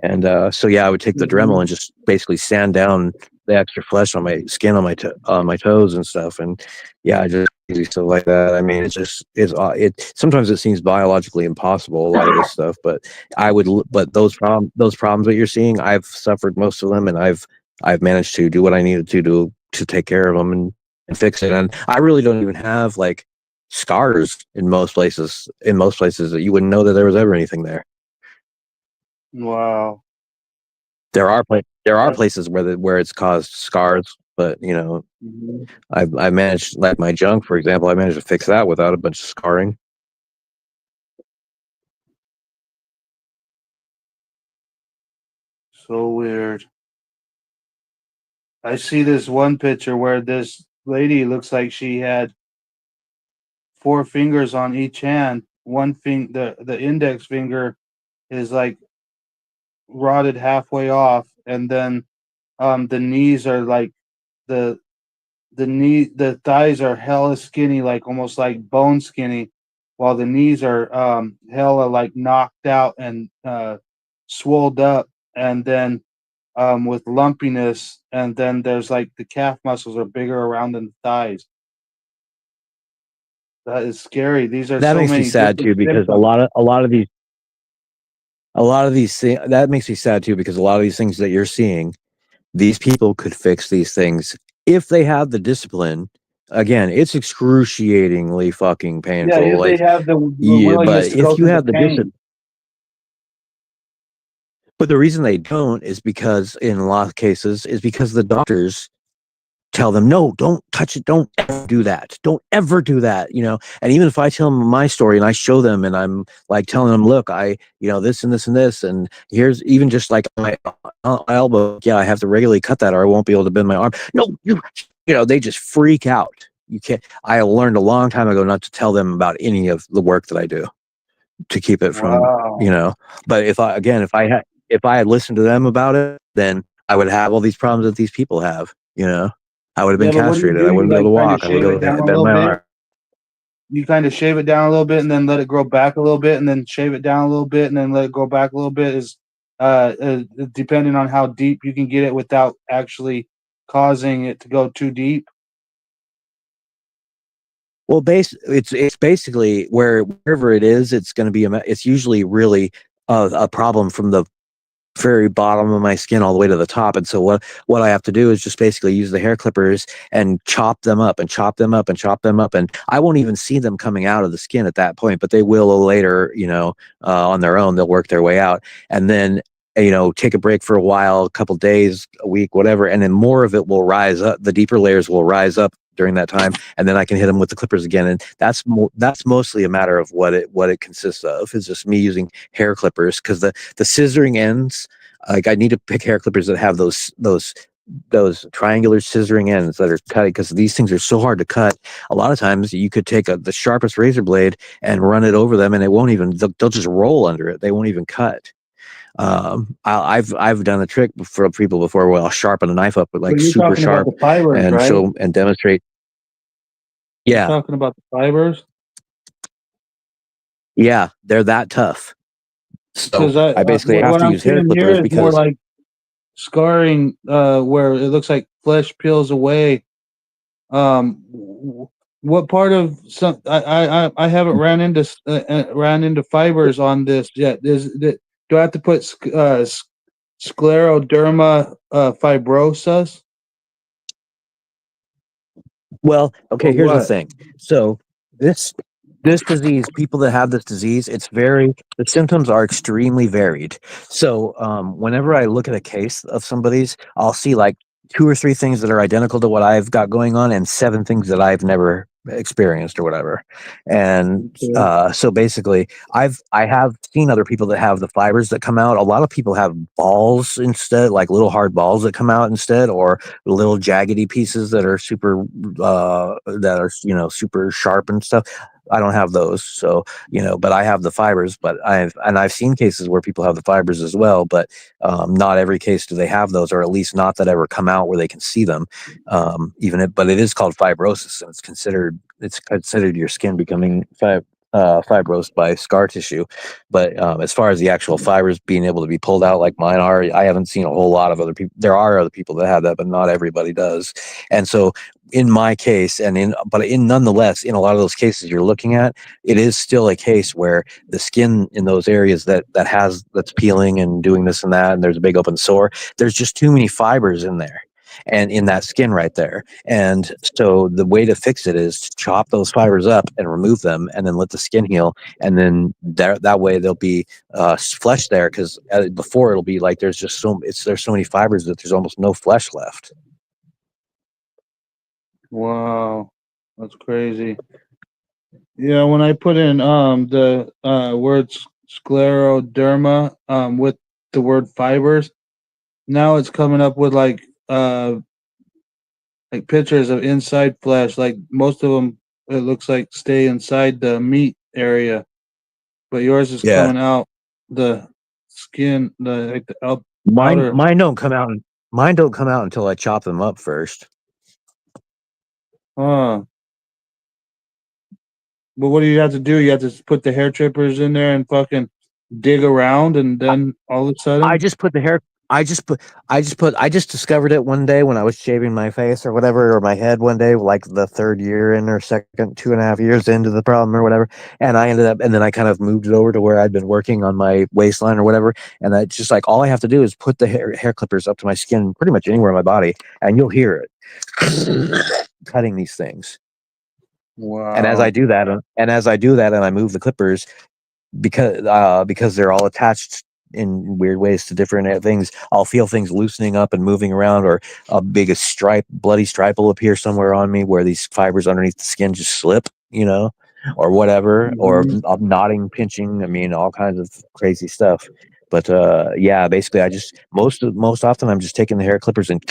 And so yeah, I would take the Dremel and just basically sand down the extra flesh on my skin on my toes and stuff. And yeah, I just easy stuff like that. I mean, it sometimes it seems biologically impossible, a lot of this stuff, but but those problems that you're seeing, I've suffered most of them, and I've managed to do what I needed to take care of them and fix it. And I really don't even have like scars in most places. In most places that you wouldn't know that there was ever anything there. Wow. There are That- places where it's caused scars, but mhm. I managed, like my junk, for example, I managed to fix that without a bunch of scarring. So weird. I see this one picture where this lady looks like she had four fingers on each hand. The index finger is like rotted halfway off, and then the knees are like the the thighs are hella skinny, like almost like bone skinny, while the knees are hella like knocked out and swolled up, and then with lumpiness, and then there's like the calf muscles are bigger around than the thighs. That is scary. These are That so makes me many sad different too because symptoms. a lot of these things that makes me sad too because a lot of these things that you're seeing, these people could fix these things if they had the discipline. Again, it's excruciatingly fucking Yeah, painful. if they Like, have the but willingness to go if you through the have the discipline, pain. but the reason they don't is because in a lot of cases is because the doctors tell them, no, don't touch it, don't ever do that, don't ever do that, and even if I tell them my story and I show them and I'm like telling them, look, I this and this and this, and here's even just like my elbow, yeah, I have to regularly cut that or I won't be able to bend my arm. No, they just freak out. You can't. I learned a long time ago not to tell them about any of the work that I do, to keep it from Wow. but if I had listened to them about it, then I would have all these problems that these people have. I would have been Yeah, but what do you castrated. do? I You wouldn't be able like to kind of walk. I would shave it have down a bent little my bit. arm. You kind of shave it down a little bit and then let it grow back a little bit and then shave it down a little bit and then let it grow back a little bit is depending on how deep you can get it without actually causing it to go too deep. Well, it's basically wherever it is, it's going to be it's usually really a problem from the very bottom of my skin all the way to the top. And so what I have to do is just basically use the hair clippers and chop them up and chop them up and chop them up, and I won't even see them coming out of the skin at that point, but they will later, on their own. They'll work their way out, and then take a break for a while, a couple days, a week, whatever, and then more of it will rise up. The deeper layers will rise up during that time, and then I can hit them with the clippers again. And that's mostly a matter of what it consists of, is just me using hair clippers, because the scissoring ends, like, I need to pick hair clippers that have those triangular scissoring ends that are cutting, because these things are so hard to cut. A lot of times you could take the sharpest razor blade and run it over them, and it won't even, they'll just roll under it. They won't even cut. I've done a trick for people before where I'll sharpen a knife up with, like, But you're super talking about sharp, the fibers, and right? show and demonstrate. You're Yeah, talking about the fibers? yeah, they're that tough. So Because I basically have what to I'm use hair seeing clippers here is more because, like scarring, where it looks like flesh peels away. What part of some I haven't ran into fibers on this yet. Do I have to put scleroderma fibrosus well, or okay, here's the what? thing. So this disease, people that have this disease, the symptoms are extremely varied. So whenever I look at a case of somebody's, I'll see like 2 or 3 things that are identical to what I've got going on, and 7 things that I've never experienced or whatever. And Okay. so basically, I have seen other people that have the fibers that come out. A lot of people have balls instead, like little hard balls that come out instead, or little jaggedy pieces that are super super sharp and stuff. I don't have those, so but I have the fibers. But I've seen cases where people have the fibers as well, but not every case do they have those, or at least not that ever come out where they can see them. But it is called fibrosis, and it's considered your skin becoming fibrosed by scar tissue. But as far as the actual fibers being able to be pulled out like mine are, I haven't seen a whole lot of other people. There are other people that have that, but not everybody does. And so in my case, nonetheless, in a lot of those cases you're looking at, it is still a case where the skin in those areas that's peeling and doing this and that, and there's a big open sore, there's just too many fibers in there and in that skin right there. And so the way to fix it is to chop those fibers up and remove them, and then let the skin heal. And then that way there'll be flesh there, because before it'll be like there's so many fibers that there's almost no flesh left. Wow, that's crazy. Yeah, when I put in the word scleroderma with the word fibers, now it's coming up with like pictures of inside flesh. Like most of them, it looks like stay inside the meat area, but yours is Yeah, coming out the skin, the like the mine outer. mine don't come out. Mine don't come out until I chop them up first. Huh. But what do you have to do? You have to put the hair trippers in there and fucking dig around, and then all of a I sudden, just put the hair. I just discovered it one day when I was shaving my face or whatever, or my head one day, like the 3rd year in, or second 2.5 years into the problem or whatever. And then I kind of moved it over to where I'd been working on my waistline or whatever. And I just, like, all I have to do is put the hair clippers up to my skin, pretty much anywhere in my body, and you'll hear it cutting these things. And as wow. I do that, and I move the clippers, because they're all attached in weird ways to different things, I'll feel things loosening up and moving around, or a big bloody stripe will appear somewhere on me where these fibers underneath the skin just slip, or whatever, or Mhm. knotting, pinching. I mean, all kinds of crazy stuff. But yeah, basically, I just most often I'm just taking the hair clippers and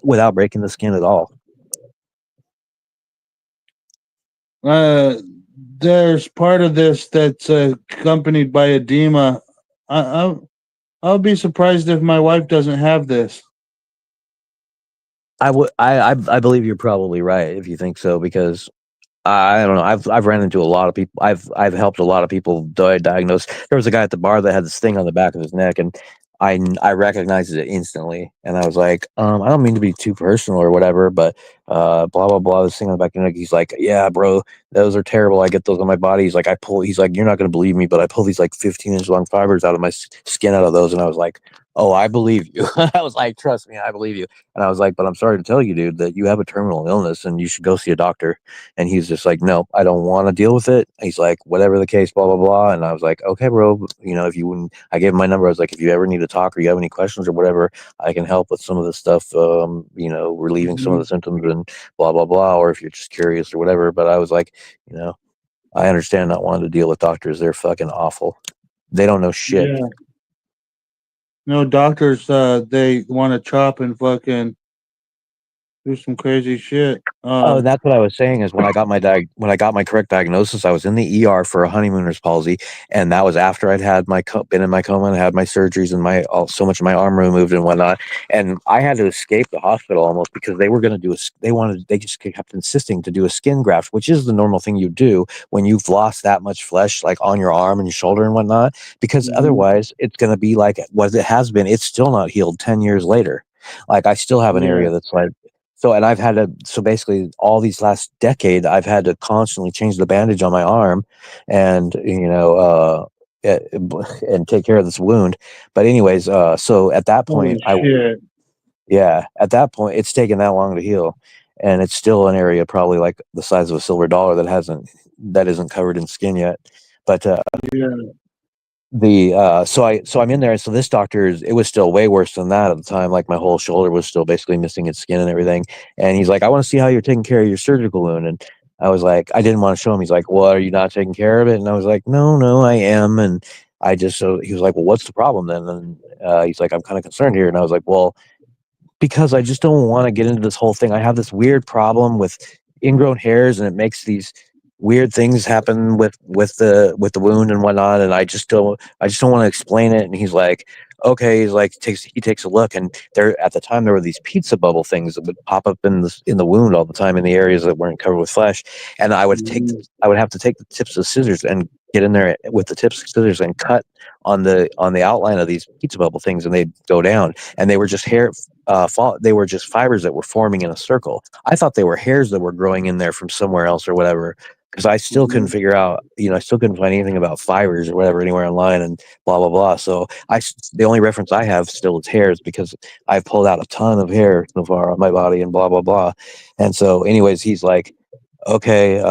without breaking the skin at all. Uh, there's part of this that's accompanied by edema. I, I I'll be surprised if my wife doesn't have this. I believe you're probably right if you think so, because I don't know. I've ran into a lot of people. I've helped a lot of people diagnose. There was a guy at the bar that had this thing on the back of his neck, and I recognized it instantly. And I was like, I don't mean to be too personal or whatever, but blah blah blah. This thing on the back of the neck. He's like, yeah, bro, those are terrible. I get those on my body. He's like, I pull. He's like, you're not gonna believe me, but I pull these like 15-inch long fibers out of my skin out of those. And I was like, oh, I believe you. I was like, trust me, I believe you. And I was like, but I'm sorry to tell you, dude, that you have a terminal illness and you should go see a doctor. And he's just like, no, I don't want to deal with it. He's like, whatever the case, blah, blah, blah. And I was like, okay, bro, if you wouldn't, I gave him my number. I was like, if you ever need to talk or you have any questions or whatever, I can help with some of the stuff, relieving some of the symptoms and blah, blah, blah. Or if you're just curious or whatever. But I was like, I understand not wanting to deal with doctors. They're fucking awful. They don't know shit. Yeah. No, doctors, they want to chop and fucking do some crazy shit. Oh, that's what I was saying is when I got my correct diagnosis, I was in the ER for a honeymooner's palsy, and that was after I'd had been in my coma and had my surgeries and so much of my arm removed and whatnot, and I had to escape the hospital almost because they were going to they just kept insisting to do a skin graft, which is the normal thing you do when you've lost that much flesh like on your arm and your shoulder and whatnot, because otherwise it's going to be like what it has been. It's still not healed 10 years later. Like I still have an area that's like. So, and I've had to, so basically all these last decade, I've had to constantly change the bandage on my arm and, and take care of this wound. But anyways, so at that point, at that point, it's taken that long to heal. And it's still an area probably like the size of a silver dollar that isn't covered in skin yet. But, so I'm in there. So this it was still way worse than that at the time. Like my whole shoulder was still basically missing its skin and everything. And he's like, I want to see how you're taking care of your surgical wound. And I was like, I didn't want to show him. He's like, well, are you not taking care of it? And I was like, no, I am. And so he was like, well, what's the problem then? And he's like, I'm kind of concerned here. And I was like, well, because I just don't want to get into this whole thing. I have this weird problem with ingrown hairs, and it makes these weird things happen with the wound and whatnot. And I just don't want to explain it. And he's like, okay. He's like, he takes a look, and at the time there were these pizza bubble things that would pop up in the wound all the time in the areas that weren't covered with flesh. And I would have to take the tips of scissors and get in there with the tips of scissors and cut on the outline of these pizza bubble things, and they'd go down. And they were just they were just fibers that were forming in a circle. I thought they were hairs that were growing in there from somewhere else or whatever, because I still couldn't figure out, I still couldn't find anything about fibers or whatever anywhere online and blah, blah, blah. So the only reference I have still is hairs, because I've pulled out a ton of hair so far on my body and blah, blah, blah. And so anyways, he's like, okay,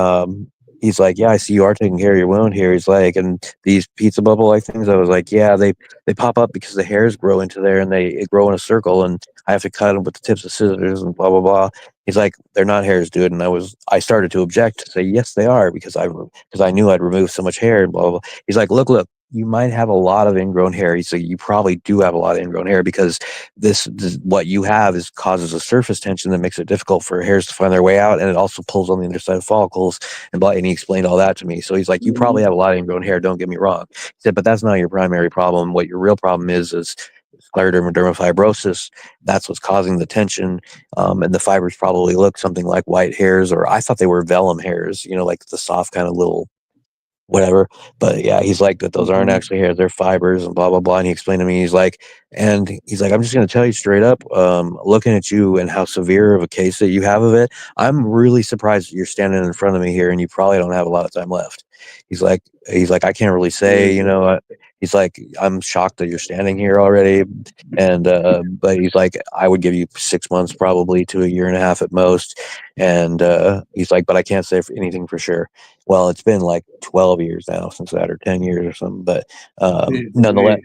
he's like, yeah, I see you are taking care of your wound here. He's like, and these pizza bubble like things, I was like, yeah, they pop up because the hairs grow into there and they grow in a circle, and I have to cut them with the tips of scissors and blah, blah, blah. He's like, they're not hairs, dude. And I started to object to say, yes, they are, because I knew I'd removed so much hair and blah, blah, blah. He's like, look, you might have a lot of ingrown hair. He said, you probably do have a lot of ingrown hair, because this what you have causes a surface tension that makes it difficult for hairs to find their way out. And it also pulls on the underside of follicles and blah. And he explained all that to me. So he's like, you probably have a lot of ingrown hair. Don't get me wrong. He said, but that's not your primary problem. What your real problem is scleroderma fibrosis. That's what's causing the tension. And the fibers probably look something like white hairs, or I thought they were vellum hairs, like the soft kind of little whatever. But yeah, he's like, that those aren't actually hairs, they're fibers and blah, blah, blah. And he explained to me, he's like, I'm just going to tell you straight up, looking at you and how severe of a case that you have of it, I'm really surprised that you're standing in front of me here and you probably don't have a lot of time left. He's like, I can't really say, he's like, I'm shocked that you're standing here already. And, but he's like, I would give you 6 months, probably to a year and a half at most. And, he's like, but I can't say anything for sure. Well, it's been like 12 years now since that, or 10 years or something. But, nonetheless,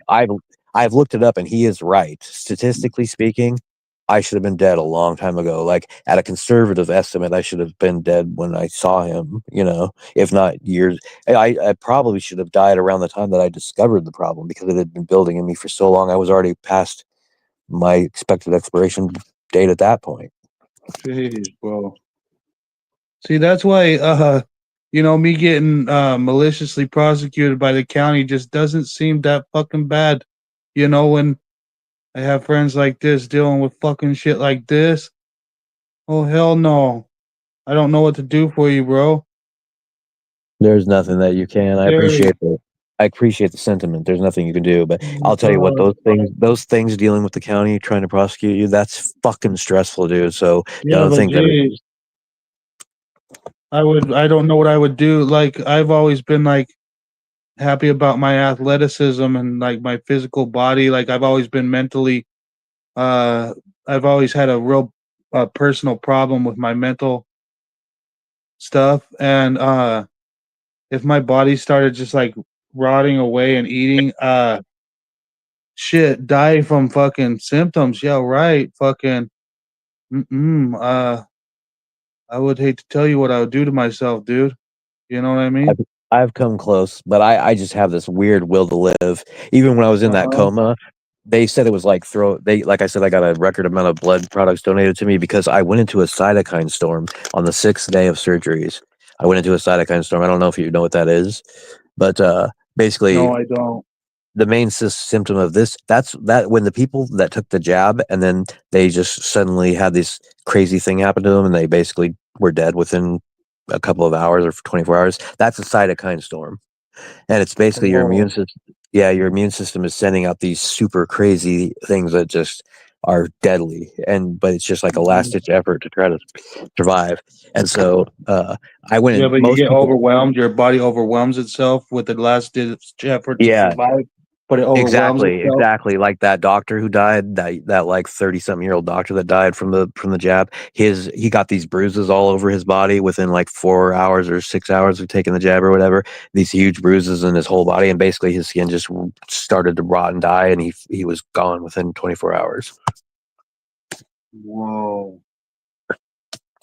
I've looked it up, and he is right. Statistically speaking, I should have been dead a long time ago. Like, at a conservative estimate, I should have been dead when I saw him, if not years. I probably should have died around the time that I discovered the problem, because it had been building in me for so long. I was already past my expected expiration date at that point. Jeez, bro. See, that's why, me getting maliciously prosecuted by the county just doesn't seem that fucking bad. When I have friends like this dealing with fucking shit like this, Oh hell no! I don't know what to do for you, bro. There's nothing that you can. Scary. I appreciate the sentiment. There's nothing you can do, but I'll tell you what, God. those things dealing with the county trying to prosecute you, that's fucking stressful, dude. So the Yeah, other but thing that geez, I don't know what I would do. Like, I've always been like happy about my athleticism and like my physical body. Like, I've always been mentally, uh, I've always had a real personal problem with my mental stuff. And if my body started just like rotting away and eating, shit, die from fucking symptoms. Yeah, right. Fucking, I would hate to tell you what I would do to myself, dude. You know what I I've, mean? I've come close, but I just have this weird will to live. Even when I was in that Uh-huh. coma, they said it was like like I said, I got a record amount of blood products donated to me because I went into a cytokine storm on the 6th day of surgeries. I went into a cytokine storm. I don't know if you know what that is, but basically No, I don't. the main symptom of this, that's that when the people that took the jab and then they just suddenly had this crazy thing happen to them and they basically were dead within a couple of hours or 24 hours, that's a cytokine storm. And it's basically your immune Oh, system. Yeah, your immune system is sending out these super crazy things that just are deadly, and but it's just like a last mhm. ditch effort to try to survive. And so I went Yeah, in, but you most get people. overwhelmed. Your body overwhelms itself with the last ditch effort to Yeah, survive, but it overwhelms itself. exactly. Like that doctor who died, that like 30-something-year-old doctor that died from the jab. He got these bruises all over his body within like 4 hours or 6 hours of taking the jab or whatever. These huge bruises in his whole body, and basically his skin just started to rot and die, and he was gone within 24 hours. Whoa.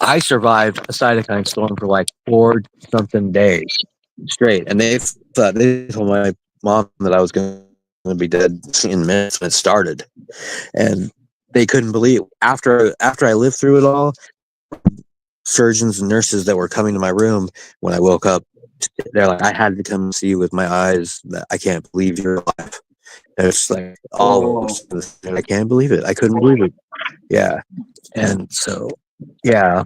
I survived a cytokine storm for like 4 something days straight, and they told my mom that I was going to be dead in minutes when it started, and they couldn't believe after I lived through it all. Surgeons and nurses that were coming to my room when I woke up, they're like, "I had to come see you with my eyes. That I can't believe you're alive." It's like all of Whoa. a sudden, I can't believe it. I couldn't believe it. Yeah, and so yeah,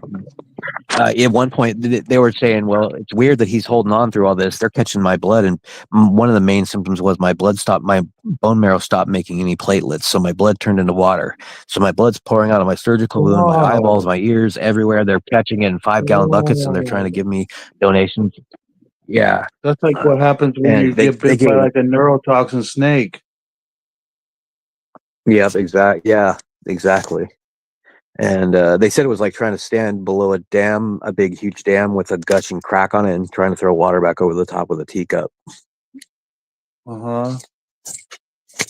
at one point they were saying, well, it's weird that he's holding on through all this. They're catching my blood, and one of the main symptoms was my bone marrow stopped making any platelets, so my blood turned into water. So my blood's pouring out of my surgical wound, my eyeballs, Wow. my ears, everywhere. They're catching it in 5-gallon buckets, and they're trying to Whoa. give me donations. Yeah, That's like uh, what happens when and you get they bit by gave. like a neurotoxin snake. Yep, yeah, exactly. And they said it was like trying to stand below a dam, a big, huge dam with a gushing crack on it, and trying to throw water back over the top with a teacup. Uh-huh.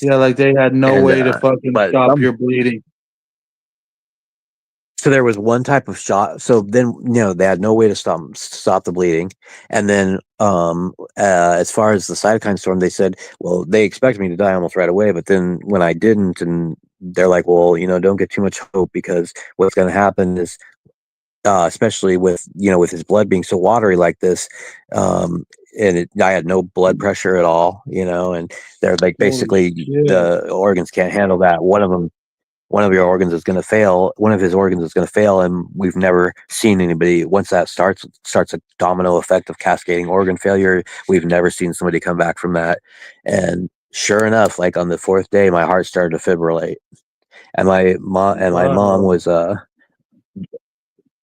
Yeah, like they had no And way to fucking but stop your bleeding. so there was one type of shot. So then they had no way to stop the bleeding. And then as far as the cytokine storm, they said, well, they expected me to die almost right away. But then when I didn't, and they're like, well, don't get too much hope because what's going to happen is especially with his blood being so watery like this. I had no blood pressure at all, and they're like, Holy basically shit. the organs can't handle that. One of your organs is going to fail. One of his organs is going to fail, and we've never seen anybody. Once that starts a domino effect of cascading organ failure. We've never seen somebody come back from that. And sure enough, like on the 4th day, my heart started to fibrillate, and my mom Wow. was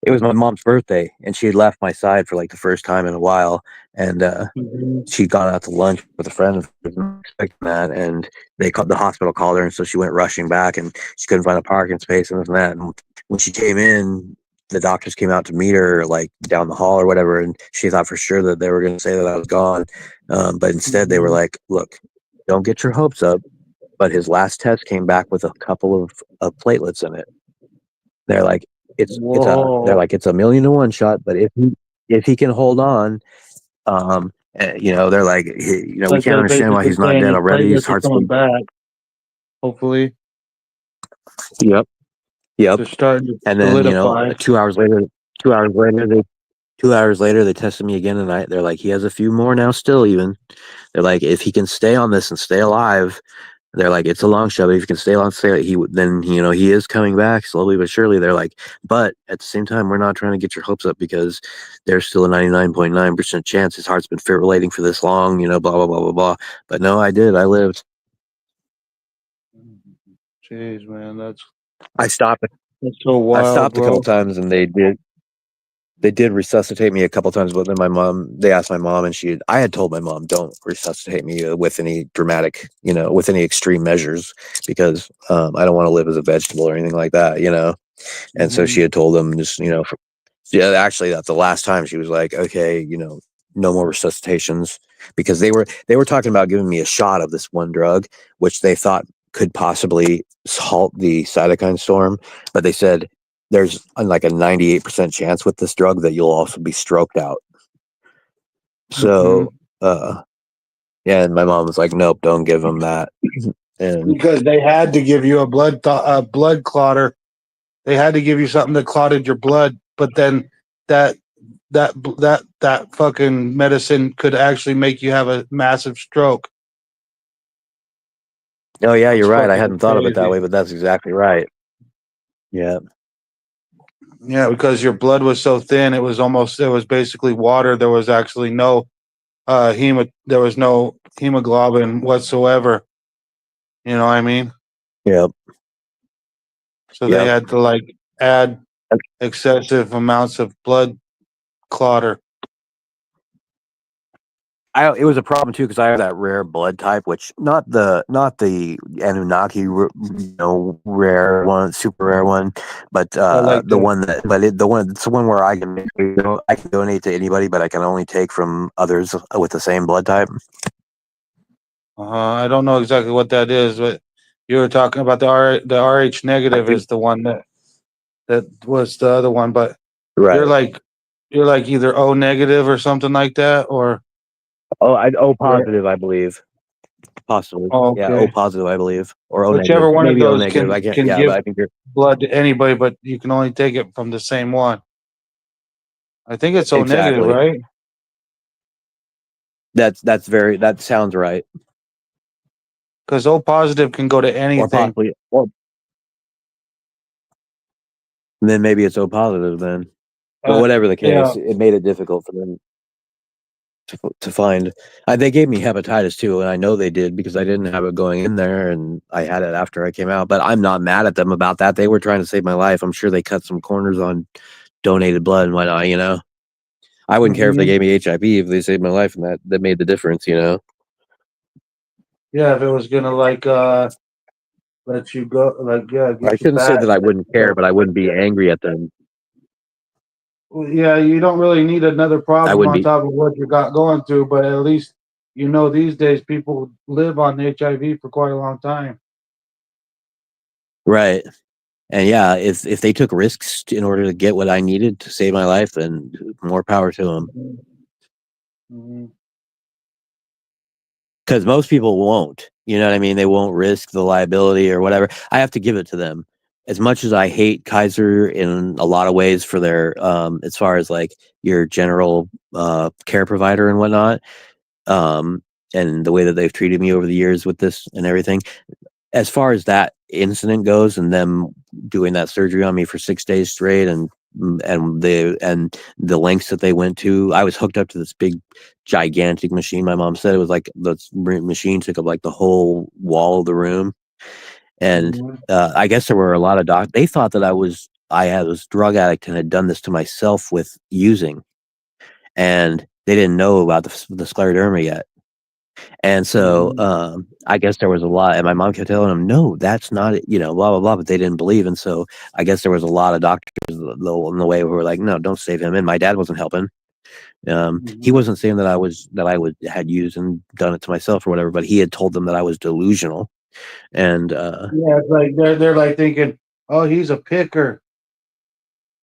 it was my mom's birthday, and she had left my side for like the first time in a while, and Mhm. she'd gone out to lunch with a friend, wasn't expecting that, and the hospital called her, and so she went rushing back, and she couldn't find a parking space and this and that. And when she came in, the doctors came out to meet her like down the hall or whatever, and she thought for sure that they were going to say that I was gone, but instead they were Mhm. like, "Look, don't get your hopes up." But his last test came back with a couple of platelets in it. They're like, they're Whoa. like, it's a 1,000,000 to 1 shot, but if he can hold on, they're like, we Like can't they're understand why basically he's not saying dead his already. His platelets are heart's coming beat. back, hopefully. Yep, yep. They're starting to And then solidify. 2 hours later, 2 hours later, 2 hours later, they tested me again, and they're like, he has a few more now. Still, even they're like, if he can stay on this and stay alive, They're like, it's a long shot, but if you can stay on, stay. Then he is coming back slowly but surely. They're like, but at the same time, we're not trying to get your hopes up because there's still a 99.9% chance his heart's been fibrillating for this long. Blah blah blah blah blah. But no, I did. I lived. Jeez, man, I stopped. that's so I wild, stopped a couple bro. times, and they did. They did resuscitate me a couple times, but then they asked my mom, and I had told my mom, don't resuscitate me with any dramatic, with any extreme measures, because I don't want to live as a vegetable or anything like that, And so Mhm. she had told them just, yeah, actually, that's the last time she was like, okay, no more resuscitations, because they were talking about giving me a shot of this one drug, which they thought could possibly halt the cytokine storm, but they said there's like a 98% chance with this drug that you'll also be stroked out. So, yeah, and my mom was like, nope, don't give them that. And Because they had to give you a blood clotter. They had to give you something that clotted your blood, but then that that fucking medicine could actually make you have a massive stroke. oh yeah, you're It's right. I fucking hadn't thought of it that crazy. way, but that's exactly right. Yeah. Yeah, because your blood was so thin, it was basically water. There was actually no there was no hemoglobin whatsoever. You know what I mean? Yep. So they Yep. had to like add excessive amounts of blood clotter. It was a problem too because I have that rare blood type, which not the Anunnaki, rare one, super rare one, but Like the one that, it's the one where I can donate to anybody, but I can only take from others with the same blood type. I don't know exactly what that is, but you were talking about the RH negative is the one that was the other one, but you're Right. like you're like either O negative or something like that, or O you're positive, I believe, possibly. oh, Yeah, O okay. positive, I believe, or O negative, Whichever one of maybe O those negative. I can't. can Yeah, but give I think you're blood to anybody, but you can only take it from the same one. I think it's O negative, exactly. right? That sounds right, Because O positive can go to or anything. possibly, or then maybe it's O positive then. But Uh, whatever the yeah. case, it made it difficult for them to find. They gave me hepatitis too, and I know they did because I didn't have it going in there, and I had it after I came out. But I'm not mad at them about that. They were trying to save my life. I'm sure they cut some corners on donated blood and whatnot. I wouldn't care if they Mhm. gave me HIV if they saved my life, and that made the difference. Yeah, if it was gonna like let you go, like yeah, I get you shouldn't say back. that I wouldn't care, but I wouldn't be angry at them. Well, yeah, you don't really need another I problem wouldn't on be top of what you got going through, but at least these days people live on HIV for quite a long time. right. And yeah, if they took risks in order to get what I needed to save my life, then more power to them. Mm-hmm. Because most people won't. You know what I mean? They won't risk the liability or whatever. I have to give it to them. As much as I hate Kaiser in a lot of ways for their, as far as like your general care provider and whatnot, um, and the way that they've treated me over the years with this and everything, as far as that incident goes and them doing that surgery on me for 6 days straight and the lengths that they went to, I was hooked up to this big gigantic machine. My mom said it was like the machine took up like the whole wall of the room. And Mm-hmm. I guess there were a lot of doctors. They thought that I was drug addict and had done this to myself with using, and they didn't know about the scleroderma yet. And so Mm-hmm. I guess there was a lot, and my mom kept telling them, "No, that's not it," blah blah blah. But they didn't believe, and so I guess there was a lot of doctors in the way who were like, "No, don't save him." And my dad wasn't helping. He Mm-hmm. wasn't saying that I had used and done it to myself or whatever, but he had told them that I was delusional. And Yeah, it's like they're like thinking, oh, he's a picker.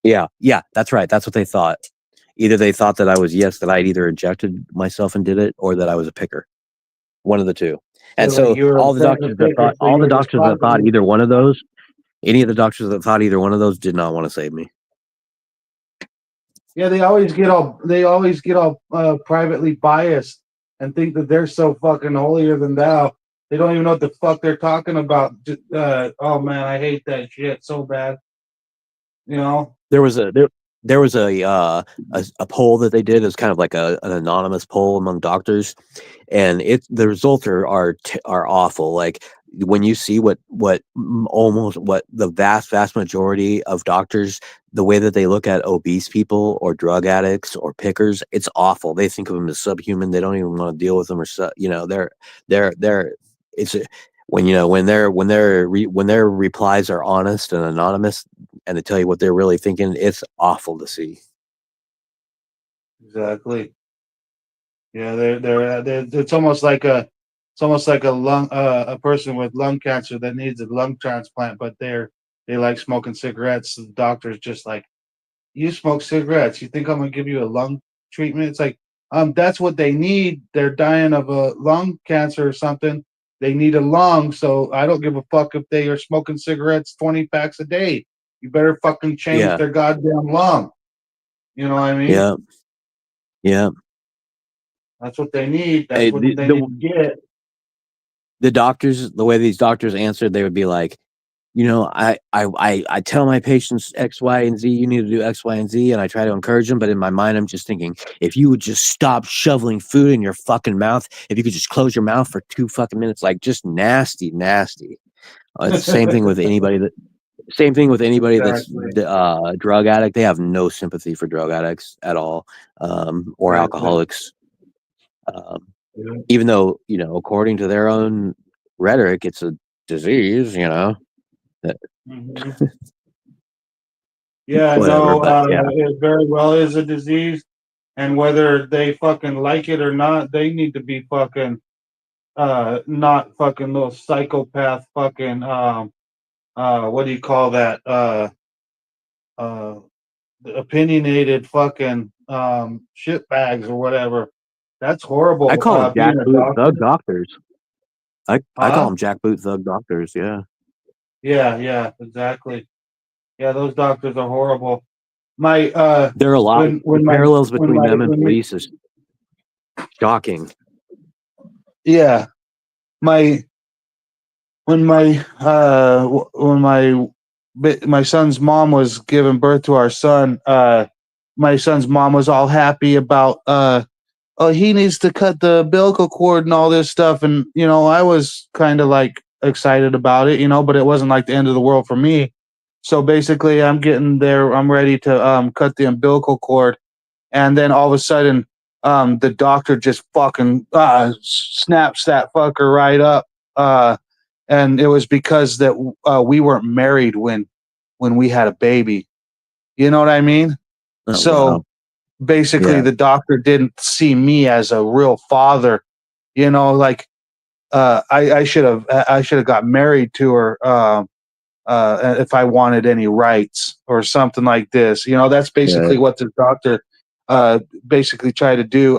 yeah, that's right. That's what they thought. Either they thought that that I'd either injected myself and did it, or that I was a picker. One of the two. And They're like so you're a clever picker, so all the you're doctors that thought responsible. either one of those, any of the doctors that thought either one of those did not want to save me. Yeah, they always get all privately biased and think that they're so fucking holier than thou. They don't even know what the fuck they're talking about. Oh man, I hate that shit so bad. You know? There was a poll that they did. It was kind of like an anonymous poll among doctors, and the results are awful. Like when you see what the vast majority of doctors, the way that they look at obese people or drug addicts or pickers, it's awful. They think of them as subhuman. They don't even want to deal with them, or they're it's when their replies are honest and anonymous and they tell you what they're really thinking, it's awful to see. Exactly. Yeah, they're it's almost like a person with lung cancer that needs a lung transplant, but they like smoking cigarettes. The doctor's just like, you smoke cigarettes. You think I'm gonna give you a lung treatment? It's like, that's what they need. They're dying of a lung cancer or something. They need a lung, so I don't give a fuck if they are smoking cigarettes 20 packs a day. You better fucking change Yeah. their goddamn lung. You know what I mean? Yeah. Yeah. That's what they need. That's Hey, what they need to get. the doctors, the way these doctors answered, they would be like, I tell my patients X, Y, and Z, you need to do X, Y, and Z, and I try to encourage them, but in my mind, I'm just thinking, if you would just stop shoveling food in your fucking mouth, if you could just close your mouth for 2 fucking minutes, like just nasty. It's the same thing with anybody that's Exactly. drug addict. They have no sympathy for drug addicts at all, or Exactly. alcoholics. Um, Yeah. even though, according to their own rhetoric, it's a disease, Mhm. Yeah, whatever. no, But yeah, it very well is a disease, and whether they fucking like it or not, they need to be fucking not fucking little psychopath fucking what do you call that? Uh opinionated fucking shit bags or whatever. That's horrible. I call them Being a jackboot doctor. thug doctors. I call Huh? them jackboot thug doctors. Yeah, Yeah, exactly. Yeah, those doctors are horrible. My there are a lot. The when my parallels when between my them and when we police is shocking. yeah my when my my son's mom was giving birth to our son, my son's mom was all happy about oh, he needs to cut the umbilical cord and all this stuff, and I was kind of like excited about it, but it wasn't like the end of the world for me. So basically I'm getting there, I'm ready to cut the umbilical cord, and then all of a sudden the doctor just fucking snaps that fucker right up, and it was because that we weren't married when we had a baby. You know what I mean? Oh So wow. basically, Yeah. the doctor didn't see me as a real father. Like I should have got married to her if I wanted any rights or something like this. That's Yeah. basically what the doctor basically tried to do.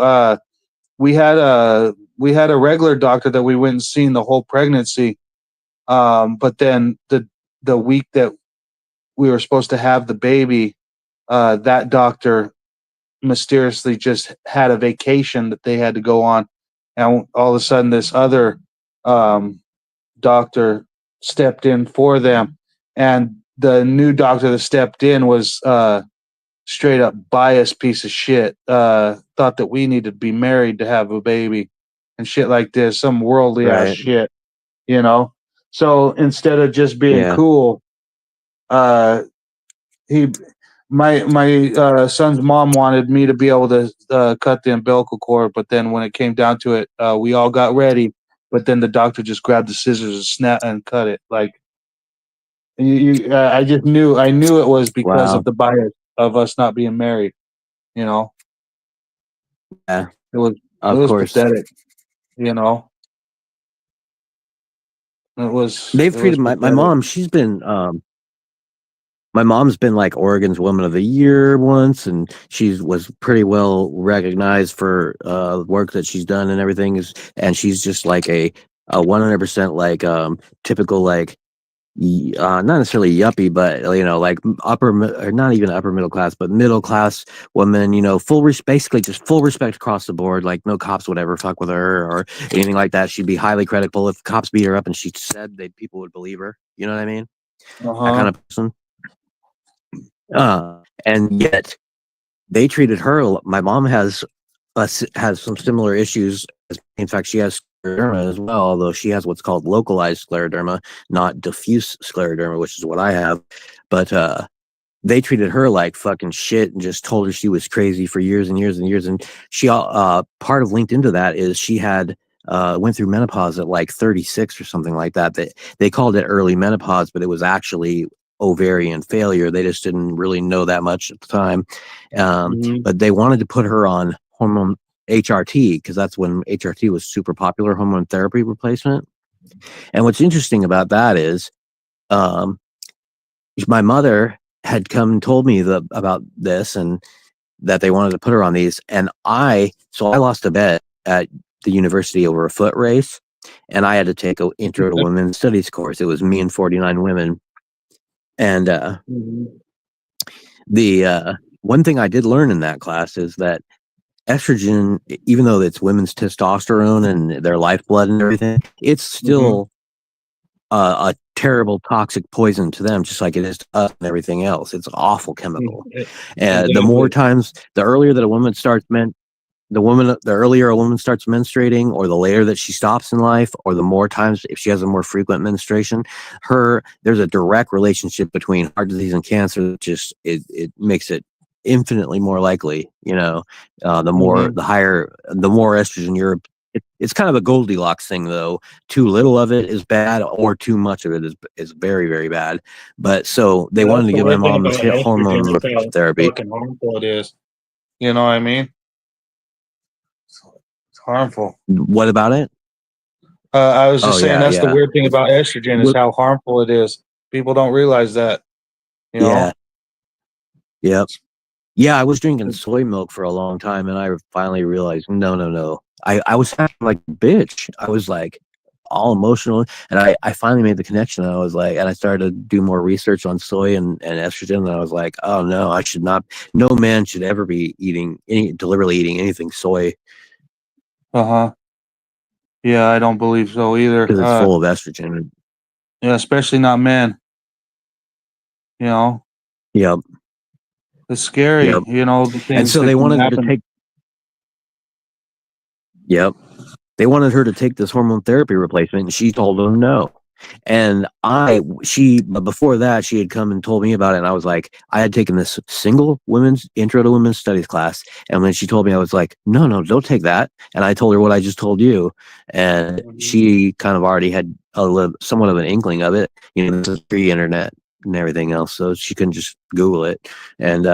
We had a regular doctor that we went and seen the whole pregnancy. But then the week that we were supposed to have the baby, that doctor mysteriously just had a vacation that they had to go on, and all of a sudden this other um, doctor stepped in for them, and the new doctor that stepped in was straight up biased piece of shit. Thought that we needed to be married to have a baby and shit like this, some worldly ass Right. shit, you know. So instead of just being Yeah. cool, uh, he my son's mom wanted me to be able to cut the umbilical cord, but then when it came down to it, we all got ready, but then the doctor just grabbed the scissors and snap and cut it. Like I knew it was because Wow. of the bias of us not being married. You know, Yeah. it was it Of was course. pathetic. You know, it was They've it was treated my pathetic. mom. My mom's been like Oregon's Woman of the Year once, and she was pretty well recognized for work that she's done and everything. And she's just like a 100% like typical like not necessarily yuppie, but like or not even upper middle class, but middle class woman. Basically just full respect across the board. Like no cops would ever fuck with her or anything like that. She'd be highly credible. If cops beat her up and she said, people would believe her. You know what I mean? That kind of person. And yet they treated her. My mom has some similar issues. In fact, she has scleroderma as well, although she has what's called localized scleroderma, not diffuse scleroderma, which is what I have. But they treated her like fucking shit and just told her she was crazy for years and years and years. And she part of linked into that is she had went through menopause at like 36 or something like that. They called it early menopause, but it was actually ovarian failure. They just didn't really know that much at the time. But they wanted to put her on hormone HRT because that's when HRT was super popular, hormone therapy replacement. And what's interesting about that is my mother had come and told me about this and that they wanted to put her on these. And I lost a bet at the university over a foot race, and I had to take an intro to women's studies course. It was me and 49 women. And the one thing I did learn in that class is that estrogen, even though it's women's testosterone and their lifeblood and everything, it's still a terrible toxic poison to them, just like it is to us and everything else. It's an awful chemical. And the more times, the earlier that a woman starts the earlier a woman starts menstruating, or the later that she stops in life, or the more times, if she has a more frequent menstruation, there's a direct relationship between heart disease and cancer. It makes it infinitely more likely. The more estrogen it's kind of a Goldilocks thing, though. Too little of it is bad, or too much of it is very, very bad. But so they wanted to give my mom this hormone therapy. Fucking harmful it is. You know what I mean? It's harmful. What about it? I was just saying that's the weird thing about estrogen is how harmful it is. People don't realize that. You know? Yep. Yeah, I was drinking soy milk for a long time, and I finally realized, no. I was acting like a bitch. I was like all emotional, and I finally made the connection. I was like, and I started to do more research on soy and estrogen, and I was like, oh no, I should not. No man should ever be deliberately eating anything soy. Yeah, I don't believe so either. Because it's full of estrogen. Yeah, especially not men. Yep. It's scary. Yep. The things and so they wanted her to take. Yep. They wanted her to take this hormone therapy replacement, and she told them no. And but before that, she had come and told me about it, and I was like, I had taken this single intro to women's studies class, and when she told me, I was like, no, don't take that. And I told her what I just told you, and she kind of already had somewhat of an inkling of it. This is pre-internet and everything else, so she couldn't just Google it. And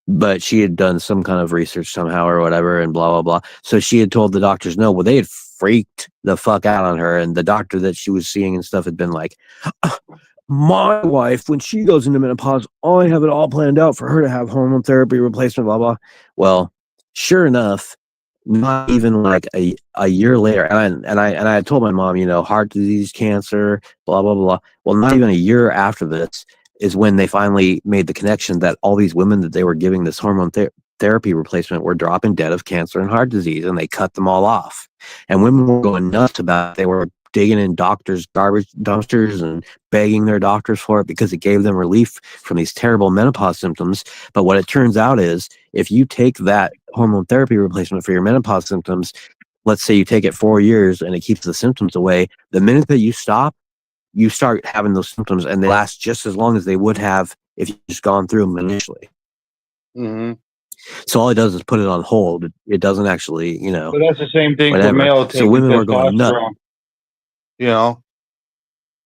but she had done some kind of research somehow or whatever, and blah blah blah. So she had told the doctors no. Well, they had freaked the fuck out on her, and the doctor that she was seeing and stuff had been like, my wife, when she goes into menopause, I have it all planned out for her to have hormone therapy replacement, blah blah. Well, sure enough, not even like a year later, and I had told my mom, heart disease, cancer, blah blah blah. Well, not even a year after this is when they finally made the connection that all these women that they were giving this hormone therapy replacement were dropping dead of cancer and heart disease, and they cut them all off. And women were going nuts about it. They were digging in doctors' garbage dumpsters and begging their doctors for it because it gave them relief from these terrible menopause symptoms. But what it turns out is, if you take that hormone therapy replacement for your menopause symptoms, let's say you take it 4 years and it keeps the symptoms away, the minute that you stop, you start having those symptoms, and they last just as long as they would have if you just gone through them initially. So all it does is put it on hold. It doesn't actually, But that's the same thing whatever. for male. So women were going nuts.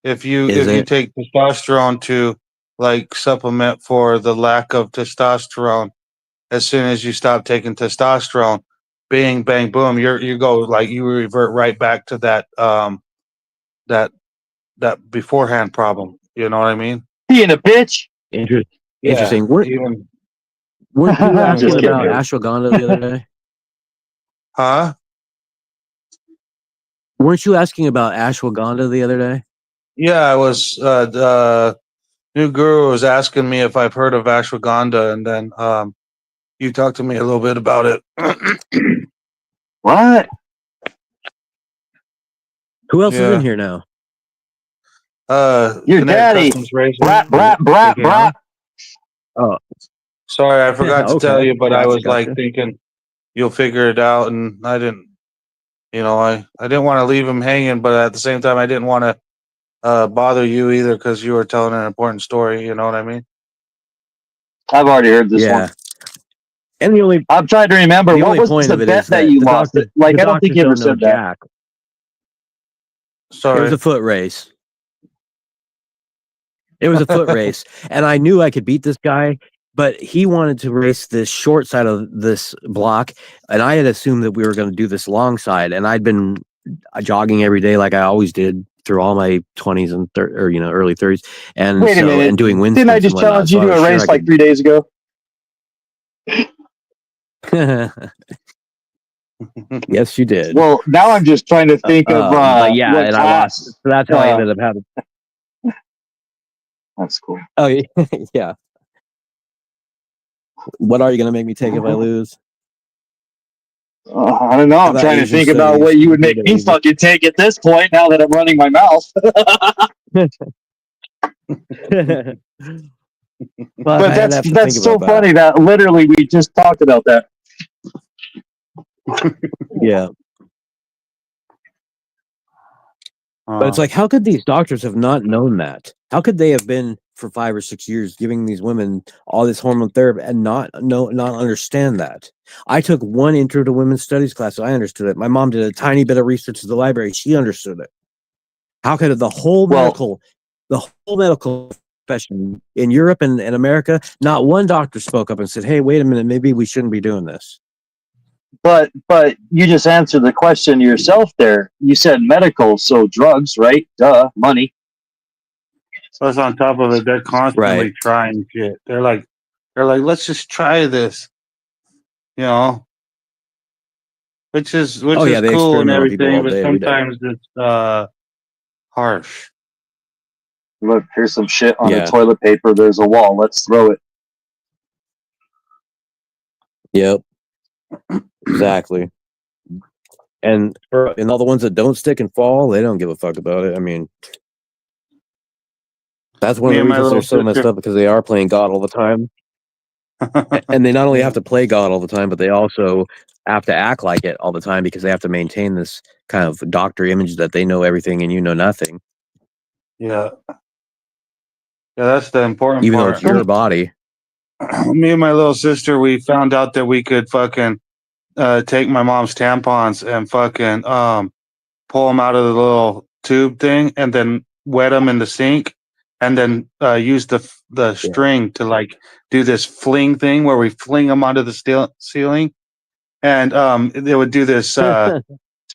If you take testosterone to like supplement for the lack of testosterone, as soon as you stop taking testosterone, bang bang boom, you go like you revert right back to that that beforehand problem. You know what I mean? Being a bitch. Interesting. Weren't you asking about ashwagandha the other day? Huh? Weren't you asking about ashwagandha the other day? Yeah, I was. The new guru was asking me if I've heard of ashwagandha, and then you talked to me a little bit about it. What? Who else is Yeah. in here now? Your Kinetic daddy. Customs Racing. Brat, brat, brat, KKR? brat. Oh, Sorry, I forgot to tell Okay. you, but I Gotcha, was like gotcha. thinking you'll figure it out, and I didn't. I didn't want to leave him hanging, but at the same time, I didn't want to bother you either because you were telling an important story. You know what I mean? I've already heard this yeah. one. And the only I'm trying to remember. the What only was point the of it bet is that that you the lost? doctors, Like, the I don't think doctors you ever don't know said that. jack. It Sorry. was a foot race. It was a foot race, and I knew I could beat this guy, but he wanted to race this short side of this block, and I had assumed that we were going to do this long side, and I'd been jogging every day like I always did through all my 20s and early 30s, and Wait a so minute. and doing wind Didn't I sprints just and whatnot. challenge So you I to was a sure race I like 3 days ago? could. Yes, you did. Well, now I'm just trying to think of but yeah, what and I class. lost. So that's how I uh, ended up having. That's cool. Oh yeah. What are you going to make me take if I lose? I don't know. How I'm about trying to Asian think about studies? what you would Good make me Asian. fucking take at this point. Now that I'm running my mouth. Well, But I'd have to that's think so about that. funny that literally we just talked about that. Yeah, but it's like, how could these doctors have not known that? How could they have been for 5 or 6 years giving these women all this hormone therapy and not understand that? I took one intro to women's studies class, so I understood it. My mom did a tiny bit of research at the library; she understood it. How could the whole Well- medical profession in Europe and America, not one doctor spoke up and said, "Hey, wait a minute, maybe we shouldn't be doing this." But you just answered the question yourself there. You said medical, so drugs, right? Duh, money. Plus, on top of it, they're constantly Right. trying shit. They're like, let's just try this, which is Oh, yeah, they cool and experiment on people everything, all but day, every day. sometimes it's harsh. Look, here's some shit on Yeah. the toilet paper. There's a wall. Let's throw it. Yep. Exactly. And all the ones that don't stick and fall, they don't give a fuck about it. I mean, that's one Me of the and my reasons they're little so messed sister- up, because they are playing God all the time. And they not only have to play God all the time, but they also have to act like it all the time, because they have to maintain this kind of doctor image that they know everything and you know nothing, Yeah. Yeah, that's the important even though part. it's your body. Me and my little sister, we found out that we could fucking take my mom's tampons and fucking pull them out of the little tube thing and then wet them in the sink and then use the string to like do this fling thing where we fling them onto the ceiling and they would do this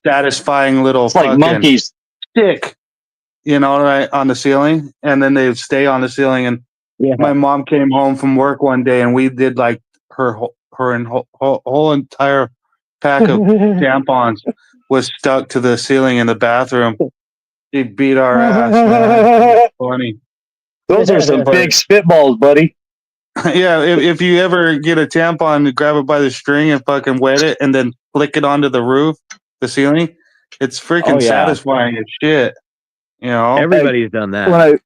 satisfying little It's like fucking monkeys. stick, right on the ceiling, and then they would stay on the ceiling. And Yeah. my mom came home from work one day, and we did like her whole entire pack of tampons was stuck to the ceiling in the bathroom. She beat our ass, man. Funny. Those are some big spitballs, buddy. Yeah, if you ever get a tampon, grab it by the string and fucking wet it, and then flick it onto the roof, the ceiling. It's freaking Oh, yeah. satisfying as shit. Everybody's done that.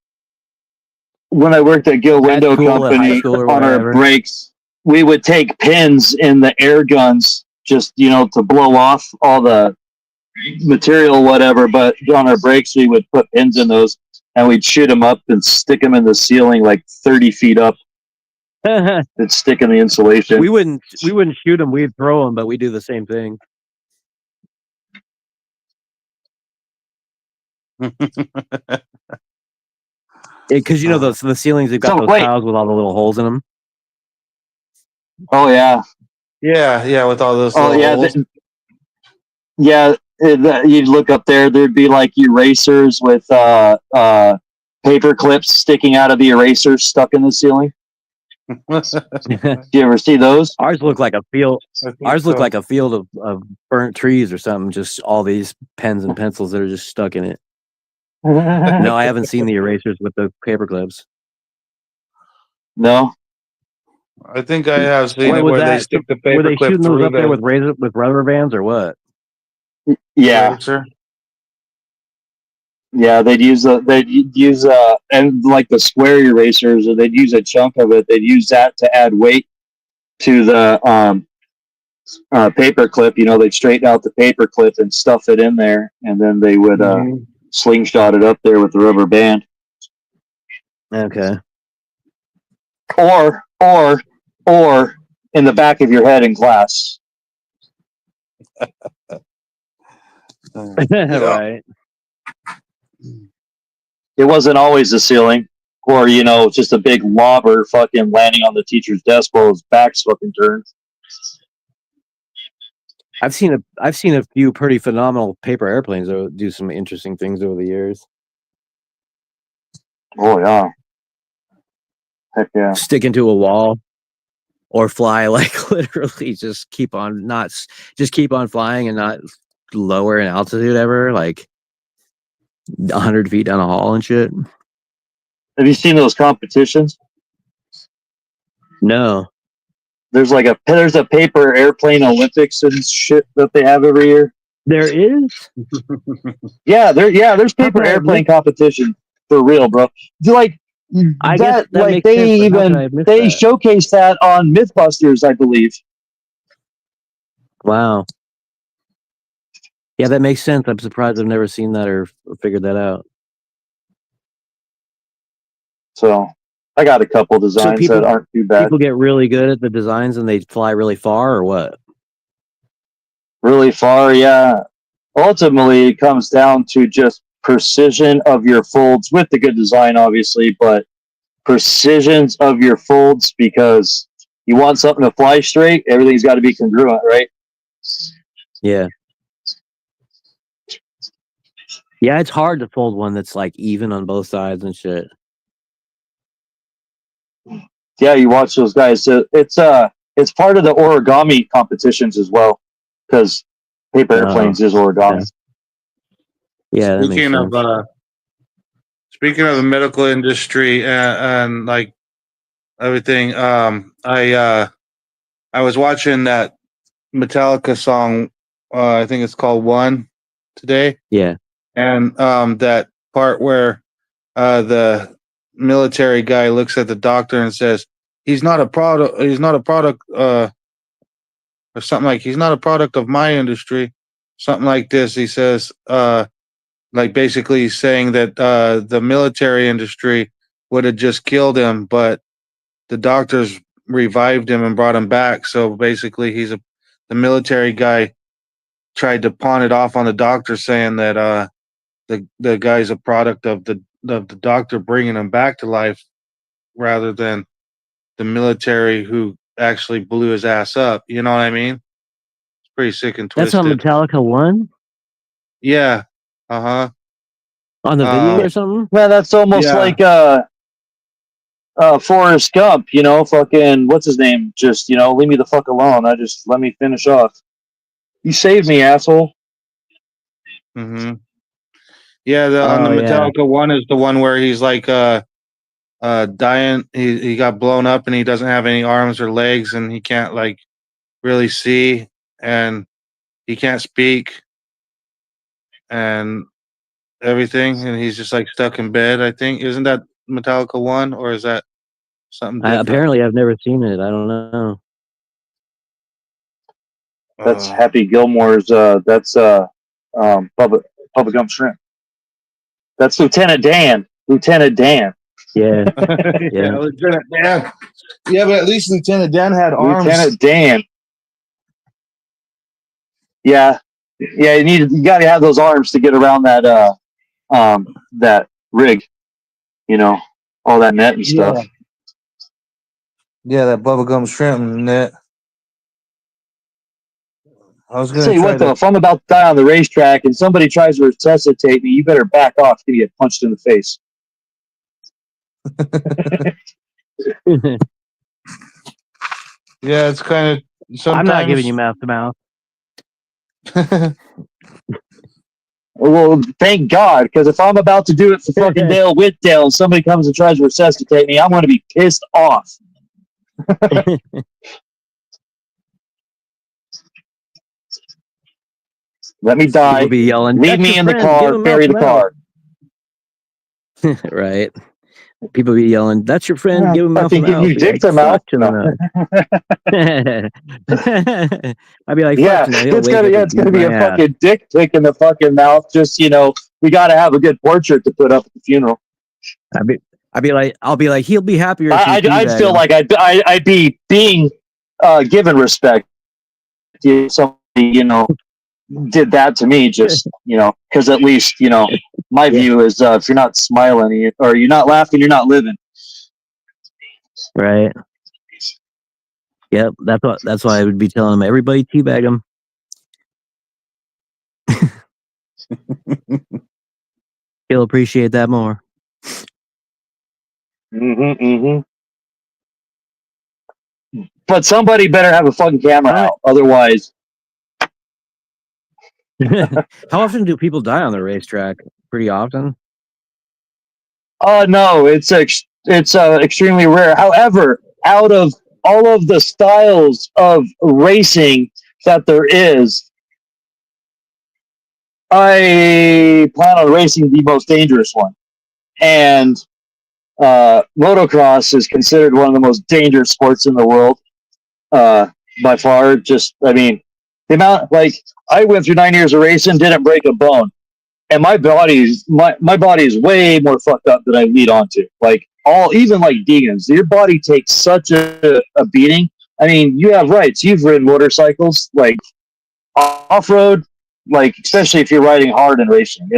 When I worked at Gill Window school, at high Company school or on our whatever. breaks, we would take pins in the air guns just to blow off all the material, whatever. But on our breaks, we would put pins in those and we'd shoot them up and stick them in the ceiling like 30 feet up and stick in the insulation. we wouldn't shoot them, we'd throw them, but we do the same thing. Because the ceilings, they've got So, those wait. tiles with all the little holes in them. Oh yeah. yeah, with all those. Oh little yeah. holes. You'd look up there. There'd be like erasers with paper clips sticking out of the erasers stuck in the ceiling. Do you ever see those? Ours look like a field. I think Ours look so. like a field of burnt trees or something. Just all these pens and pencils that are just stuck in it. No, I haven't seen the erasers with the paper clips. No. I think I have seen What it was where they that? stick the Were they paper clip shooting those through up there with the rubber bands or what? Yeah. eraser. Yeah, they'd use and like the square erasers, or they'd use a chunk of it. They'd use that to add weight to the paper clip. You know, they'd straighten out the paper clip and stuff it in there, and then they would Mhm. slingshot it up there with the rubber band. Okay. Or in the back of your head in class. Right. It wasn't always the ceiling, or you know, just a big lobber fucking landing on the teacher's desk while his back's fucking turned. I've seen a few pretty phenomenal paper airplanes that do some interesting things over the years. Oh yeah, heck yeah. Stick into a wall or fly like literally just keep on flying and not lower in altitude ever, like 100 feet down a hall and shit. Have you seen those competitions? No. There's a paper airplane Olympics and shit that they have every year. There is? There's paper Okay, airplane competition for real, bro. Like I guess that like makes they sense, but how could I have missed that? showcase that on Mythbusters, I believe. Wow. Yeah, that makes sense. I'm surprised I've never seen that or figured that out. So I got a couple designs people- that aren't too bad. People get really good at the designs and they fly really far or what? Really far, yeah. Ultimately, it comes down to just precision of your folds with the good design, obviously, but precisions of your folds, because you want something to fly straight, everything's got to be congruent, right? Yeah. Yeah, it's hard to fold one that's like even on both sides and shit. Yeah, you watch those guys. It's part of the origami competitions as well, because paper airplanes is origami. Yeah, that makes Speaking sense. of speaking of the medical industry and like everything, I was watching that Metallica song. I think it's called "One" today, Yeah. and that part where the military guy looks at the doctor and says, "He's not a product. He's not a product." Or something like, "He's not a product of my industry." Something like this. He says, like basically saying that the military industry would have just killed him, but the doctors revived him and brought him back. So basically, the military guy tried to pawn it off on the doctor, saying that the guy's a product of the doctor bringing him back to life, rather than the military who actually blew his ass up. You know what I mean? It's pretty sick and That's twisted. on Metallica 1 Yeah. Uh-huh. on the video or something? Man, that's almost Yeah. like Forrest Gump, you know, fucking what's his name? Just, you know, leave me the fuck alone. Let me finish off. You saved me, asshole. Mm-hmm. Yeah, on the Oh, yeah. Metallica one is the one where he's like dying. He got blown up and he doesn't have any arms or legs and he can't like really see and he can't speak and everything, and he's just like stuck in bed. I think, isn't that Metallica one, or is that something different? Apparently, I've never seen it. I don't know. That's Happy Gilmore's. That's Bubba Gump Shrimp. That's Lieutenant Dan. Lieutenant Dan. Yeah. Yeah, Lieutenant Dan. Yeah, but at least Lieutenant Dan had arms. Lieutenant Dan. Yeah, yeah. You got to have those arms to get around that rig. You know, all that net and stuff. Yeah, that bubblegum shrimp net. I was gonna Tell you try what, though, if I'm about to die on the racetrack and somebody tries to resuscitate me, you better back off. You're gonna get punched in the face. Yeah, it's kind of. Sometimes I'm not giving you mouth to mouth. Well, thank God, because if I'm about to do it for fucking Dale Whitdale and somebody comes and tries to resuscitate me, I'm going to be pissed off. Let me die. People be yelling, Leave "That's me your in the friend, car. give him Bury out, the him out." car. Right. People be yelling, "That's your friend, give him mouth Fucking him give out." you Be dick like, to mouth. "Fuck to the nut." I'd be like, Yeah, "Fuck to the nut." He'll it's wake gonna up yeah, and it's beat gonna be my a ass. fucking dick pic in the fucking mouth. Just we got to have a good portrait to put up at the funeral. I'll be like, he'll be happier if you I'd feel like I'd be being given respect if somebody did that to me. Just because at least my view is if you're not smiling or you're not laughing, you're not living. right. Yep, that's why I would be telling them, everybody teabag him. He'll appreciate that more. But somebody better have a fucking camera All right. out, otherwise. How often do people die on the racetrack? Pretty often. No, it's extremely rare. However, out of all of the styles of racing that there is, I plan on racing the most dangerous one. And motocross is considered one of the most dangerous sports in the world by far. The amount, I went through 9 years of racing, didn't break a bone. And my body is way more fucked up than I lead on to. Even like Deegan's, your body takes such a beating. I mean, you have rights. You've ridden motorcycles, like off road, especially if you're riding hard and racing.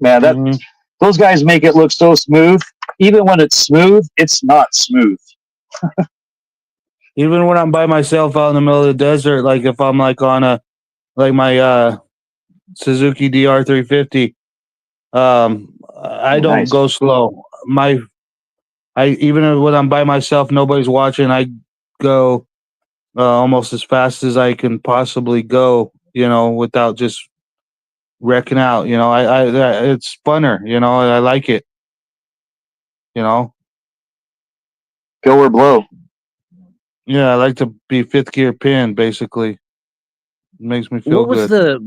Those guys make it look so smooth. Even when it's smooth, it's not smooth. Even when I'm by myself out in the middle of the desert, like if I'm on my Suzuki DR350, I don't Nice. go slow. Even when I'm by myself, nobody's watching. I go almost as fast as I can possibly go, without just wrecking out. It's funner. I like it. Go or blow. Yeah, I like to be fifth gear pin. Basically, it makes me feel good.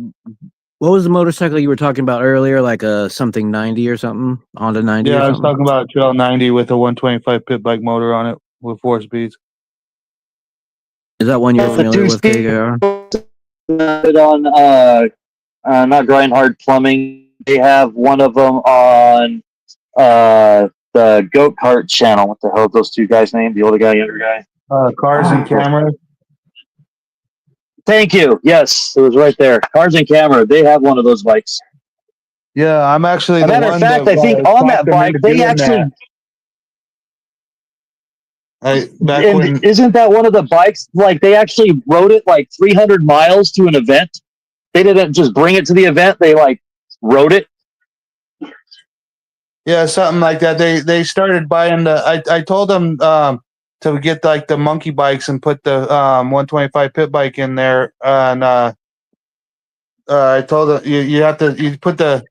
What was the motorcycle you were talking about earlier? Like a something 90 or something? Honda 90 Yeah, or I was something? talking about a Trail 90 with a 125 pit bike motor on it with 4 speeds. Is that one you're The familiar with, 2-speed KKR? on not Grindhard Plumbing. They have one of them on the Goat Kart channel. What the hell are those two guys' named? The older guy, younger guy. Cars and cameras. Thank you. Yes, it was right there. Cars and Camera. They have one of those bikes. Yeah, I'm actually. As a matter of fact, I think on that bike they actually. Isn't that one of the bikes? They actually rode it 300 miles to an event. They didn't just bring it to the event. They rode it. Yeah, something like that. They started buying the. I told them to get the monkey bikes and put the 125 pit bike in there, and I told them you have to put the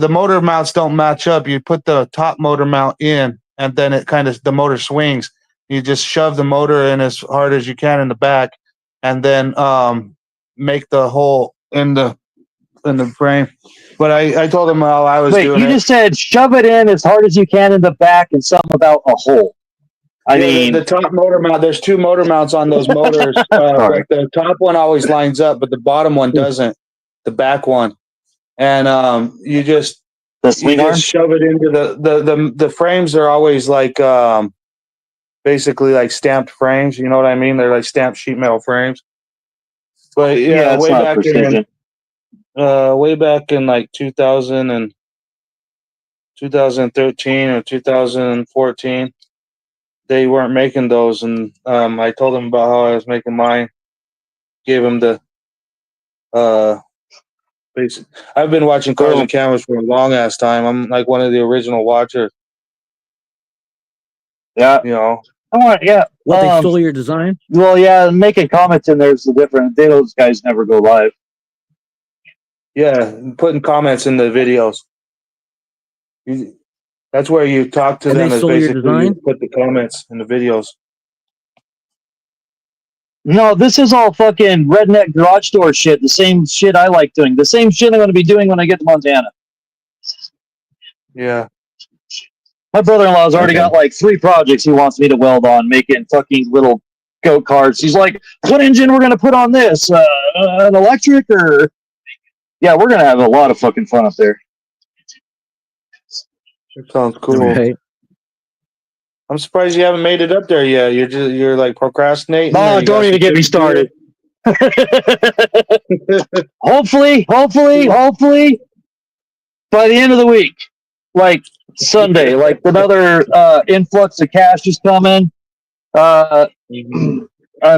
motor mounts don't match up. You put the top motor mount in, and then it the motor swings. You just shove the motor in as hard as you can in the back, and then make the hole in the frame. But I told them how I was doing it. Wait, you just said shove it in as hard as you can in the back, and something about a hole. I mean, the top motor mount. There's 2 motor mounts on those motors. But the top one always lines up, but the bottom one doesn't. The back one, and you just shove it into the frames. Are always basically stamped frames. You know what I mean? They're stamped sheet metal frames. But yeah, way back in 2000 and 2013 or 2014. They weren't making those, and I told them about how I was making mine. Gave them the basic. I've been watching Cars and Cameras for a long ass time. I'm one of the original watchers. Yeah, What, they stole your design? Well, yeah, making comments in there's the different. Those guys never go live. Yeah, putting comments in the videos. That's where you talk to And they them. Is stole your basically you design? put the comments in the videos. No, this is all fucking redneck garage door shit. The same shit I like doing. The same shit I'm going to be doing when I get to Montana. Yeah. My brother-in-law's already Okay. got like 3 projects he wants me to weld on, making fucking little goat carts. He's like, "What engine we're gonna put on this? An electric or?" Yeah, we're gonna have a lot of fucking fun up there. It sounds cool. Right. I'm surprised you haven't made it up there yet. You're like procrastinating. Oh, and you don't got even some get me things to do. started. hopefully, by the end of the week, like Sunday, like another influx of cash is coming. I'm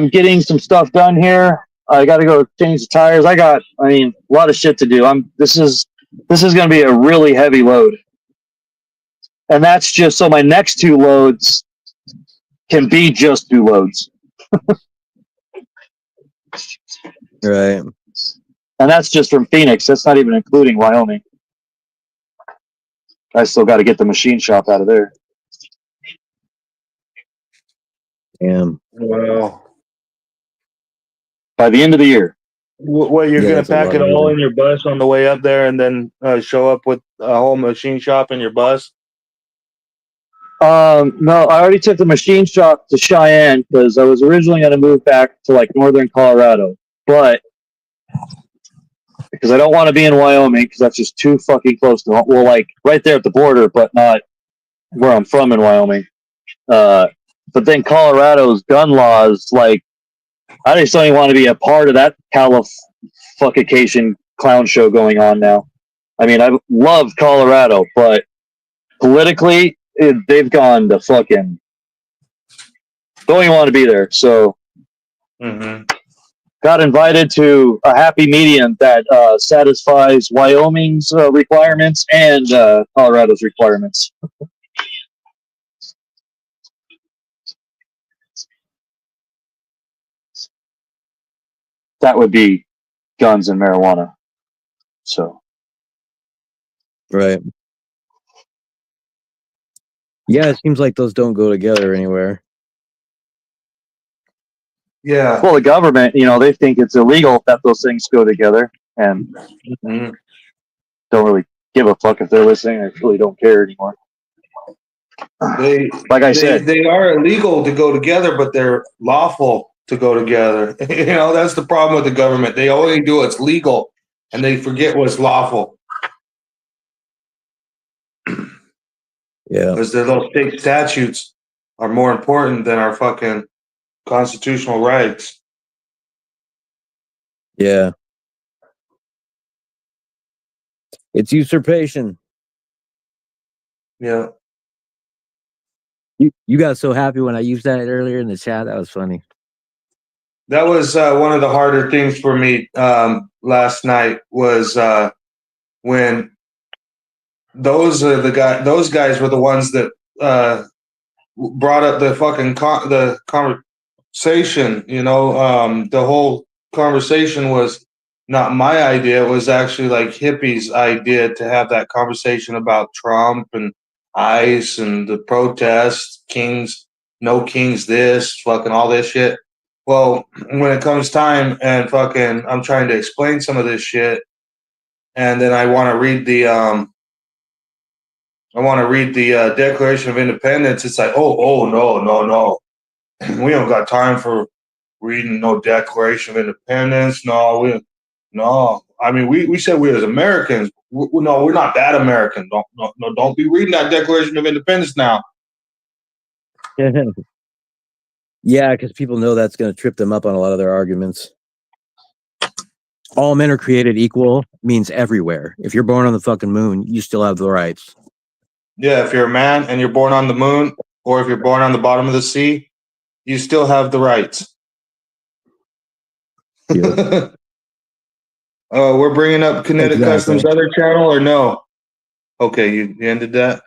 getting some stuff done here. I got to go change the tires. I mean, a lot of shit to do. This is going to be a really heavy load. And that's just so my next 2 loads can be just 2 loads. Right. And that's just from Phoenix. That's not even including Wyoming. I still got to get the machine shop out of there. Damn. Wow. By the end of the year. What you're Yeah, gonna that's a pack lot it of all moving. in your bus on the way up there, and then show up with a whole machine shop in your bus? No, I already took the machine shop to Cheyenne because I was originally going to move back to like northern Colorado, but because I don't want to be in Wyoming because that's just too fucking close to home. Well, like right there at the border, but not where I'm from in Wyoming. But then Colorado's gun laws, like I just don't even want to be a part of that Califuckication clown show going on now. I mean, I love Colorado, but politically, they've gone to fucking. Don't even want to be there. So, got invited to a happy medium that satisfies Wyoming's requirements and Colorado's requirements. That would be guns and marijuana. So, Right. Yeah, it seems like those don't go together anywhere. Yeah. well, the government, they think it's illegal that those things go together, and Mhm. don't really give a fuck if they're listening. I really don't care anymore. They Like I said, they are illegal to go together, but they're lawful to go together. That's the problem with the government. They only do what's legal, and they forget what's lawful. Yeah. Because those state statutes are more important than our fucking constitutional rights. Yeah. It's usurpation. Yeah. You got so happy when I used that earlier in the chat. That was funny. That was one of the harder things for me last night was when those guys were the ones that brought up the fucking the conversation. The whole conversation was not my idea. It was actually like hippies' idea to have that conversation about Trump and ICE and the protests, kings, no kings, this fucking all this shit. Well, when it comes time and fucking I'm trying to explain some of this shit, and then I want to read the Declaration of Independence. It's like, oh, no. We don't got time for reading no Declaration of Independence. No. I mean, we said we as Americans. No, we're not that American. Don't be reading that Declaration of Independence now. Yeah, because people know that's going to trip them up on a lot of their arguments. All men are created equal means everywhere. If you're born on the fucking moon, you still have the rights. Yeah, if you're a man and you're born on the moon, or if you're born on the bottom of the sea, you still have the rights. Yeah. We're bringing up Kinetic Exactly. Customs other channel or no? Okay, you ended that.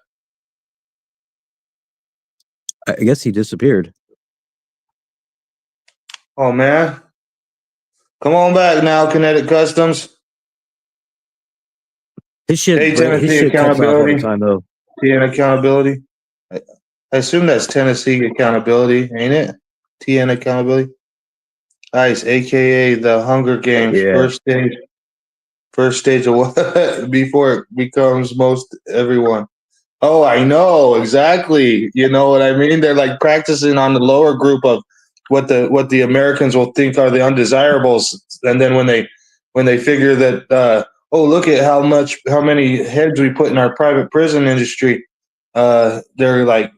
I guess he disappeared. Oh man, come on back now, Kinetic Customs. His shit, Hey, his Tennessee shit cuts off all the accountability. time though. TN accountability. I assume that's Tennessee accountability, ain't it? TN accountability. Nice, aka the Hunger Games Yeah. first stage of what before it becomes most everyone. Oh, I know exactly. You know what I mean? They're like practicing on the lower group of what the Americans will think are the undesirables, and then when they figure that oh, look at how many heads we put in our private prison industry, they're like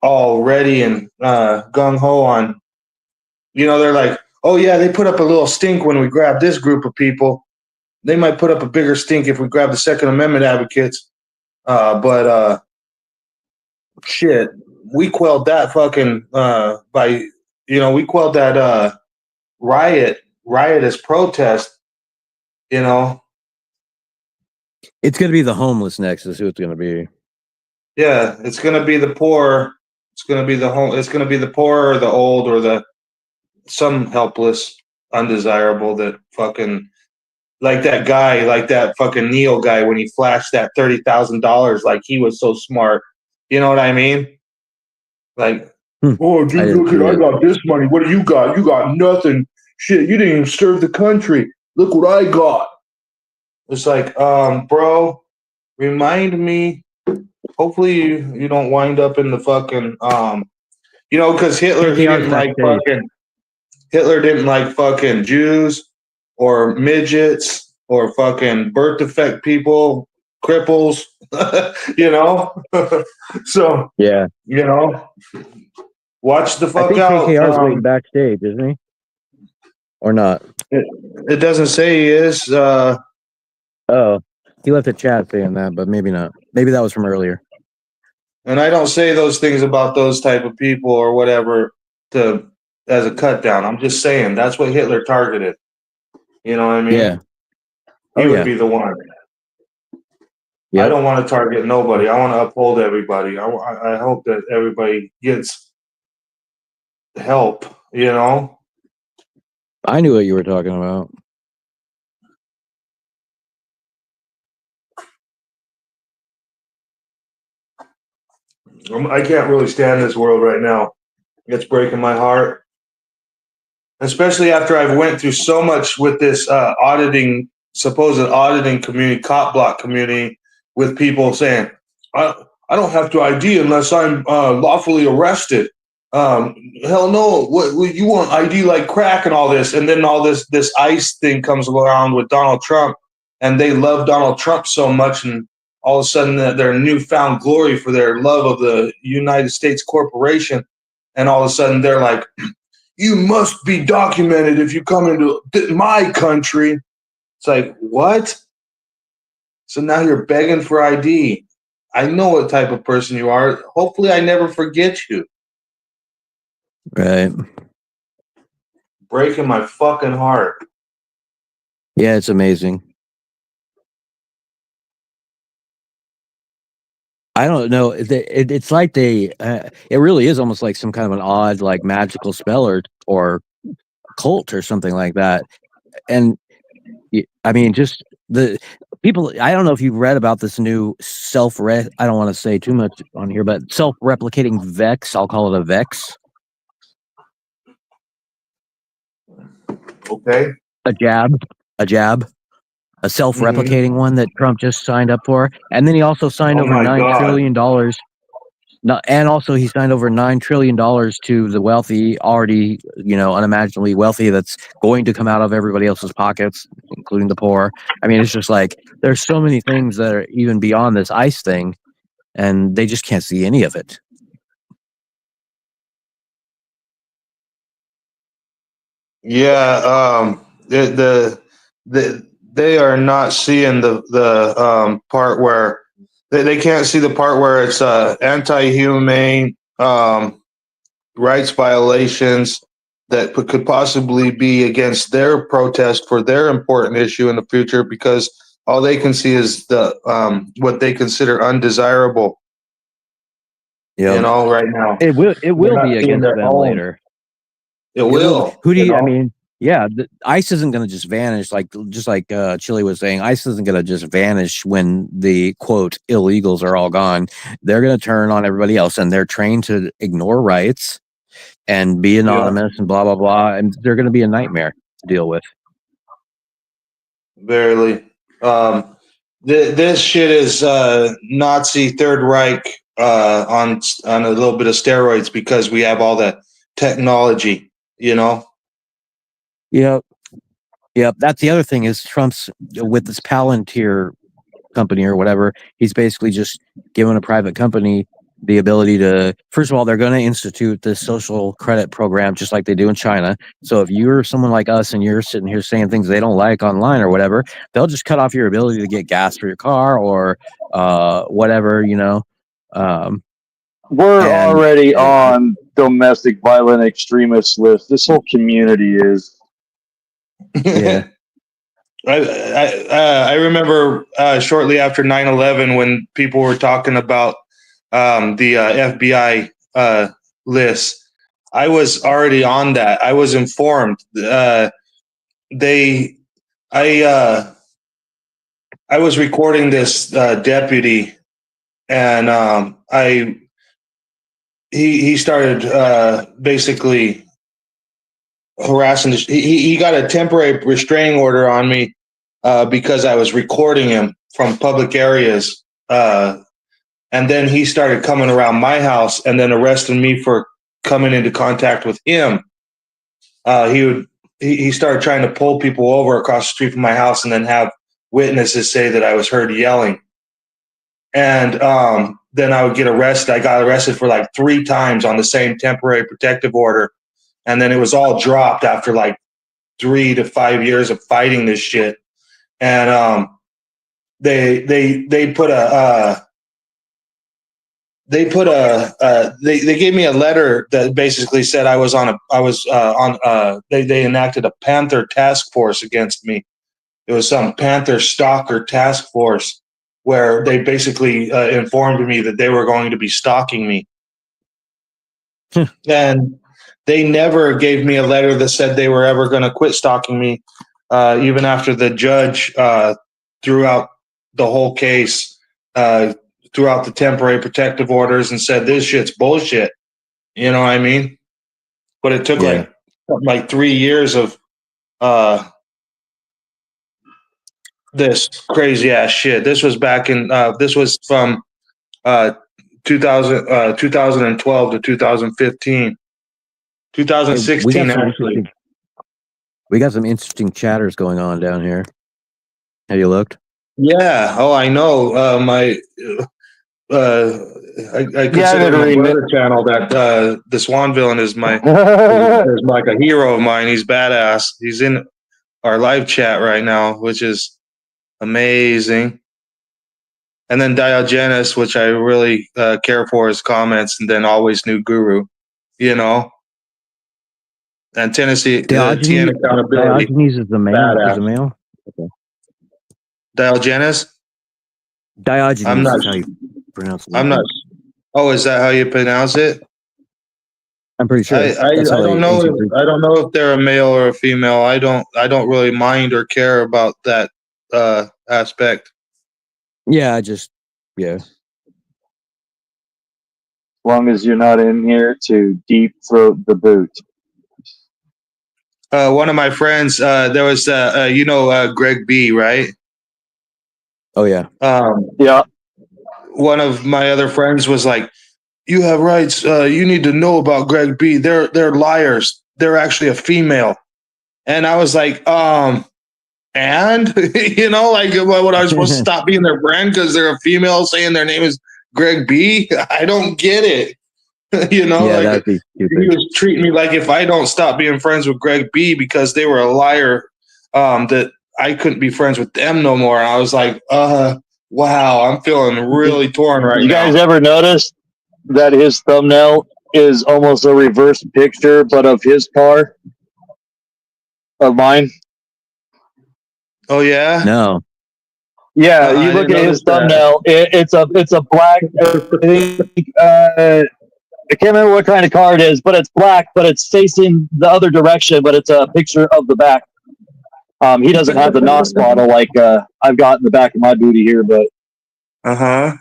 all ready and gung ho on. You know, they're like, oh yeah, they put up a little stink when we grab this group of people. They might put up a bigger stink if we grab the Second Amendment advocates. But shit, we quelled that fucking we quelled that riotous protest. You know, It's gonna be the homeless next. Is who it's gonna be. yeah, it's gonna be the poor. It's gonna be It's gonna be the poor or the old or the some helpless, undesirable that fucking like that guy, like that fucking Neil guy when he flashed that $30,000 like he was so smart. You know what I mean? Like, oh, dude, look at I got this money. What do you got? You got nothing. Shit, you didn't even serve the country. Look what I got. It's like, bro, remind me. Hopefully you don't wind up in the fucking because Hitler didn't like fucking Jews or midgets or fucking birth defect people, cripples, you know? So, Yeah. you know, watch the I fuck think out. KKR's waiting backstage, isn't he? Or not? It doesn't say he is. Oh, he left a chat saying that, but maybe not. Maybe that was from earlier. And I don't say those things about those type of people or whatever as a cut down. I'm just saying that's what Hitler targeted. You know what I mean? Yeah. He would be the one. Yep. I don't want to target nobody. I want to uphold everybody. I hope that everybody gets help, you know? I knew what you were talking about. I can't really stand this world right now. It's breaking my heart. Especially after I've went through so much with this supposed auditing community, cop block community, with people saying, I don't have to ID unless I'm lawfully arrested. Hell no, what you want ID like crack and all this. And then all this ICE thing comes around with Donald Trump, and they love Donald Trump so much, and all of a sudden their newfound glory for their love of the United States corporation, and all of a sudden they're like, you must be documented if you come into my country. It's like, what? So now you're begging for ID. I know what type of person you are. Hopefully I never forget you. Right. Breaking my fucking heart. Yeah, it's amazing. I don't know. It's like it really is almost like some kind of an odd, like magical spell or cult or something like that. And I mean, just the people. I don't know if you've read about this new I don't want to say too much on here, but self-replicating Vex. I'll call it a Vex. Okay. A jab. A self-replicating one that Trump just signed up for, and then he also signed over $9 trillion. And also he signed over $9 trillion to the wealthy, already unimaginably wealthy. That's going to come out of everybody else's pockets, including the poor. I mean, it's just like there's so many things that are even beyond this ICE thing, and they just can't see any of it. Yeah. They are not seeing the part where they can't see the part where it's anti-humane rights violations that could possibly be against their protest for their important issue in the future, because all they can see is the what they consider undesirable. Yeah. You know, right now It will be against them later. It will. Who do you? I mean, Yeah, ICE isn't going to just vanish, just like Chili was saying. ICE isn't going to just vanish when the quote illegals are all gone. They're going to turn on everybody else, and they're trained to ignore rights and be anonymous and blah blah blah. And they're going to be a nightmare to deal with. Barely. This shit is Nazi Third Reich on a little bit of steroids because we have all the technology, you know. Yep. That's the other thing is Trump's with this Palantir company or whatever. He's basically just given a private company the ability to. First of all, they're going to institute this social credit program just like they do in China. So if you're someone like us and you're sitting here saying things they don't like online or whatever, they'll just cut off your ability to get gas for your car or whatever, you know. We're already on domestic violent extremist list. This whole community is. Yeah. I remember shortly after 9/11 when people were talking about the FBI list. I was already on that. I was informed. I was recording this deputy, and he started basically harassing. He got a temporary restraining order on me because I was recording him from public areas. And then he started coming around my house and then arresting me for coming into contact with him. He started trying to pull people over across the street from my house and then have witnesses say that I was heard yelling. And then I would get arrested. I got arrested for like 3 times on the same temporary protective order. And then it was all dropped after like 3 to 5 years of fighting this shit. And they gave me a letter that basically said they enacted a Panther task force against me. It was some Panther stalker task force where they basically informed me that they were going to be stalking me. And they never gave me a letter that said they were ever going to quit stalking me, even after the judge throughout the whole case, throughout the temporary protective orders and said, this shit's bullshit. You know what I mean? But it took like 3 years of this crazy ass shit. This was back in, this was from 2012 to 2015. 2016, actually. We got some interesting chatters going on down here. Have you looked? Yeah. Oh, I know. I consider my brother channel that the Swan Villain is is like a hero of mine. He's badass. He's in our live chat right now, which is amazing. And then Diogenes, which I really care for his comments, and then Always New Guru, you know. And Tennessee, TN Accountability. Diogenes is the male. Is the male? Okay. Diogenes? Diogenes I'm not, is how you pronounce it. I'm not. Oh, is that how you pronounce it? I'm pretty sure. I don't know. I don't know if they're a male or a female. I don't really mind or care about that aspect. Yeah, As long as you're not in here to deep throat the boot. One of my friends, there was, Greg B, right? Oh yeah. Yeah. One of my other friends was like, "You have rights. You need to know about Greg B. They're liars. They're actually a female." And I was like, and you know, like, what, I was supposed to stop being their friend because they're a female saying their name is Greg B? I don't get it. You know, yeah, like, that'd be stupid. he was treating me like if I don't stop being friends with Greg B because they were a liar, that I couldn't be friends with them no more. And I was like, wow, I'm feeling really torn right now. You guys ever notice that his thumbnail is almost a reverse picture, but of his car? Of mine? Oh, yeah? No. Yeah, you look at his thumbnail. It's a black. I can't remember what kind of car it is, but it's black, but it's facing the other direction, but it's a picture of the back. He doesn't have the NOS model like I've got in the back of my booty here, but Uh-huh.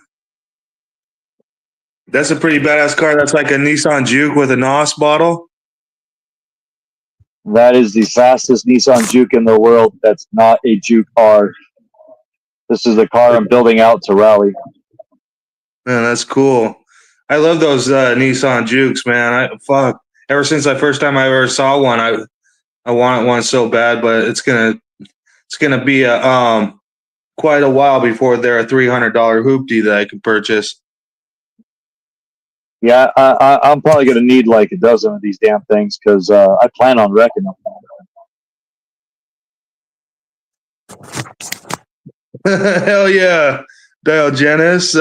That's a pretty badass car. That's like a Nissan Juke with a NOS bottle. that is the fastest Nissan Juke in the world. That's not a Juke R. This is the car I'm building out to rally. Man, that's cool. I love those Nissan Jukes, man. Ever since the first time I ever saw one, I wanted one so bad, but it's gonna be a quite a while before they're a $300 hoopty that I can purchase. Yeah, I'm probably going to need like a dozen of these damn things because I plan on wrecking them. Hell yeah, Diogenes.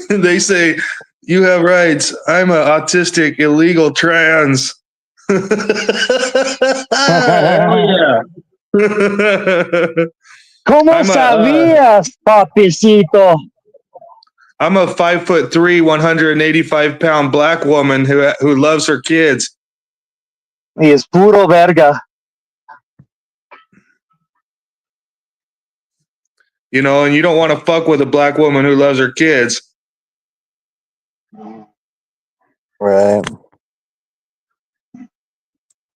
They say you have rights. I'm an autistic illegal trans. Hell yeah. ¿Cómo I'm a, sabías, papicito? I'm a 5'3", 185-pound black woman who loves her kids. He is puro verga. You know, and you don't want to fuck with a black woman who loves her kids. Right.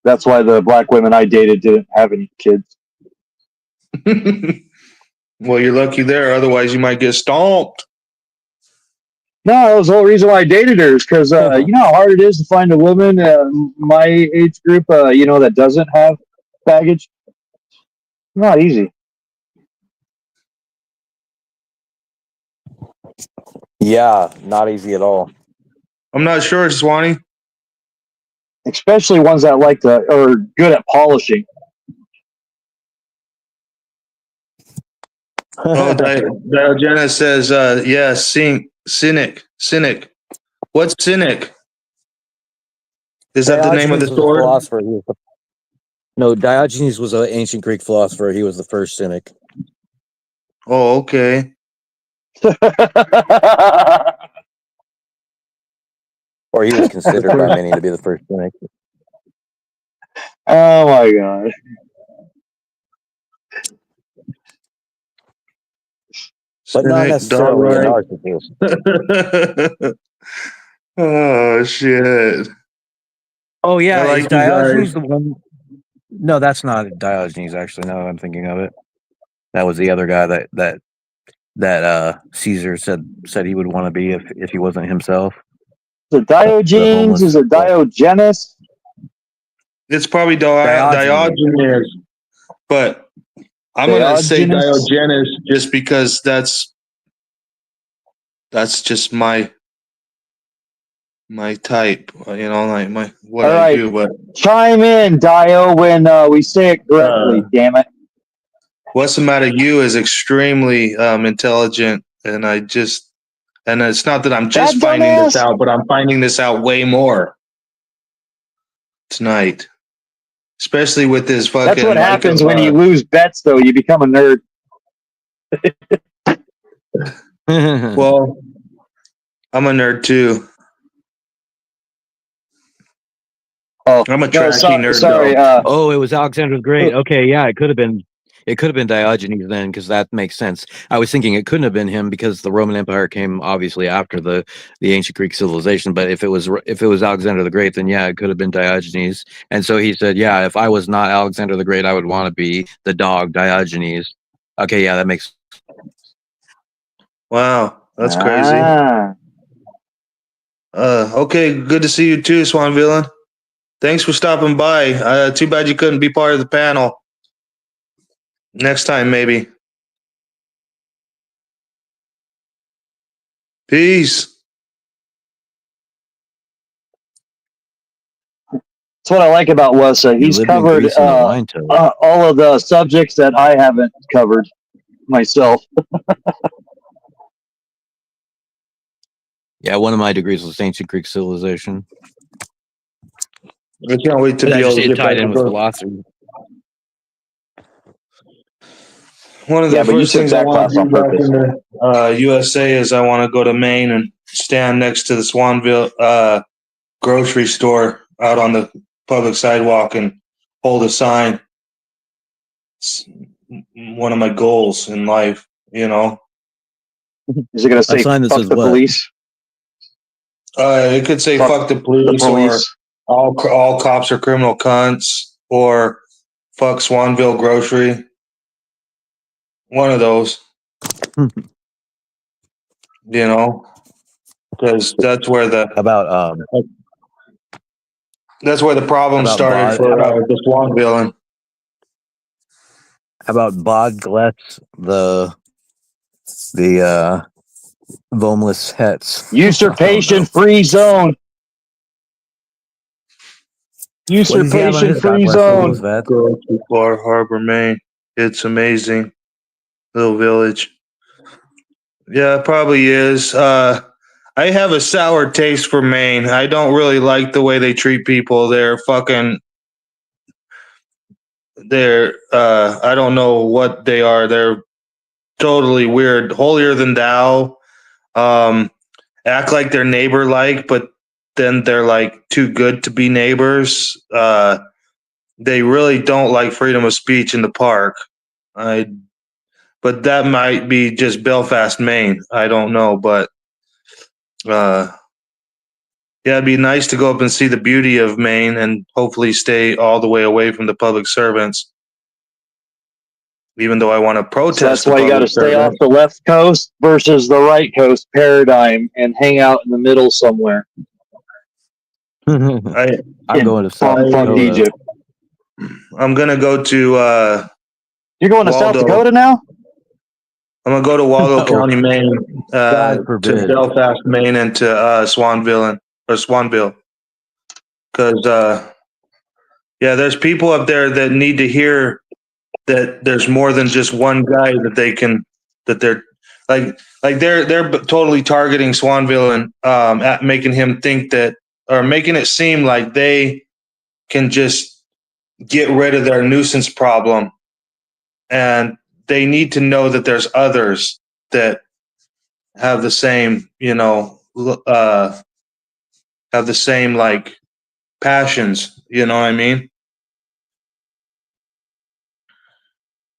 That's why the black women I dated didn't have any kids. Well, you're lucky there. Otherwise, you might get stomped. No, that was the whole reason why I dated her is because you know how hard it is to find a woman my age group, that doesn't have baggage. Not easy. Yeah, not easy at all. I'm not sure, Swanee. Especially ones that like to or good at polishing. Oh, Diogenes says, yeah, cynic. What's cynic? Is that the name of the Diogenes was a sword? philosopher. No, Diogenes was an ancient Greek philosopher. He was the first cynic. Oh, okay. Or he was considered by many to be the first cynic. Oh my god. But not Cynic, necessarily a dog-like. narcissist. Oh, shit. Oh yeah, I like is you Diogenes guys. the one? No, that's not Diogenes. Actually, now that I'm thinking of it, that was the other guy that Caesar said he would want to be if he wasn't himself. Is it Diogenes? homeless- Is it Diogenes? It's probably Diogenes. Diogenes, but I'm gonna say Diogenes? Diogenes just because that's just my type, like what All I right. do. But Chime in, Dio, when we say it correctly. Damn it! what's the matter? You is extremely intelligent, and it's not that I'm just That finding this dumbass? out, but I'm finding this out way more tonight, especially with this fucking. That's what happens when you Micah, lose bets, though. You become a nerd. well, I'm a nerd too. Oh, I'm a no, trashy nerd. sorry. Though. Oh, it was Alexander the Great. Okay, yeah, it could have been Diogenes then, because that makes sense. I was thinking it couldn't have been him because the Roman Empire came obviously after the ancient Greek civilization. But if it was Alexander the Great, then yeah, it could have been Diogenes. And so he said, yeah, if I was not Alexander the Great, I would want to be the dog Diogenes. Okay, yeah, that makes. Wow, that's crazy. Ah. Okay, good to see you too, Swan Villain. Thanks for stopping by. Too bad you couldn't be part of the panel. Next time, maybe. Peace. That's what I like about Wessa. He's lived in covered Greece in the wine toad. all of the subjects that I haven't covered myself. Yeah, one of my degrees was ancient Greek civilization. I can't wait to be able to It get back tied in to with those. philosophy. One of the Yeah, but you first took things I that want class to on do back purpose. in the USA is I want to go to Maine and stand next to the Swanville grocery store out on the public sidewalk and hold a sign. It's one of my goals in life, you know. Is it going to say sign that fuck says the what? police? It could say fuck the The police, police. or all cops are criminal cunts, or fuck Swanville grocery. One of those. You know, because that's where the About problem About started Bod- for the Swan villain. about Bod Gletz, the Vomeless Hets. Usurpation free zone. What does he have on Usurpation his God free bless the zone. Vomeless Vets? Go to Bar Harbor, Maine. It's amazing. Little village. Yeah, it probably is. I have a sour taste for Maine. I don't really like the way they treat people. They're I don't know what they are. They're totally weird. Holier than thou. Act like they're neighbor like, but then they're like too good to be neighbors. They really don't like freedom of speech in the park. But that might be just Belfast, Maine. I don't know, but yeah, it'd be nice to go up and see the beauty of Maine and hopefully stay all the way away from the public servants. Even though I want to protest, So that's the why you got to public stay off servants. the left coast versus the right coast paradigm and hang out in the middle somewhere. I'm going to South Fuck Dakota. Egypt. I'm gonna go to You're going to South Waldo. Dakota now? I'm gonna go to Waldo No. County, Maine, God to forbid. Belfast, Maine, and to Swanville because yeah, there's people up there that need to hear that there's more than just one guy that they're they're totally targeting Swanville and at making him think that, or making it seem like they can just get rid of their nuisance problem, and they need to know that there's others that have the same, have the same like passions. You know what I mean?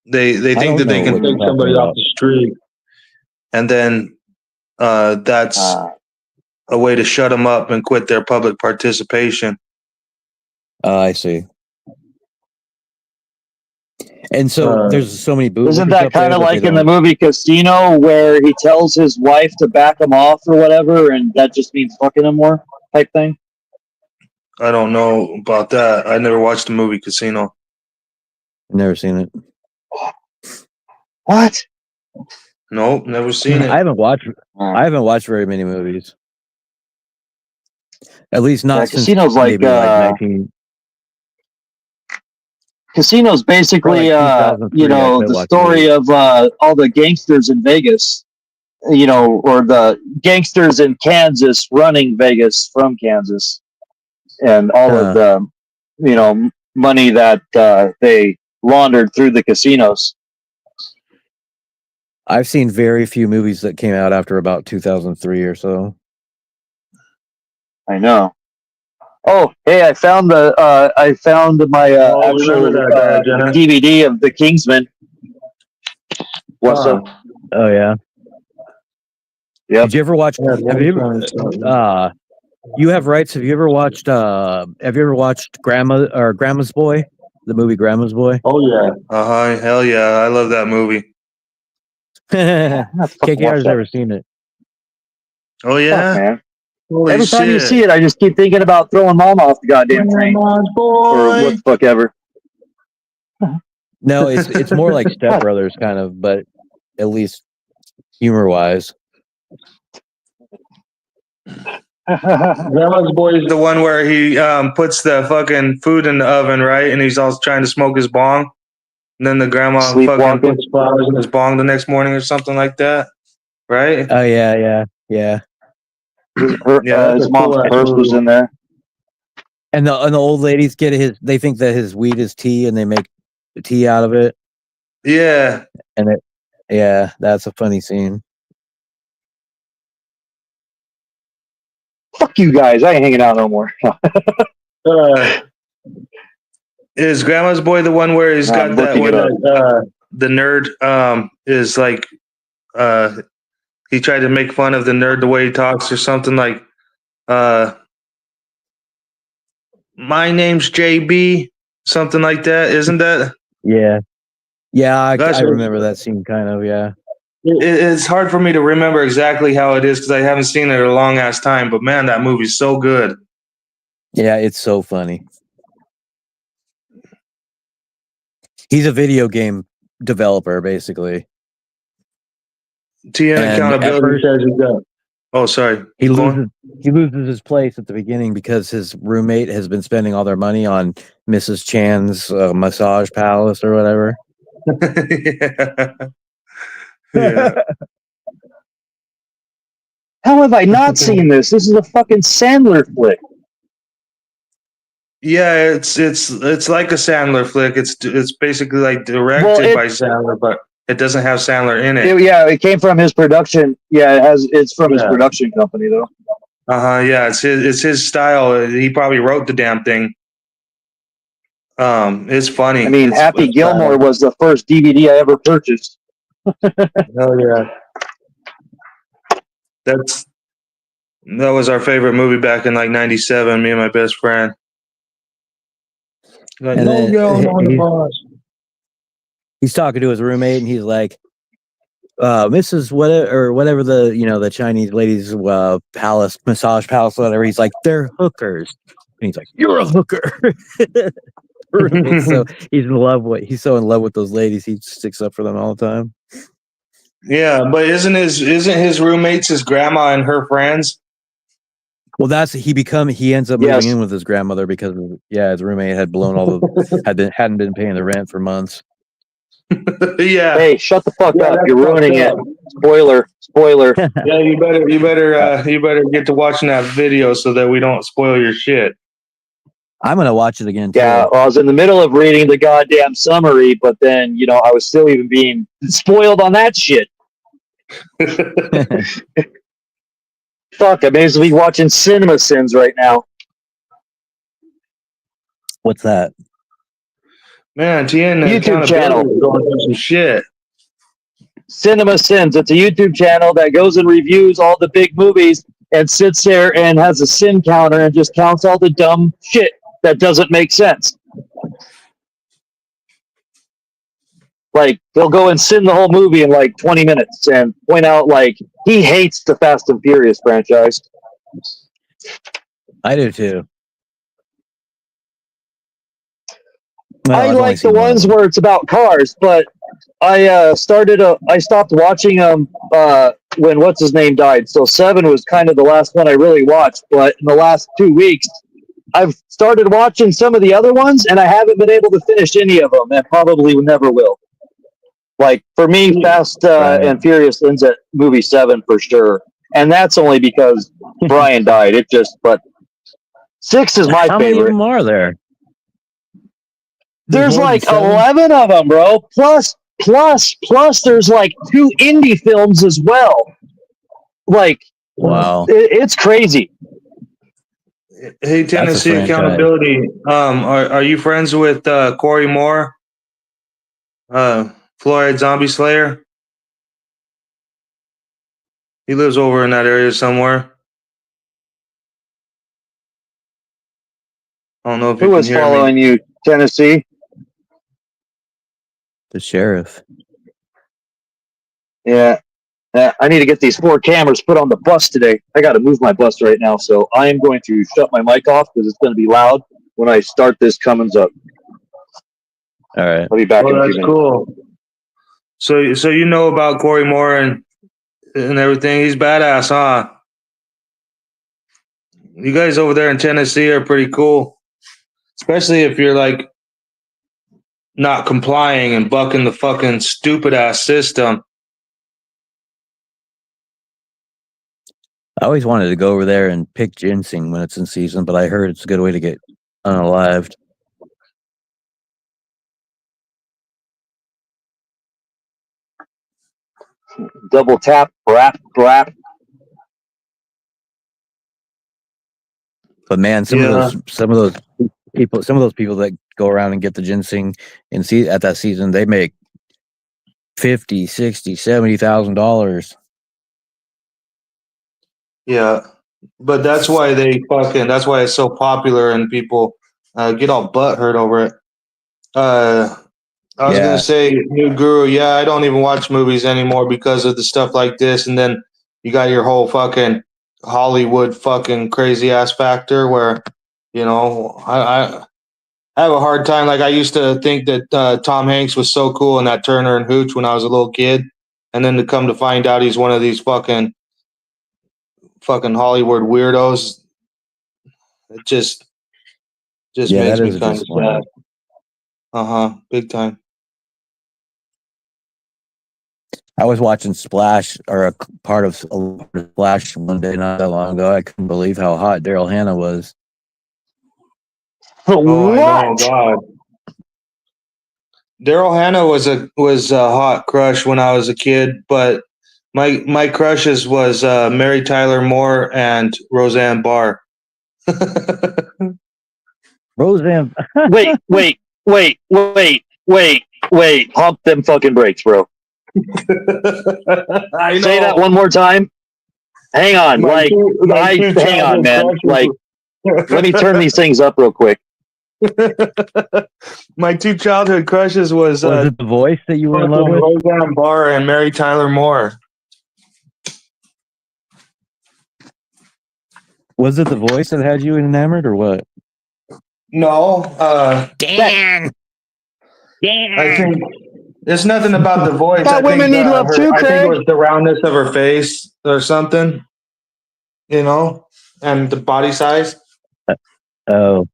They I think that don't they know can what take you're somebody talking off about. the street, and then that's a way to shut them up and quit their public participation. I see. And so there's so many bootlickers Isn't that up there kind of they like in the don't- movie Casino where he tells his wife to back him off or whatever, and that just means fucking him more type thing? I don't know about that. I never watched the movie Casino. Never seen it. What? Nope, never seen it. I haven't watched very many movies. At least not Yeah, since Casino's like, maybe like 19. Casino's basically, Probably 2003 I quit the watching story movies. of all the gangsters in Vegas, or the gangsters in Kansas running Vegas from Kansas, and all of the, money that they laundered through the casinos. I've seen very few movies that came out after about 2003 or so. I know. Oh, hey! I found my actual remember that, Jenna? DVD of The Kingsman. What's up? Oh yeah. Yep. Did you ever watch? Have you ever? You have rights. Have you ever watched? Grandma's Boy? The movie Grandma's Boy. Oh yeah. Hell yeah! I love that movie. KKR's never seen it. Oh yeah. Fuck, man. Holy Every time you shit. see it, I just keep thinking about throwing mom off the goddamn train Grandma's or boy. what the fuck ever. No, it's more like Step Brothers kind of, but at least humor wise. Grandma's boy is the one where he puts the fucking food in the oven, right? And he's also trying to smoke his bong. And then the grandma fucking Sleepwalking. puts flowers in his bong the next morning or something like that, right? Oh yeah. His mom's purse was in there. And the old ladies they think that his weed is tea, and they make tea out of it. Yeah. Yeah, that's a funny scene. Fuck you guys. I ain't hanging out no more. Is Grandma's Boy the one where he's I'm got that looking where it up. the nerd is like he tried to make fun of the nerd the way he talks or something like my name's JB, something like that, isn't that? Yeah. Yeah, Gosh, I remember that scene kind of, yeah. it's hard for me to remember exactly how it is because I haven't seen it in a long ass time. But man, that movie's so good. Yeah, it's so funny. He's a video game developer, basically. TN And at accountability first- says he got. Oh, sorry. He Go on. loses his place at the beginning because his roommate has been spending all their money on Mrs. Chan's massage palace or whatever. Yeah. Yeah. How have I not seen this? This is a fucking Sandler flick. Yeah, it's like a Sandler flick. It's basically like directed by Sandler, but it doesn't have Sandler in it. It came from his production. Yeah, it's from his production company though. Yeah, it's his style. He probably wrote the damn thing. It's funny. I mean, Happy Gilmore was the first DVD I ever purchased. Oh yeah. That was our favorite movie back in like '97. Me and my best friend. Like, And no, then yo, no, he- the boss. He's talking to his roommate and he's like, Mrs. whatever the Chinese ladies palace, massage palace, whatever. He's like, they're hookers. And he's like, you're a hooker. So he's so in love with those ladies, he sticks up for them all the time. Yeah, but isn't his roommates his grandma and her friends? Well, he ends up Yes. moving in with his grandmother because his roommate had blown all the hadn't been paying the rent for months. Yeah. Hey, shut the fuck Yeah, up! that's You're ruining it. fucked Spoiler. Yeah, you better get to watching that video so that we don't spoil your shit. I'm gonna watch it again too. Yeah, well, I was in the middle of reading the goddamn summary, but then I was still even being spoiled on that shit. Fuck, I may as well be watching Cinema Sins right now. What's that? Man, TN YouTube accountability channel. is going through some shit. Cinema Sins. It's a YouTube channel that goes and reviews all the big movies and sits there and has a sin counter and just counts all the dumb shit that doesn't make sense. Like, they'll go and sin the whole movie in like 20 minutes and point out, like, he hates the Fast and Furious franchise. I do too. Well, I I've only like the seen one. ones where it's about cars, but I stopped watching them when what's his name died. So 7 was kind of the last one I really watched. But in the last 2 weeks, I've started watching some of the other ones, and I haven't been able to finish any of them, and probably never will. Like for me, Fast and Furious ends at movie 7 for sure, and that's only because Brian died. But 6 is my How many of favorite. them are there? There's more than like 7? 11 of them, bro. Plus, there's like 2 indie films as well. Like, Wow. it's crazy. Hey, Tennessee franchise. accountability. Are you friends with Corey Moore? Fluoride Zombie Slayer. He lives over in that area somewhere. I don't know if you Who can was hear following me. you, Tennessee? The sheriff. Yeah. I need to get these 4 cameras put on the bus today. I got to move my bus right now, so I am going to shut my mic off because it's going to be loud when I start this Cummins up. All right. I'll be back in a Oh, few that's minutes. cool. So you know about Corey Moore and everything. He's badass, huh? You guys over there in Tennessee are pretty cool, especially if you're like not complying and bucking the fucking stupid ass system. I always wanted to go over there and pick ginseng when it's in season, but I heard it's a good way to get unalived. Double tap, brap. But man, some Yeah. of those people that go around and get the ginseng and see at that season, they make $50,000, $60,000, $70,000. Yeah, but that's why that's why it's so popular and people get all butthurt over it. I was Yeah. gonna say, new guru. Yeah, I don't even watch movies anymore because of the stuff like this. And then you got your whole fucking Hollywood fucking crazy ass factor where, I have a hard time. Like I used to think that Tom Hanks was so cool in that Turner and Hooch when I was a little kid, and then to come to find out he's one of these fucking Hollywood weirdos. It just Yeah, makes that me is a kind of sad. disappointment. Big time. I was watching Splash or a part of Splash one day not that long ago. I couldn't believe how hot Daryl Hannah was. Oh, I know, What? God. Daryl Hannah was a hot crush when I was a kid, but my crushes was Mary Tyler Moore and Roseanne Barr. Roseanne. Wait. Pump them fucking brakes, bro. I Say that know. one more time. Hang on. My two Hang on, childhood man. crushes Let me turn these things up real quick. My two childhood crushes was Was it The Voice that you were in love with? Roseanne Barr and Mary Tyler Moore. Was it The Voice that had you enamored or what? No, Dan. I think it's nothing about the voice. Thought women need love too, I think Craig. it was the roundness of her face or something, and the body size. Oh,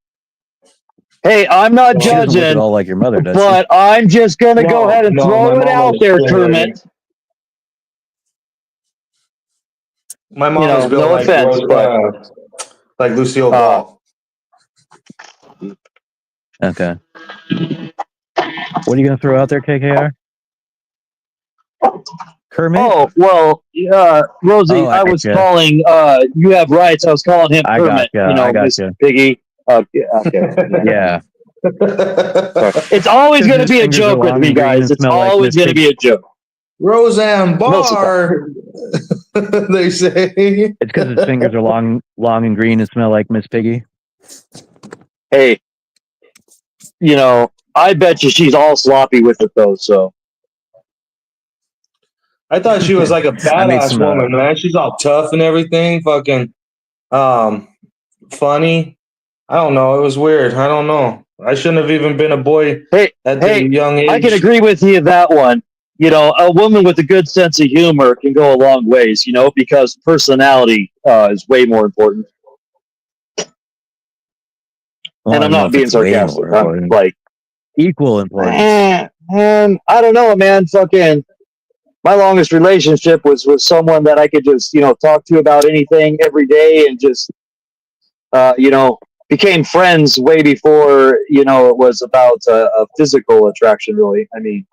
Hey, I'm not she doesn't look at judging, all like your mother, does but I'm just gonna go No, ahead and no, throw my it mom out was there, skinny. Kermit. My mom was built no like offense, but like Lucille Ball. she? Okay. What are you going to throw out there, KKR? Kermit? oh well, Rosie, Oh, I I was gotcha. calling. You have rights. I was calling him I Kermit. gotcha, I Miss gotcha. Piggy. Okay. Yeah. It's always going to His be a fingers are joke with long me, and green guys. and It's smell like always Miss going to be a joke. Roseanne Most of the Barr. They say. It's because his fingers are long and green and smell like Miss Piggy. Hey, I bet you she's all sloppy with it though. So I thought she was like a I made badass some, woman, man. She's all tough and everything, fucking funny. I don't know. It was weird. I don't know. I shouldn't have even been a boy at the young age. I can agree with you that one. A woman with a good sense of humor can go a long ways. Because personality is way more important. well, And I I'm don't know not if being it's way sarcastic. more I'm important. like, Equal importance. man, I don't know, man. Fucking, my longest relationship was with someone that I could just, talk to about anything every day, and just, became friends way before, it was about a physical attraction, really. I mean,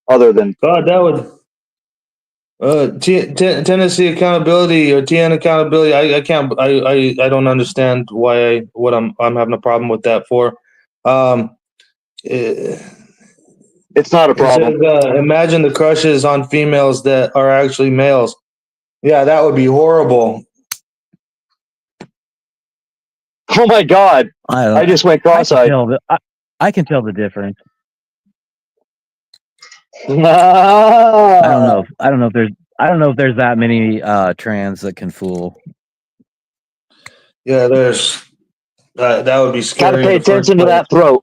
other than God, that would Tennessee accountability or TN accountability. I can't. I don't understand what I'm having a problem with that for. It it's not a problem. says, imagine the crushes on females that are actually males. Yeah, that would be horrible. Oh my God! I I just went cross-eyed. I can tell the difference. I I don't know if there's that many trans that can fool. Yeah, there's that would be scary. Gotta in pay the first attention to place. that throat.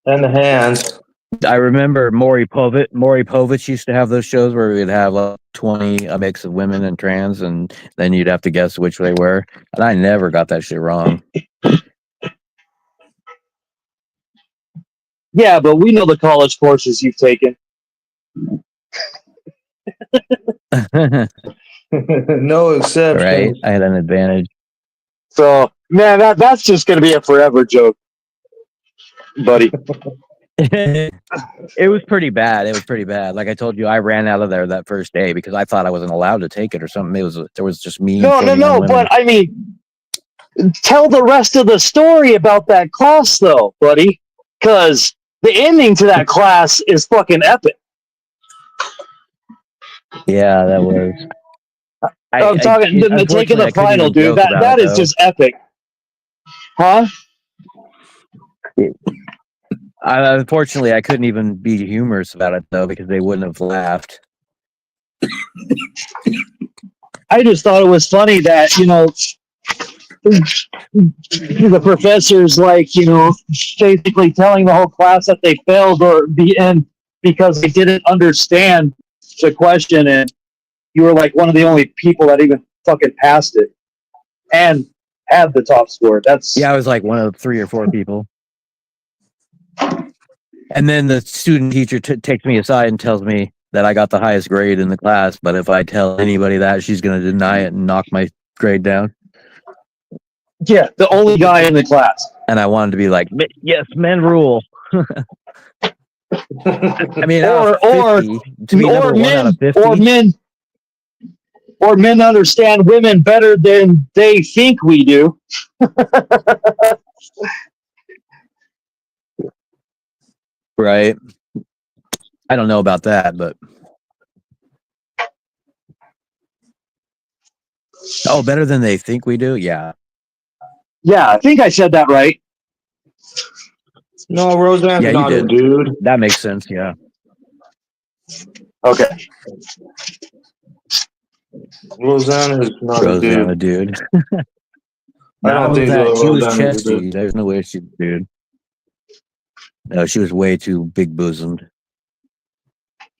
And the hands. I remember Maury Povich used to have those shows where we'd have like 20 a mix of women and trans, and then you'd have to guess which they were. And I never got that shit wrong. Yeah, but we know the college courses you've taken. No exceptions. Right? I had an advantage. So, man, that's just gonna be a forever joke, buddy. It was pretty bad. Like I told you, I ran out of there that first day because I thought I wasn't allowed to take it or something. There was just me. No. women. But I mean, Tell the rest of the story about that class, though, buddy, because the ending to that class is fucking epic. Yeah, that was. I'm talking taking Unfortunately, the I couldn't final, even dude. joke about That it, is though. just epic, huh? Unfortunately, I couldn't even be humorous about it though because they wouldn't have laughed. I just thought it was funny that the professor's like basically telling the whole class that they failed or the end because they didn't understand the question, and you were like one of the only people that even fucking passed it and had the top score. That's Yeah, I was like one of 3 or 4 people. And then the student teacher takes me aside and tells me that I got the highest grade in the class, but if I tell anybody that, she's going to deny it and knock my grade down. yeah, the only guy in the class. And I wanted to be like, yes, men rule. I mean, out of 50, to be number one out of 50. Or men understand women better than they think we do. Right. I don't know about that, but better than they think we do. Yeah. Yeah, I think I said that right. No, Roseanne's Yeah, you not a did. dude. That makes sense. Yeah. Okay. Roseanne is not Rosanna, a dude. dude. I don't think that she was Roseanne is a chesty. dude. There's no way she's a dude. No, she was way too big bosomed.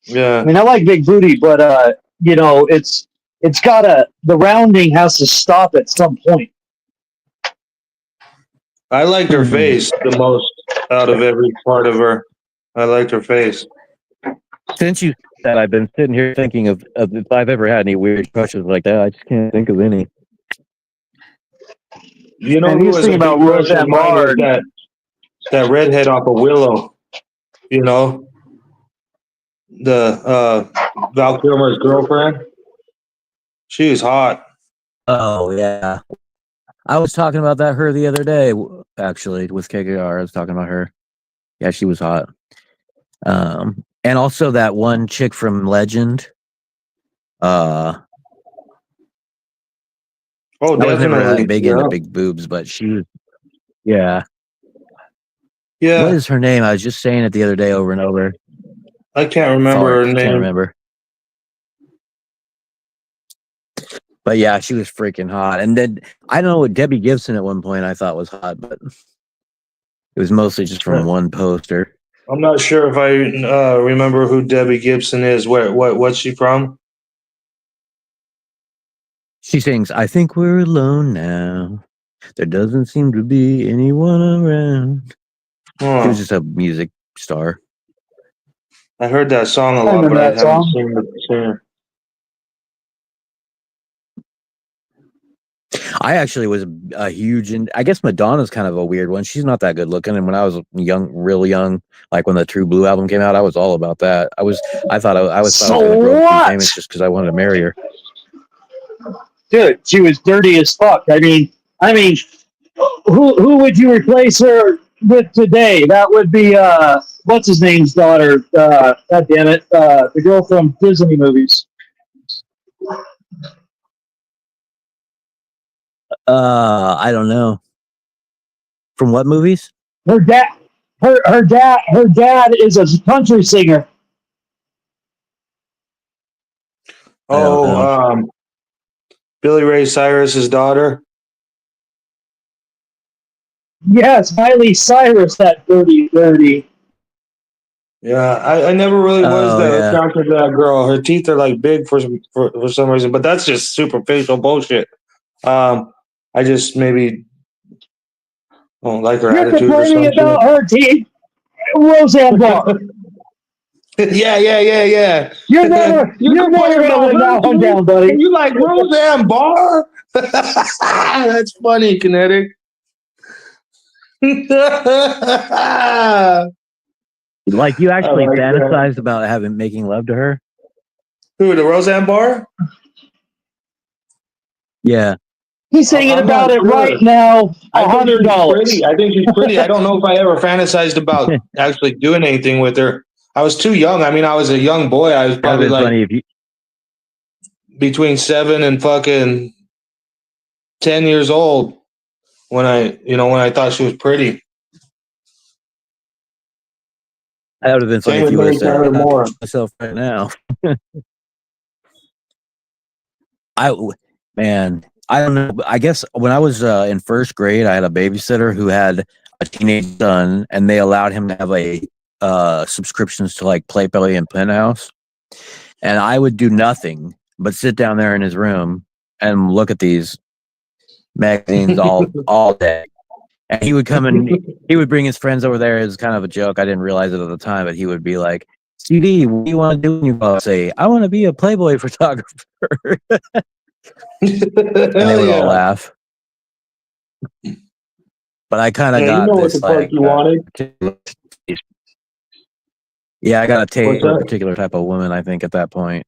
Yeah. I mean, I like big booty, but it's gotta, the rounding has to stop at some point. I liked her face the most out of every part of her. I liked her face. Since you said, I've been sitting here thinking of if I've ever had any weird crushes like that. I just can't think of any. You know And who he's was a thinking big about crush of Roseanne mine was Barr. that redhead off of Willow. You know, the Val Kilmer's girlfriend. She was hot. Oh yeah, I was talking about her the other day. Actually, with KKR, I was talking about her. Yeah, she was hot. And also that one chick from Legend. Oh, I was never definitely. that big Yeah. into big boobs, but she was. Yeah. Yeah. What is her name? I was just saying it the other day over and over. I can't remember her name. Can't remember. But yeah, she was freaking hot. And then I don't know what Debbie Gibson at one point I thought was hot, but it was mostly just from one poster. I'm not sure if I remember who Debbie Gibson is. What's she from? She sings, "I think we're alone now. There doesn't seem to be anyone around." She was just a music star. I heard that song a lot, remember but I that haven't song. seen the singer. I actually was a huge, and I guess Madonna's kind of a weird one. She's not that good looking. And when I was young, real young, like when the True Blue album came out, I was all about that. I thought I was So going to grow what? famous just because I wanted to marry her. Dude, she was dirty as fuck. I mean, who would you replace her with today? That would be what's his name's daughter? God damn it, the girl from Disney movies. I don't know. From what movies? Her dad is a country singer. Oh, Billy Ray Cyrus's daughter. Yes, Miley Cyrus, that dirty. Yeah, I never really was that yeah. attracted to that girl. Her teeth are like big for some reason, but that's just superficial bullshit. I just maybe don't like her You're attitude or complaining something. about her teeth, Roseanne Barr. Yeah. You're never letting that one down, buddy. You like Roseanne Barr? That's funny, Kinetic. Like you actually like that. fantasized about making love to her? Who, the Roseanne Barr? Yeah. He's singing I'm not about it sure. right now. I think she's $100. pretty. I think she's pretty. I don't know if I ever fantasized about actually doing anything with her. I was too young. I mean, I was a young boy. I was That'd probably been like funny if you. between 7 and fucking 10 years old when I thought she was pretty. That would have been funny Same if with you would Mary have said, Tyler Moore. myself right now. I don't know. I guess when I was in first grade, I had a babysitter who had a teenage son, and they allowed him to have a subscriptions to like Playboy and Penthouse. And I would do nothing but sit down there in his room and look at these magazines all day. And he would come and he would bring his friends over there as kind of a joke. I didn't realize it at the time, but he would be like, "CD, what do you want to do when you go?" Say, "I want to be a Playboy photographer." And they would all laugh. But I kind of Yeah, you got know what this the fuck like you wanted. yeah, I got a taste What's for a that? particular type of woman, I think, at that point.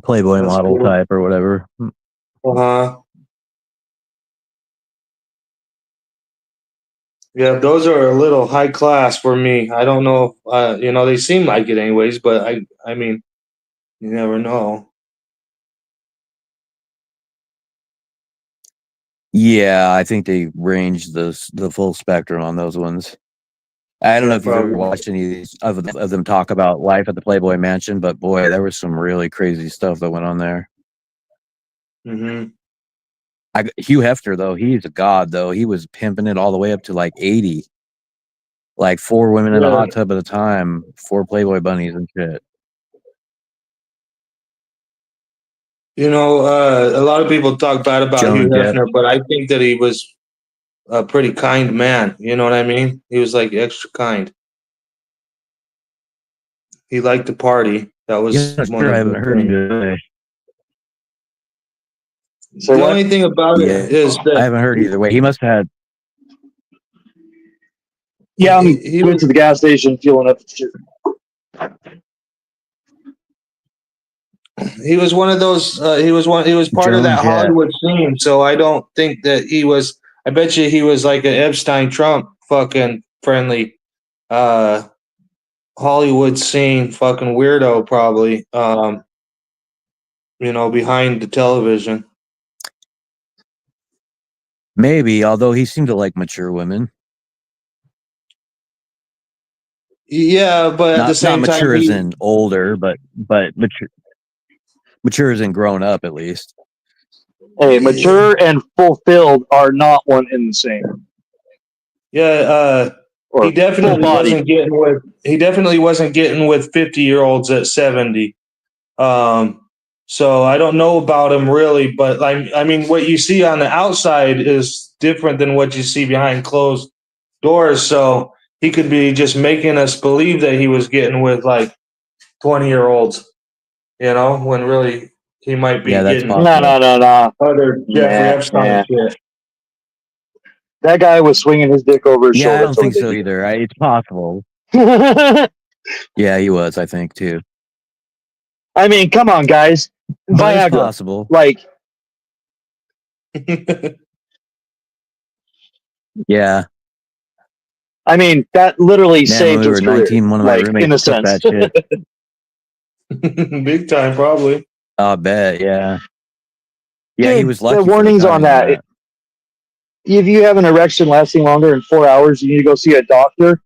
Playboy That's model cool. type or whatever. Uh-huh. Yeah, those are a little high class for me. I don't know if, they seem like it anyways, but I mean, you never know. Yeah, I think they range the full spectrum on those ones. I don't know Yeah, if you've ever probably. watched any of these of them talk about life at the Playboy Mansion, but boy, there was some really crazy stuff that went on there. Mm-hmm. Hugh Hefner, though, he's a god. Though he was pimping it all the way up to like 80, like 4 women in a Yeah. hot tub at a time, 4 Playboy bunnies and shit. A lot of people talk bad about Joan Hugh Jett. Hefner, but I think that he was a pretty kind man. You know what I mean? He was like extra kind. He liked to party. That was Yeah, one sure. I of haven't the heard things. either. So The what? only thing about Yeah, it is I that haven't heard either way. He must have had. Yeah, I'm he going was to the gas station, fueling up. he was one of those. He was part of Joan that Jett. Hollywood scene. So I don't think that he was. I bet you he was like an Epstein Trump fucking friendly, Hollywood scene fucking weirdo probably. Behind the television. Maybe, although he seemed to like mature women. Yeah, but at the Not same time, mature as in older, but mature as in grown up at least. Hey, mature and fulfilled are not one and the same. yeah, Or he definitely full-bodied. wasn't getting with. He definitely wasn't getting with 50-year-olds at 70. So I don't know about him really, but I mean, what you see on the outside is different than what you see behind closed doors. So he could be just making us believe that he was getting with like 20-year-olds, when really he might be Yeah, that's getting possible. No. other Jeffrey Nah, Epstein shit. That guy was swinging his dick over his Yeah, I shoulder. don't think so either. It's possible. I Yeah, he was, I think, too. mean, come on, guys. But it's Viagra. possible. Like, Yeah. I mean, that literally Man, when saved we his were career. 19, one of my Like, in a roommates took sense. that shit. Big time, probably. I'll bet, yeah. Yeah, he Dude, was lucky. the for warnings on timing that. If you have an erection lasting longer than 4 hours, you need to go see a doctor.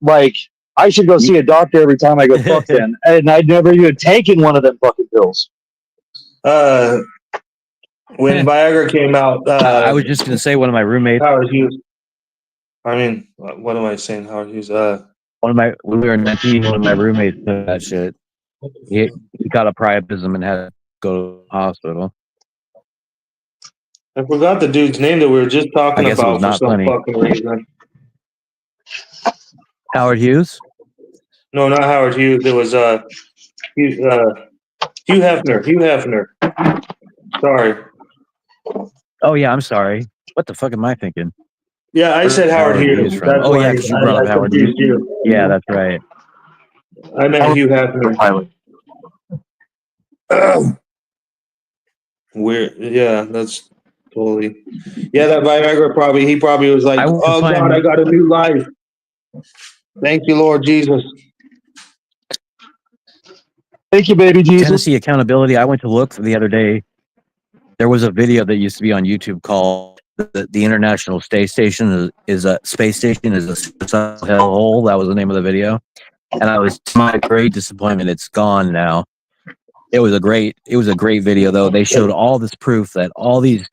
Like, I should go see a doctor every time I go fuck then. And I'd never even taken one of them fucking pills. When Viagra came out, I was just gonna say one of my roommates. Howard Hughes. I mean, what am I saying? Howard Hughes. When we were 19, one of my roommates took that shit. He got a priapism and had to go to the hospital. I forgot the dude's name that we were just talking I guess it about was for not some funny. fucking reason. Howard Hughes? No, not Howard Hughes. It was Hugh Hefner. Hugh Hefner. Sorry. Oh yeah, I'm sorry. What the fuck am I thinking? Yeah, I said Howard Hughes. from? That's Oh why yeah, because you brought up I Howard confused Hughes. you. Yeah, that's right. I meant Hugh Hefner. Weird. Yeah, that's totally. Yeah, that Viagra he probably was like, I went to oh God, find I got a new life. Thank you, Lord Jesus. Thank you, baby Jesus. Tennessee Accountability. I went to look the other day. There was a video that used to be on YouTube called "The International Space Station is a suicidal hellhole." That was the name of the video, and I was, to my great disappointment, it's gone now. It was a great video though. They showed all this proof that all these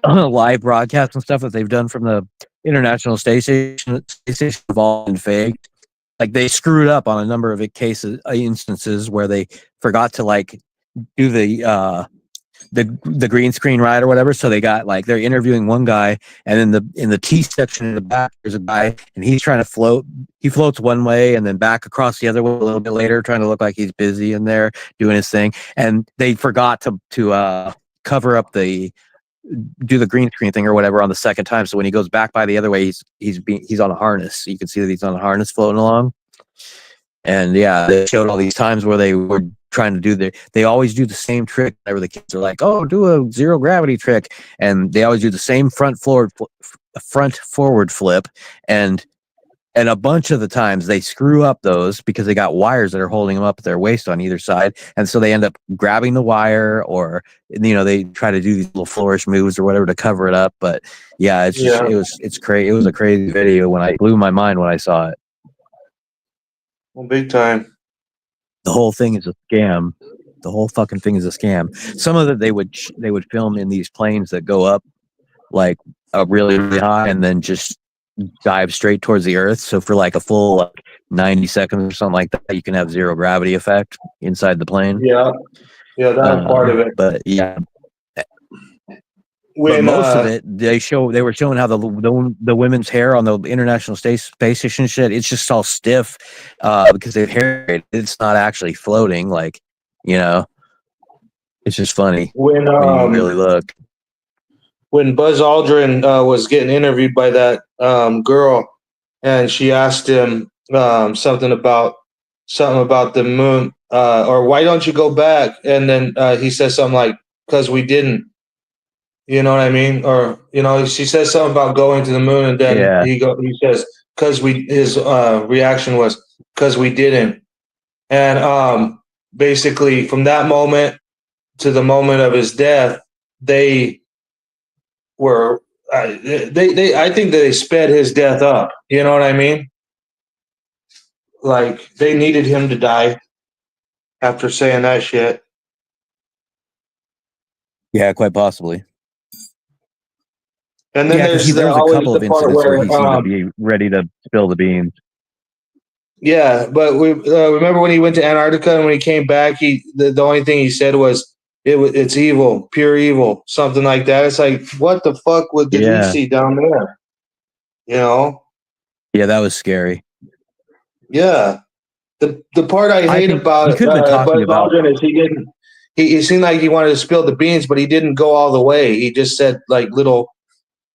live broadcasts and stuff that they've done from the International Space Station have all been faked. Like they screwed up on a number of instances where they forgot to like do the green screen ride or whatever. So they got like they're interviewing one guy, and in the T section in the back, there's a guy, and he's trying to float. He floats one way and then back across the other way a little bit later, trying to look like he's busy in there doing his thing. And they forgot to cover up do the green screen thing or whatever on the second time. So when he goes back by the other way, he's on a harness. You can see that he's on a harness floating along. And yeah, they showed all these times where they were trying to they always do the same trick whenever the kids are like, oh, do a zero gravity trick, and they always do the same front forward flip, and a bunch of the times they screw up those because they got wires that are holding them up at their waist on either side, and so they end up grabbing the wire, or they try to do these little flourish moves or whatever to cover it up. But yeah, it's crazy. It was a crazy video. When I blew my mind when I saw it. Well, big time. The whole thing is a scam. The whole fucking thing is a scam. Some of it they would film in these planes that go up like really, really high and then just dive straight towards the earth. So for like a full 90 seconds or something like that, you can have zero gravity effect inside the plane. Yeah, that's part of it. But yeah, When but most of it, they were showing how the women's hair on the International Space Station shit, it's just all stiff because they've hair. It's not actually floating. Like, it's just funny when you really look. When Buzz Aldrin was getting interviewed by that girl, and she asked him something about the moon, or why don't you go back? And then he says something like, because we didn't. You know what I mean? Or she says something about going to the moon, and then he says, because his reaction was, because we didn't. And basically from that moment to the moment of his death, they were I think they sped his death up. You know what I mean? Like they needed him to die after saying that shit. Yeah, quite possibly. And then there's there was a couple of incidents where he seemed to be ready to spill the beans. Yeah, but we remember when he went to Antarctica, and when he came back, the only thing he said was it's evil, pure evil, something like that. It's like, what the fuck did we see down there? Yeah, that was scary. Yeah, the part I hate about Buzz Aldrin is he seemed like he wanted to spill the beans, but he didn't go all the way. He just said like little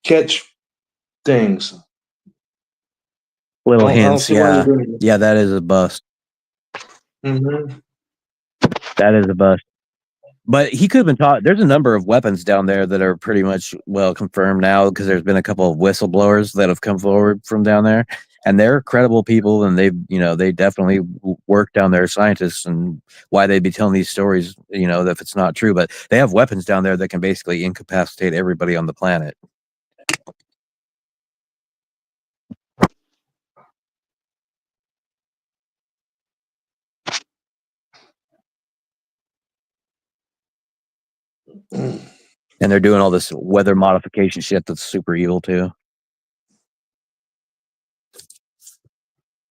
catch things, little hints. Yeah, that is a bust. Mm-hmm. That is a bust. But he could have been taught. There's a number of weapons down there that are pretty much well confirmed now, because there's been a couple of whistleblowers that have come forward from down there, and they're credible people, and they definitely work down there, scientists, and why they'd be telling these stories, if it's not true. But they have weapons down there that can basically incapacitate everybody on the planet. And they're doing all this weather modification shit that's super evil too.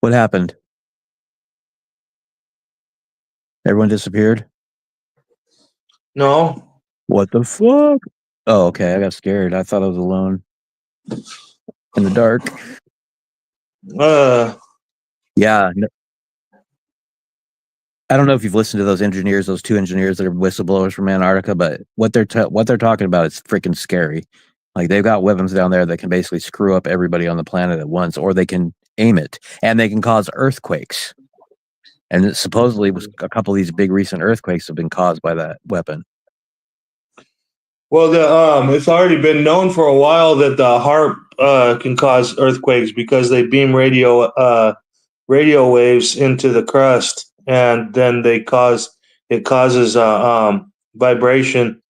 What happened? Everyone disappeared? No. What the fuck? Oh, okay. I got scared. I thought I was alone in the dark. Yeah. No, I don't know if you've listened to those two engineers that are whistleblowers from Antarctica, but what they're talking about is freaking scary. Like, they've got weapons down there that can basically screw up everybody on the planet at once, or they can aim it, and they can cause earthquakes. And it supposedly was a couple of these big recent earthquakes have been caused by that weapon. Well, it's already been known for a while that the HARP can cause earthquakes because they beam radio waves into the crust, and then it causes vibration,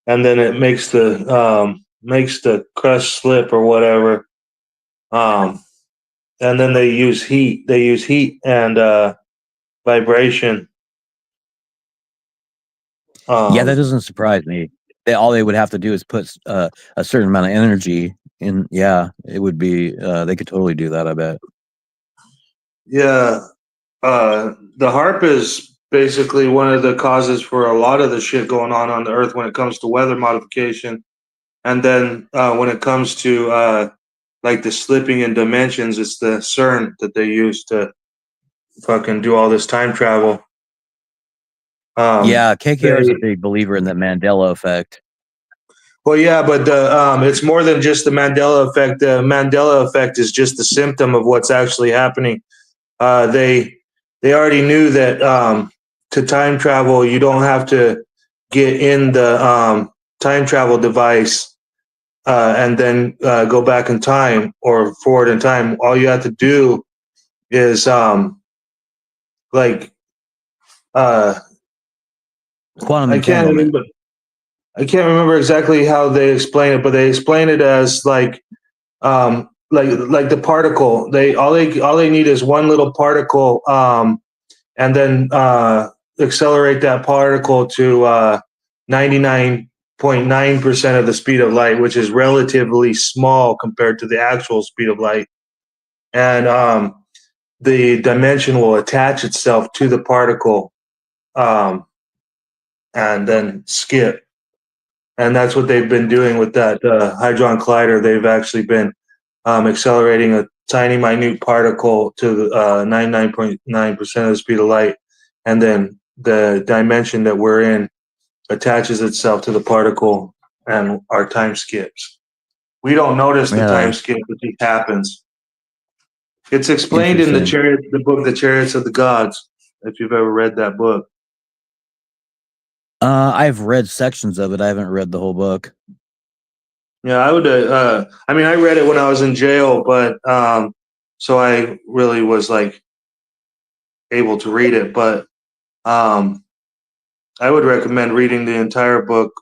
and then it makes the crust slip or whatever. And then they use heat. They use heat and vibration. Yeah, that doesn't surprise me. All they would have to do is put a certain amount of energy in. Yeah, it would be. They could totally do that. I bet. Yeah, the HARP is basically one of the causes for a lot of the shit going on the Earth when it comes to weather modification, and then when it comes to like the slipping in dimensions, it's the CERN that they use to fucking do all this time travel. Yeah, KKR is a They, big believer in the Mandela effect. well, yeah, but it's more than just the Mandela effect. The Mandela effect is just the symptom of what's actually happening. They already knew that to time travel, you don't have to get in the time travel device and then go back in time or forward in time. All you have to do is like Quantum I can't entanglement. remember. I can't remember exactly how they explain it, but they explain it as like the particle. They need is one little particle, and then accelerate that particle to 99.9% of the speed of light, which is relatively small compared to the actual speed of light. And the dimension will attach itself to the particle um, and then skip. And that's what they've been doing with that Hadron Collider. They've actually been accelerating a tiny, minute particle to 99.9% of the speed of light, and then the dimension that we're in attaches itself to the particle, and our time skips. We don't notice the time Really skip; it just happens. It's explained in interesting. the book, "The Chariots of the Gods." If you've ever read that book. I've read sections of it. I haven't read the whole book. Yeah, I would. I mean, I read it when I was in jail, but so I really was like able to read it. But I would recommend reading the entire book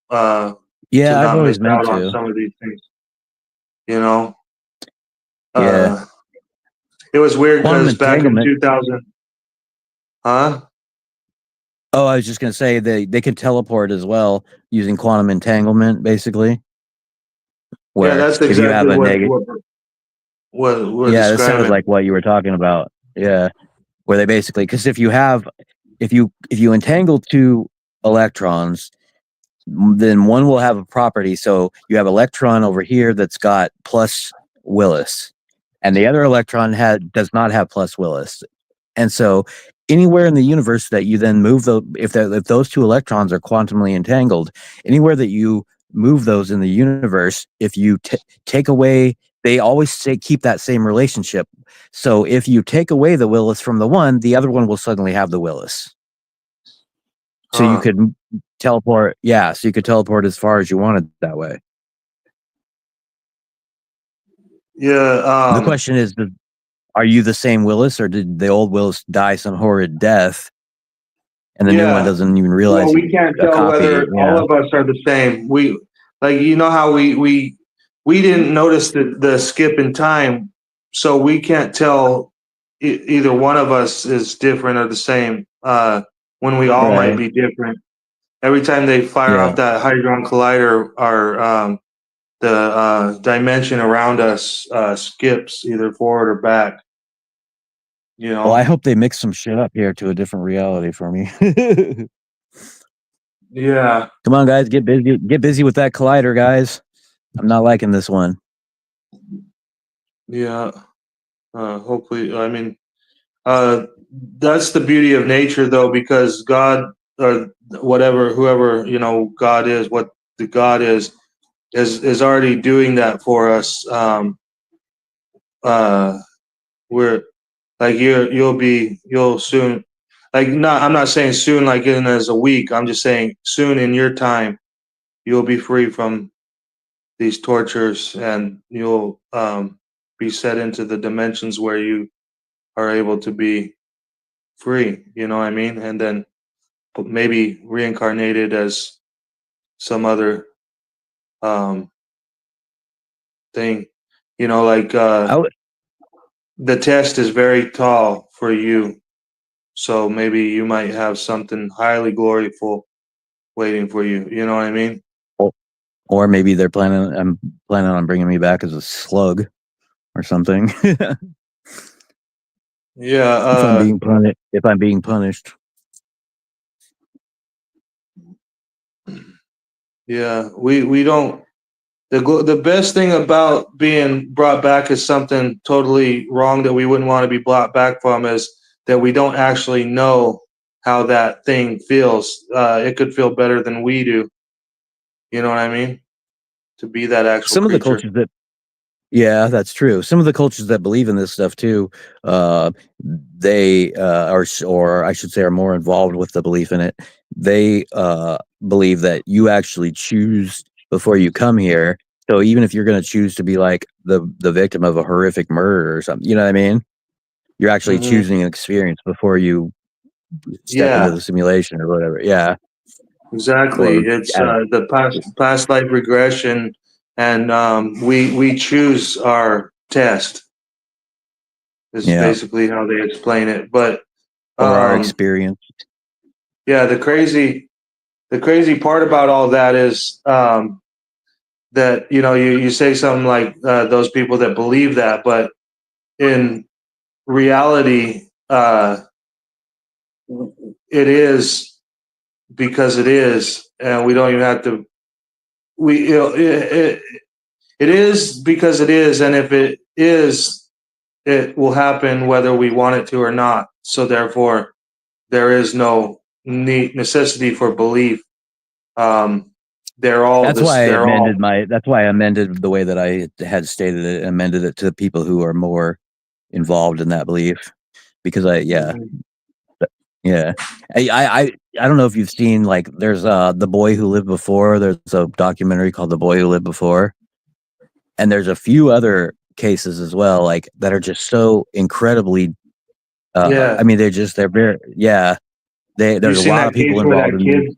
to Yeah, I've not miss always meant out on to. some of these things. You know, Yeah, uh, it was weird quantum because back in entanglement. 2000, huh? Oh, I was just gonna say they can teleport as well using quantum entanglement, basically. Yeah, Where that's if you have exactly a what negative, we're yeah, that sounded describing. like what you were talking about. Yeah, where they basically, because if you entangle two electrons, then one will have a property. So you have electron over here that's got plus Willis, and the other electron does not have plus Willis. And so anywhere in the universe that you then move if those two electrons are quantumly entangled, anywhere that you move those in the universe, if you take away, they always say keep that same relationship. So if you take away the Willis from the one, the other one will suddenly have the Willis. So you Huh. could teleport, yeah. So you could teleport as far as you wanted that way. Yeah. The question is, are you the same Willis, or did the old Willis die some horrid death, and the new one Yeah. doesn't even Well, realize we can't a tell copy? whether all Yeah, of us are the same. We like you know how we didn't notice the skip in time, so we can't tell either one of us is different or the same. When we all might right. be different. Every time they fire Yeah. off that hadron collider, our the dimension around us skips either forward or back. You Well, I know. hope they mix some shit up here to a different reality for me. Yeah. Come on, guys, get busy. Get busy with that collider, guys. I'm not liking this one. Yeah. Hopefully, I mean, uh, that's the beauty of nature, though, because God or whatever, whoever God is, what the God is already doing that for us. Uh, we're like you'll soon, like not. I'm not saying soon, like in as a week. I'm just saying soon in your time, you'll be free from these tortures, and you'll be set into the dimensions where you are able to be free. You know what I mean? And then maybe reincarnated as some other thing. You know, like I would- the test is very tall for you, so maybe you might have something highly gloriful waiting for you. You know what I mean? or maybe they're planning. I'm planning on bringing me back as a slug or something. if Yeah. I'm being punished. If I'm being punished. Yeah. We don't. The best thing about being brought back as something totally wrong that we wouldn't want to be brought back from is that we don't actually know how that thing feels. It could feel better than we do. You know what I mean? To be that actual Some of the creature. cultures that Yeah, that's true. Some of the cultures that believe in this stuff too, they or I should say, are more involved with the belief in it. They believe that you actually choose before you come here. So even if you're going to choose to be like the victim of a horrific murder or something, you know what I mean? You're actually Mhm. choosing an experience before you step into Yeah, the simulation or whatever. Yeah, exactly. or It's I don't. the past life regression, and we choose our test. Is Yeah, basically how they explain it. But or our um, experience. yeah, the crazy part about all that is that you say something like those people that believe that, but in reality, it is because it is, and we don't even have to. We it is because it is, and if it is, it will happen whether we want it to or not. So therefore, there is no necessity for belief. They're all That's this. why I They're all. amended my. That's why I amended the way that I had stated it. Amended it to the people who are more involved in that belief, because yeah. I don't know if you've seen, like, there's The Boy Who Lived Before. There's a documentary called The Boy Who Lived Before, and there's a few other cases as well, like, that are just so incredibly. Yeah, I mean, they're very, yeah. you There's a seen lot of that people case where involved that in these.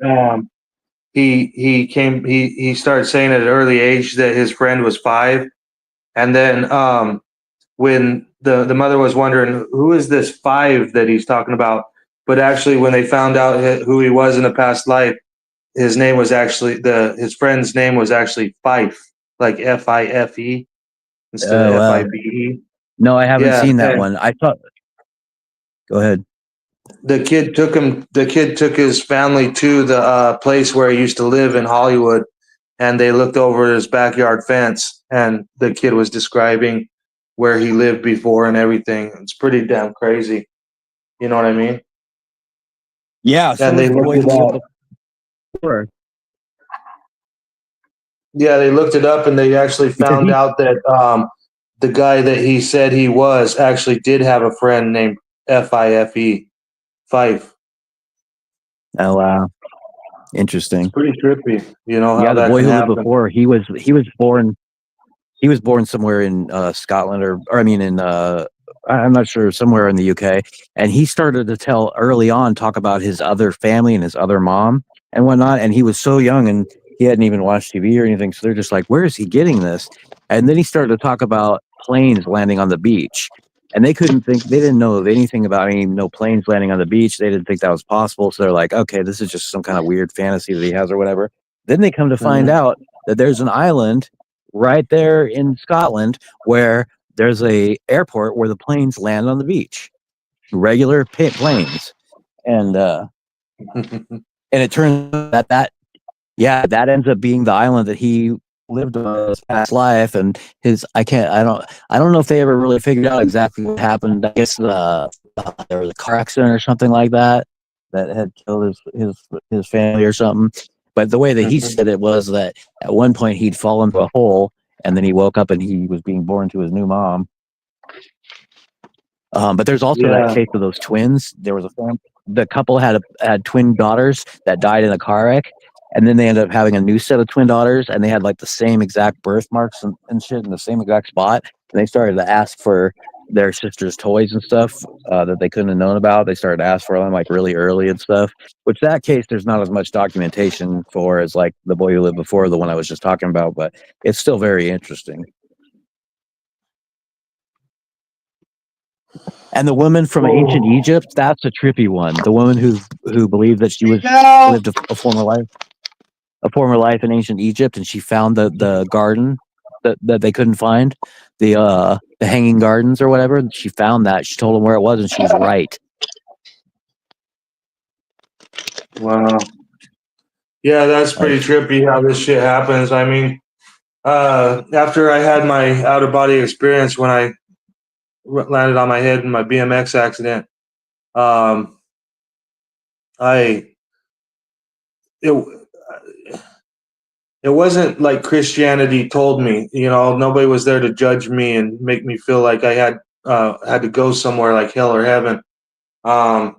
kid he started saying at an early age that his friend was 5, and then when the mother was wondering who is this 5 that he's talking about, but actually when they found out who he was in a past life, his name was actually his friend's name was actually Fife, like Fife instead Oh of wow. Fibe. No, I haven't Yeah, seen that and one. I thought. Go ahead. the kid took his family to the place where he used to live in Hollywood, and they looked over his backyard fence, and the kid was describing where he lived before and everything. It's pretty damn crazy. You know what I mean? Yeah. So And they was The looked Boy it Who Lived up. Before, Yeah, they looked it up, and they actually because found out that the guy that he said he was actually did have a friend named Fife. Fife. Oh wow, It's interesting. pretty trippy. You know Yeah, how The that Boy can Who Lived happen. Before, he was born somewhere in Scotland, or I mean in I'm not sure, somewhere in the UK, and he started to tell early on, talk about his other family and his other mom and whatnot, and he was so young and he hadn't even watched TV or anything, so they're just like, where is he getting this? And then he started to talk about planes landing on the beach, and they didn't know of anything about any no planes landing on the beach. They didn't think that was possible, so they're like, okay, this is just some kind of weird fantasy that he has or whatever. Then they come to find Mhm. out that there's an island right there in Scotland where there's a airport where the planes land on the beach, regular planes, and it turns out that ends up being the island that he lived on in his past life, and I don't know if they ever really figured out exactly what happened. I guess there was a car accident or something like that that had killed his family or something. But the way that he Mhm. said it was that at one point he'd fallen into a hole, and then he woke up and he was being born to his new mom. But there's also that Yeah. case of those twins. There was the couple had twin daughters that died in a car wreck, and then they ended up having a new set of twin daughters, and they had like the same exact birthmarks and shit in the same exact spot. And they started to ask for their sister's toys and stuff that they couldn't have known about. They started to ask for them like really early and stuff. Which that case, there's not as much documentation for as like The Boy Who Lived Before, the one I was just talking about, but it's still very interesting. And the woman from ancient Egypt, that's a trippy one. The woman who believed that she lived a former life in ancient Egypt, and she found the garden that they couldn't find, the hanging gardens or whatever. She found that. She told them where it was, and she was right. Wow. Yeah, that's pretty trippy how this shit happens. I mean, after I had my out of body experience when I landed on my head in my BMX accident, it wasn't like Christianity told me. You know, nobody was there to judge me and make me feel like I had to go somewhere like hell or heaven. So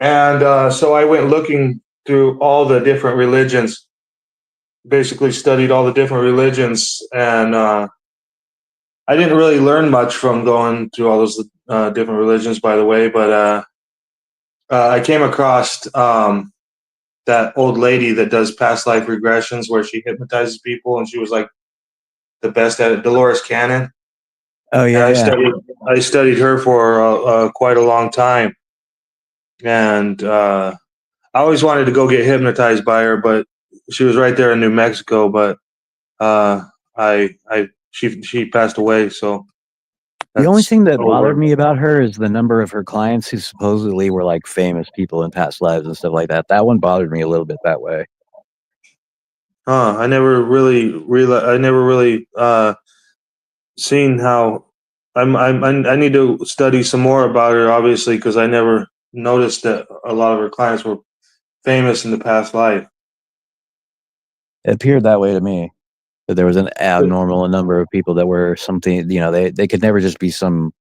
I went looking through all the different religions, basically studied all the different religions, and I didn't really learn much from going through all those different religions, by the way, but I came across that old lady that does past life regressions where she hypnotizes people, and she was like the best at it, Dolores Cannon. Oh yeah, I studied her for quite a long time, and I always wanted to go get hypnotized by her, but she was right there in New Mexico. But she passed away. So the only thing that bothered me about her is the number of her clients who supposedly were like famous people in past lives and stuff like that. That one bothered me a little bit that way. I never really seen how. I need to study some more about her, obviously, because I never noticed that a lot of her clients were famous in the past life. It appeared that way to me, that there was an abnormal number of people that were something. You know, they could never just be some,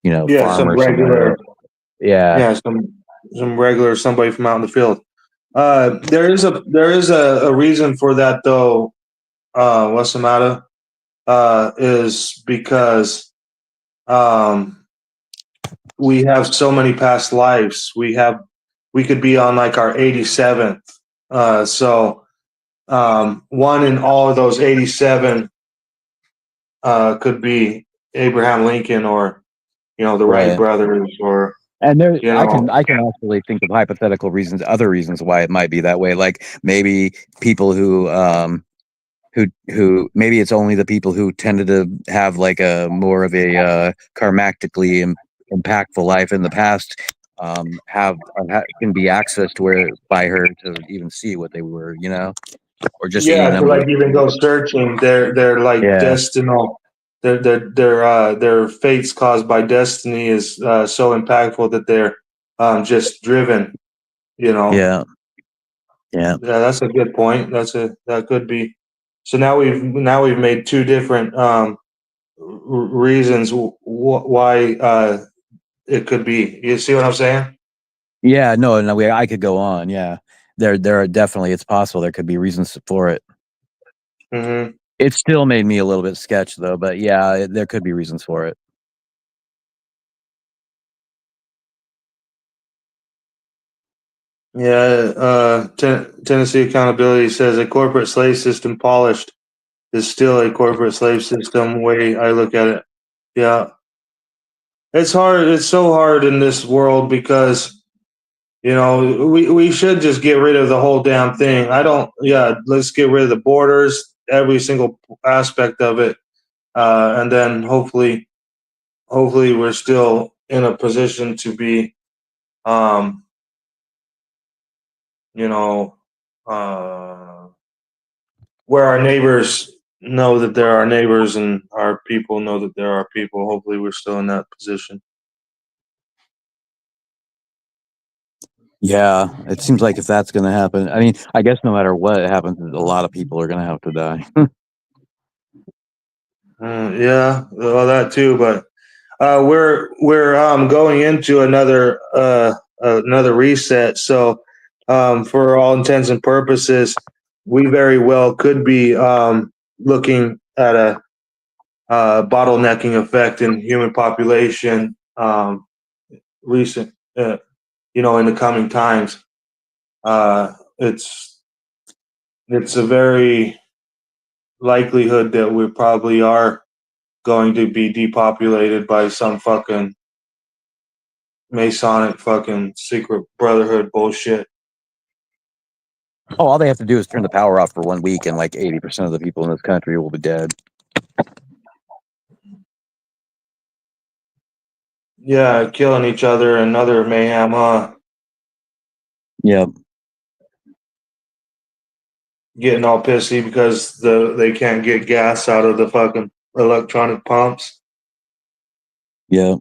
Some farmer regular, somewhere. some regular somebody from out in the field. There is a reason for that though. What's the matter? Is because we have so many past lives. We could be on like our 87th. One in all of those 87 could be Abraham Lincoln or the Wright brothers or. And there, I can actually think of hypothetical reasons, other reasons why it might be that way. Like maybe people who maybe it's only the people who tended to have like a more of a karmically impactful life in the past can be accessed by her to even see what they were, or just even go searching. They're like destinal. Their fates caused by destiny is so impactful that they're just driven. Yeah, that's a good point. That could be. So now we've made two different reasons why it could be. You see what I'm saying? Yeah, no, I could go on. Yeah, there are definitely, it's possible there could be reasons for it. Mm-hmm. It still made me a little bit sketch though, but yeah, there could be reasons for it. Yeah, Tennessee Accountability says a corporate slave system polished is still a corporate slave system. Way I look at it, yeah, it's hard. It's so hard in this world because we should just get rid of the whole damn thing. Let's get rid of the borders, every single aspect of it, and then hopefully we're still in a position to be, where our neighbors know that there are neighbors and our people know that there are people. Hopefully we're still in that position. Yeah, it seems like if that's going to happen, I mean, I guess no matter what happens, a lot of people are going to have to die. Yeah, well, that too. But we're going into another reset. So for all intents and purposes, we very well could be looking at a bottlenecking effect in human population recent, in the coming times. It's a very likelihood that we probably are going to be depopulated by some fucking Masonic fucking secret brotherhood bullshit. Oh, all they have to do is turn the power off for 1 week, and like 80% of the people in this country will be dead. Yeah, killing each other and other mayhem, Yep. getting all pissy because they can't get gas out of the fucking electronic pumps Yep.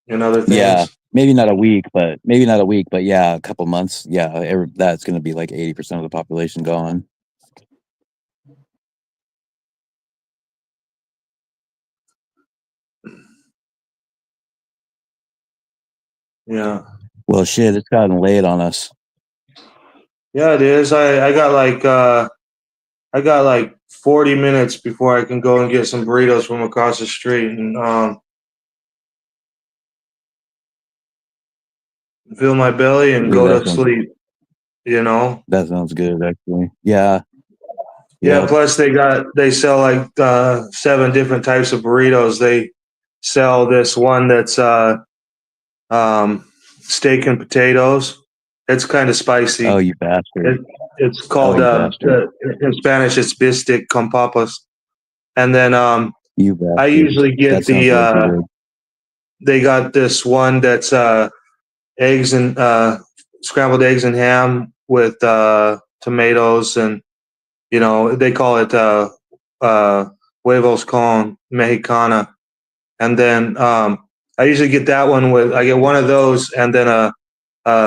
and other things. Yeah. Maybe not a week, but yeah, a couple months. Yeah, that's going to be like 80% of the population gone. Yeah. Well, shit, it's gotten late on us. Yeah, it is. I got like 40 minutes before I can go and get some burritos from across the street and fill my belly and go to sleep. That sounds good, actually. Yeah. Yeah. Plus, they sell like 7 different types of burritos. They sell this one that's steak and potatoes. It's kind of spicy. Oh, you bastard. It's called in Spanish. It's bistec con papas. And then You bastard. I usually get they got this one that's eggs and scrambled eggs and ham with tomatoes, and they call it huevos con mexicana. And then I usually get that one I get one of those and then a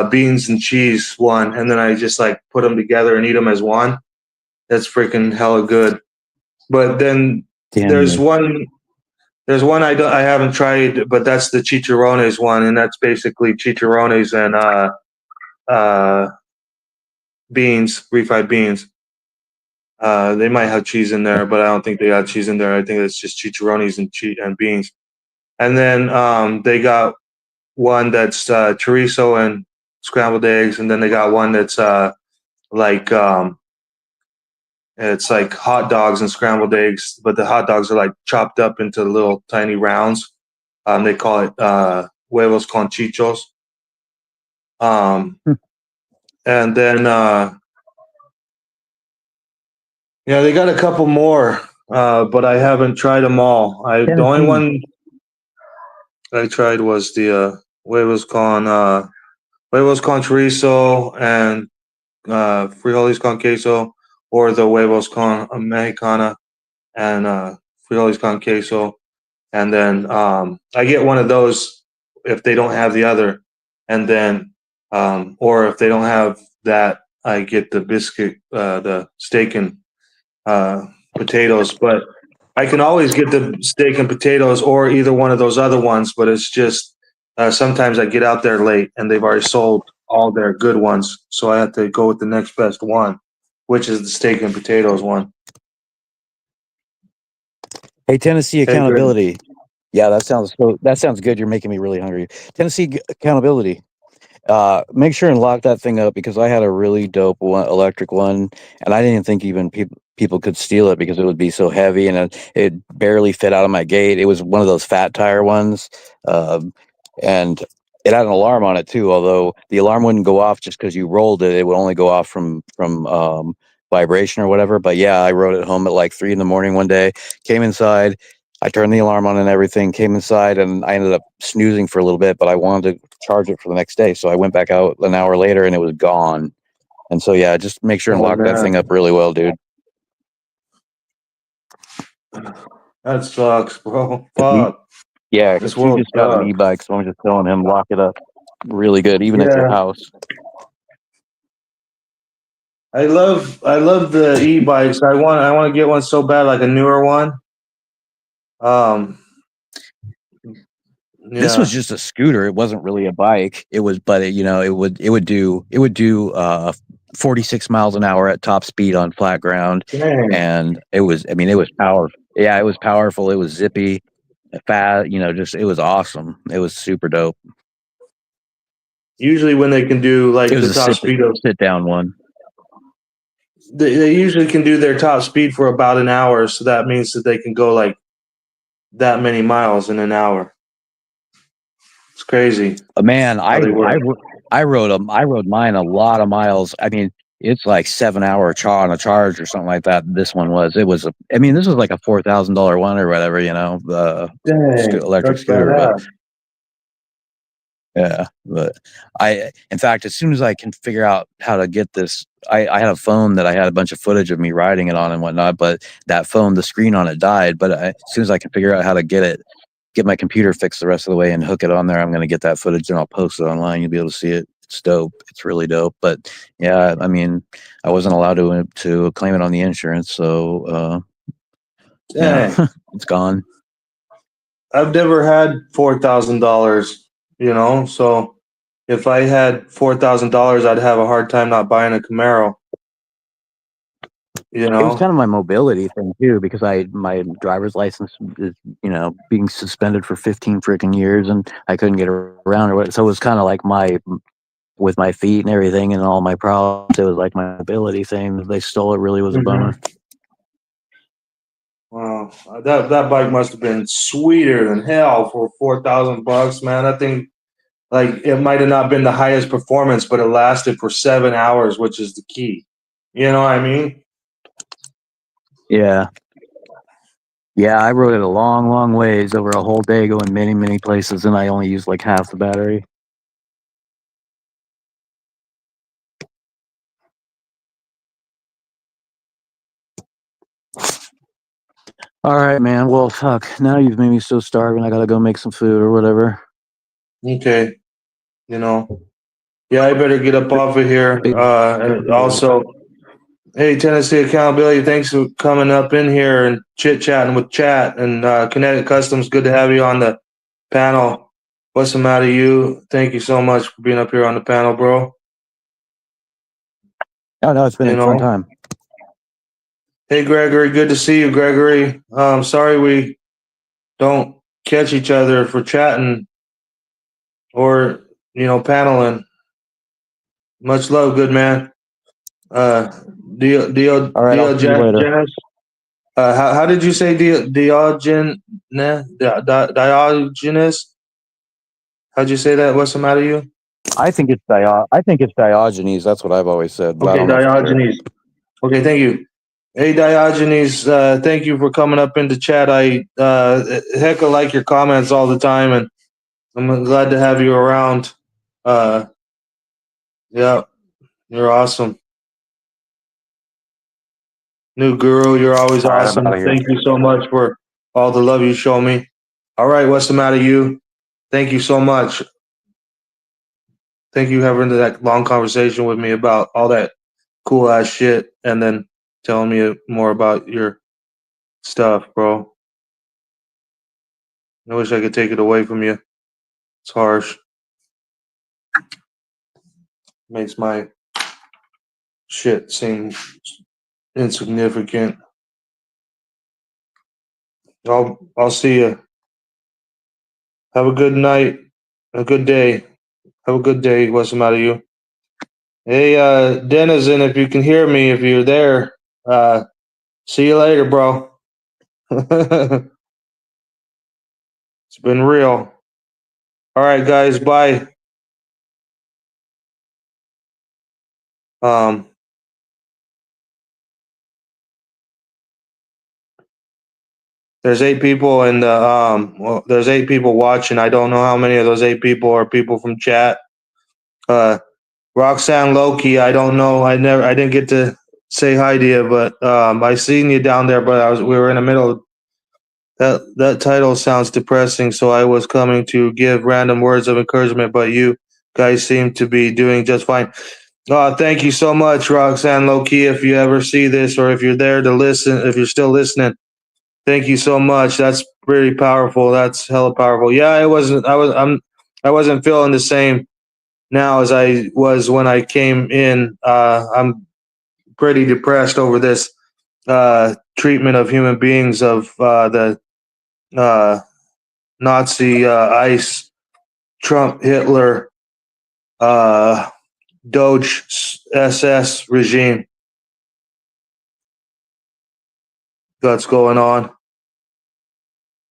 beans and cheese one, and then I just like put them together and eat them as one. That's freaking hella good. But then there's one I haven't tried, but that's the chicharrones one, and that's basically chicharrones and beans, refried beans. They might have cheese in there, but I don't think they got cheese in there. I think it's just chicharrones and beans. And then they got one that's chorizo and scrambled eggs, and then they got one that's it's like hot dogs and scrambled eggs, but the hot dogs are like chopped up into little tiny rounds. They call it huevos con chichos. And then they got a couple more, but I haven't tried them all. The only one I tried was the huevos con chorizo and frijoles con queso, or the huevos con mexicana and frijoles con queso. And then I get one of those if they don't have the other, and then or if they don't have that, I get the biscuit, the steak and potatoes. But I can always get the steak and potatoes or either one of those other ones. But it's just sometimes I get out there late and they've already sold all their good ones, so I have to go with the next best one, which is the steak and potatoes one. Hey, Tennessee accountability. Yeah, that sounds good. You're making me really hungry. Tennessee accountability. Make sure and lock that thing up, because I had a really dope electric one, and I didn't think even people could steal it because it would be so heavy, and it barely fit out of my gate. It was one of those fat tire ones, and it had an alarm on it too. Although the alarm wouldn't go off just because you rolled it; it would only go off from vibration or whatever. But yeah, I rode it home at like 3 a.m. one day. Came inside. I turned the alarm on and everything, came inside, and I ended up snoozing for a little bit, but I wanted to charge it for the next day. So I went back out an hour later and it was gone. And so, yeah, just make sure and lock that thing up really well, dude. That sucks, bro. Fuck. Yeah, because he just got an e-bike, so I'm just telling him lock it up really good, even at your house. I love the e-bikes. I want to get one so bad, like a newer one. This was just a scooter. It wasn't really a bike. It was, but it would do 46 miles an hour at top speed on flat ground, Dang. and it was. I mean, it was powerful. Yeah, it was powerful. It was zippy, fast. Just it was awesome. It was super dope. Usually when they can do like It was the top speed of, sit down one. they usually can do their top speed for about an hour. So that means that they can go like that many miles in an hour. It's crazy. Man, How they work. I rode mine a lot of miles. I mean, it's like 7 hour on a charge or something like that. This one was. It was. This was like a $4,000 one or whatever. The electric that's scooter. But, badass. yeah, but in fact, as soon as I can figure out how to get this, I had a phone that I had a bunch of footage of me riding it on and whatnot. But that phone, the screen on it died. But as soon as I can figure out how to get my computer fixed the rest of the way and hook it on there, I'm going to get that footage and I'll post it online. You'll be able to see it. It's dope. It's really dope. But yeah, I mean, I wasn't allowed to claim it on the insurance, so Dang. it's gone. I've never had $4,000, so if I had $4,000, I'd have a hard time not buying a Camaro. It was kind of my mobility thing too, because my driver's license is being suspended for 15 freaking years, and I couldn't get around or what. So it was kind of like with my feet and everything and all my problems. It was like my mobility thing. They stole it. Really was a bummer. Wow, that bike must have been sweeter than hell for $4,000, man. That thing, like, it might have not been the highest performance, but it lasted for 7 hours, which is the key. You know what I mean? Yeah. Yeah, I rode it a long, long ways over a whole day, going many, many places, and I only used like half the battery. All right, man. Well, fuck. Now you've made me so starving. I gotta go make some food or whatever. Okay. Yeah, I better get up off of here. And also, hey, Tennessee Accountability, thanks for coming up in here and chit-chatting with Chat. And Kinetic Customs, good to have you on the panel. What's the matter, you? Thank you so much for being up here on the panel, bro. Oh, no, it's been a fun time. Hey, Gregory, good to see you, Gregory. Sorry we don't catch each other for chatting or, paneling. Much love, good man. Diogenes. How did you say Diogenes? Diogenes? How'd you say that? What's the matter, you? I think it's Diogenes. That's what I've always said. Okay, Diogenes. Okay, thank you. Hey, Diogenes, thank you for coming up into chat. I heckle like your comments all the time, and I'm glad to have you around. Yeah, you're awesome. New Guru, you're always awesome. Thank you so much for all the love you show me. All right, what's the matter, you? Thank you so much. Thank you for having that long conversation with me about all that cool ass shit, and then telling me more about your stuff, bro. I wish I could take it away from you. It's harsh. Makes my shit seem insignificant. I'll see you. Have a good night. A good day. Have a good day. What's the matter, you? Hey, Denizen, if you can hear me, if you're there, see you later, bro. It's been real. All right, guys, bye. There's 8 people in the there's 8 people watching. I don't know how many of those 8 people are people from chat. Roxanne Loki, I don't know. I didn't get to say hi to you, but I seen you down there, but we were in the middle. That title sounds depressing, so I was coming to give random words of encouragement, but you guys seem to be doing just fine. Thank you so much, Roxanne Loki. If you ever see this or if you're there to listen, if you're still listening, Thank you so much. That's pretty powerful. That's hella powerful. Yeah, I wasn't feeling the same now as I was when I came in. I'm pretty depressed over this treatment of human beings of the uh, Nazi, ICE, Trump, Hitler, Doge, SS regime that's going on.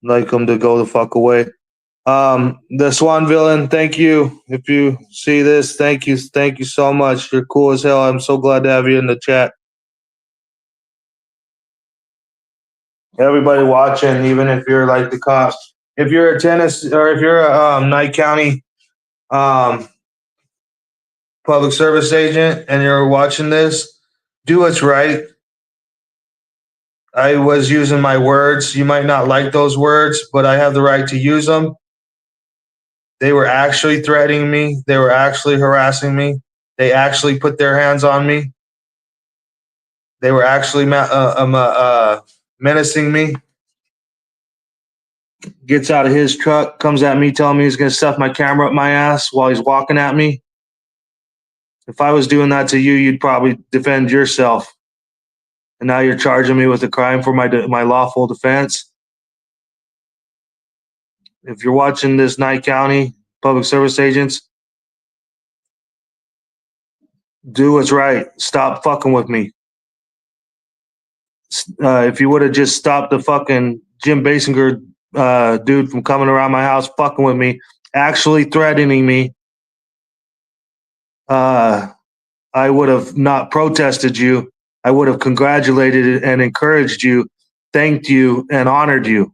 Like them to go the fuck away. The Swan Villain, thank you. If you see this, thank you so much. You're cool as hell. I'm so glad to have you in the chat. Everybody watching, even if you're like the cops, if you're a tennis or if you're a Nye County public service agent and you're watching this, do what's right. I was using my words. You might not like those words, but I have the right to use them. They were actually threatening me. They were actually harassing me. They actually put their hands on me. They were actually menacing me. Gets out of his truck, comes at me, telling me he's going to stuff my camera up my ass while he's walking at me. If I was doing that to you, you'd probably defend yourself. And now you're charging me with a crime for my lawful defense. If you're watching this, Nye County public service agents, do what's right. Stop fucking with me. If you would have just stopped the fucking Jim Basinger dude from coming around my house fucking with me, actually threatening me, I would have not protested you. I would have congratulated and encouraged you, thanked you, and honored you.